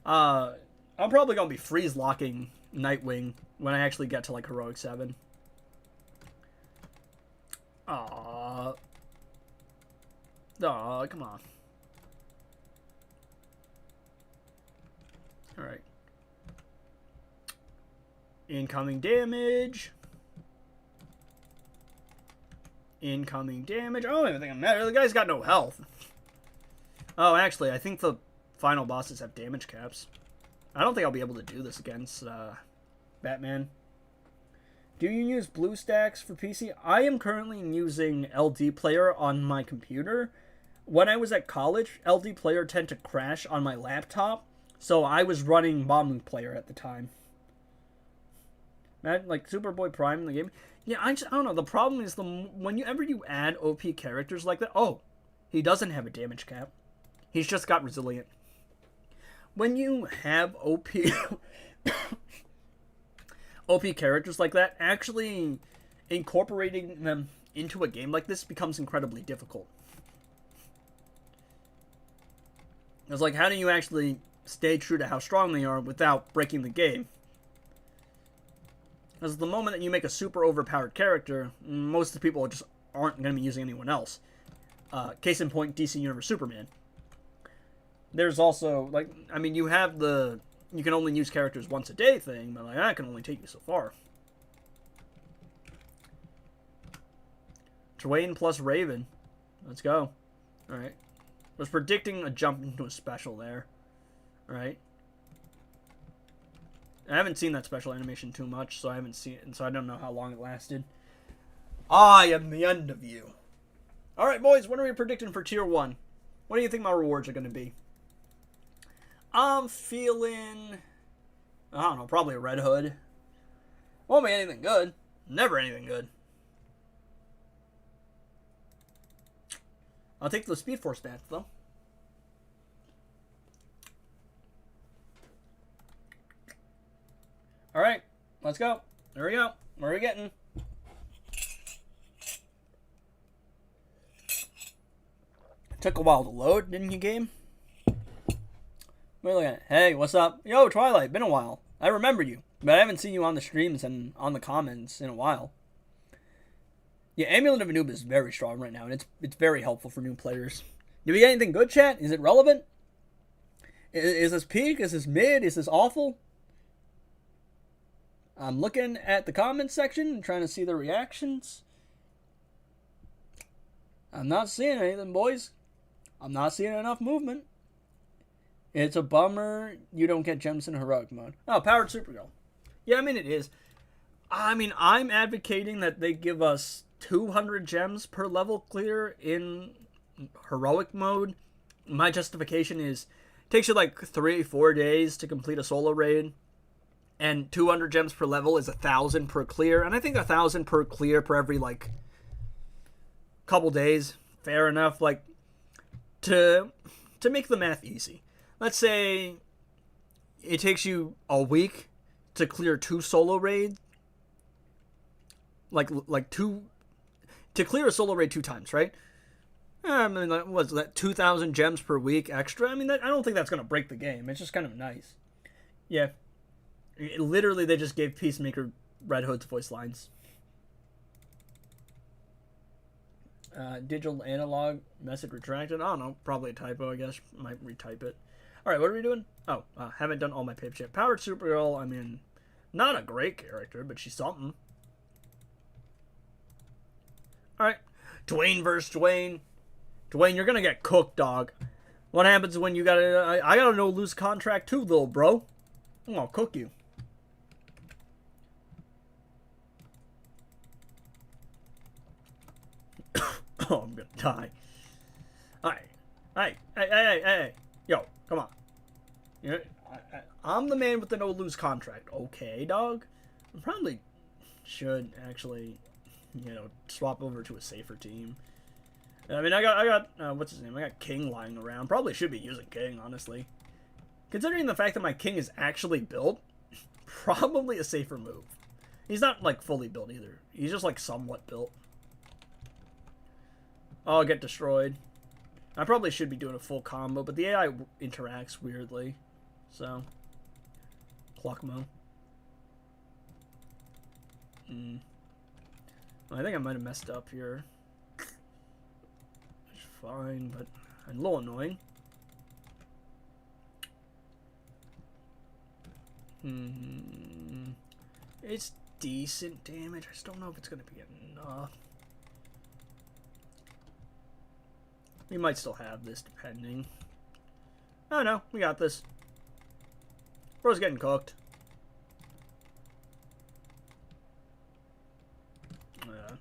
I'm probably gonna be freeze locking Nightwing when I actually get to like Heroic 7. Aww, come on. All right. Incoming damage. Incoming damage. Oh, I don't think I'm mad. The guy's got no health. Oh, actually, I think the final bosses have damage caps. I don't think I'll be able to do this against Batman. Do you use BlueStacks for PC? I am currently using LD Player on my computer. When I was at college, LD Player tended to crash on my laptop, so I was running Mamu Player at the time. Man, like Superboy Prime in the game. Yeah, I don't know. The problem is whenever you add OP characters like that. Oh, he doesn't have a damage cap. He's just got resilient. When you have OP OP characters like that, actually incorporating them into a game like this becomes incredibly difficult. It's like, how do you actually stay true to how strong they are without breaking the game? Because the moment that you make a super overpowered character, most of the people just aren't going to be using anyone else. Case in point, DC Universe Superman. There's also, like, I mean, you have the, you can only use characters once a day thing, but like, that can only take you so far. Twain plus Raven. Let's go. Alright. Was predicting a jump into a special there. Alright. I haven't seen that special animation too much, so I haven't seen it, and so I don't know how long it lasted. I am the end of you. Alright, boys, what are we predicting for Tier 1? What do you think my rewards are going to be? I'm feeling, I don't know, probably a Red Hood. Won't be anything good. Never anything good. I'll take the Speed Force badge, though. Alright, let's go. There we go. What are we getting? Took a while to load, didn't you, game? What are you looking at? Hey, what's up? Yo, Twilight, been a while. I remember you, but I haven't seen you on the streams and on the comments in a while. Yeah, Amulet of Anubis is very strong right now, and it's very helpful for new players. Do we get anything good, chat? Is it relevant? Is this peak? Is this mid? Is this awful? I'm looking at the comments section and trying to see the reactions. I'm not seeing anything, boys. I'm not seeing enough movement. It's a bummer you don't get gems in heroic mode. Oh, Powered Supergirl. Yeah, I mean, it is. I mean, I'm advocating that they give us 200 gems per level clear in heroic mode. My justification is, it takes you like 3-4 days to complete a solo raid. And 200 gems per level is 1,000 per clear. And I think 1,000 per clear per every, like, couple days. Fair enough. Like, to make the math easy. Let's say it takes you a week to clear 2 solo raids. To clear a solo raid 2 times, right? I mean, what's that, 2,000 gems per week extra? I mean, I don't think that's going to break the game. It's just kind of nice. Yeah. Literally, they just gave Peacemaker Red Hood's voice lines. Digital analog message retracted. I don't know. Probably a typo, I guess. Might retype it. Alright, what are we doing? Oh, haven't done all my pip shit. Powered Supergirl, I mean, not a great character, but she's something. Alright. Dwayne versus Dwayne. Dwayne, you're gonna get cooked, dog. What happens when you gotta... I gotta no-lose contract too, little bro. I'm gonna cook you. Oh, I'm gonna die. Alright. Hey. Yo, come on. I'm the man with the no-lose contract. Okay, dog? I probably should actually, swap over to a safer team. I mean, I got what's his name? I got King lying around. Probably should be using King, honestly. Considering the fact that my King is actually built, probably a safer move. He's not, like, fully built either. He's just, like, somewhat built. Oh, I'll get destroyed. I probably should be doing a full combo, but the AI interacts weirdly. So, Clockmo. Well, I think I might have messed up here. It's fine, but a little annoying. It's decent damage. I just don't know if it's going to be enough. We might still have this, depending. Oh no, we got this. Bro's getting cooked.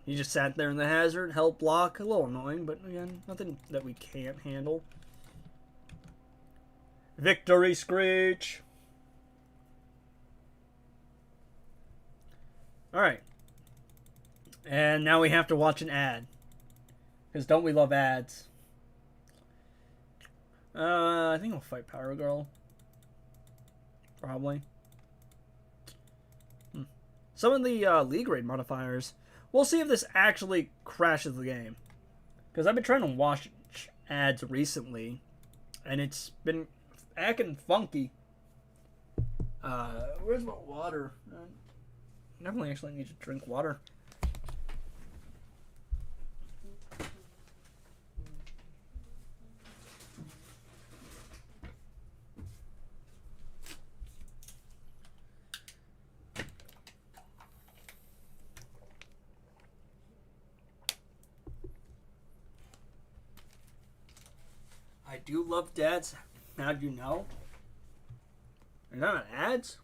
He just sat there in the hazard, helped block. A little annoying, but again, nothing that we can't handle. Victory Screech! Alright. And now we have to watch an ad. Because don't we love ads? I think I'll fight Power Girl. Probably. Some of the league rate modifiers. We'll see if this actually crashes the game. Because I've been trying to watch ads recently. And it's been acting funky. Where's my water? I definitely actually need to drink water. I do love dads. How do you know? Are they not ads?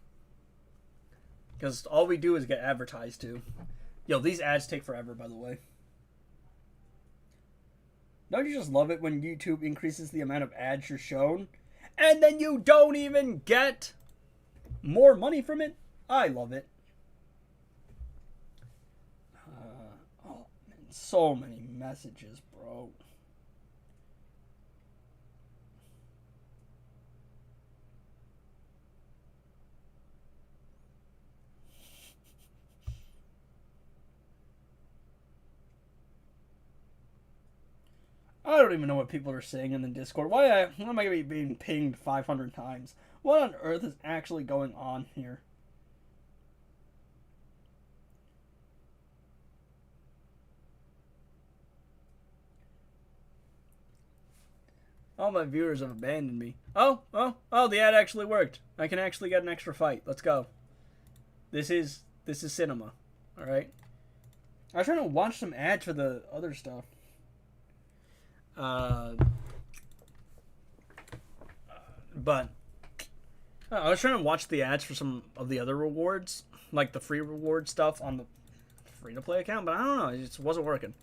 Because all we do is get advertised to. Yo, these ads take forever, by the way. Don't you just love it when YouTube increases the amount of ads you're shown? And then you don't even get more money from it? I love it. Oh, man, so many messages, bro. I don't even know what people are saying in the Discord. Why am I going to be being pinged 500 times? What on earth is actually going on here? All my viewers have abandoned me. Oh, the ad actually worked. I can actually get an extra fight. Let's go. This is cinema. Alright? I was trying to watch some ads for the other stuff. But I was trying to watch the ads for some of the other rewards, like the free reward stuff on the free-to-play account, but I don't know, it just wasn't working.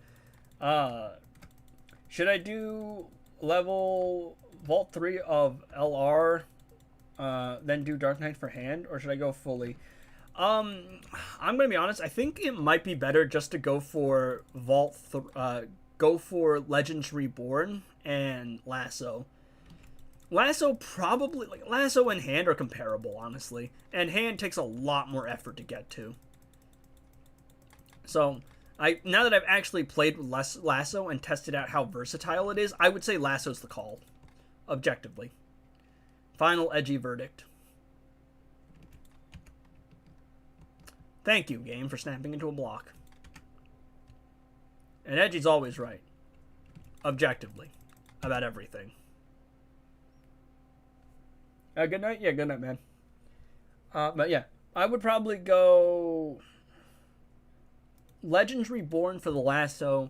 Should I do level Vault 3 of LR, then do Dark Knight for hand, or should I go fully? I'm gonna be honest, I think it might be better just to go for go for Legends Reborn and Lasso. Lasso probably, like, Lasso and Hand are comparable, honestly. And Hand takes a lot more effort to get to. So, now that I've actually played with Lasso and tested out how versatile it is, I would say Lasso's the call. Objectively. Final edgy verdict. Thank you, game, for snapping into a block. And Edgy's always right. Objectively. About everything. Good night? Yeah, good night, man. But yeah, I would probably go Legends Reborn for the Lasso.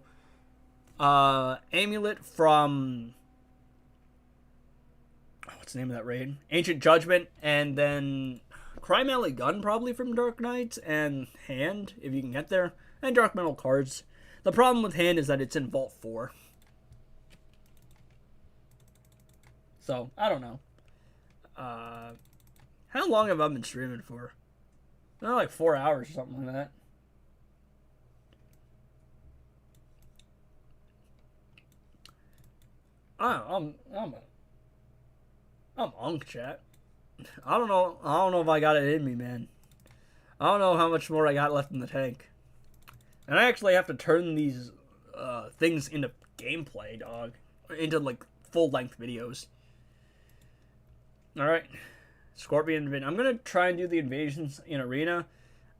Amulet from... what's the name of that raid? Ancient Judgment. And then Crime Alley Gun probably from Dark Knight. And Hand, if you can get there. And Dark Metal cards. The problem with hand is that it's in Vault 4. So, I don't know. How long have I been streaming for? Like 4 hours or something like that. I'm unk, chat. I don't know if I got it in me, man. I don't know how much more I got left in the tank. And I actually have to turn these things into gameplay, dog. Into, like, full-length videos. Alright. Scorpion invasion. I'm going to try and do the invasions in Arena.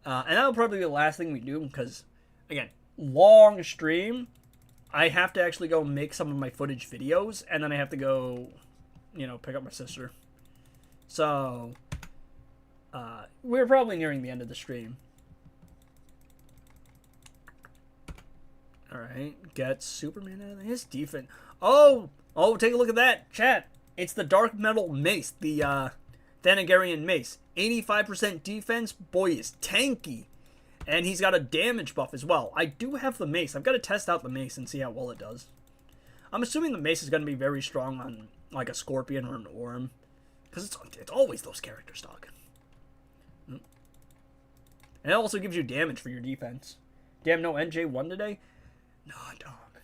And that'll probably be the last thing we do, because, again, long stream. I have to actually go make some of my footage videos, and then I have to go, you know, pick up my sister. So, we're probably nearing the end of the stream. Alright, get Superman out of his defense. Oh, take a look at that, chat. It's the Dark Metal Mace, the Thanagarian Mace. 85% defense, boy is tanky. And he's got a damage buff as well. I do have the mace. I've got to test out the mace and see how well it does. I'm assuming the mace is going to be very strong on, like, a Scorpion or an Orm. Because it's always those characters, dog. And it also gives you damage for your defense. Damn, no NJ1 today? Nah, dog.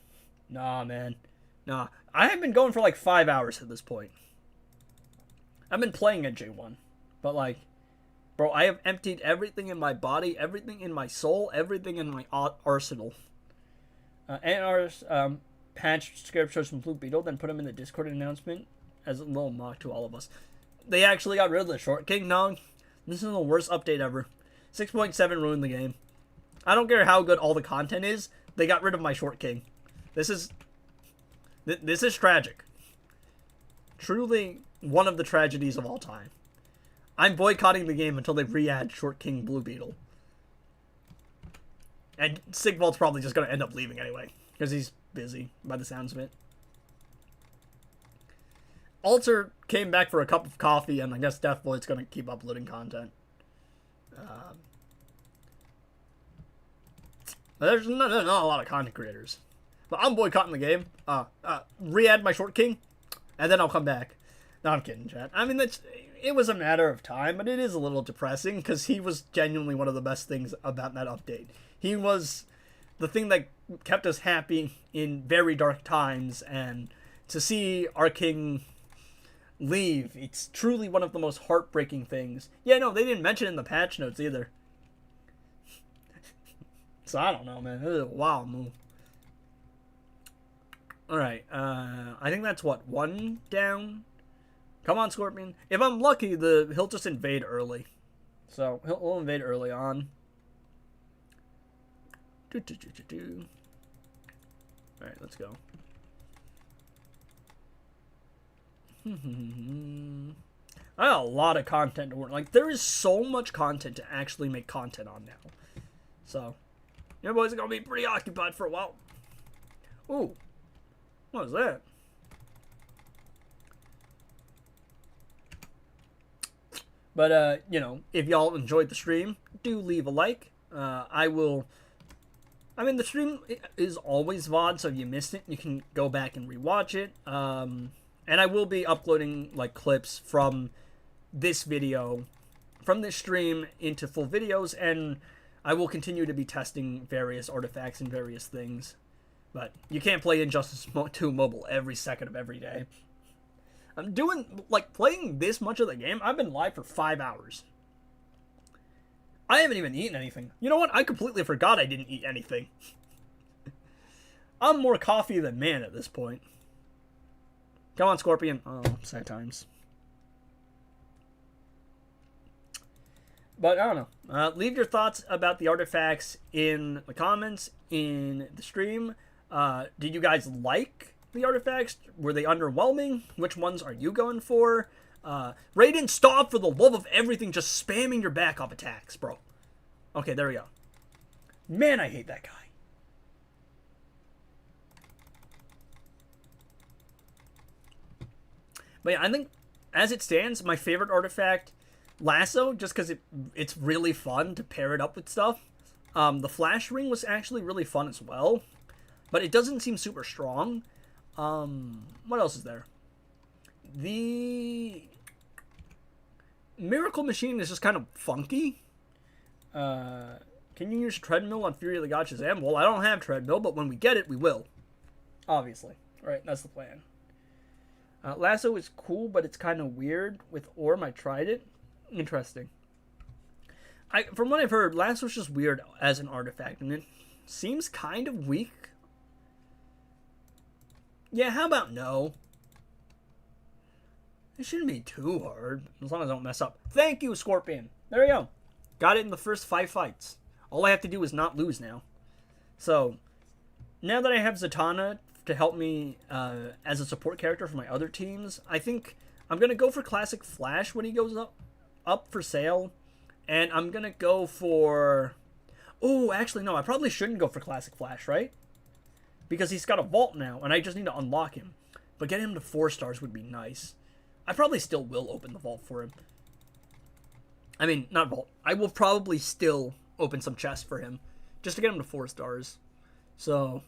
Nah, man. Nah. I have been going for, like, 5 hours at this point. I've been playing NJ1. But, like... Bro, I have emptied everything in my body, everything in my soul, everything in my arsenal. And our patch script shows from Blue Beetle, then put him in the Discord announcement as a little mock to all of us. They actually got rid of the Short King, dog. This is the worst update ever. 6.7 ruined the game. I don't care how good all the content is, they got rid of my Short King. This is tragic. Truly one of the tragedies of all time. I'm boycotting the game until they re-add Short King Blue Beetle. And Sigvalt's probably just going to end up leaving anyway. Because he's busy, by the sounds of it. Alter came back for a cup of coffee, and I guess Deathboy's going to keep uploading content. There's not a lot of content creators. But I'm boycotting the game. Re-add my Short King, and then I'll come back. No, I'm kidding, chat. I mean, it was a matter of time, but it is a little depressing because he was genuinely one of the best things about that update. He was the thing that kept us happy in very dark times, and to see our king leave, it's truly one of the most heartbreaking things. Yeah, no, they didn't mention it in the patch notes either. So I don't know, man. This is a wild move. Alright, I think that's what, 1 down? Come on, Scorpion. If I'm lucky, he'll just invade early. So, he'll invade early on. Alright, let's go. I got a lot of content to work. Like, there is so much content to actually make content on now. So, your boys are going to be pretty occupied for a while. Ooh. What was that? But, you know, if y'all enjoyed the stream, do leave a like. I mean, the stream is always VOD, so if you missed it, you can go back and rewatch it. And I will be uploading, like, clips from this video, from this stream, into full videos, and I will continue to be testing various artifacts and various things. But you can't play Injustice 2 Mobile every second of every day. I'm doing, like, playing this much of the game. I've been live for 5 hours. I haven't even eaten anything. You know what? I completely forgot I didn't eat anything. I'm more coffee than man at this point. Come on, Scorpion. Oh, sad times. But, I don't know. Leave your thoughts about the artifacts in the comments, in the stream. Did you guys like the artifacts? Were they underwhelming? Which ones are you going for? Raiden, stop for the love of everything just spamming your back off attacks, bro. Okay, there we go. Man, I hate that guy. But yeah, I think, as it stands, my favorite artifact, Lasso, just because it's really fun to pair it up with stuff. The flash ring was actually really fun as well, but it doesn't seem super strong. What else is there? The Miracle Machine is just kind of funky. Can you use treadmill on Fury of the God Shazam? Well, I don't have treadmill, but when we get it, we will. Obviously. Right, that's the plan. Lasso is cool, but it's kind of weird. With Orm, I tried it. Interesting. From what I've heard, Lasso's just weird as an artifact, and it seems kind of weak. Yeah, how about no? It shouldn't be too hard, as long as I don't mess up. Thank you, Scorpion. There we go. Got it in the first 5 fights. All I have to do is not lose now. So, now that I have Zatanna to help me as a support character for my other teams, I think I'm going to go for Classic Flash when he goes up for sale. And I'm going to go for... Oh, actually, no. I probably shouldn't go for Classic Flash, right? Because he's got a vault now, and I just need to unlock him. But getting him to 4 stars would be nice. I probably still will open the vault for him. I mean, not vault. I will probably still open some chests for him. Just to get him to 4 stars. So...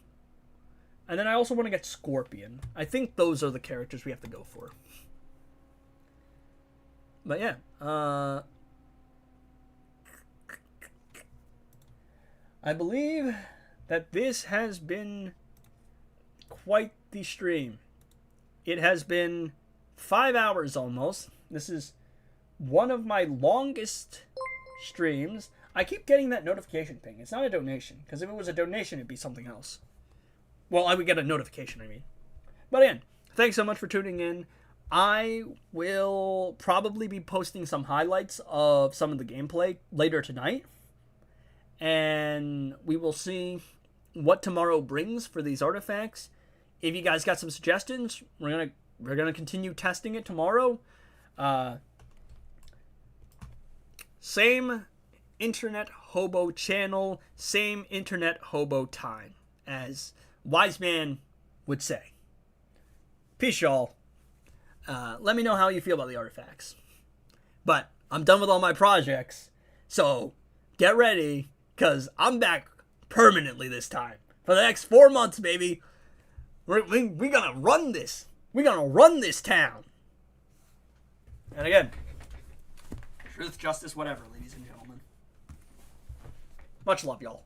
And then I also want to get Scorpion. I think those are the characters we have to go for. But yeah. I believe that this has been quite the stream. It has been 5 hours almost. This is one of my longest streams. I keep getting that notification ping. It's not a donation, because if it was a donation, it'd be something else. Well, I would get a notification, I mean. But again, thanks so much for tuning in. I will probably be posting some highlights of some of the gameplay later tonight. And we will see what tomorrow brings for these artifacts. If you guys got some suggestions, we're gonna continue testing it tomorrow. Same internet hobo channel, same internet hobo time, as Wise Man would say. Peace, y'all. Let me know how you feel about the artifacts. But I'm done with all my projects, so get ready, because I'm back permanently this time. For the next 4 months, baby. We're gonna run this. We're gonna run this town. And again, truth, justice, whatever, ladies and gentlemen. Much love, y'all.